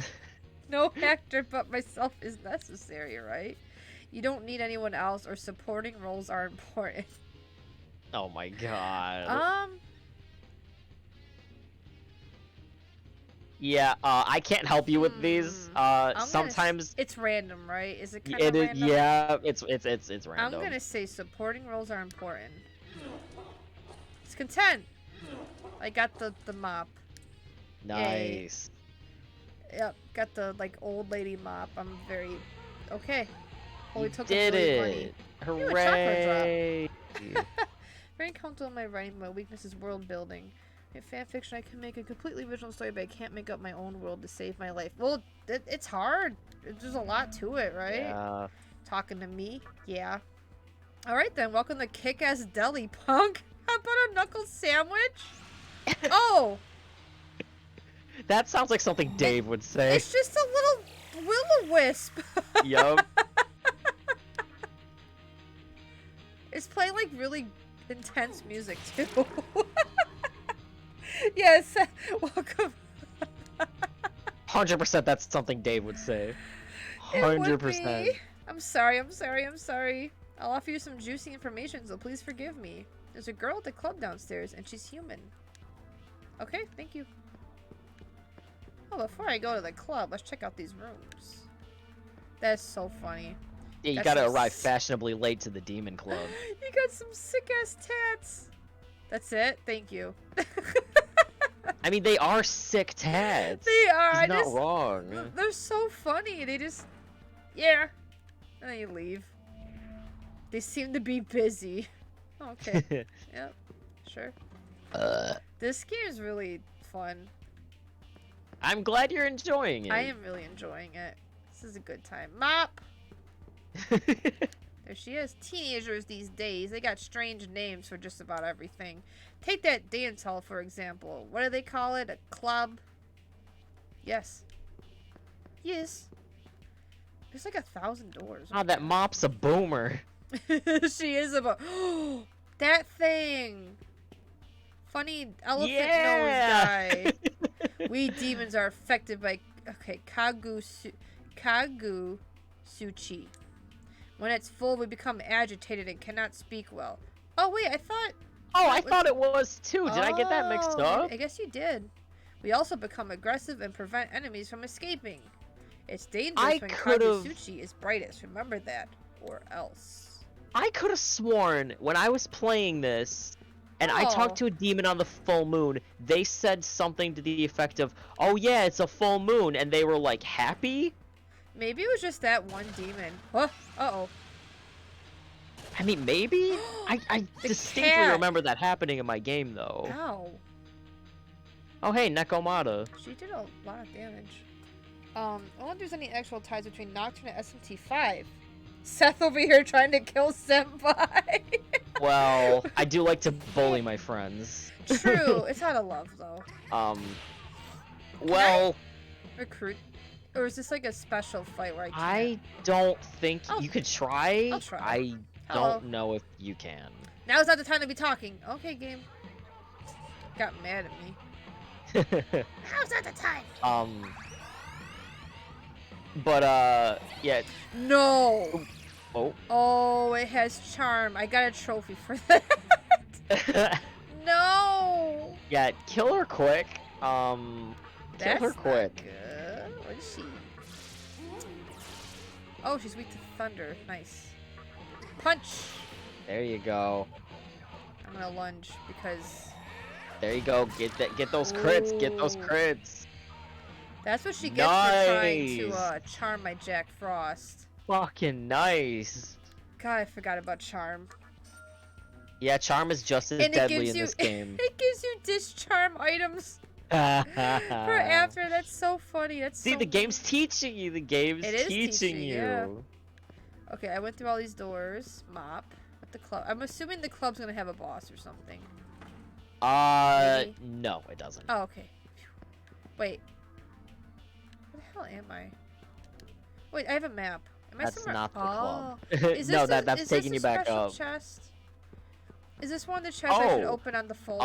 no actor but myself is necessary, right? You don't need anyone else, or supporting roles are important. Oh my god. Yeah, I can't help you with these. Sometimes it's random, right? Is it kind of random? Yeah, it's random. I'm gonna say supporting roles are important. It's content. I got the mop. Nice. Yay. Yep, got the like old lady mop. I'm very okay. Holy took did it! Hooray! Very comfortable in my writing. My weakness is world building. In fan fiction, I can make a completely original story, but I can't make up my own world to save my life. Well, it's hard. There's a lot to it, right? Yeah. Talking to me? Yeah. Alright then, welcome to Kick-Ass Deli, punk. How about a knuckle sandwich? Oh! That sounds like something Dave would say. It's just a little will-o-wisp. Yup. It's playing like really intense music too. Yes, welcome. 100% that's something Dave would say. 100%. I'm sorry. I'll offer you some juicy information, so please forgive me. There's a girl at the club downstairs, and she's human. Okay, thank you. Oh, before I go to the club, let's check out these rooms. That's so funny. Yeah, you gotta arrive fashionably late to the Demon Club. You got some sick-ass tats. That's it? Thank you. I mean, they are sick tats. They are. He's not wrong. They're so funny. They just... Yeah. And then you leave. They seem to be busy. Okay. Yep. Sure. This game is really fun. I'm glad you're enjoying it. I am really enjoying it. This is a good time. Mop! There she is. Teenagers these days, they got strange names for just about everything. Take that dance hall, for example. What do they call it? A club? Yes. Yes. There's like 1,000 doors. Oh, that mop's a boomer. She is a that thing. Funny elephant nose guy. We demons are affected by Kagusuchi. When it's full, we become agitated and cannot speak well. Oh wait, I thought. Oh, I thought it was too. Did I get that mixed up? I guess you did. We also become aggressive and prevent enemies from escaping. It's dangerous when Kagusuchi is brightest. Remember that, or else. I could have sworn when I was playing this, and I talked to a demon on the full moon, they said something to the effect of, "Oh yeah, it's a full moon," and they were like happy. Maybe it was just that one demon. Uh-oh. I mean, maybe? I distinctly remember that happening in my game, though. Ow. Oh, hey, Nekomata. She did a lot of damage. I wonder if there's any actual ties between Nocturne and SMT 5. Seth over here trying to kill Senpai. Well, I do like to bully my friends. True. It's out of love, though. Well... Recruit? Or is this like a special fight where I can't? I don't think you could try. I'll try. I don't know if you can. Now's not the time to be talking. Okay, game. Got mad at me. Now's not the time. Yeah. No. Oh. Oh, it has charm. I got a trophy for that. No. Yeah, kill her quick. Kill her quick. Not good. What is she? Oh, she's weak to thunder. Nice. Punch. There you go. I'm gonna lunge because. There you go. Get those crits. Get those crits. That's what she gets for trying to Nice. charm my Jack Frost. Fucking nice. God, I forgot about charm. Yeah, charm is just as And it deadly gives in you this game. it gives you discharm items for after. That's so funny. That's See, so the game's teaching you. The game's It is teaching you. yeah. Okay, I went through all these doors. Mop. What the club? I'm assuming the club's gonna have a boss or something. Maybe? No, it doesn't. Oh, okay. Wait. Where the hell am I? Wait, I have a map. Am I That's somewhere? not the oh. club. Is No, this that's is taking this you a back special up. chest? Is this one of the chests I should Oh. open on the fold?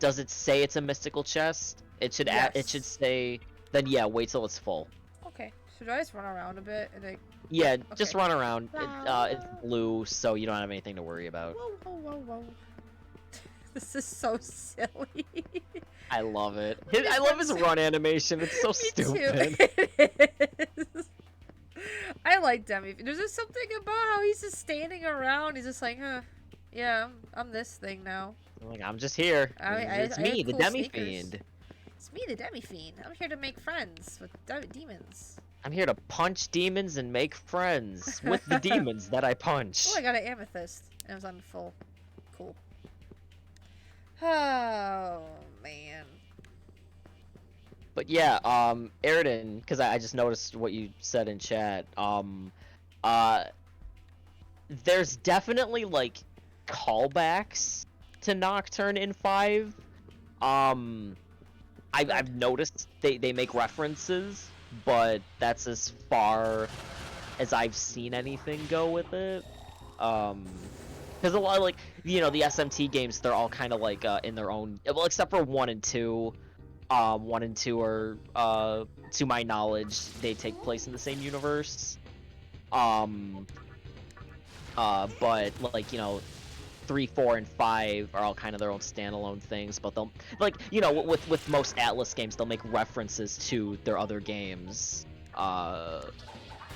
Does it say it's a mystical chest? It should it should Yes. say. Then yeah, wait till it's full. Okay. Should I just run around a bit and like? Yeah, just Okay. run around. It's blue, so you don't have anything to worry about. Whoa, whoa, whoa, whoa. This is so silly. I love it. I love his run animation. It's so Me stupid. too. It is. I like Demi. There's just something about how he's just standing around. He's just like, huh, yeah, I'm this thing now. Like, I'm just here. It's I me, have the cool Demi sneakers. Fiend. It's me, the Demi Fiend. I'm here to make friends with demons. I'm here to punch demons and make friends with the demons that I punch. Oh, I got an amethyst. And it was on full. Cool. Oh, man. But yeah, Aridin, because I just noticed what you said in chat. There's definitely like callbacks to Nocturne in 5. I've noticed they make references, but that's as far as I've seen anything go with it. Because a lot of, like, you know, the SMT games, they're all kind of like in their own, well, except for 1 and 2. 1 and 2 are, to my knowledge, they take place in the same universe. But like, you know, 3, 4, and 5 are all kind of their own standalone things. But they'll, like, you know, with most Atlas games, they'll make references to their other games.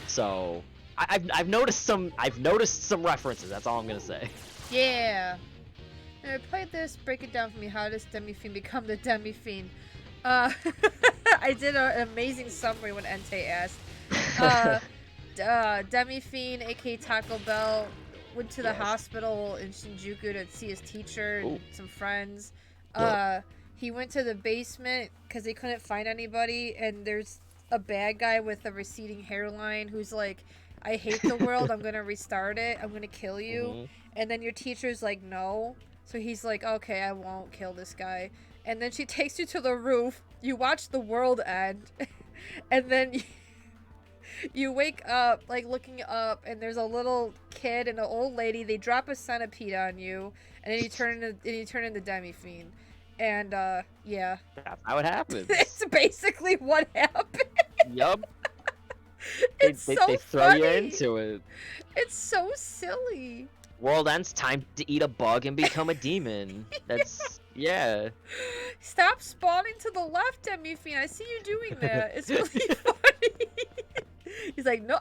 So I've noticed some references. That's all I'm gonna say. Yeah. Now, I played this. Break it down for me. How does Demi Fiend become the Demi Fiend? I did an amazing summary when Entei asked. Demi Fiend, aka Taco Bell, went to the hospital in Shinjuku to see his teacher and some friends. He went to the basement because they couldn't find anybody, and there's a bad guy with a receding hairline who's like, I hate the world, I'm gonna restart it, I'm gonna kill you. And then your teacher's like, no. So he's like, okay, I won't kill this guy. And then she takes you to the roof, you watch the world end, and then you wake up, like, looking up, and there's a little kid and an old lady. They drop a centipede on you, and then you turn into Demi Fiend. And, yeah. That's how it happens. It's basically what happened. Yup. It's they so throw you funny. into it. It's so silly. World ends, time to eat a bug and become a demon. That's, yeah. Stop spawning to the left, Demi Fiend. I see you doing that. It's really funny. He's like, no.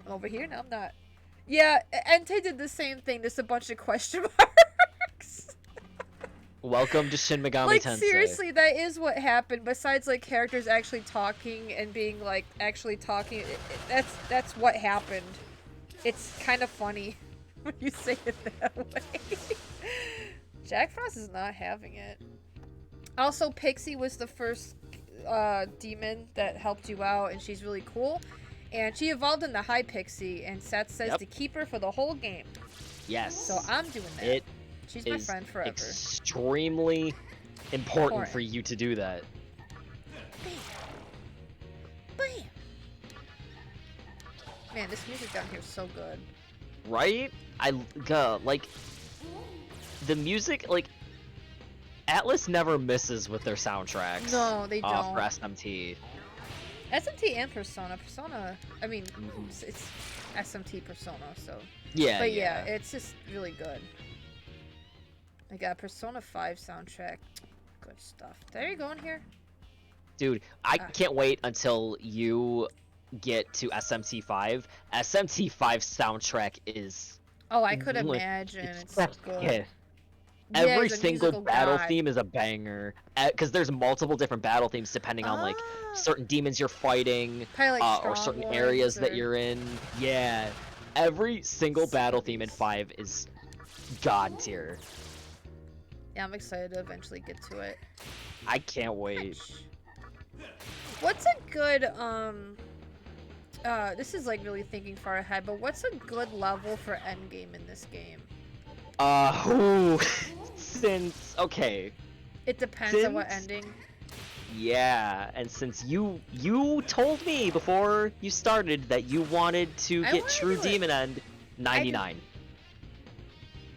I'm over here? No, I'm not. Yeah, Entei did the same thing. There's a bunch of question marks. Welcome to Shin Megami Like, Tensei. seriously, that is what happened. Besides, like, characters actually talking and being, like, actually talking. That's what happened. It's kind of funny when you say it that way. Jack Frost is not having it. Also, Pixie was the first demon that helped you out, and she's really cool. And she evolved into High Pixie, and Seth says to keep her for the whole game. Yes. So I'm doing that. She's my is friend forever. Extremely important for you to do that. Bam! Man, this music down here is so good. Right? Like, the music, like, Atlas never misses with their soundtracks. No, they don't. For SMT. SMT and Persona. Persona, I mean, it's SMT Persona, so. Yeah, But yeah, it's just really good. I got Persona 5 soundtrack. Good stuff. There you go in here. Dude, I can't wait until you get to SMT 5. SMT 5 soundtrack is... Oh, I could imagine. It's so good. Yeah. Every he's a single musical battle god. theme is a banger, because there's multiple different battle themes depending on like Ah. certain demons you're fighting, Probably like or strong certain ones, areas that or- you're in. Yeah, every single battle theme in Series. 5 is god tier. Yeah, I'm excited to eventually get to it. I can't wait. What's a good this is like really thinking far ahead, but what's a good level for endgame in this game? Ooh, since okay, It depends on what Since- ending. yeah, and since you told me before you started that you wanted to I get wanna true do it. demon end, 99.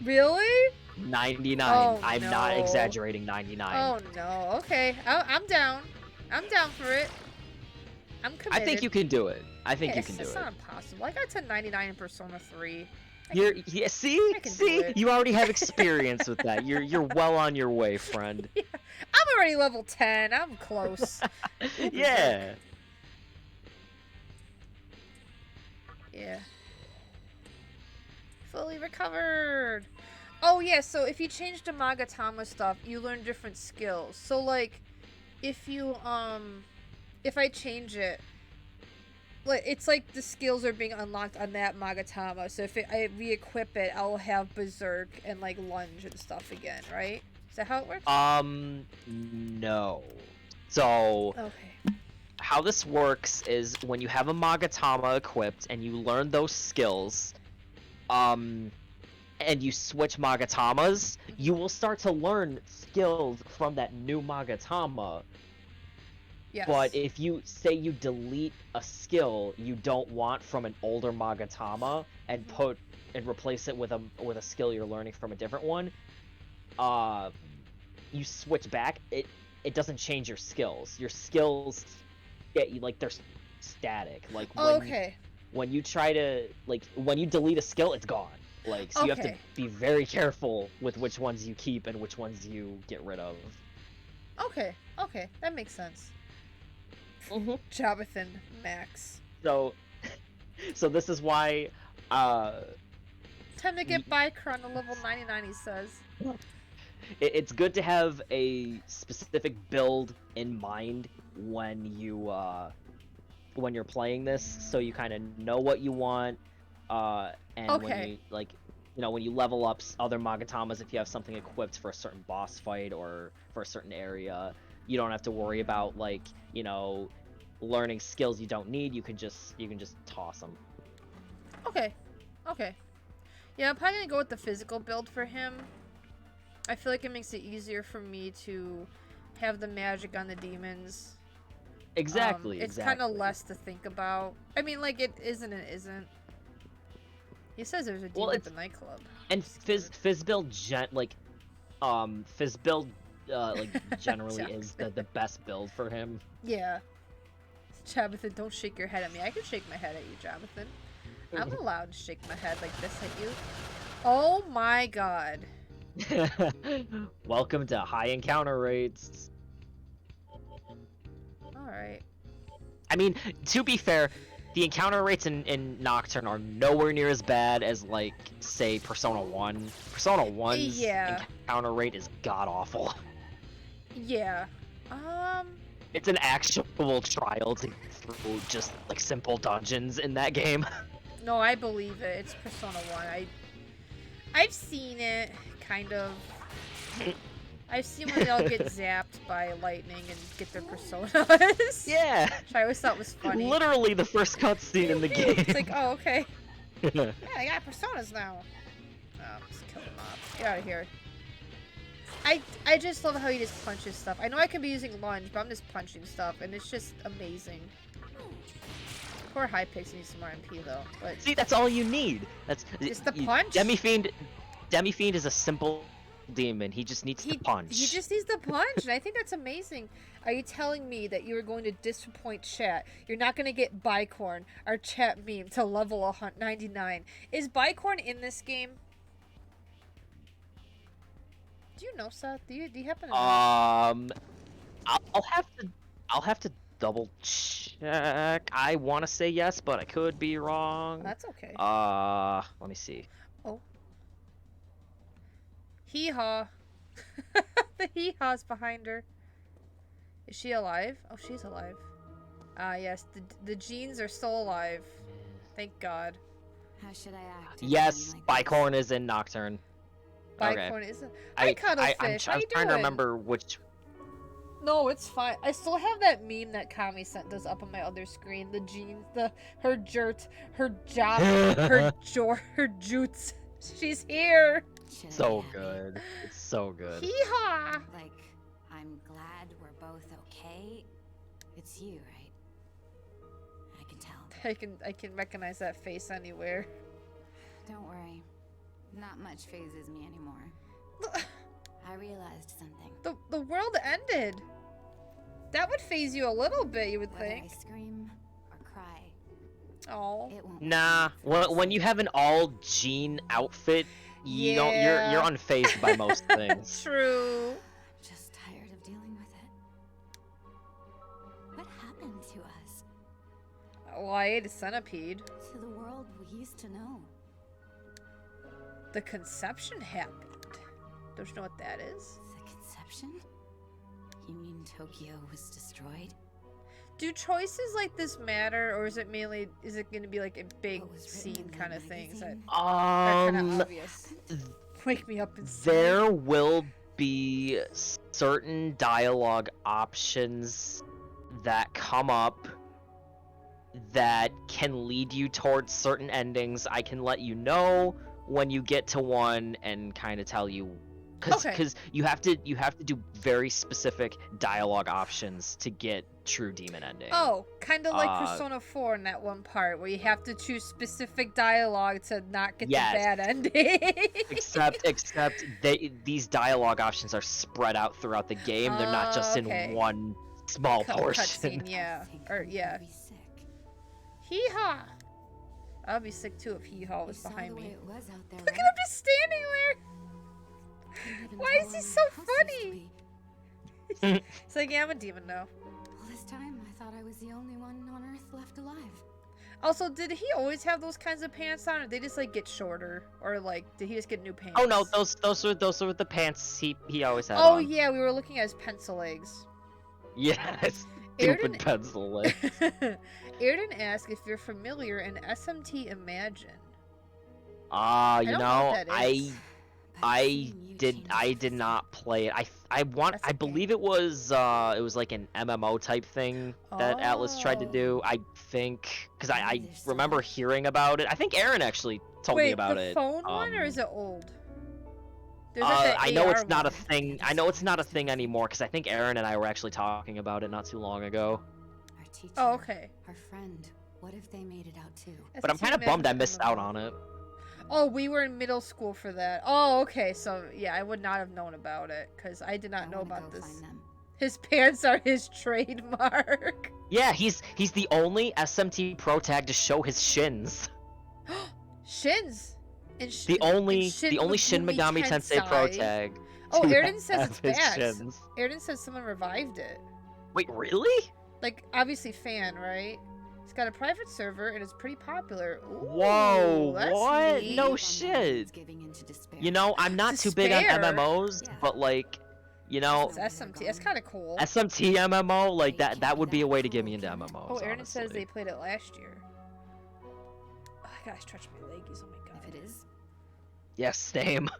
Really? 99. Oh, I'm not no. exaggerating. 99. Oh no. Okay, I'm down. I'm down for it. I'm committed. I think you can do it. I think you Yes, can do it's it. not impossible. I got to 99 in Persona 3. Yeah, see? I can do See? it. You already have experience with that. You're well on your way, friend. I'm already level 10. I'm close. Yeah. Yeah. Fully recovered. Oh yeah, so if you change the Magatama stuff, you learn different skills. So like if you if I change it, like it's like the skills are being unlocked on that Magatama. So if I re-equip it, I'll have Berserk and like Lunge and stuff again, right? Is that how it works? No. So Okay. how this works is when you have a Magatama equipped and you learn those skills, and you switch Magatamas, you will start to learn skills from that new Magatama. Yes. But if you say you delete a skill you don't want from an older Magatama and replace it with a skill you're learning from a different one, you switch back, it doesn't change your skills. Your skills get you like they're static. Like when you try to when you delete a skill, it's gone. Like so you have to be very careful with which ones you keep and which ones you get rid of. Okay, that makes sense. Mm-hmm. Jonathan Max. So this is why Time to get Biker on the level 99, he says. It's good to have a specific build in mind when you're playing this, so you kind of know what you want, and when you when you level up other Magatamas, if you have something equipped for a certain boss fight or for a certain area, you don't have to worry about learning skills you don't need. You can just toss them. Okay. Yeah, I'm probably gonna go with the physical build for him. I feel like it makes it easier for me to have the magic on the demons. Exactly. It's kind of less to think about. I mean, like, it isn't and isn't. He says there's a demon at the nightclub. And fizz build generally is the best build for him. Yeah. Jonathan, don't shake your head at me. I can shake my head at you, Jonathan. I'm allowed to shake my head like this at you. Oh my god. Welcome to high encounter rates. Alright. I mean, to be fair, the encounter rates in Nocturne are nowhere near as bad as, like, say, Persona 1. Persona 1's encounter rate is god-awful. Yeah. It's an actual trial to get through just, like, simple dungeons in that game. No, I believe it. It's Persona 1. I've seen it, kind of. I've seen when they all get zapped by lightning and get their personas. Yeah. Which I always thought was funny. Literally the first cutscene in the game. It's like, oh, okay. Yeah, I got personas now. Oh, just kill them off. Get out of here. I just love how he just punches stuff. I know I can be using lunge, but I'm just punching stuff, and it's just amazing. Poor Hypixel needs some RMP though. But see, that's all you need. That's just the punch. Demi-Fiend is a simple demon. He just needs to punch. He just needs the punch, and I think that's amazing. Are you telling me that you are going to disappoint chat? You're not going to get Bicorn, our chat meme, to level 99. Is Bicorn in this game? Do you know, Seth? Do you happen to know? I'll have to double check. I want to say yes, but I could be wrong. That's okay. Let me see. Oh. Hee haw. The hee-haw's behind her. Is she alive? Oh, she's alive. Ah, yes. The genes are still alive. Thank God. How should I act? Yes, Bicorn is in Nocturne. Bicorn isn't. Hi, Cuddlefish. I'm How you trying to doing? remember which. No, it's fine. I still have that meme that Kami sent us up on my other screen. The jeans, her jurt, her job, her jutes. She's here. So good. It's so good. Hee-haw! Like, I'm glad we're both okay. It's you, right? I can tell. I can recognize that face anywhere. Don't worry. Not much phases me anymore. I realized something. The world ended. That would phase you a little bit, you would Whether think. I scream or cry, Oh. it won't. Nah, when you have an all jean outfit, you don't. You're unfazed by most things. True. Just tired of dealing with it. What happened to us? Well, I ate a centipede. To the world we used to know. The conception happened. Don't you know what that is? The conception? You mean Tokyo was destroyed? Do choices like this matter, or is it going to be like a big What was written scene in the kind of things that magazine? are kind of obvious? Wake me up and There will be certain dialogue options that come up that can lead you towards certain endings. I can let you know when you get to one and kind of tell you, because you have to do very specific dialogue options to get true demon ending. Oh, kind of like Persona 4 in that one part where you have to choose specific dialogue to not get the bad ending. except these dialogue options are spread out throughout the game. They're not just in one small portion. Cutscene, yeah. Or yeah. Hee-haw! I'd be sick too if Hee-haw was behind me. It was out there, Look at him just standing there! Why is he so funny? It's like, yeah, I'm a demon now. All this time, I thought I was the only one on Earth left alive. Also, did he always have those kinds of pants on, or did they just like get shorter, or like did he just get new pants? Oh no, those were the pants he always had Oh on. yeah, we were looking at his pencil legs. Yes, stupid Airden... pencil legs. Airden asked if you're familiar in SMT Imagine. You know, I did not play it. I believe it was like an MMO type thing that Atlas tried to do. I think because I remember hearing about it. I think Aaron actually told me about it. Wait, the phone one or is it old? I know it's not a thing. I know it's not a thing anymore because I think Aaron and I were actually talking about it not too long ago. Our teacher, oh, okay. Our friend. What if they made it out too? But I'm kind of bummed I missed out on it. Oh, we were in middle school for that. Oh, okay. So, yeah, I would not have known about it because I did not know about this. His pants are his trademark. Yeah, he's the only SMT pro tag to show his shins. Shins? The only Shin Megami Tensei pro tag. Oh, Airden says it's back. Airden says someone revived it. Wait, really? Like, obviously fan, right? It's got a private server and it's pretty popular. Ooh, whoa, what? Neat. No shit. You know, I'm not too big on MMOs, but like, you know, it's SMT. That's kind of cool. SMT MMO, like that would be a way to get me into MMOs. Oh, Airden honestly. says they played it last year. Oh, I gotta stretch my leggies. Oh my god. If it is. Yes, same.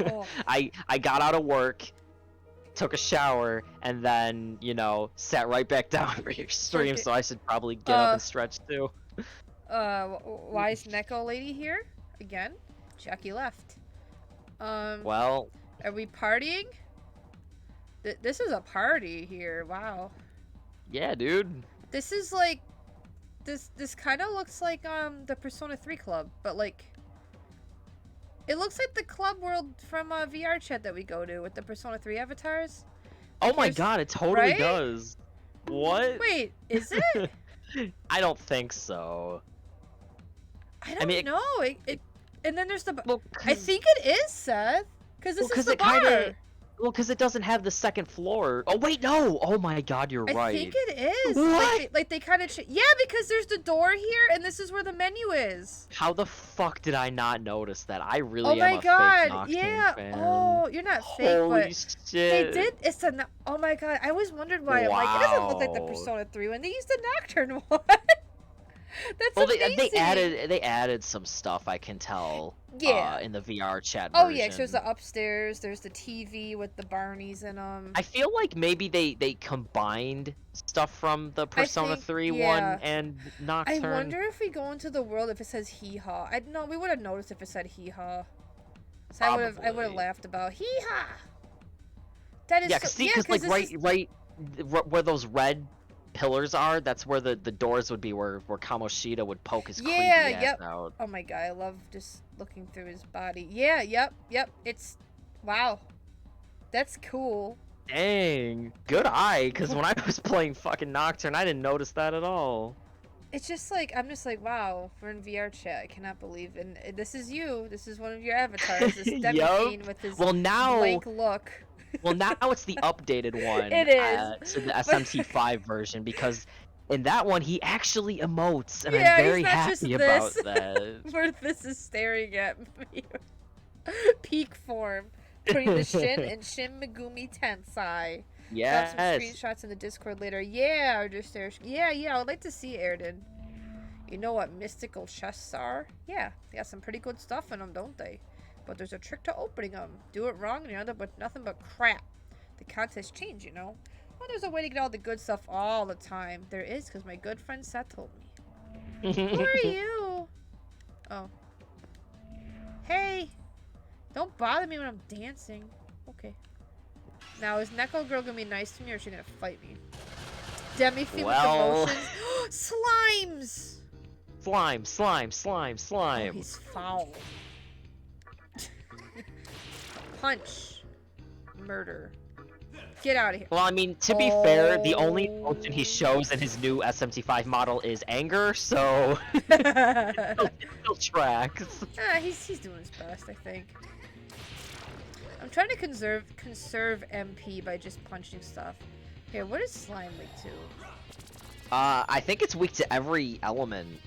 Oh. I got out of work, took a shower, and then, you know, sat right back down for your stream, so I should probably get up and stretch too. Why is Neko lady here? Again? Jackie left. Well... Are we partying? This is a party here, wow. Yeah, dude. This is like... This kind of looks like, the Persona 3 club, but like... It looks like the club world from VR chat that we go to with the Persona 3 avatars. Oh my god, it totally does. What? Wait, is it? I don't think so. I don't know. And then there's the... I think it is, Seth. Because this is the bar. Well, because it doesn't have the second floor. Oh wait, no. Oh my God, you're right. I think it is. What? Like they kind of yeah, because there's the door here, and this is where the menu is. How the fuck did I not notice that? I really Oh am my a fake God, Nocturne yeah. fan. Oh, you're not fake, Holy but shit. they did. It's a. Oh my God, I always wondered why. I'm like, it doesn't look like the Wow. Persona 3 when they used the Nocturne one. That's Well, amazing. they added some stuff, I can tell. Yeah. In the VR chat Oh version. yeah, 'cause there's the upstairs. There's the TV with the Barneys in them. I feel like maybe they combined stuff from the Persona 3 one and Nocturne. I wonder if we go into the world if it says hee haw. I no, we would have noticed if it said hee haw. So I would have laughed about hee haw. That is yeah, because like right where those red pillars are, that's where the doors would be, where Kamoshida would poke his creepy ass out. Oh my God, I love just looking through his body. Yeah, yep. It's wow. That's cool. Dang, good eye, because when I was playing fucking Nocturne, I didn't notice that at all. It's just like, I'm just like, wow, we're in VR chat. I cannot believe, and this is you. This is one of your avatars. This Demi with his blank look. Well, now it's the updated one. It is. To the SMT5 version, because in that one, he actually emotes, and yeah, I'm very he's not happy just about this, that. Where this is staring at me. Peak form. Putting the Shin and Shin Megumi Tensei. Yes. Drop some screenshots in the Discord later. Yeah, or just there. Yeah, I would like to see Airden. You know what mystical chests are? Yeah, they got some pretty good stuff in them, don't they? But there's a trick to opening them. Do it wrong and you end up with nothing but crap. The contest change, you know? Well, there's a way to get all the good stuff all the time. There is, because my good friend Seth told me. Who are you? Oh. Hey! Don't bother me when I'm dancing. Okay. Now, is Neko Girl gonna be nice to me or is she gonna fight me? Demi-Feet with emotions. Slimes! Slime. Oh, he's foul. Punch. Murder. Get out of here. Well, I mean, to be fair, the only emotion he shows in his new SMT5 model is anger, so it still tracks. He's doing his best, I think. I'm trying to conserve MP by just punching stuff. Here, what is slime weak to? I think it's weak to every element.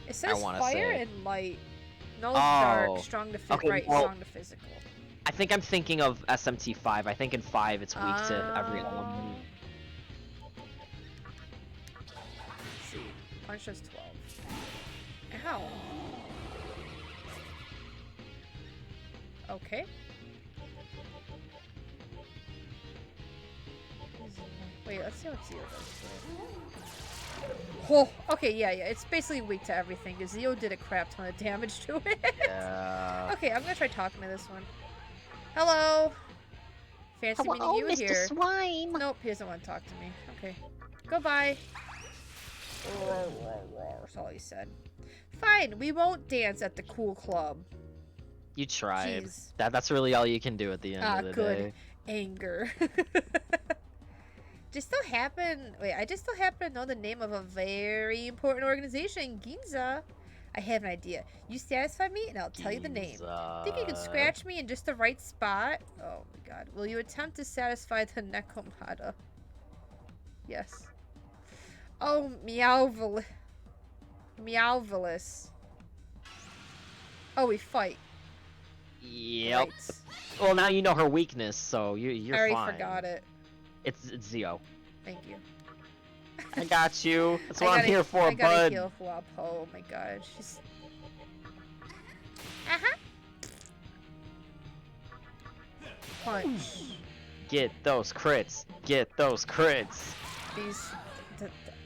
It says fire and light. No, dark, strong to strong to physical. I think I'm thinking of SMT5. I think in 5 it's weak to every element. Let's see. Punch does 12. Ow. Okay. Wait, let's see what Zio does. Oh, okay, yeah. It's basically weak to everything, because Zio did a crap ton of damage to it. Yeah. Okay, I'm gonna try talking to this one. Hello! Fancy meeting you Mr. here. Swine. Nope, he doesn't want to talk to me. Okay. Goodbye. That's all he said. Fine, we won't dance at the cool club. You tried. Jeez. That's really all you can do at the end of the good. day. Anger. I just so happen to know the name of a very important organization in Ginza. I have an idea. You satisfy me, and I'll tell you the name. Think you can scratch me in just the right spot? Oh my God! Will you attempt to satisfy the Nekomata? Yes. Oh, Meowvelus. Oh, we fight. Yep. Right. Well, now you know her weakness, so you're fine. I already forgot it. It's Zio. Thank you. I got you. That's what I'm here for, I gotta bud. heal Huapo. Oh my God, she's. Punch. Get those crits. Get those crits.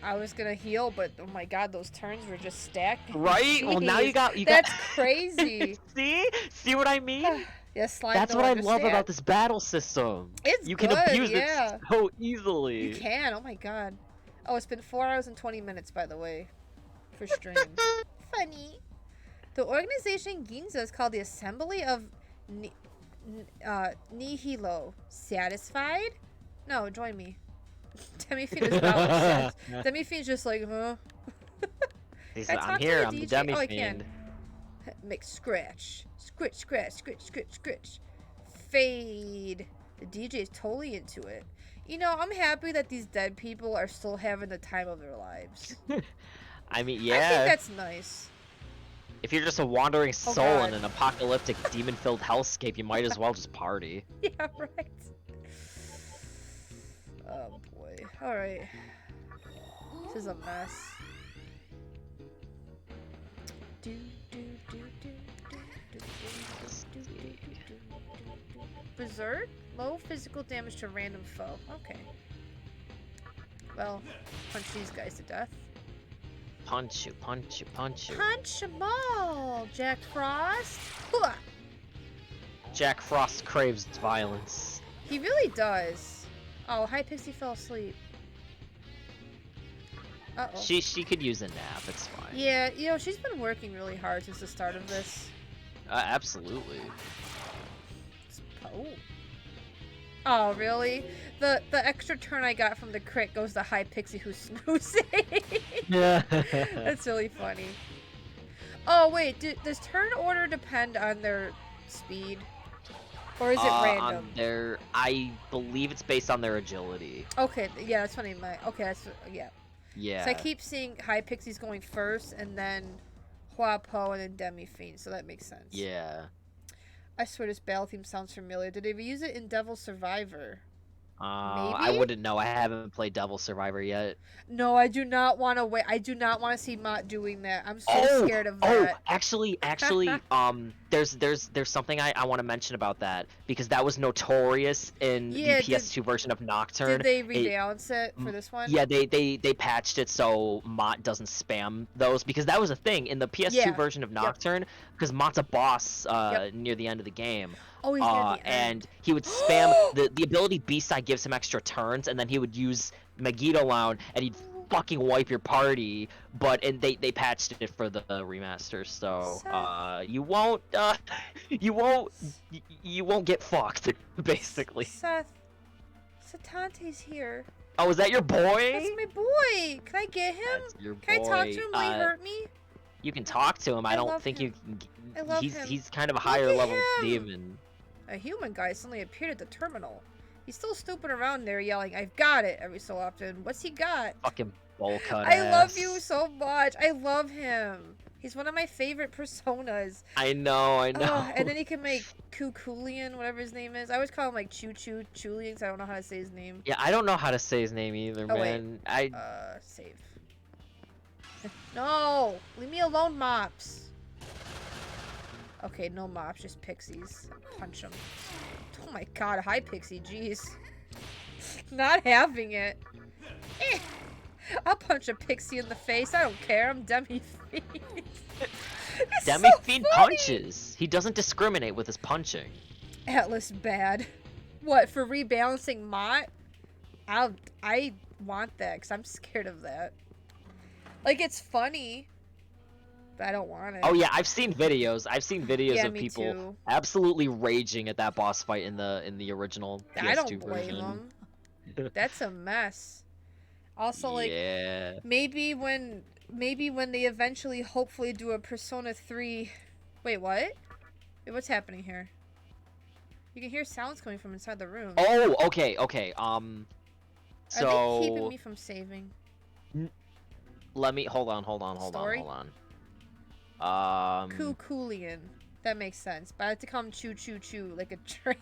I was gonna heal, but oh my God, those turns were just stacked. Right? Well, now you got. That's crazy. See what I mean? Yeah, slime. That's what I love about this battle system. It's you good, can abuse yeah. it so easily. You can. Oh my God. Oh, it's been 4 hours and 20 minutes, by the way, for stream. Funny. The organization Ginza is called the Assembly of Nihilo. Satisfied? No, join me. Demi-Feet is not what says. Demi-Feet's just like, huh? I'm here. I'm the Demi-Fiend. Oh, I can. Make scratch. Scritch. Fade. The DJ's totally into it. You know, I'm happy that these dead people are still having the time of their lives. I mean, I think yeah. that's nice. If you're just a wandering soul God. in an apocalyptic demon-filled hellscape, you might as well just party. Yeah, right. Oh boy. Alright. This is a mess. Berserk? Low physical damage to random foe. Okay. Well, punch these guys to death. Punch you, punch you, punch you. Punch them all, Jack Frost. Hooah. Jack Frost craves violence. He really does. Oh, High Pixie fell asleep. Uh-oh. She could use a nap, it's fine. Yeah, you know, she's been working really hard since the start of this. Absolutely. Oh. Oh, really? The extra turn I got from the crit goes to High Pixie who's snoozing. Yeah. That's really funny. Oh, wait, does turn order depend on their speed? Or is it random? I believe it's based on their agility. Okay, yeah, that's what I meant. Okay, that's, yeah. Yeah. So I keep seeing High Pixie's going first, and then Hua Po, and then Demi Fiend, so that makes sense. Yeah. I swear this battle theme sounds familiar. Did they reuse it in Devil Survivor? I Maybe? wouldn't know. I haven't played Devil Survivor yet. No, I do not want to wait. I do not want to see Mott doing that. I'm so scared of that. Oh, actually, there's something I want to mention about that, because that was notorious in the PS2 version of Nocturne. Did they rebalance it for this one? Yeah, they patched it so Mott doesn't spam those, because that was a thing in the PS2 version of Nocturne, because Mott's a boss near the end of the game. Oh, he's near the end. And he would spam the ability B-side gives him extra turns, and then he would use Megiddo Lounge, and he'd fucking wipe your party. And they patched it for the remaster, so you won't get fucked, basically. Seth, Satante's here. Oh, is that your boy? That's my boy. Can I get him? That's your boy. Can I talk to him? Will he hurt me? You can talk to him. I don't think him. you can. I love him. He's kind of a higher level demon. A human guy suddenly appeared at the terminal. He's still snooping around there yelling, "I've got it," every so often. What's he got? Fucking bowl cut I love you so much. I love him. He's one of my favorite personas. I know. Oh, and then he can make Kukulian, whatever his name is. I always call him like Choo Choo Chulian because I don't know how to say his name. Yeah, I don't know how to say his name either, man. Wait. Save. No! Leave me alone, Mops. Okay, no Mops, just Pixies. Punch him. Oh my god, hi Pixie, jeez. Not having it. I'll punch a Pixie in the face, I don't care, I'm Demi Fiend. Demi Fiend punches. He doesn't discriminate with his punching. Atlas bad. What, for rebalancing Mott? I want that, because I'm scared of that. Like, it's funny, but I don't want it. Oh yeah, I've seen videos. Yeah, of people too. absolutely raging at that boss fight in the original PS2 I don't blame version. them. That's a mess. Also, like, maybe when they eventually, hopefully, do a Persona 3. Wait, what? Wait, what's happening here? You can hear sounds coming from inside the room. Oh, okay. So are they keeping me from saving? Let me hold on. Kukulian. That makes sense. But I have to call him Choo Choo Choo like a train.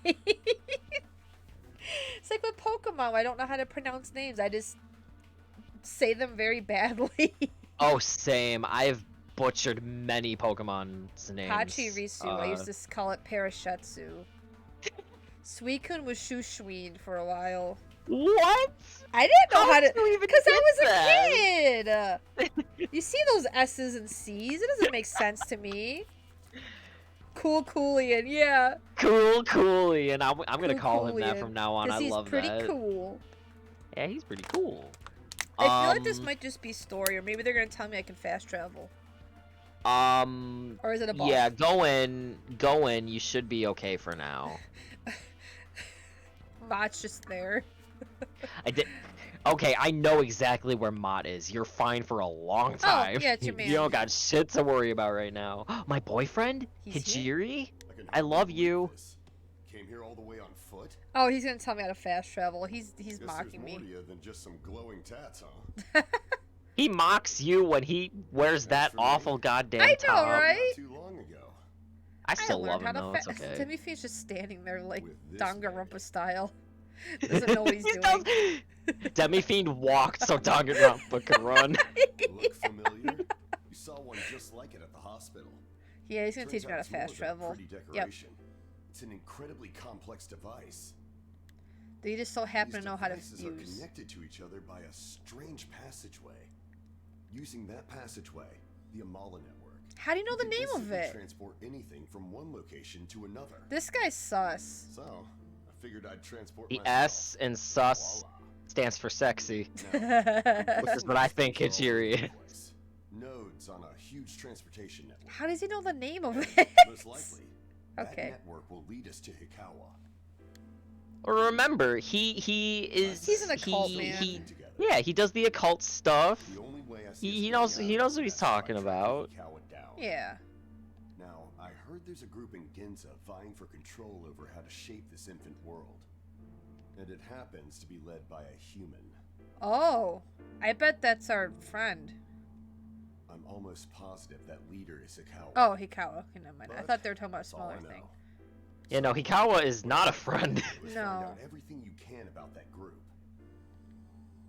It's like with Pokemon. I don't know how to pronounce names. I just say them very badly. Oh, same. I've butchered many Pokemon's names. Pachirisu. I used to call it Parashetsu. Suicune was Shushween for a while. What? I didn't know how to, because I was a kid. You see those S's and C's? It doesn't make sense to me. Coolian, yeah. Coolian. I'm gonna call him that from now on. I love that. He's pretty cool. Yeah, he's pretty cool. I feel like this might just be story, or maybe they're gonna tell me I can fast travel. Or is it a boss? Yeah, go in. You should be okay for now. Mott's just there. Okay, I know exactly where Mott is. You're fine for a long time. Oh, yeah, it's your man. You don't got shit to worry about right now. My boyfriend? Hijiri? I love you. came here all the way on foot? Oh, he's gonna tell me how to fast travel. He's Guess mocking there's more me. to you than just some glowing tats, huh? He mocks you when he wears that awful goddamn I know, top. right? Not too long ago. I still learned love him how though. to It's okay. Timmy Fiend's just standing there like With this Danganronpa style. Doesn't know what he's doing. Demi Fiend walked so Danganronpa could run. Look familiar? You saw one just like it at the hospital. Yeah, he's gonna Turns teach me how out to it's more fast than a travel. pretty Yep. decoration. It's an incredibly complex device. They just so happen to know how to These devices are use. connected to each other by a strange passageway. Using that passageway, the Amala network. How do you know the can name of instantly it? Transport anything from one location to another. This guy's sus. So, I figured I'd transport The myself. S in sus stands for sexy. Now, Which is what I think systems are all over Hijiri the is. place. Nodes on a huge transportation network. How does he know the name of it? Most likely, Okay. that network will lead us to Hikawa. Remember, he is. He's an occult man. Yeah, he does the occult stuff. The only way I see He us knows getting out what he's is by talking tracking about. Hikawa down. Yeah. Now, I heard there's a group in Ginza vying for control over how to shape this infant world. And it happens to be led by a human. Oh, I bet that's our friend. I'm almost positive that leader is Hikawa. Oh, Hikawa. Okay, never mind. I But thought they were talking about a that's all smaller I know. thing. Yeah, no, Hikawa is not a friend. Let's No. find out everything you can about that group.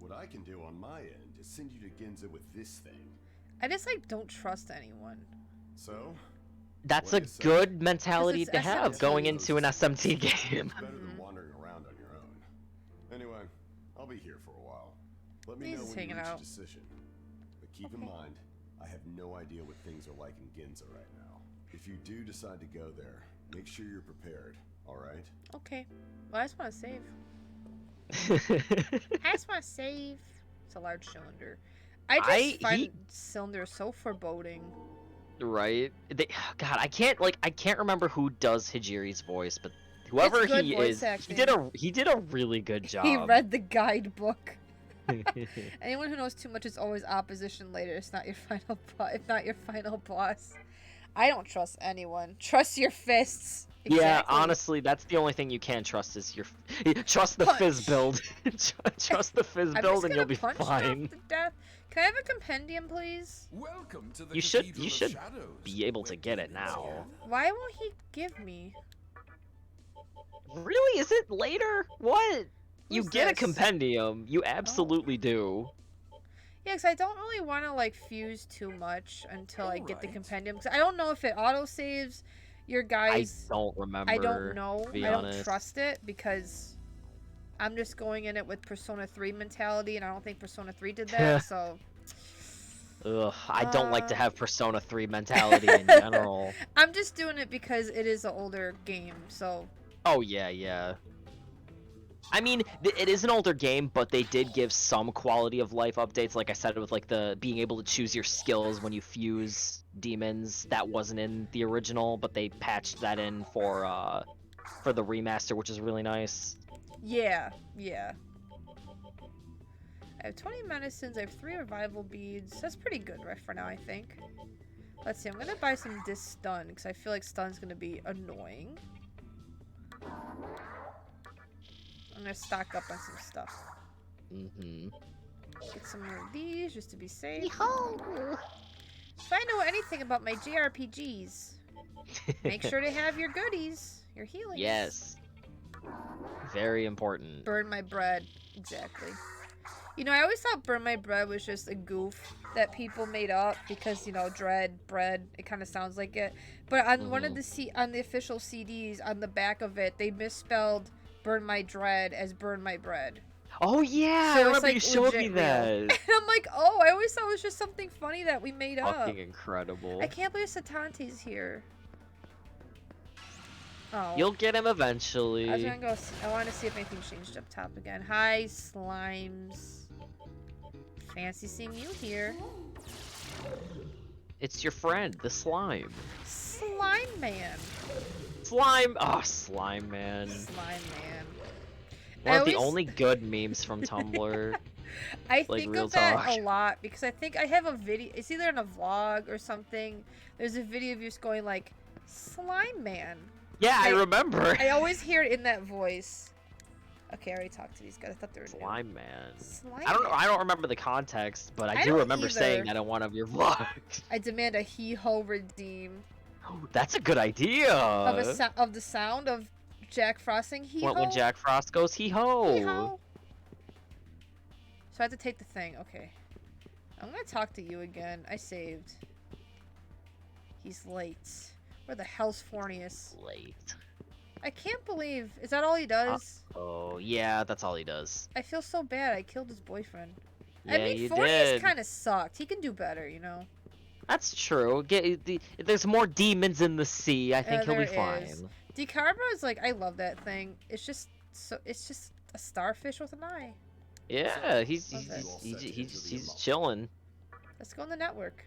What I can do on my end is send you to Ginza with this thing. I just like don't trust anyone. So, That's what a do you say? good mentality it's to have SMT. going into an SMT game. It's better than wandering around on your own. Anyway, I'll be here for a while. Let me He's know just when you hanging reach out. a decision. But keep in mind, I have no idea what things are like in Ginza right now. If you do decide to go there, make sure you're prepared, alright? Okay. Well, I just want to save. I just want to save. It's a large cylinder. I just find cylinders so foreboding. Right? God, I can't remember who does Hijiri's voice, but whoever good he voice is, acting. he did a really good job. He read the guidebook. Anyone who knows too much is always opposition later. It's not your final if not your final boss. I don't trust anyone. Trust your fists. Yeah, Exactly. honestly, that's the only thing you can trust is your trust the Punch. fizz build. Trust the fizz I'm build just and you'll be gonna punch fine. him to death. Can I have a compendium, please? Welcome to the You should Cathedral of should Shadows, be able to where get it demons now. gather. Why won't he give me? Really? Is it later? What? You Who's get a this? compendium. You absolutely do. Yeah, because I don't really want to like fuse too much until I get the Alright. compendium. Because I don't know if it auto saves your I guys. don't remember. I don't know. To be I don't honest. trust it because I'm just going in it with Persona 3 mentality, and I don't think Persona 3 did that. So Ugh, I don't like to Uh, have Persona 3 mentality in general. I'm just doing it because it is an older game. So Oh yeah, yeah. I mean, it is an older game, but they did give some quality of life updates. Like I said, with like the being able to choose your skills when you fuse demons. That wasn't in the original, but they patched that in for the remaster, which is really nice. yeah. I have 20 medicines. I have 3 revival beads. That's pretty good right for now, I think. Let's see. I'm gonna buy some dis-stun because I feel like stun's gonna be annoying. I'm gonna stock up on some stuff. Mm-hmm. Get some more of these just to be safe. If I know anything about my JRPGs, make sure to have your goodies, your healings. Yes. Very important. Burn my bread. Exactly. You know, I always thought burn my bread was just a goof that people made up because, you know, bread, it kind of sounds like it. But on one of the on the official CDs, on the back of it, they misspelled burn my dread as burn my bread. Oh yeah, So I it's, remember like, you showed me legit real. that. And I'm like, oh, I always thought it was just something funny that we made up. Fucking incredible. I can't believe Satante's here. Oh. You'll get him eventually. I was gonna go. I want to see if anything changed up top again. Hi, slimes. Fancy seeing you here. It's your friend, the slime. Slime man. Slime. Oh, slime man. Slime man. One I of the always- only good memes from Tumblr. I Like, think real of that talk. a lot because I think I have a video. It's either in a vlog or something. There's a video of you just going like, slime man. Yeah, I remember. I always hear it in that voice. Okay, I already talked to these guys. I thought they were new. Slime Man. Slime I don't know. Man. I don't remember the context, but I do don't remember saying either. that in one of your vlogs. I demand a hee-ho redeem. Oh, that's a good idea. Of the sound of Jack Frost saying hee-ho. When Jack Frost goes hee-ho. Hee-ho. So I have to take the thing. Okay. I'm gonna talk to you again. I saved. He's late. Where the hell's Fornius? Late. I can't believe. Is that all he does? Oh, yeah, that's all he does. I feel so bad. I killed his boyfriend. Yeah, I mean, you Fornius did. kind of sucked. He can do better, you know? That's true. There's more demons in the sea. I think he'll be fine. Decarbo is like, I love that thing. It's just a starfish with an eye. Yeah, he's chilling. Let's go on the network.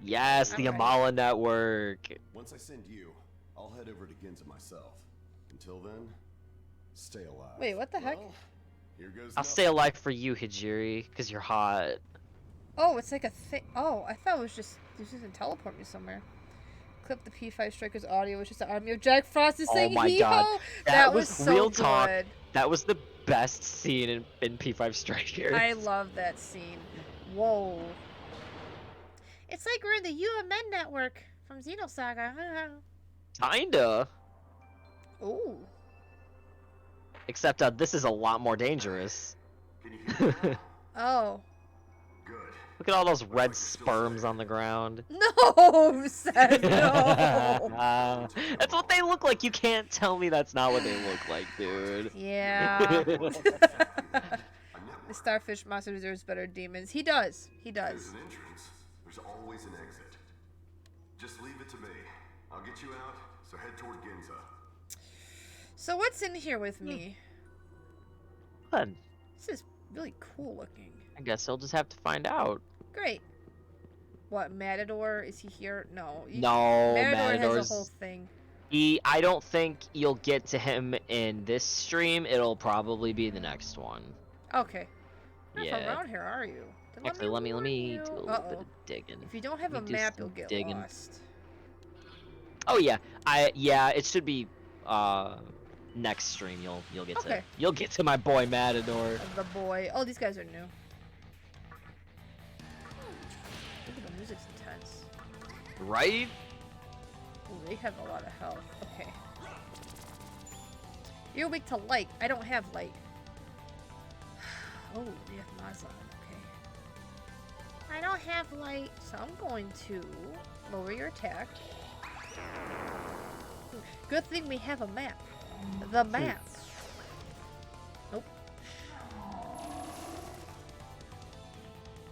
Yes, the Amala network. Once I send you, I'll head over to Ginza myself. Until then, stay alive. Wait, what the heck? Here goes I'll stay alive for you, Hijiri, because you're hot. Oh, it's like a thing. Oh, I thought it was just gonna teleport me somewhere. Clip the P5 Strikers audio. It's just an army of Jack Frost is saying my hee-ho. God. That was so real good. talk. That was the best scene in P5 Strikers. I love that scene. Whoa. It's like we're in the UMN network from Xenosaga. Kinda. Ooh. Except this is a lot more dangerous. Oh. Look at all those red sperms on the ground. No, Seth, no. That's what they look like. You can't tell me that's not what they look like, dude. Yeah. The starfish monster deserves better demons. He does. He does. There's an entrance. There's always an exit. Just leave it to me. I'll get you out, so head toward Ginza. So what's in here with me? Fun. This is really cool looking. I guess I'll just have to find out. Great. What, Matador? Is he here? No. No, Matador has a whole thing. I don't think you'll get to him in this stream. It'll probably be the next one. Okay. You're Yeah. not around here, are you? Then Actually, let me do a little bit of digging. If you don't have a map, you'll get lost. Oh yeah, it should be next stream. You'll get to my boy Matador. The boy. Oh, these guys are new. Look at the music's intense. Right? Ooh, they have a lot of health. Okay. You're weak to light. I don't have light. Oh, we have Mazan. Okay. I don't have light, so I'm going to lower your attack. Good thing we have a map. The map. Nope.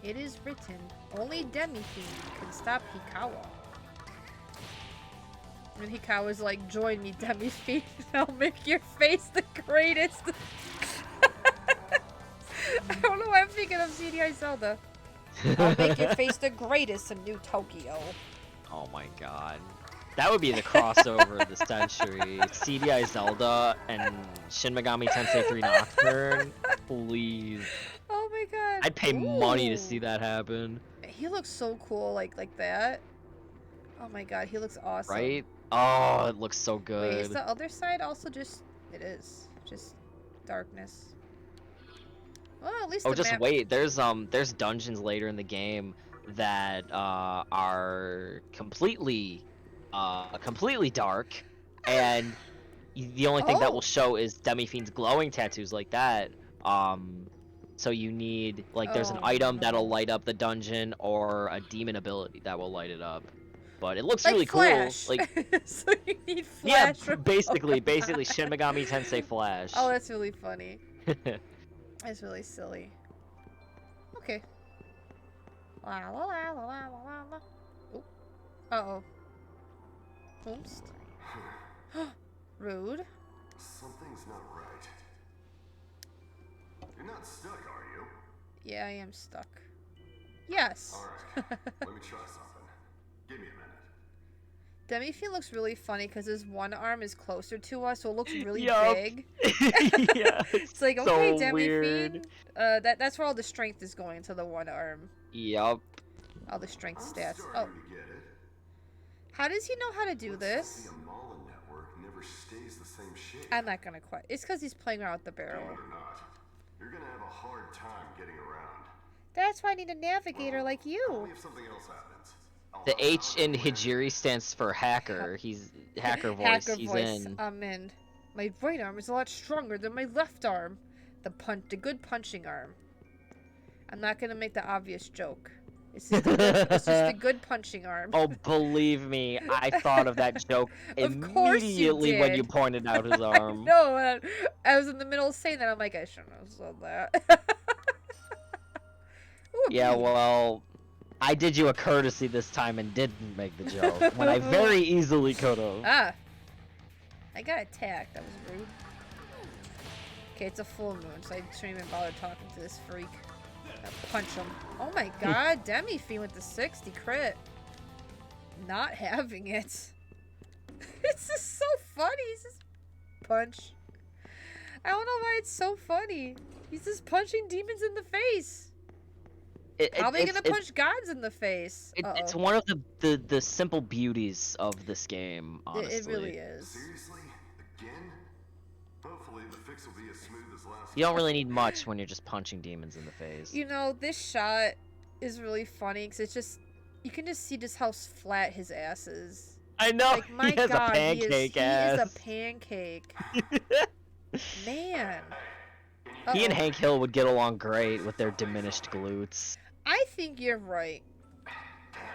It is written, only Demi-Fiend can stop Hikawa. And Hikawa's like, join me, Demi-Fiend. I'll make your face the greatest. I don't know why I'm thinking of CDI Zelda. I'll make your face the greatest in New Tokyo. Oh my god. That would be the crossover of the century. CDI Zelda and Shin Megami Tensei 3 Nocturne. Please. Oh my god. I'd pay money to see that happen. He looks so cool like that. Oh my god, he looks awesome. Right? Oh, it looks so good. Wait, is the other side also just... It is. Just darkness. Well, at least just map... wait. There's dungeons later in the game that are completely dark, and the only thing that will show is Demi-Fiend's glowing tattoos like that. So you need there's an item that'll light up the dungeon or a demon ability that will light it up. But it looks really Flash. cool. So you need Flash. Yeah, basically Shin Megami Tensei Flash. Oh, that's really funny. That's really silly. Okay. La la la la la la la. Oh. Uh-oh. Oops. Rude. Something's not right. You're not stuck, are you? Yeah, I am stuck. Yes. Alright, let me try something. Give me a minute. Demi-Fiend looks really funny because his one arm is closer to us, so it looks really big. Yeah, it's like, so okay, Demi-Fiend. weird. That's where all the strength is going, to the one arm. Yup. All the strength stats. Oh. How does he know how to do this? The Amala network same shape. I'm not gonna quite. It's because he's playing around with the barrel. Or not. You're gonna have a hard time getting around. That's why I need a navigator like Call you. me if something else happens. The H in Hijiri stands for hacker. He's hacker voice. Hacker He's voice. in. I'm in. My right arm is a lot stronger than my left arm. The good punching arm. I'm not gonna make the obvious joke. It's just the good punching arm. Oh, believe me, I thought of that joke Of course you immediately when did. you pointed out his arm. No, I was in the middle of saying that. I'm like, I shouldn't have said that. Ooh, Yeah, bee. well, I did you a courtesy this time and didn't make the joke when I very easily could have. Ah. I got attacked. That was rude. Okay, it's a full moon, so I shouldn't even bother talking to this freak. Punch him. Oh my god, Demi Fiend with the 60 crit. Not having it. It's just so funny. He's just punch. I don't know why it's so funny. He's just punching demons in the face. How are they gonna punch gods in the face? It's one of the simple beauties of this game, honestly. It really is. Seriously? Again? Hopefully the fix will be as smooth as last You don't really need much when you're just punching demons in the face. You know, this shot is really funny because it's just, you can just see just how flat his ass is. I know, Like, my he has god, a pancake ass. he is a pancake. Man. He and Uh-oh. Hank Hill would get along great with their diminished glutes. I think you're right.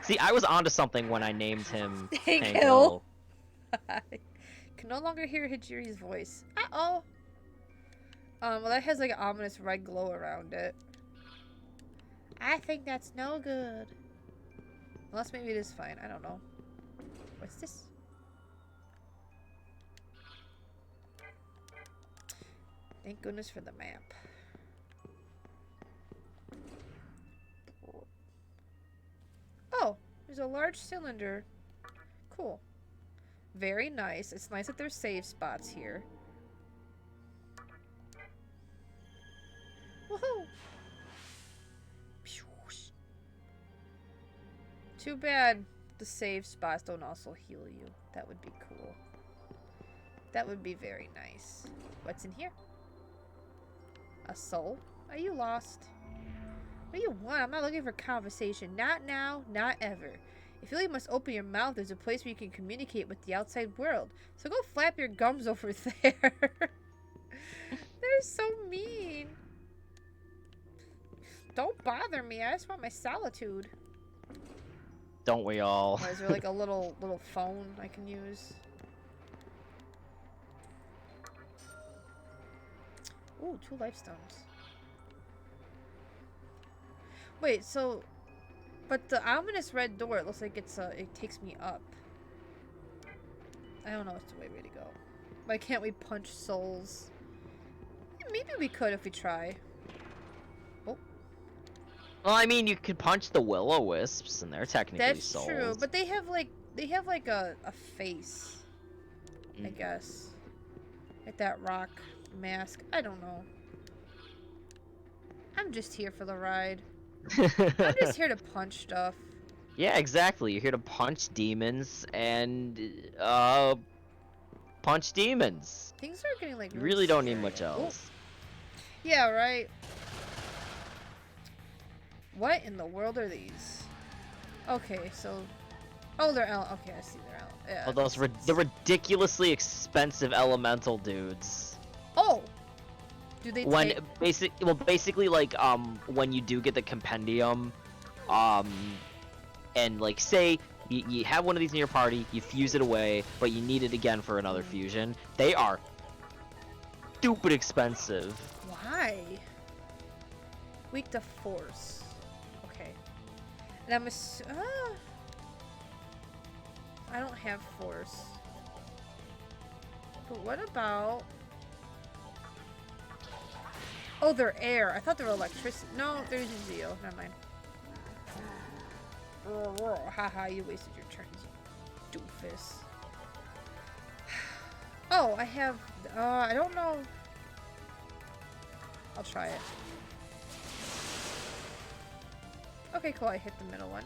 See, I was onto something when I named him Hank Hank Hill. Can no longer hear Hijiri's voice. Uh-oh. Well, that has like an ominous red glow around it. I think that's no good. Unless maybe it is fine. I don't know. What's this? Thank goodness for the map. Oh, there's a large cylinder. Cool. Very nice. It's nice that there's save spots here. Woohoo! Too bad the save spots don't also heal you. That would be cool. That would be very nice. What's in here? A soul? Are you lost? What do you want? I'm not looking for conversation. Not now, not ever. If you really must open your mouth, there's a place where you can communicate with the outside world. So go flap your gums over there. They're so mean. Don't bother me. I just want my solitude. Don't we all? Oh, is there like a little phone I can use? Ooh, 2 life stones. Wait, so, but the ominous red door, it looks like it takes me up. I don't know what's the way to go. Why can't we punch souls? Maybe we could if we try. Oh. Well, I mean, you could punch the will-o-wisps, and they're technically That's souls. true, but they have like a face, I guess. Like that rock mask. I don't know. I'm just here for the ride. I'm just here to punch stuff. Yeah, exactly. You're here to punch demons and punch demons. Things are getting like You really don't need scary. much else. Ooh. Yeah, right. What in the world are these? Okay, so oh, they're okay. I see they're yeah. Oh, those the ridiculously expensive elemental dudes. Oh. Do they When take... basically like when you do get the compendium, and like say you have one of these in your party, you fuse it away, but you need it again for another fusion. They are stupid expensive. Why? Weak to force. Okay. And I'm I don't have force. But what about... Oh, they're air. I thought they were electricity. No, there's Zeo. Never mind. Haha, you wasted your turns, you doofus. Oh, I have... I don't know. I'll try it. Okay, cool. I hit the middle one.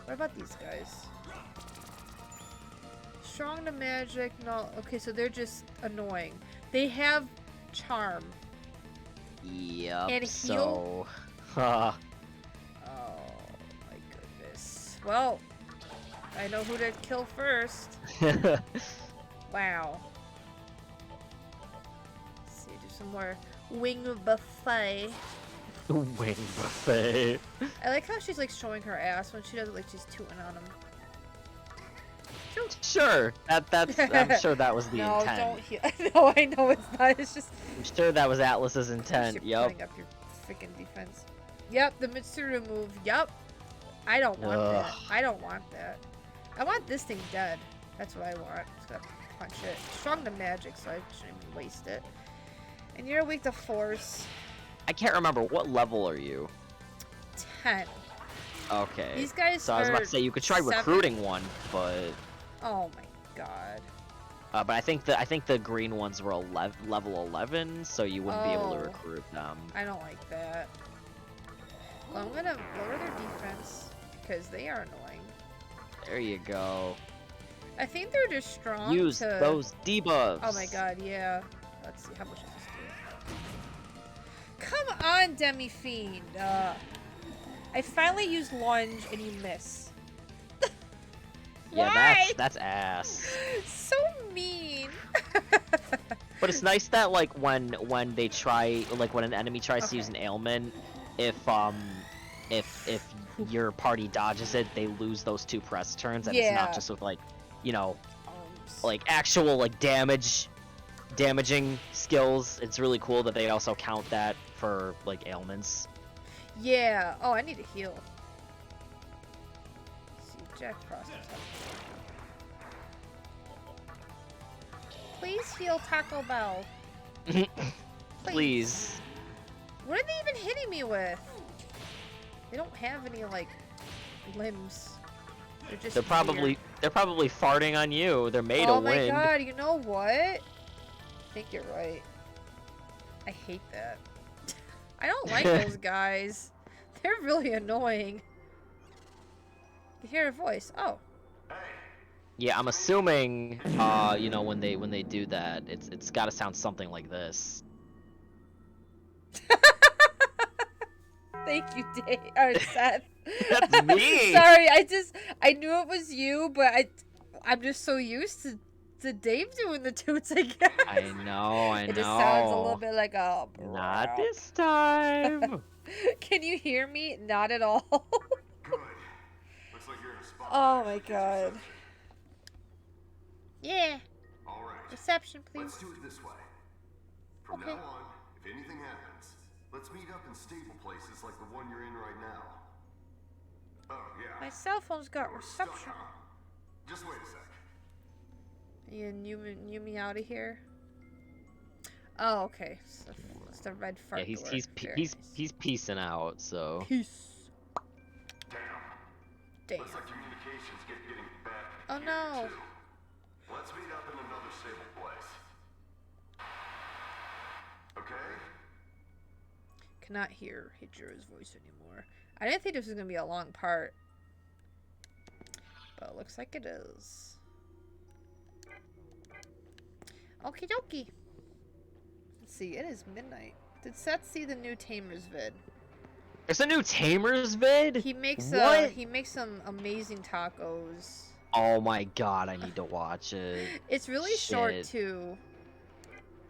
What about these guys? Strong to magic, no. Okay, so they're just annoying. They have charm. Yep. And heal. So, oh my goodness. Well, I know who to kill first. Wow. Let's see, do some more wing buffet. wing buffet. I like how she's like showing her ass when she does it, like she's tooting on him. Sure, that's. I'm sure that was the no, intent. don't heal. No, I know it's not. It's just. I'm sure that was Atlas's intent. You're Yep. putting up your freaking defense. Yep, the Mitsuru move. Yep. I don't want that. I don't want that. I want this thing dead. That's what I want. Just gotta punch it. Strong to magic, so I shouldn't even waste it. And you're weak to force. I can't remember, what level are you? 10. Okay. These guys So I was about to say you could try 7. recruiting one, but Oh my god. but I think the green ones were level 11, so you wouldn't be able to recruit them. I don't like that. Well, I'm gonna lower their defense because they are annoying. There you go. I think they're just strong. Use to... those debuffs. Oh my god, yeah. Let's see, how much does this do? Come on, Demi Fiend. I finally used lunge and you miss. Yeah, Why? that's ass. So mean. But it's nice that like when they try, like when an enemy tries to use an ailment, if your party dodges it, they lose those 2 press turns, and it's not just with like, you know, like actual like damaging skills. It's really cool that they also count that for like ailments. Yeah. Oh, I need to heal. Let's see, Jack Frost. Please heal Taco Bell. Please. What are they even hitting me with? They don't have any like limbs. They're just. They're probably farting on you. They're made oh of my wind. god! You know what? I think you're right. I hate that. I don't like those guys. They're really annoying. You hear a voice. Oh. Yeah, I'm assuming, you know, when they do that, it's got to sound something like this. Thank you, Dave. Or Seth. That's me. Sorry, I knew it was you, but I'm just so used to Dave doing the toots, I guess. I know. It just sounds a little bit like a. Not this time. Can you hear me? Not at all. Good. Looks like you're in a spot. Oh my god. Yeah. All right. Reception, please. Let's do it this way. From now on, if anything happens, let's meet up in stable places like the one you're in right now. Oh, yeah. My cell phone's got We're stuck, reception. huh? Just wait a sec. You me out of here? Oh, okay. So it's the red fart. Yeah, door. he's piecing out. So. Peace. Damn. Looks like communications getting bad. Oh no. Too. Let's meet up in another stable place. Okay? Cannot hear Hijiro's voice anymore. I didn't think this was gonna be a long part, but it looks like it is. Okie dokie. Let's see, it is midnight. Did Seth see the new Tamers vid? There's a new Tamers vid? He makes some amazing tacos. Oh my god, I need to watch it. It's really short too.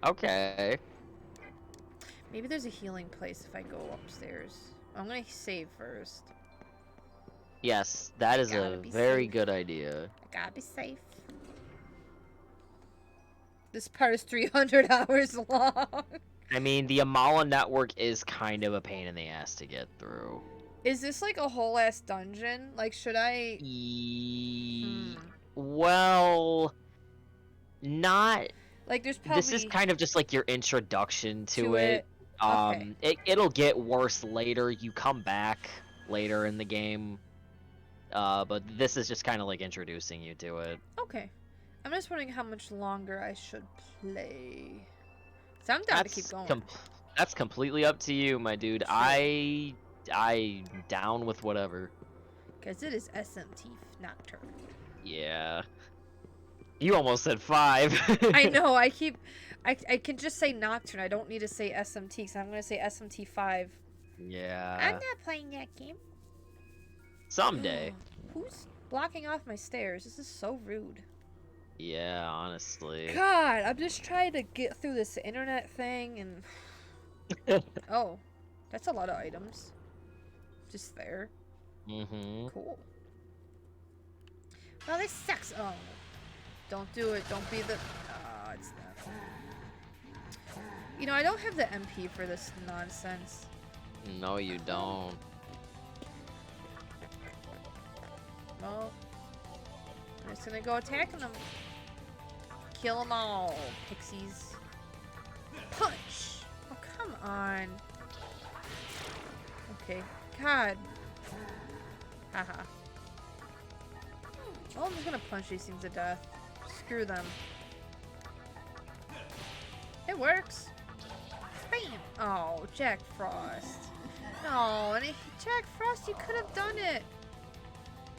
Okay. Maybe there's a healing place if I go upstairs. I'm gonna save first. Yes, that is a very safe. good idea. I gotta be safe. This part is 300 hours long. I mean, the Amala network is kind of a pain in the ass to get through. Is this like a whole ass dungeon? Like, should I? Well, not. Like, there's probably. This is kind of just like your introduction to it. Okay. It'll get worse later. You come back later in the game, but this is just kind of like introducing you to it. Okay. I'm just wondering how much longer I should play. So I'm down to keep going. That's completely up to you, my dude. Sure. I down with whatever. Because it is SMT Nocturne. Yeah. You almost said 5. I know, I can just say Nocturne. I don't need to say SMT, because I'm going to say SMT 5. Yeah. I'm not playing that game. Someday. Who's blocking off my stairs? This is so rude. Yeah, honestly. God, I'm just trying to get through this internet thing and... Oh, that's a lot of items. Just there. Mm-hmm. Cool. Well, this sucks. Oh. Don't do it. Don't be the... Oh, it's not... You know, I don't have the MP for this nonsense. No, you don't. Well, I'm just gonna go attacking them. Kill them all, pixies. Punch! Oh, come on. Okay. God. Haha. Oh, I'm just gonna punch these things to death. Screw them. It works. Bam! Oh, Jack Frost. No, and Jack Frost, you could have done it.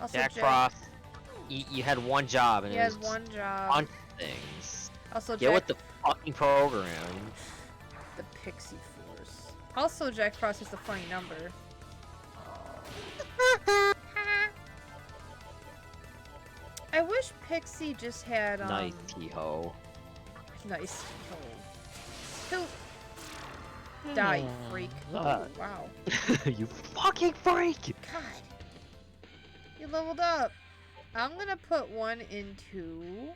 Also, Jack Frost, you had one job, and he it has was one job. punch things. Also, Get with the fucking program. The Pixie Force. Also, Jack Frost is the funny number. I wish Pixie just had Nice T-ho. Nice T-ho. Who? Die, freak. Oh, wow. You fucking freak! God. You leveled up. I'm gonna put one into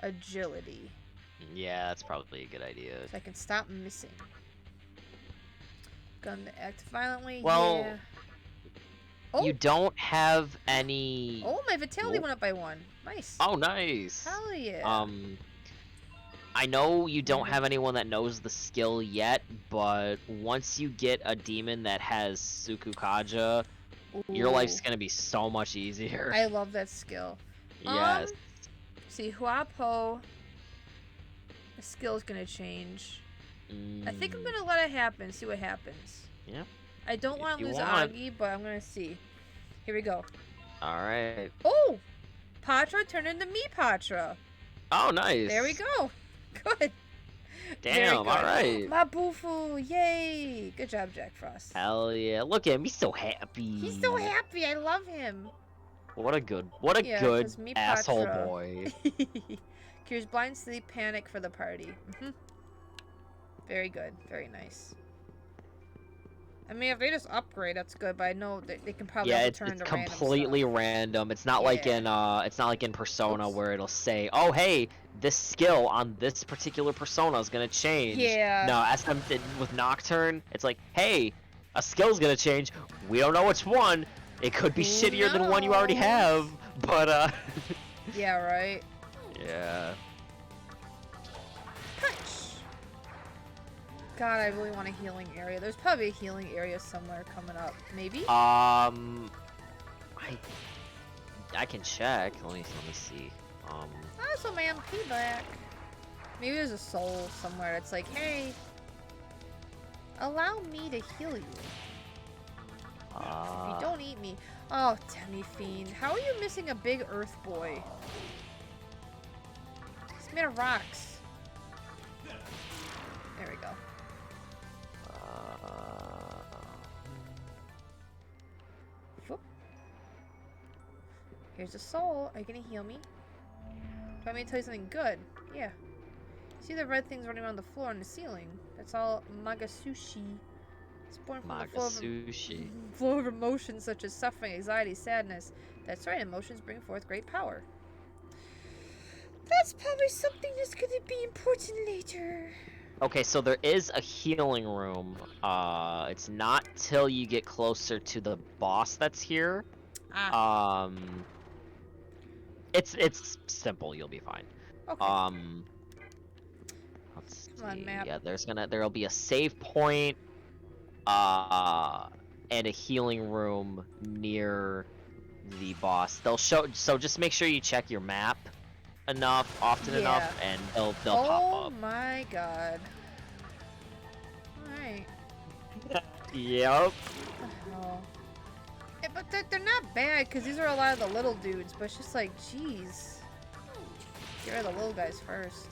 agility. Yeah, that's probably a good idea. So I can stop missing. Gun to act violently. Well, yeah. Oh. You don't have any... Oh, my vitality went up by 1. Nice. Oh, nice. Hell yeah. I know you don't have anyone that knows the skill yet, but once you get a demon that has Sukukaja, your life's gonna be so much easier. I love that skill. Yes. See, Huapo, the skill's gonna change. I think I'm gonna let it happen, see what happens. Yeah. I don't want to lose Agi, but I'm gonna see. Here we go. Alright. Oh! Patra turned into me Patra. Oh, nice. There we go. Good. Damn, alright. Mabufu, yay! Good job, Jack Frost. Hell yeah. Look at him, he's so happy. He's so happy, I love him. What a good good asshole boy. Cures blind sleep, panic for the party. Very good, very nice. I mean, if they just upgrade, that's good. But I know that they can probably return to random completely stuff. random. It's not like in Persona where it'll say, "Oh, hey, this skill on this particular persona is gonna change." Yeah. No, SMT with Nocturne, it's like, "Hey, a skill's gonna change. We don't know which one. It could be shittier than one you already have, but Yeah, right. Yeah. Punch. God, I really want a healing area. There's probably a healing area somewhere coming up. Maybe? I can check. Let me see. Also, my MP back. Maybe there's a soul somewhere that's like, hey, allow me to heal you. You don't eat me. Oh, Demi-Fiend. How are you missing a big earth boy? He's made of rocks. There we go. Whoop. Here's a soul. Are you gonna heal me? Do you want me to tell you something good? Yeah. See the red things running around the floor and the ceiling? That's all Magasushi. It's born from the flow of emotions such as suffering, anxiety, sadness. That's right, emotions bring forth great power. That's probably something that's gonna be important later. Okay, so there is a healing room. It's not till you get closer to the boss that's here. It's simple. You'll be fine. Okay. Let's Come on, see. map. Yeah, there'll be a save point, and a healing room near the boss. They'll show. So just make sure you check your map often enough, and they'll pop up. Oh my god. Alright. Yep. Oh. Yeah, but they're not bad, because these are a lot of the little dudes, but it's just like, jeez. Get rid of the little guys first.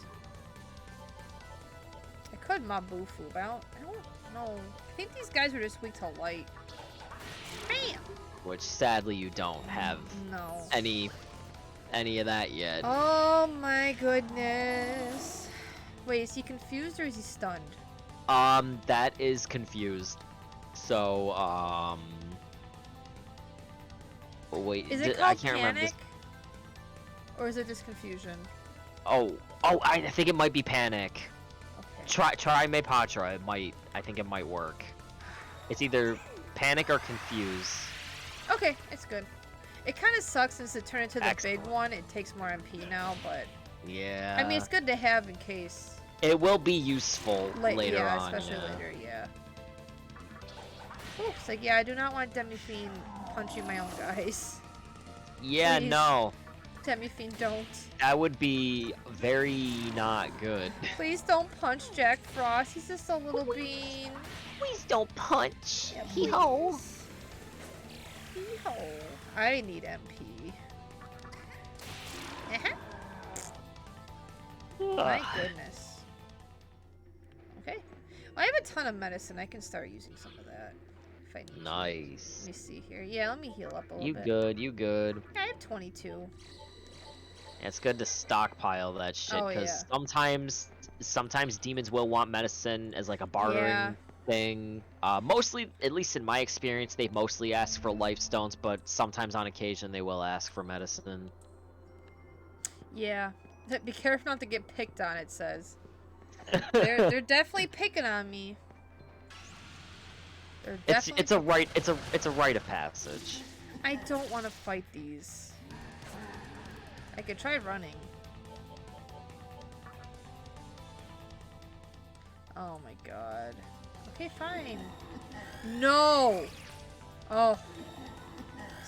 I could Mabufu, but I don't know. I think these guys are just weak to light. Bam! Which sadly you don't have any of that yet. Oh my goodness. Wait, is he confused or is he stunned? That is confused. So, wait, is it called I can't remember this. panic? Or is it just confusion? Oh, I think it might be panic. Okay. Try me patra. I think it might work. It's either panic or confuse. Okay, it's good. It kind of sucks since it turned into the Excellent. big one. It takes more MP now, but Yeah. I mean, it's good to have in case. It will be useful later yeah, on. especially later, yeah. Ooh, it's like, yeah, I do not want Demi-Fiend punching my own guys. Yeah, Please. no. Demi-Fiend, don't. That would be very not good. Please don't punch Jack Frost. He's just a little bean. Please don't punch. Yeah, Hee-ho. Hee-ho. I need MP. My goodness. Okay. I have a ton of medicine. I can start using some of that. If I need Nice. to. Let me see here. Yeah, let me heal up a little You bit. good, you good. I have 22. It's good to stockpile that shit, Oh, because yeah. sometimes demons will want medicine as like a bartering thing. Mostly, at least in my experience, they mostly ask for life stones, but sometimes on occasion they will ask for medicine. Yeah. Be careful not to get picked on, it says. They're definitely picking on me. They're definitely It's a rite of passage. I don't want to fight these. I could try running. Oh my god. Okay, fine. No! Oh.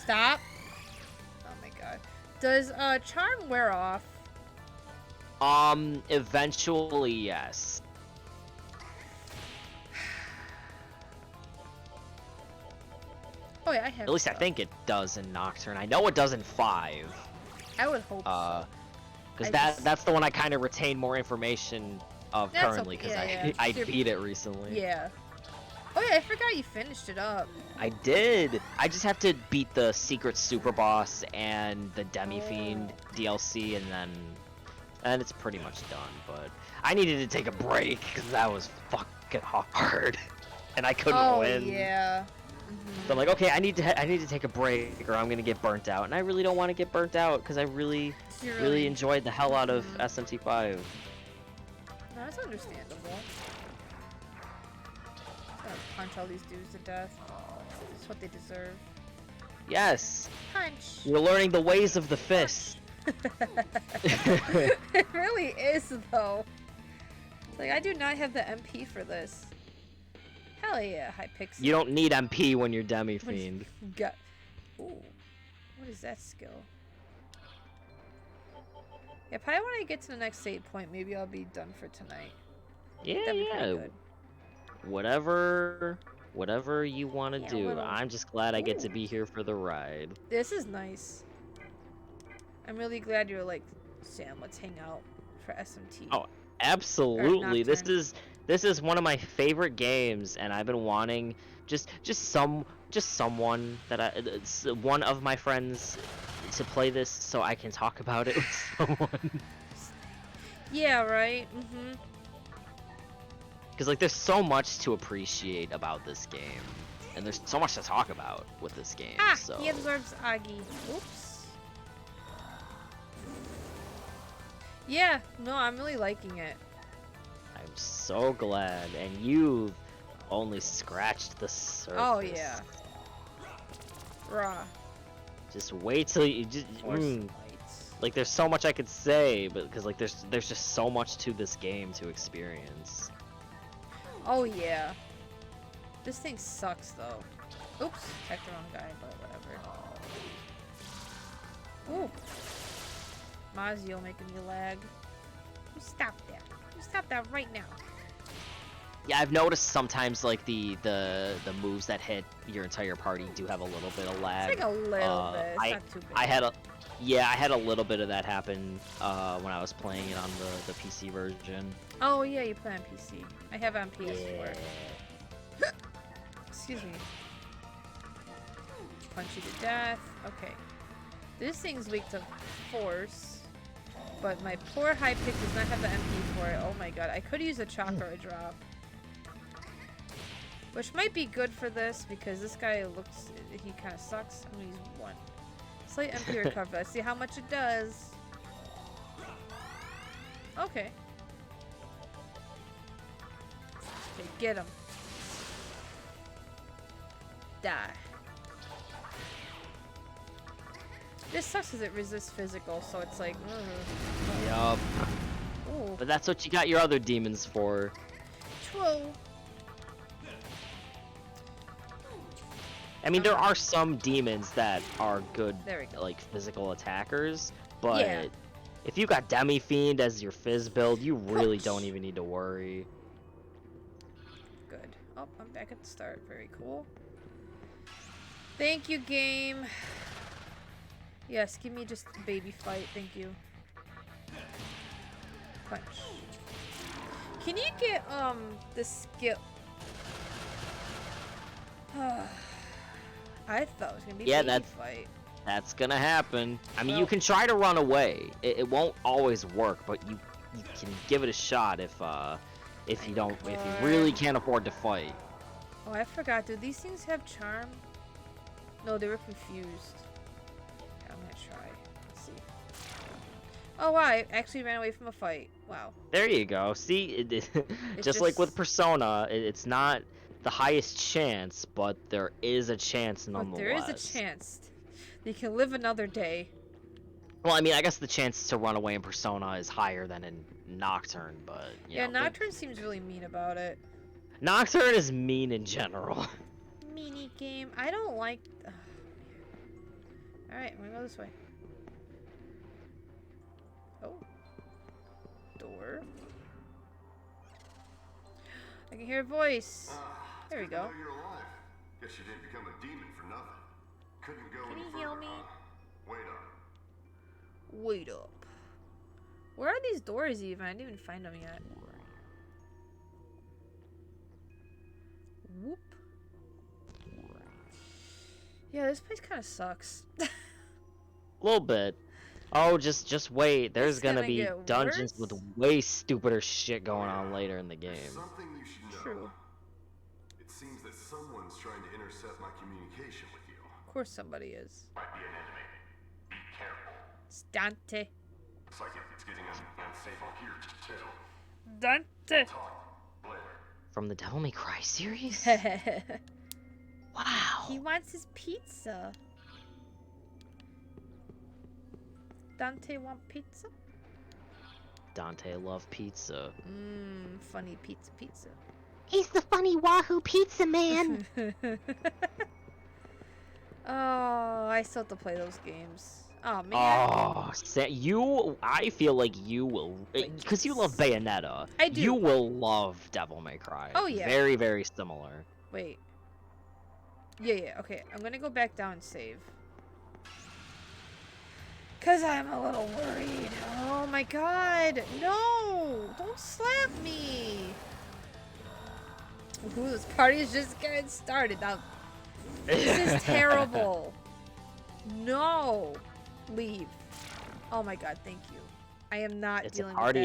Stop. Oh my god. Does charm wear off? Eventually, yes. Oh yeah, I have At least stuff. I think it does in Nocturne. I know it does in 5. I would hope so. Because I that's the one I kind of retain more information of That's currently, because okay, yeah. I beat it recently. Yeah. Oh yeah, I forgot you finished it up. I did. I just have to beat the secret super boss and the Demi-Fiend DLC, and it's pretty much done. But I needed to take a break because that was fucking hard, and I couldn't win. Oh yeah. So I'm like, okay, I need to take a break, or I'm gonna get burnt out, and I really don't want to get burnt out because I really enjoyed the hell out of SMT5. No, that's understandable. Gotta punch all these dudes to death. That's what they deserve. Yes. Punch. You're learning the ways of the fist. It really is, though. Like, I do not have the MP for this. Hell yeah, Hypixel. You don't need MP when you're Demi-Fiend. Got. Ooh. What is that skill? Yeah, probably when I get to the next save point, maybe I'll be done for tonight. Yeah, That'd be pretty yeah. good. Whatever you want to do. little- I'm just glad I get to be here for the ride. This is nice. I'm really glad you're like, Sam, let's hang out for SMT. Oh, absolutely. This Nocturne. is one of my favorite games, and I've been wanting just someone that one of my friends to play this so I can talk about it with someone. Yeah, right? Mm-hmm. Because like there's so much to appreciate about this game, and there's so much to talk about with this game. Ah, so he absorbs Agi. Oops. Yeah, no, I'm really liking it. I'm so glad, and you've only scratched the surface. Oh yeah. Raw. Just wait till you just. Like there's so much I could say, but because like there's just so much to this game to experience. Oh yeah. This thing sucks though. Oops, attacked the wrong guy, but whatever. Ooh. Mazio making me lag. You stop that. You stop that right now. Yeah, I've noticed sometimes like the moves that hit your entire party do have a little bit of lag. It's like a little bit. It's not too bad. I had a little bit of that happen when I was playing it on the PC version. Oh yeah, you play on PC. I have it on PS4. Yeah. Excuse me. Punch you to death. Okay. This thing's weak to force, but my poor high pick does not have the MP for it. Oh my god, I could use a chakra drop. Which might be good for this, because this guy looks, he kind of sucks. I'm gonna use 1. Slight MP recover. Let's see how much it does. Okay. Okay, get him. Die. This sucks because it resists physical, so it's like, Yup. Ooh. But that's what you got your other demons for. True. I mean, there are some demons that are good, like, physical attackers, but Yeah. if you got Demi-Fiend as your Fizz build, you really don't even need to worry. Good. Oh, I'm back at the start. Very cool. Thank you, game. Yes, give me just a baby fight. Thank you. Punch. Can you get, the skill... I thought it was gonna be baby fight. That's gonna happen. I mean, you can try to run away. It won't always work, but you can give it a shot if you really can't afford to fight. Oh, I forgot. Do these things have charm? No, they were confused. I'm gonna try. Let's see. Oh wow, I actually ran away from a fight. Wow. There you go. See, just like with Persona, it's not the highest chance, but there is a chance nonetheless. There is a chance. You can live another day. Well, I mean, I guess the chance to run away in Persona is higher than in Nocturne, but yeah, Nocturne seems really mean about it. Nocturne is mean in general. Mini game. I don't like. All right, I'm gonna go this way. Oh, door. I can hear a voice. There we go. You're alive. Guess you didn't become a demon for nothing. Couldn't go Can any you heal further, me? huh? Wait up. Wait up. Where are these doors even? I didn't even find them yet. Whoop. Yeah, this place kind of sucks. A little bit. Oh, just wait. There's gonna be dungeons with way stupider shit going on later in the game. Something you should know. True. It seems that someone's trying to intercept my communication with you. Of course somebody is. Might be an enemy. Be careful. It's Dante. Looks like it's getting unsafe up here too. Dante. From the Devil May Cry series? Wow. He wants his pizza. Dante want pizza? Dante love pizza. Funny pizza. He's the funny Wahoo pizza man. Oh, I still have to play those games. Oh man. Oh, I feel like you will, because you love Bayonetta. I do. You will love Devil May Cry. Oh yeah. Very, very similar. Wait. Yeah. Okay, I'm gonna go back down and save. Cause I'm a little worried. Oh my god. No! Don't slap me! Ooh, this party is just getting started. Now, this is terrible. No! Leave. Oh my god, thank you. I am not dealing with that.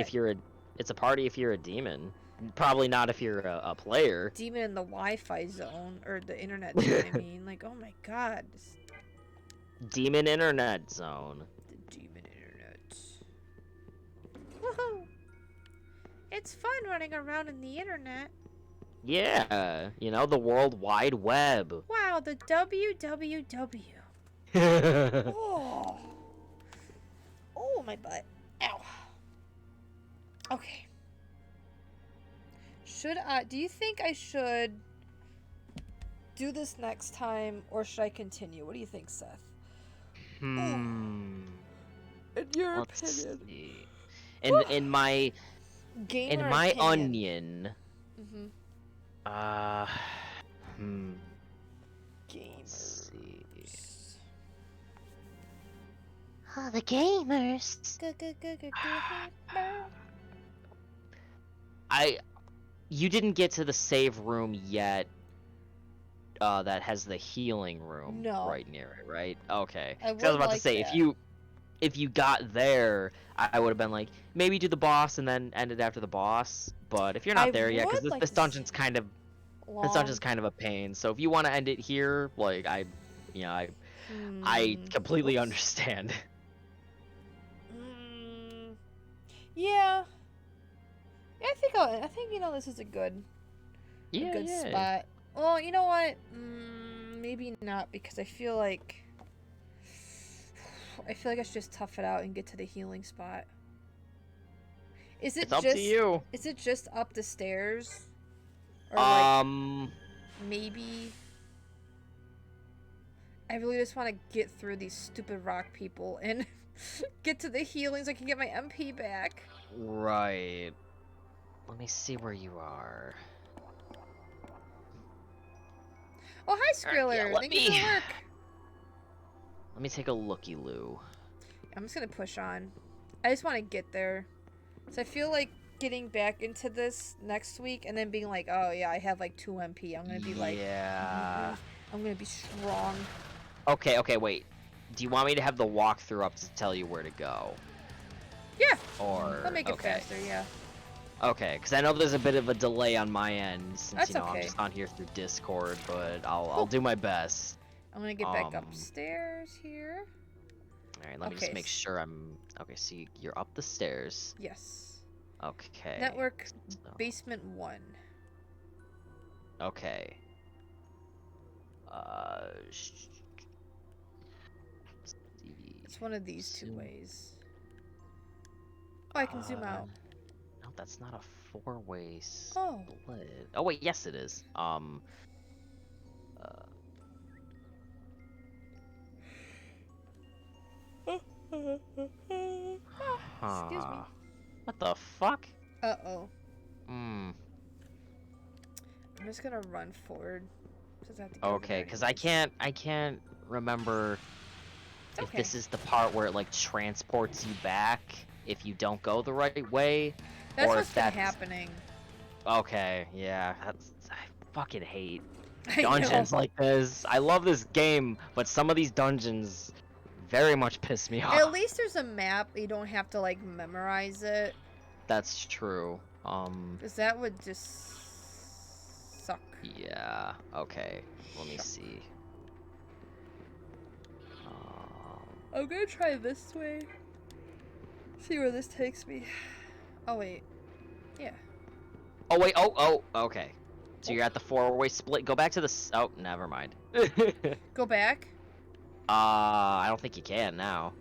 It's a party if you're a demon. Probably not if you're a player. Demon in the Wi-Fi zone. Or the internet zone, I mean. Like, oh my god. Demon internet zone. Demon internet. Woohoo! It's fun running around in the internet. Yeah, you know, the World Wide Web. Wow, the WWW. Oh. Oh, my butt. Ow. Okay. Do you think I should do this next time, or should I continue? What do you think, Seth? In your opinion. See. In my Gamer in my opinion. onion, Uh, hmm. Gamers. Oh, the gamers. You didn't get to the save room yet. That has the healing room No. right near it, right? Okay. I 'Cause I was would about to like say that. if you got there, I would have been like maybe do the boss and then end it after the boss. But if you're not I there yet, because would like this to dungeon's kind of long. a pain. So if you want to end it here, like I completely Oops. understand. Yeah. I think this is a good spot. Well, you know what? Maybe not, because I feel like I should just tough it out and get to the healing spot. It's up to you. Is it just up the stairs? Or maybe I really just want to get through these stupid rock people and get to the healing so I can get my MP back. Right. Let me see where you are. Oh, hi, Skriller. Thank you for the work. Let me take a looky-loo. I'm just gonna push on. I just want to get there. So I feel like getting back into this next week and then being like, oh yeah, I have like 2 MP. I'm gonna be like, I'm gonna be strong. Okay, wait. Do you want me to have the walkthrough up to tell you where to go? Yeah. Or I'll make it faster, yeah. Okay, because I know there's a bit of a delay on my end since That's I'm just on here through Discord, but I'll do my best. I'm gonna get back upstairs here. All right, let me just make sure I'm okay. So you're up the stairs. Yes. Okay. Network basement 1. Okay. It's one of these 2 ways. Oh, I can zoom out. No, that's not a 4-way split. Oh. Oh wait, yes it is. Excuse me. What the fuck? Uh-oh. Hmm. I'm just gonna run forward. Okay, because I can't remember if this is the part where it like transports you back if you don't go the right way. That's or what's if been that's happening. Okay, yeah. I fucking hate dungeons like this. I love this game, but some of these dungeons very much piss me off. At least there's a map. You don't have to like memorize it. That's true. Because that would just suck. Yeah. Okay. Let me see. I'm gonna try this way. See where this takes me. Oh wait. Yeah. Oh wait. Oh. Okay. So you're at the 4-way split. Go back to the. Oh, never mind. Go back? I don't think you can now.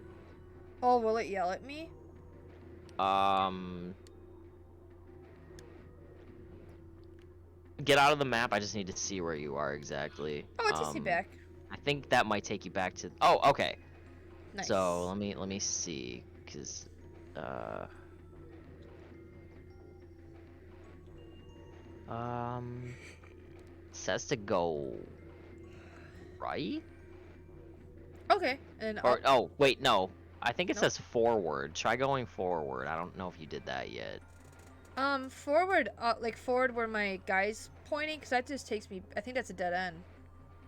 Oh, will it yell at me? Get out of the map. I just need to see where you are exactly. Oh, it takes me back. I think that might take you back to. Oh, okay. Nice. So let me see, cause says to go right. Okay, and or oh wait, no. I think it says forward. Try going forward. I don't know if you did that yet. Forward, like forward where my guy's pointing, because that just takes me. I think that's a dead end.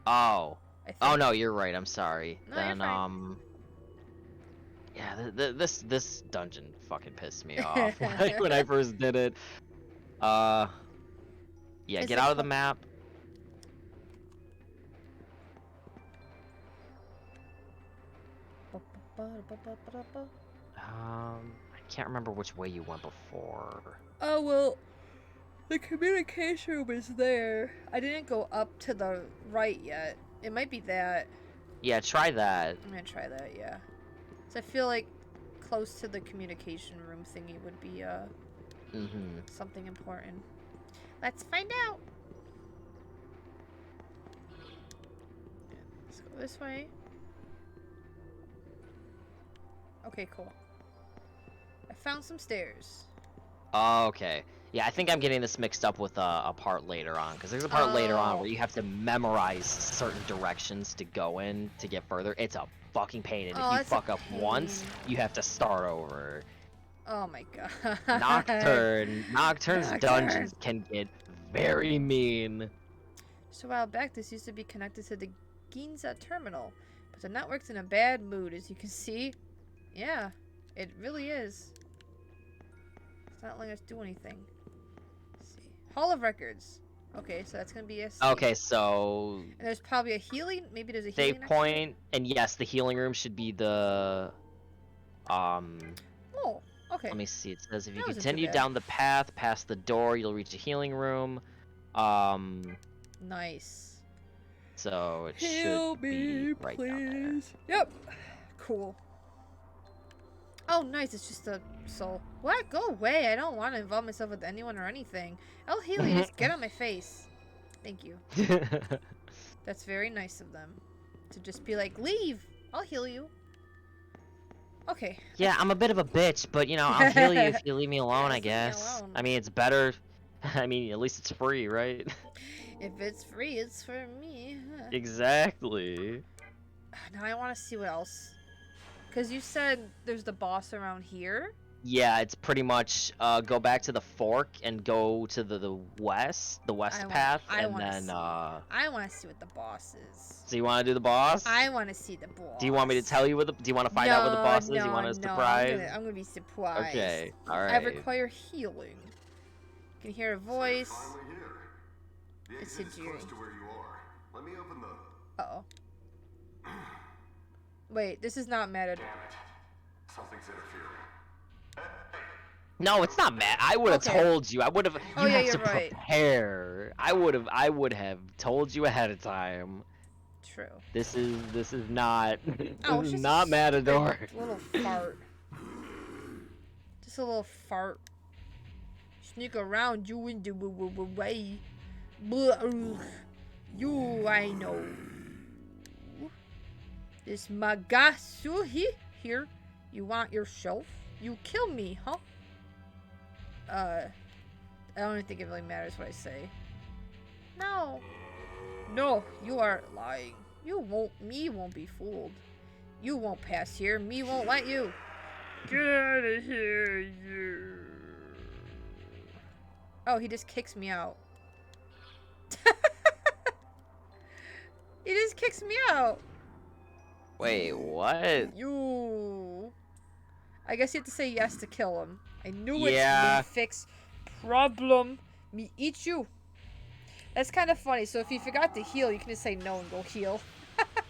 Oh. Oh no, you're right. I'm sorry. No, then you're fine. Yeah, this dungeon fucking pissed me off when I first did it. Yeah, get out of the map. I can't remember which way you went before. Oh well, the communication room is there. I didn't go up to the right yet. It might be that. Yeah, try that. I'm gonna try that, yeah. So I feel like close to the communication room thingy would be something important. Let's find out. Let's go this way. Okay, cool. I found some stairs. Okay. Yeah, I think I'm getting this mixed up with a part later on, because there's a part later on Oh. where you have to memorize certain directions to go in to get further. It's a fucking pain, and Oh, if you it's a fuck up once, pain. you have to start over. Oh my god. Nocturne's Nocturne. dungeons can get very mean. Just a while back, this used to be connected to the Ginza terminal, but the network's in a bad mood, as you can see. Yeah, it really is. It's not letting us do anything. Let's see. Hall of Records. Okay, so that's gonna be a. Okay, so And there's probably a healing. Maybe there's a save healing. point, and yes, the healing room should be the. Oh, okay. Let me see. It says if you That wasn't too continue bad. down the path past the door, you'll reach a healing room. Nice. So it Heal should be right down there. Yep. Cool. Oh, nice. It's just a soul. What? Go away. I don't want to involve myself with anyone or anything. I'll heal you. Just get on my face. Thank you. That's very nice of them. To just be like, leave. I'll heal you. Okay. Yeah, I'm a bit of a bitch, but you know, I'll heal you if you leave me alone, Yeah, I leave me guess. alone. I mean, it's better. I mean, at least it's free, right? If it's free, it's for me. Exactly. Now I want to see what else. Because you said there's the boss around here. Yeah, it's pretty much go back to the fork and go to the west path, I and wanna then see. I want to see what the boss is. So you want to do the boss? I want to see the boss. Do you want me to tell you what the? Do you want to find out what the boss is? You want a surprise? I'm gonna be surprised. Okay, all right. I require healing. You can hear a voice. Finally here. The It's exit is Hijiri. close to where you are. Let me open the. Uh-oh. Wait, this is not mattered. Damn it. Something's interfering. No, it's not Matt. I would have Okay. told you. I would have. You Oh, yeah, have you're to right. prepare. I would have told you ahead of time. True. This is not. Oh, This it's is just not a Matador. stupid little fart. Just a little fart. Sneak around you in the way. You, I know. This Magasuhi here. You want yourself? You kill me, huh? I don't even think it really matters what I say. No. No, you are lying. Me won't be fooled. You won't pass here. Me won't let you. Get out of here, you. Oh, he just kicks me out. He just kicks me out. Wait, what? You. I guess you have to say yes to kill him. I knew Yeah. it's me fix problem. Me eat you. That's kind of funny. So if you forgot to heal, you can just say no and go heal.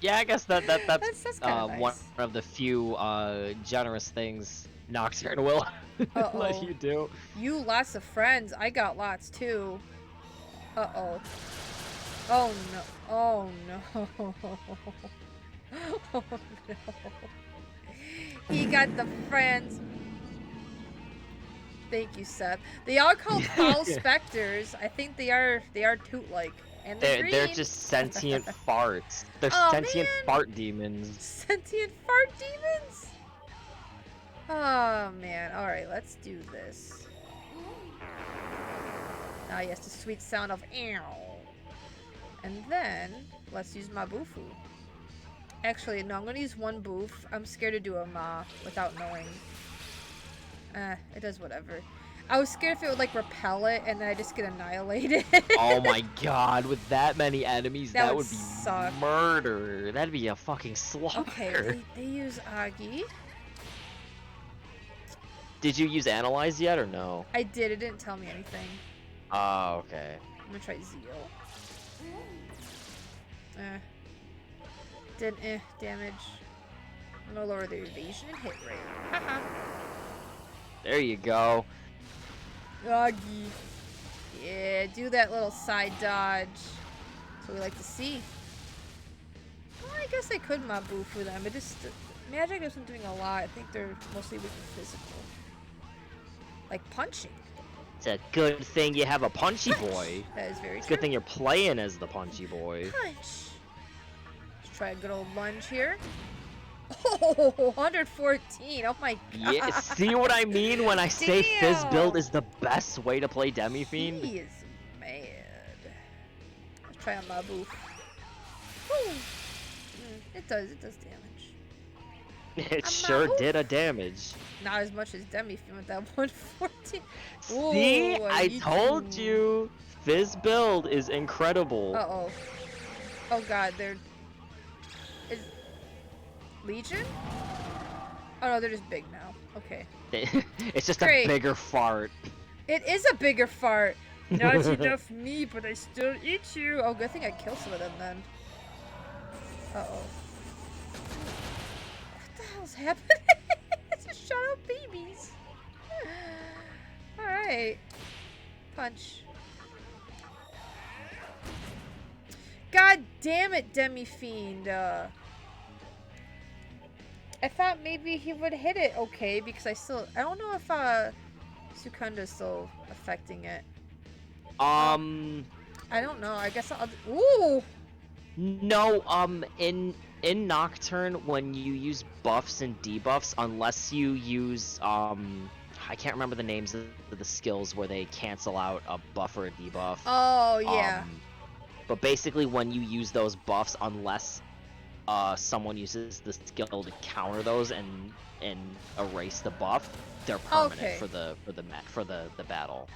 Yeah, I guess that's That's kinda nice. one of the few generous things Nocturne will let Uh-oh. you do. You lots of friends. I got lots too. Uh-oh. Oh no. Oh no. Oh no. He got the friends. Thank you, Seth. They are called foul specters. I think they are toot-like. And They're just sentient farts. They're Oh, sentient man. fart demons. Sentient fart demons? Oh man. Alright, let's do this. Ah yes, the sweet sound of ew. And then let's use my bufu. Actually, no, I'm gonna use one boof. I'm scared to do a ma without knowing. It does whatever. I was scared if it would like repel it and then I just get annihilated. Oh my god, with that many enemies, That that would would be suck. murder. That'd be a fucking slaughter. Okay, they use Agi. Did you use Analyze yet or no? I did, it didn't tell me anything. Oh, okay. I'm gonna try Zeal. Did damage. I'm gonna lower the evasion and hit rate. Haha. There you go. Agi. Yeah, do that little side dodge. That's what we like to see. Well, I guess I could Mabu for them. It just magic isn't doing a lot. I think they're mostly weak in physical. Like punching. It's a good thing you have a punchy boy. That is very It's a true. good thing you're playing as the punchy boy. Punch. Let's try a good old lunge here. Oh, 114. Oh my god. Yeah, see what I mean when I say Fizz build is the best way to play Demi Fiend? He is mad. Let's try on Mabu. Woo. It does damage. It sure did a damage. Not as much as Demi Fiend with that 114. See, Ooh, I told you, Fizz build is incredible. Uh-oh. Oh god, is Legion? Oh no, they're just big now. Okay. It's just Great. a bigger fart. It is a bigger fart. Not enough me, but I still eat you. Oh, good thing I killed some of them then. Uh-oh. What the hell's happening? Just shut up babies. Alright. Punch. God damn it, Demi Fiend. I thought maybe he would hit it okay because I don't know if Sukunda's still affecting it. I don't know. I guess ooh. No, in Nocturne, when you use buffs and debuffs, unless you use I can't remember the names of the skills where they cancel out a buff or a debuff. Oh yeah. But basically, when you use those buffs, unless someone uses the skill to counter those and erase the buff, they're permanent for the battle.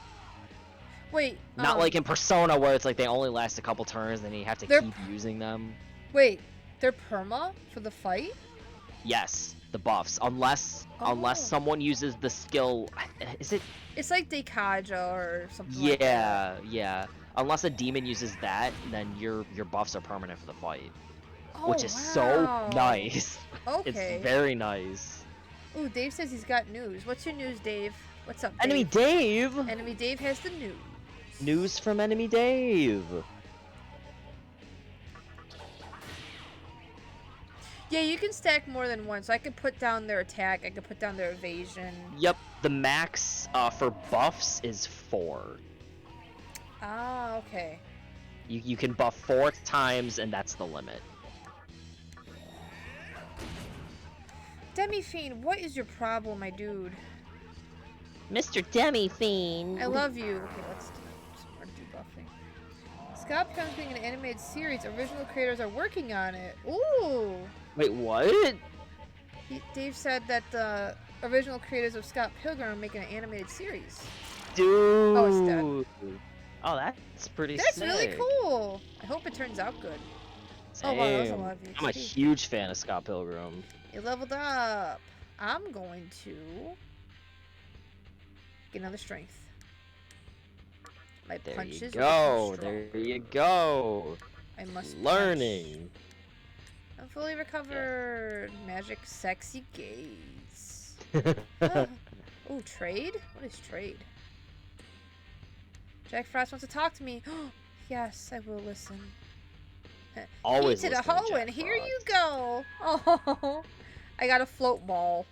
Wait. Not like in Persona where it's like they only last a couple turns and you have to keep using them. Wait, they're perma for the fight? Yes, the buffs. Unless someone uses the skill, is it? It's like Dekaja or something like that. Yeah. Unless a demon uses that, then your buffs are permanent for the fight. Oh, which is so nice. Okay. It's very nice. Ooh, Dave says he's got news. What's your news, Dave? What's up, Dave? Enemy Dave! Enemy Dave has the news. News from Enemy Dave. Yeah, you can stack more than one, so I could put down their attack, I could put down their evasion. Yep, the max for buffs is 4. Ah, okay. You can buff 4 times, and that's the limit. Demi Fiend, what is your problem, my dude? Mr. Demi Fiend. I love you. Okay, let's do some more debuffing. Scott Pilgrim's being an animated series. Original creators are working on it. Ooh. Wait, what? Dave said that the original creators of Scott Pilgrim are making an animated series. Dude. Oh, it's dead. Oh, that's pretty That's sick. really cool. I hope it turns out good. Same. Oh, wow, that was a lot of I'm a XP. huge fan of Scott Pilgrim. You leveled up. I'm going to get another strength. My There punches you will go. become stronger. There you go. I must learning. punch. I'm fully recovered. Magic sexy gaze. Oh, trade? What is trade? Jack Frost wants to talk to me. Yes, I will listen. Always Into the listen to hole, Jack and here Frost. you go. Oh, I got a float ball.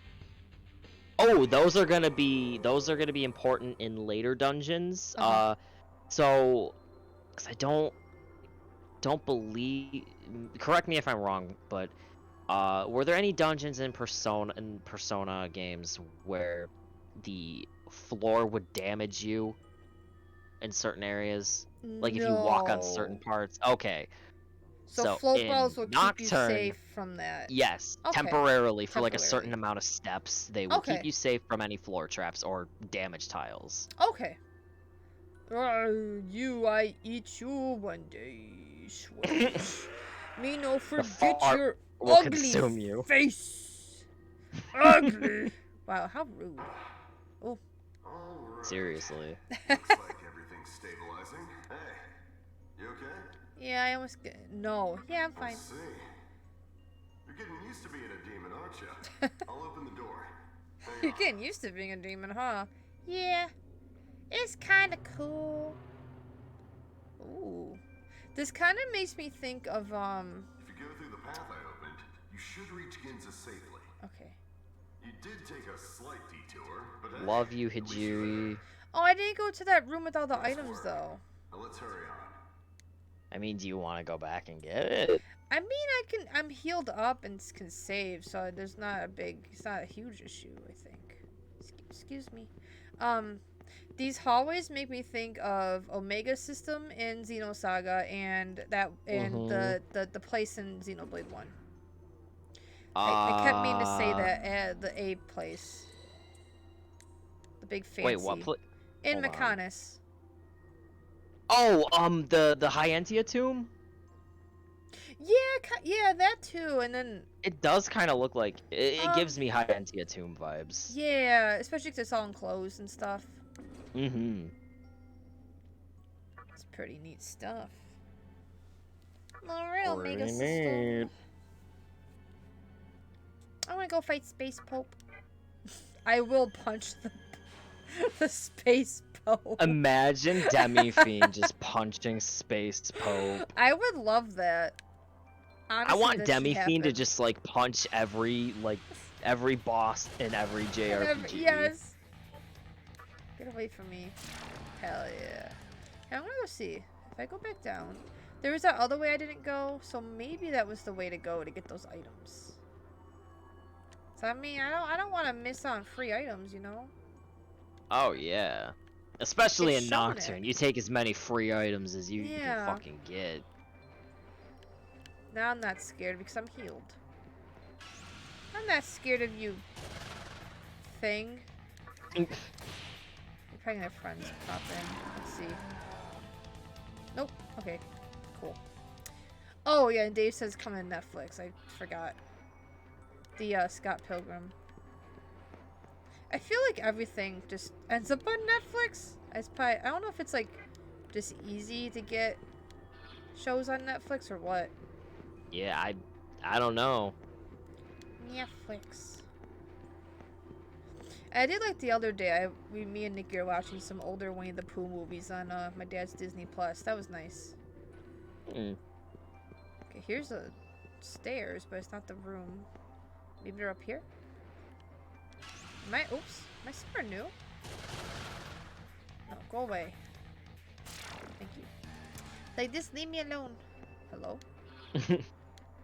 Oh, those are gonna be important in later dungeons. So, cause I don't believe. Correct me if I'm wrong, but were there any dungeons in Persona games where the floor would damage you in certain areas? Like if you walk on certain parts. Okay. So float in balls will keep you Nocturne, safe from that. Yes, Okay. temporarily for like a Temporarily. certain amount of steps, they will Okay. keep you safe from any floor traps or damage tiles. Okay. I eat you one day. Sweet. Me no forget fart your will ugly consume you. face. Ugly. Wow, how rude. Oh. Seriously. Looks like everything's stabilizing. Hey, you okay? Yeah, I almost get no. Yeah, I'm fine. I see. You're getting used to being a demon, aren't you? I'll open the door. Hang You're on. getting used to being a demon, huh? Yeah. It's kind of cool. Ooh. This kind of makes me think of, If you go through the path I opened, you should reach Ginza safely. Okay. You did take a slight detour, but hey, Love you, at least you're Hijiri. there. Oh, I didn't go to that room with all the items, though. Now let's hurry on. I mean, do you want to go back and get it? I mean, I'm healed up and can save, so it's not a huge issue, I think. Excuse me. These hallways make me think of Omega System in Xenosaga and the place in Xenoblade 1. I kept meaning to say that, the A place. The big fancy. Wait, what place? In Mechanis. Oh, the Hyantia tomb? Yeah, that too, and then... It does kind of look like... It gives me Hyantia tomb vibes. Yeah, especially because it's all enclosed and stuff. Mm-hmm. It's pretty neat stuff. Alright, Omega System. I want to go fight Space Pope. I will punch the Space Pope. Imagine Demi-Fiend just punching Space Pope. I would love that. Honestly, I want Demi-Fiend to just, like, punch every boss in every JRPG. Yes. Get away from me. Hell yeah. Okay, I'm gonna go see. If I go back down, there was that other way I didn't go, so maybe that was the way to go to get those items. So I mean, I don't want to miss on free items, you know. Oh yeah, especially in Nocturne, you take as many free items as you can fucking get. Now I'm not scared because I'm healed. I'm not scared of you, thing. You're probably gonna have friends pop in. Let's see. Nope. Okay. Cool. Oh yeah, and Dave says come to Netflix. I forgot. The Scott Pilgrim. I feel like everything just ends up on Netflix. I don't know if it's like just easy to get shows on Netflix or what. Yeah, I don't know. Netflix. I did like the other day. Me and Nikki were watching some older Winnie the Pooh movies on my dad's Disney Plus. That was nice. Okay, here's the stairs, but it's not the room. Maybe they're up here. Oops, am I somewhere new? No, go away. Thank you. Like, just leave me alone. Hello?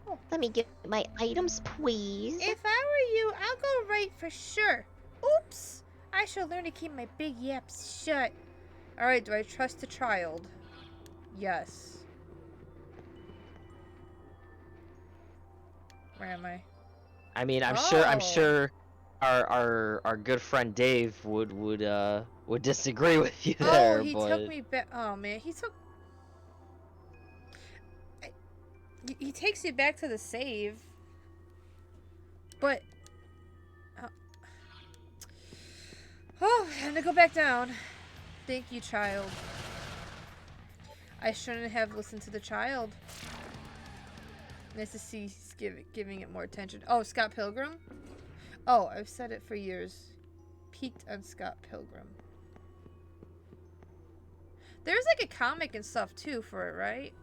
Oh, let me get my items, please. If I were you, I'll go right for sure. Oops! I shall learn to keep my big yaps shut. Alright, do I trust the child? Yes. Where am I? I mean, I'm sure our good friend Dave would disagree with you there. Oh, he took me back. Oh man, he takes you back to the save. But oh, time to go back down. Thank you, child. I shouldn't have listened to the child. Nice to see he's giving it more attention. Oh, Scott Pilgrim? Oh, I've said it for years. Peaked on Scott Pilgrim. There's like a comic and stuff too for it, right?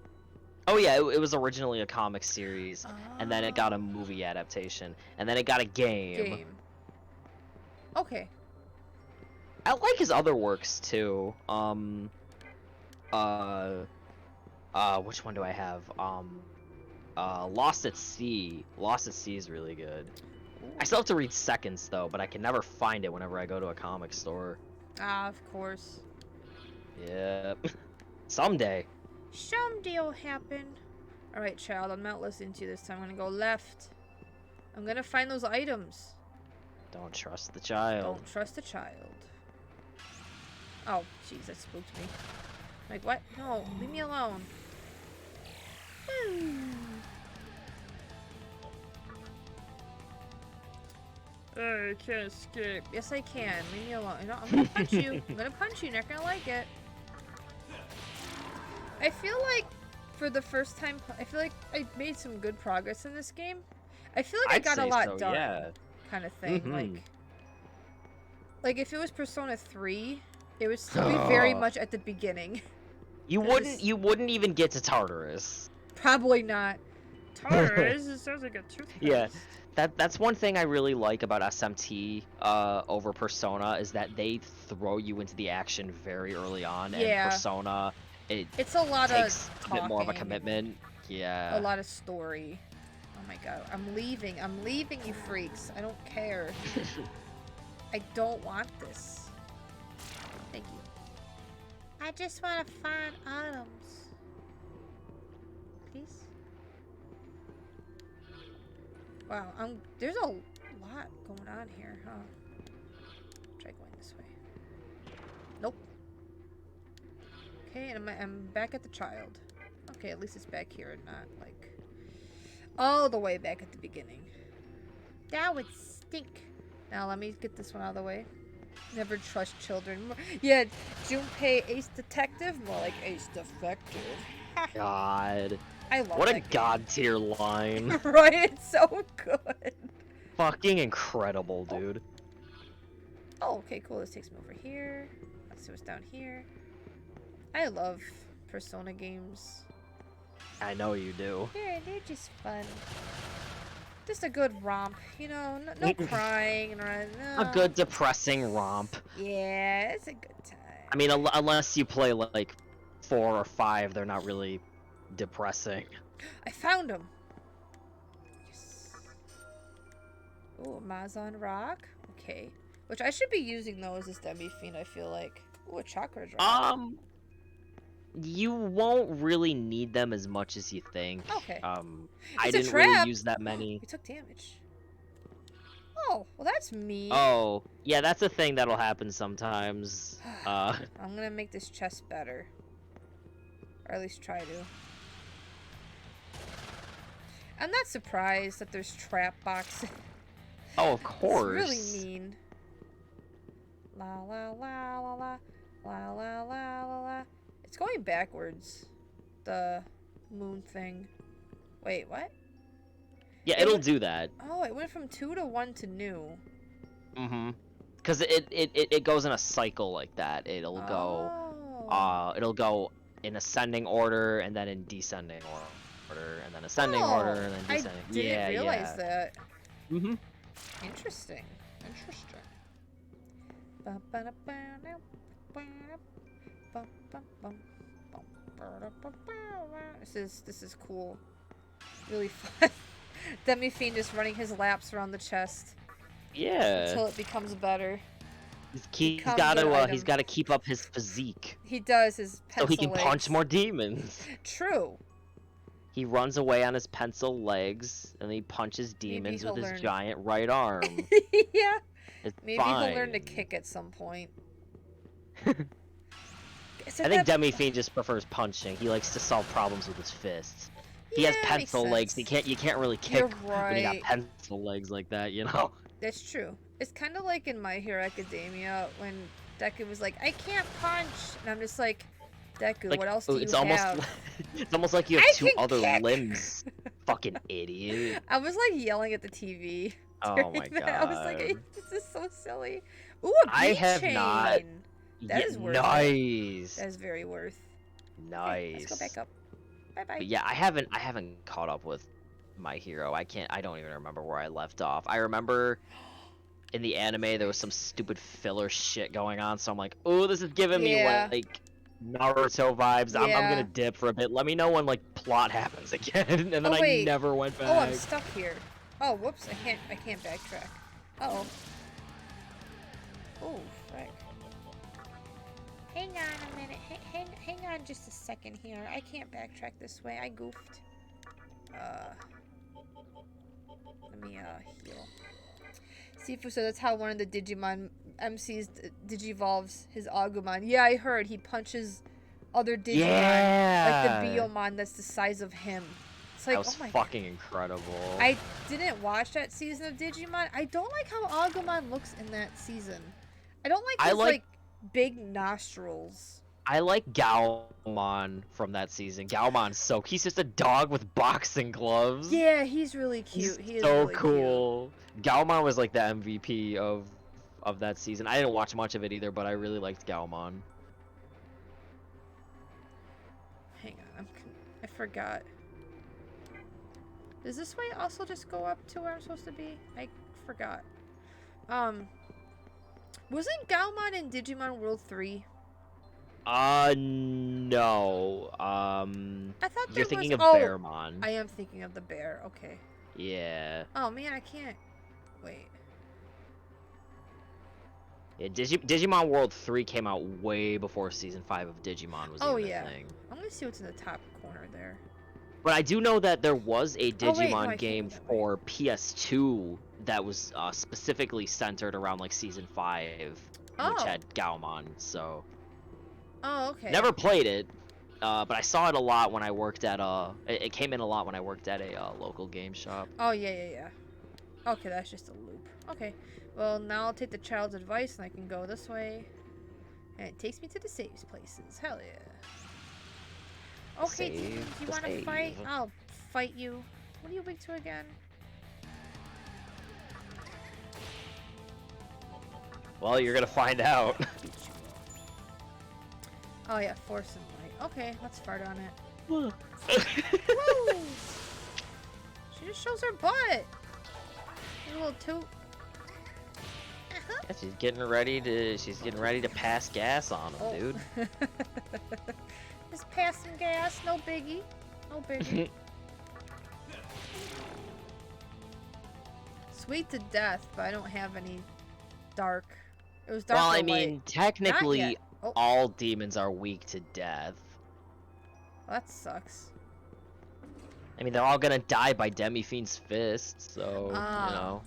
Oh yeah, it was originally a comic series, and then it got a movie adaptation, and then it got a game. Okay. I like his other works too. Which one do I have? Lost at Sea. Lost at Sea is really good. I still have to read Seconds though, but I can never find it whenever I go to a comic store. Ah, of course. Yep. Someday. Someday will happen. Alright, child, I'm not listening to you this time. I'm gonna go left. I'm gonna find those items. Don't trust the child. Don't trust the child. Oh, jeez, that spooked me. Like, what? No, leave me alone. I can't escape. Yes, I can. Leave me alone. I'm gonna punch you. I'm gonna punch you. You're not gonna like it. I feel like for the first time, I feel like I made some good progress in this game. I feel like I got a lot done. Yeah. Kind of thing. Like if it was Persona 3, it would still be very much at the beginning. You wouldn't even get to Tartarus. Probably not. Tartarus? It sounds like a toothpaste. Yeah. That's one thing I really like about SMT over Persona is that they throw you into the action very early on, and Persona it's a lot takes of a bit more of a commitment. Yeah. A lot of story. Oh my god. I'm leaving. I'm leaving, you freaks. I don't care. I don't want this. Thank you. I just want to find items. Please? Wow, there's a lot going on here, huh? Try going this way. Nope. Okay, and I'm back at the child. Okay, at least it's back here and not, like, all the way back at the beginning. That would stink. Now, let me get this one out of the way. Never trust children. Yeah, Junpei Ace Detective? More like Ace Defective. God. I love what a that god tier line. Right? It's so good. Fucking incredible, dude. Oh, okay, cool. This takes me over here. Let's see what's down here. I love Persona games. I know you do. Yeah, they're just fun. Just a good romp, you know, no crying. No. A good depressing romp. Yeah, it's a good time. I mean, unless you play like 4 or 5, they're not really depressing. I found him. Yes. Ooh, Amazon Rock. Okay. Which I should be using those as Demi Fiend, I feel like. Ooh, a chakra drop. You won't really need them as much as you think. Okay. I didn't really use that many. You took damage. Oh, well that's mean. Oh, yeah, that's a thing that'll happen sometimes. I'm gonna make this chest better. Or at least try to. I'm not surprised that there's trap boxes. Oh, of course. It's really mean. La la la la la la la la la la. It's going backwards. The moon thing. Wait, what? Yeah, it'll do that. Oh, it went from 2 to 1 to new. Mm-hmm. Because it goes in a cycle like that. It'll go in ascending order and then in descending order and then ascending order and then descending. I didn't realize that. Mm-hmm. Interesting. Interesting. This is cool. Really fun. Demi Fiend just running his laps around the chest. Yeah. Until it becomes better. He's gotta keep up his physique. He does his pencil so he can legs. punch more demons. True. He runs away on his pencil legs and he punches demons with his giant right arm. Yeah. It's Maybe fine. he'll learn to kick at some point. I think Demi Fiend just prefers punching. He likes to solve problems with his fists. He has pencil legs. You can't really kick when you got pencil legs like that, you know. That's true. It's kind of like in My Hero Academia when Deku was like, "I can't punch," and I'm just like, "Deku, like, what else do you have?" It's almost like you have two other limbs. Fucking idiot. I was like yelling at the TV. Oh my god. I was like, "This is so silly." Ooh, a I have chain. not. That is worth nice. It. That is very worth. Nice. Okay, let's go back up. Bye bye. But yeah, I haven't caught up with My Hero. I don't even remember where I left off. I remember in the anime there was some stupid filler shit going on, so I'm like, oh, this is giving me like Naruto vibes. I'm gonna dip for a bit. Let me know when like plot happens again. And then I never went back. Oh, I'm stuck here. Oh, whoops, I can't backtrack. Uh-oh. Oh, frick. Hang on a minute. Hang on just a second here. I can't backtrack this way. I goofed. Let me heal. Sifu said that's how one of the Digimon MCs digivolves his Agumon. Yeah, I heard. He punches other Digimon. Yeah! Like the Biomon that's the size of him. It's like, that was fucking incredible. I didn't watch that season of Digimon. I don't like how Agumon looks in that season. I don't like his, like big nostrils. I like Gaomon from that season. Gaomon's he's just a dog with boxing gloves. Yeah, he's really cute. He's so really cool. Cute. Gaomon was like the MVP of that season. I didn't watch much of it either, but I really liked Gaomon. Hang on, I forgot. Does this way also just go up to where I'm supposed to be? I forgot. Wasn't Gaomon in Digimon World 3? No. I thought You're there thinking was... of Oh, Bearmon. I am thinking of the bear. Okay. Yeah. Oh, man, I can't... Wait. Yeah, Digimon World 3 came out way before Season 5 of Digimon was even a thing. I'm gonna see what's in the top corner there. But I do know that there was a Oh, wait, no, Digimon I can't game go that way. for PS2 that was specifically centered around like Season 5, which Oh. had Gaomon, so... Oh, okay. Never played it, but I saw it a lot when I worked at it came in a lot when I worked at a local game shop. Oh, yeah. Okay, that's just a loop. Okay. Well, now I'll take the child's advice and I can go this way. And it takes me to the saves places. Hell yeah. Okay, Save team, you the want to save. fight? I'll fight you. What are you weak to again? Well, you're gonna find out. Oh yeah, force and light. Okay, let's fart on it. Woo! She just shows her butt. A little toot. Yeah, she's getting ready to pass gas on him, dude. Just pass some gas, no biggie. No biggie. Sweet to death, but I don't have any dark. It was dark. Well, or I mean, light. technically, Oh. all demons are weak to death. Well, that sucks. I mean, they're all gonna die by Demi-Fiend's fist, so, Ah. you know.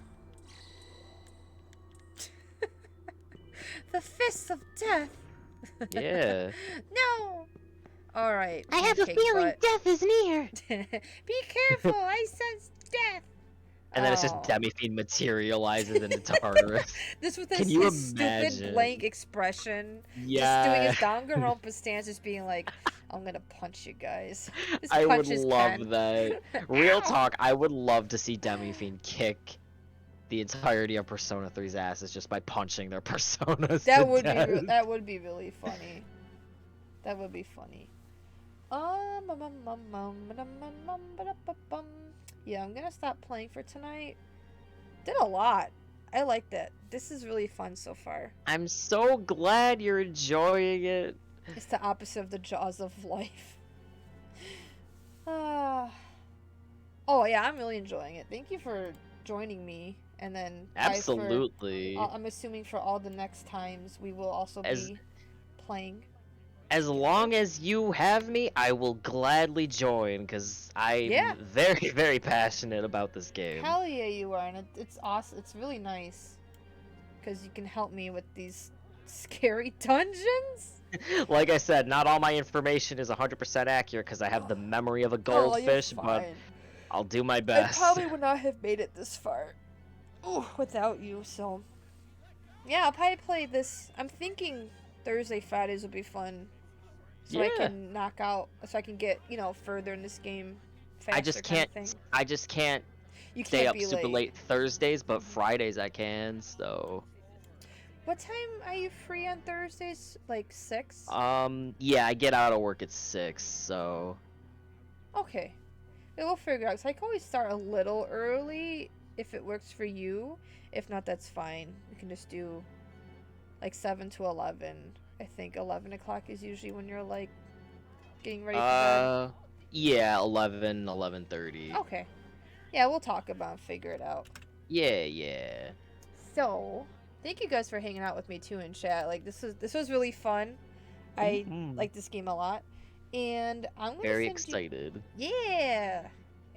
The fists of death. Yeah. No. All right. I have a pancake feeling butt. death is near. Be careful! I sense death. And then it's just Oh. Demi-Fiend materializes into Tartarus. This with Can this you his stupid imagine? blank expression. Yeah. Just doing his Danganronpa stance, just being like, "I'm gonna punch you guys." Just I punch would his love pen. that. Real Ow. talk, I would love to see Demi-Fiend kick the entirety of Persona 3's asses just by punching their personas That to would death. be that would be really funny. That would be funny. Yeah, I'm gonna stop playing for tonight. Did a lot. I like that. This is really fun so far. I'm so glad you're enjoying it. It's the opposite of the jaws of life. Oh yeah, I'm really enjoying it. Thank you for joining me, and then Absolutely. I'm assuming for all the next times we will also be playing. As long as you have me, I will gladly join, because I'm very, very passionate about this game. Hell yeah, you are, and it's awesome. It's really nice because you can help me with these scary dungeons. Like I said, not all my information is 100% accurate because I have the memory of a goldfish, but I'll do my best. I probably would not have made it this far without you, so yeah, I'll probably play this. I'm thinking Thursday, Fridays will be fun, so I can knock out, so I can get, you know, further in this game faster. I just can't You stay can't up be super late Thursdays, but Fridays I can, so... What time are you free on Thursdays? Like 6? Yeah, I get out of work at 6, so... Okay. We'll figure out. So I can always start a little early if it works for you. If not, that's fine. We can just do like 7 to 11. I think 11 o'clock is usually when you're like getting ready for bed. Yeah, 11:30. Okay. Yeah, we'll talk about and figure it out. Yeah. So, thank you guys for hanging out with me too in chat. Like this was really fun. I like this game a lot. And I'm gonna very send excited. Yeah.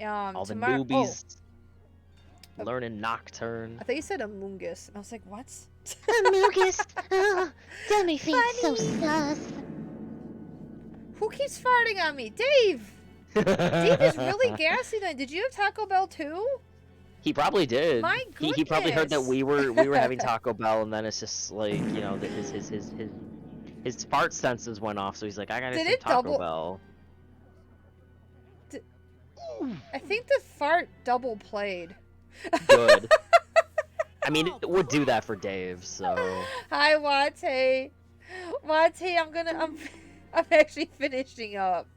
All the tomorrow... newbies learning Nocturne. I thought you said Among Us, and I was like, what? Amogus. Demi-Fiend so sus. Who keeps farting on me? Dave! Dave is really gassy then. Did you have Taco Bell too? He probably did. My He probably heard that goodness. we were having Taco Bell, and then it's just like, you know, that his fart senses went off, so he's like, I gotta Did some it Taco double- Bell. I think the fart double played. Good. I mean, it would do that for Dave, so... Hi, Wate. Wate, I'm actually finishing up.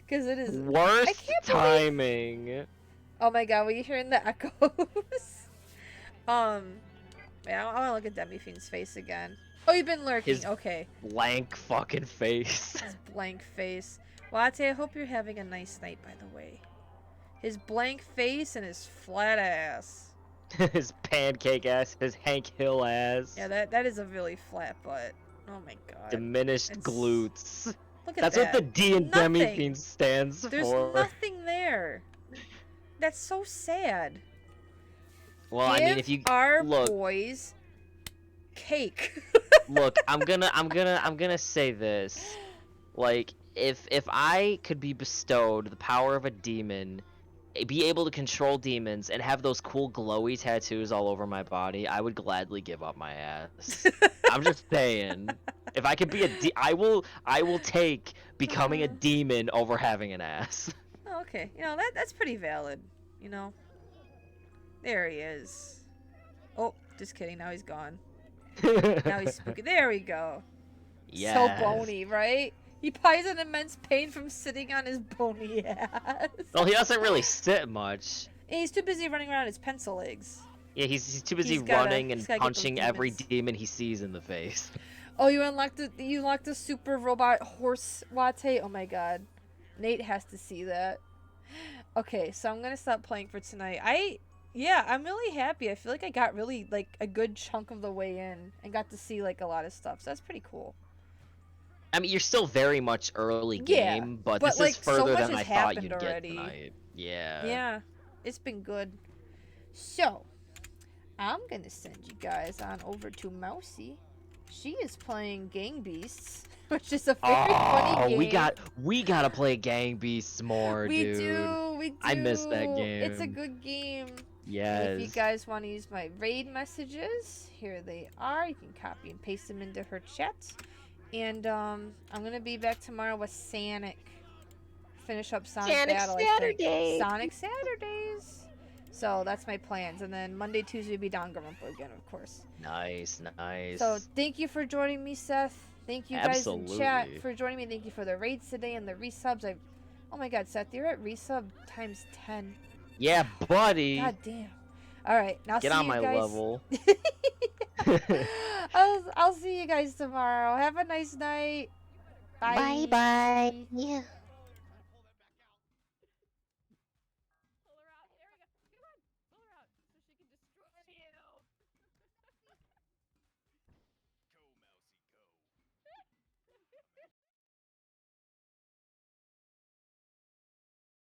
Because it is... Worst timing. Oh my god, were you hearing the echoes? Yeah, I want to look at Demi-Fiend's face again. Oh, you've been lurking. His okay. Blank fucking face. His blank face. Latte, I hope you're having a nice night, by the way. His blank face and his flat ass. His pancake ass, his Hank Hill ass. Yeah, that is a really flat butt. Oh my god. Diminished glutes. Look at That's that. what the D in Demi-Fiend stands There's for. nothing there. That's so sad. Well, Give I mean, if you our look, boys cake. look, I'm gonna say this. Like, if I could be bestowed the power of a demon, be able to control demons, and have those cool glowy tattoos all over my body, I would gladly give up my ass. I'm just saying. If I could be I will take becoming a demon over having an ass. Oh, okay. You know, that's pretty valid. You know. There he is. Oh, just kidding. Now he's gone. Now he's spooky. There we go. Yes. So bony, right? He probably has an immense pain from sitting on his bony ass. Well, he doesn't really sit much. And he's too busy running around his pencil legs. Yeah, he's too busy gotta- running he's and gotta get those punching every demons. demon he sees in the face. Oh, you unlocked the super robot horse latte? Oh my god. Nate has to see that. Okay, so I'm gonna stop playing for tonight. Yeah, I'm really happy. I feel like I got really, like, a good chunk of the way in and got to see, like, a lot of stuff. So that's pretty cool. I mean, you're still very much early Yeah, game, but but, this like, is so further much than has I thought happened you'd already. get tonight. Yeah. Yeah, it's been good. So, I'm gonna send you guys on over to Mousy. She is playing Gang Beasts, which is a very funny game. we gotta play Gang Beasts more, we dude. do. I miss that game. It's a good game. Yes. If you guys want to use my raid messages, here they are. You can copy and paste them into her chat. And I'm gonna be back tomorrow with Sonic. Finish up Sonic Battle. Saturdays. Sonic Saturdays. So that's my plans. And then Monday, Tuesday will be Danganronpa again, of course. Nice, nice. So thank you for joining me, Seth. Thank you guys Absolutely. in chat for joining me. Thank you for the raids today and the resubs. Oh my god, Seth, you're at resub times 10. Yeah, buddy. God damn. All right, now Get see on you my guys. level. I'll see you guys tomorrow. Have a nice night. Bye. Bye bye. Yeah.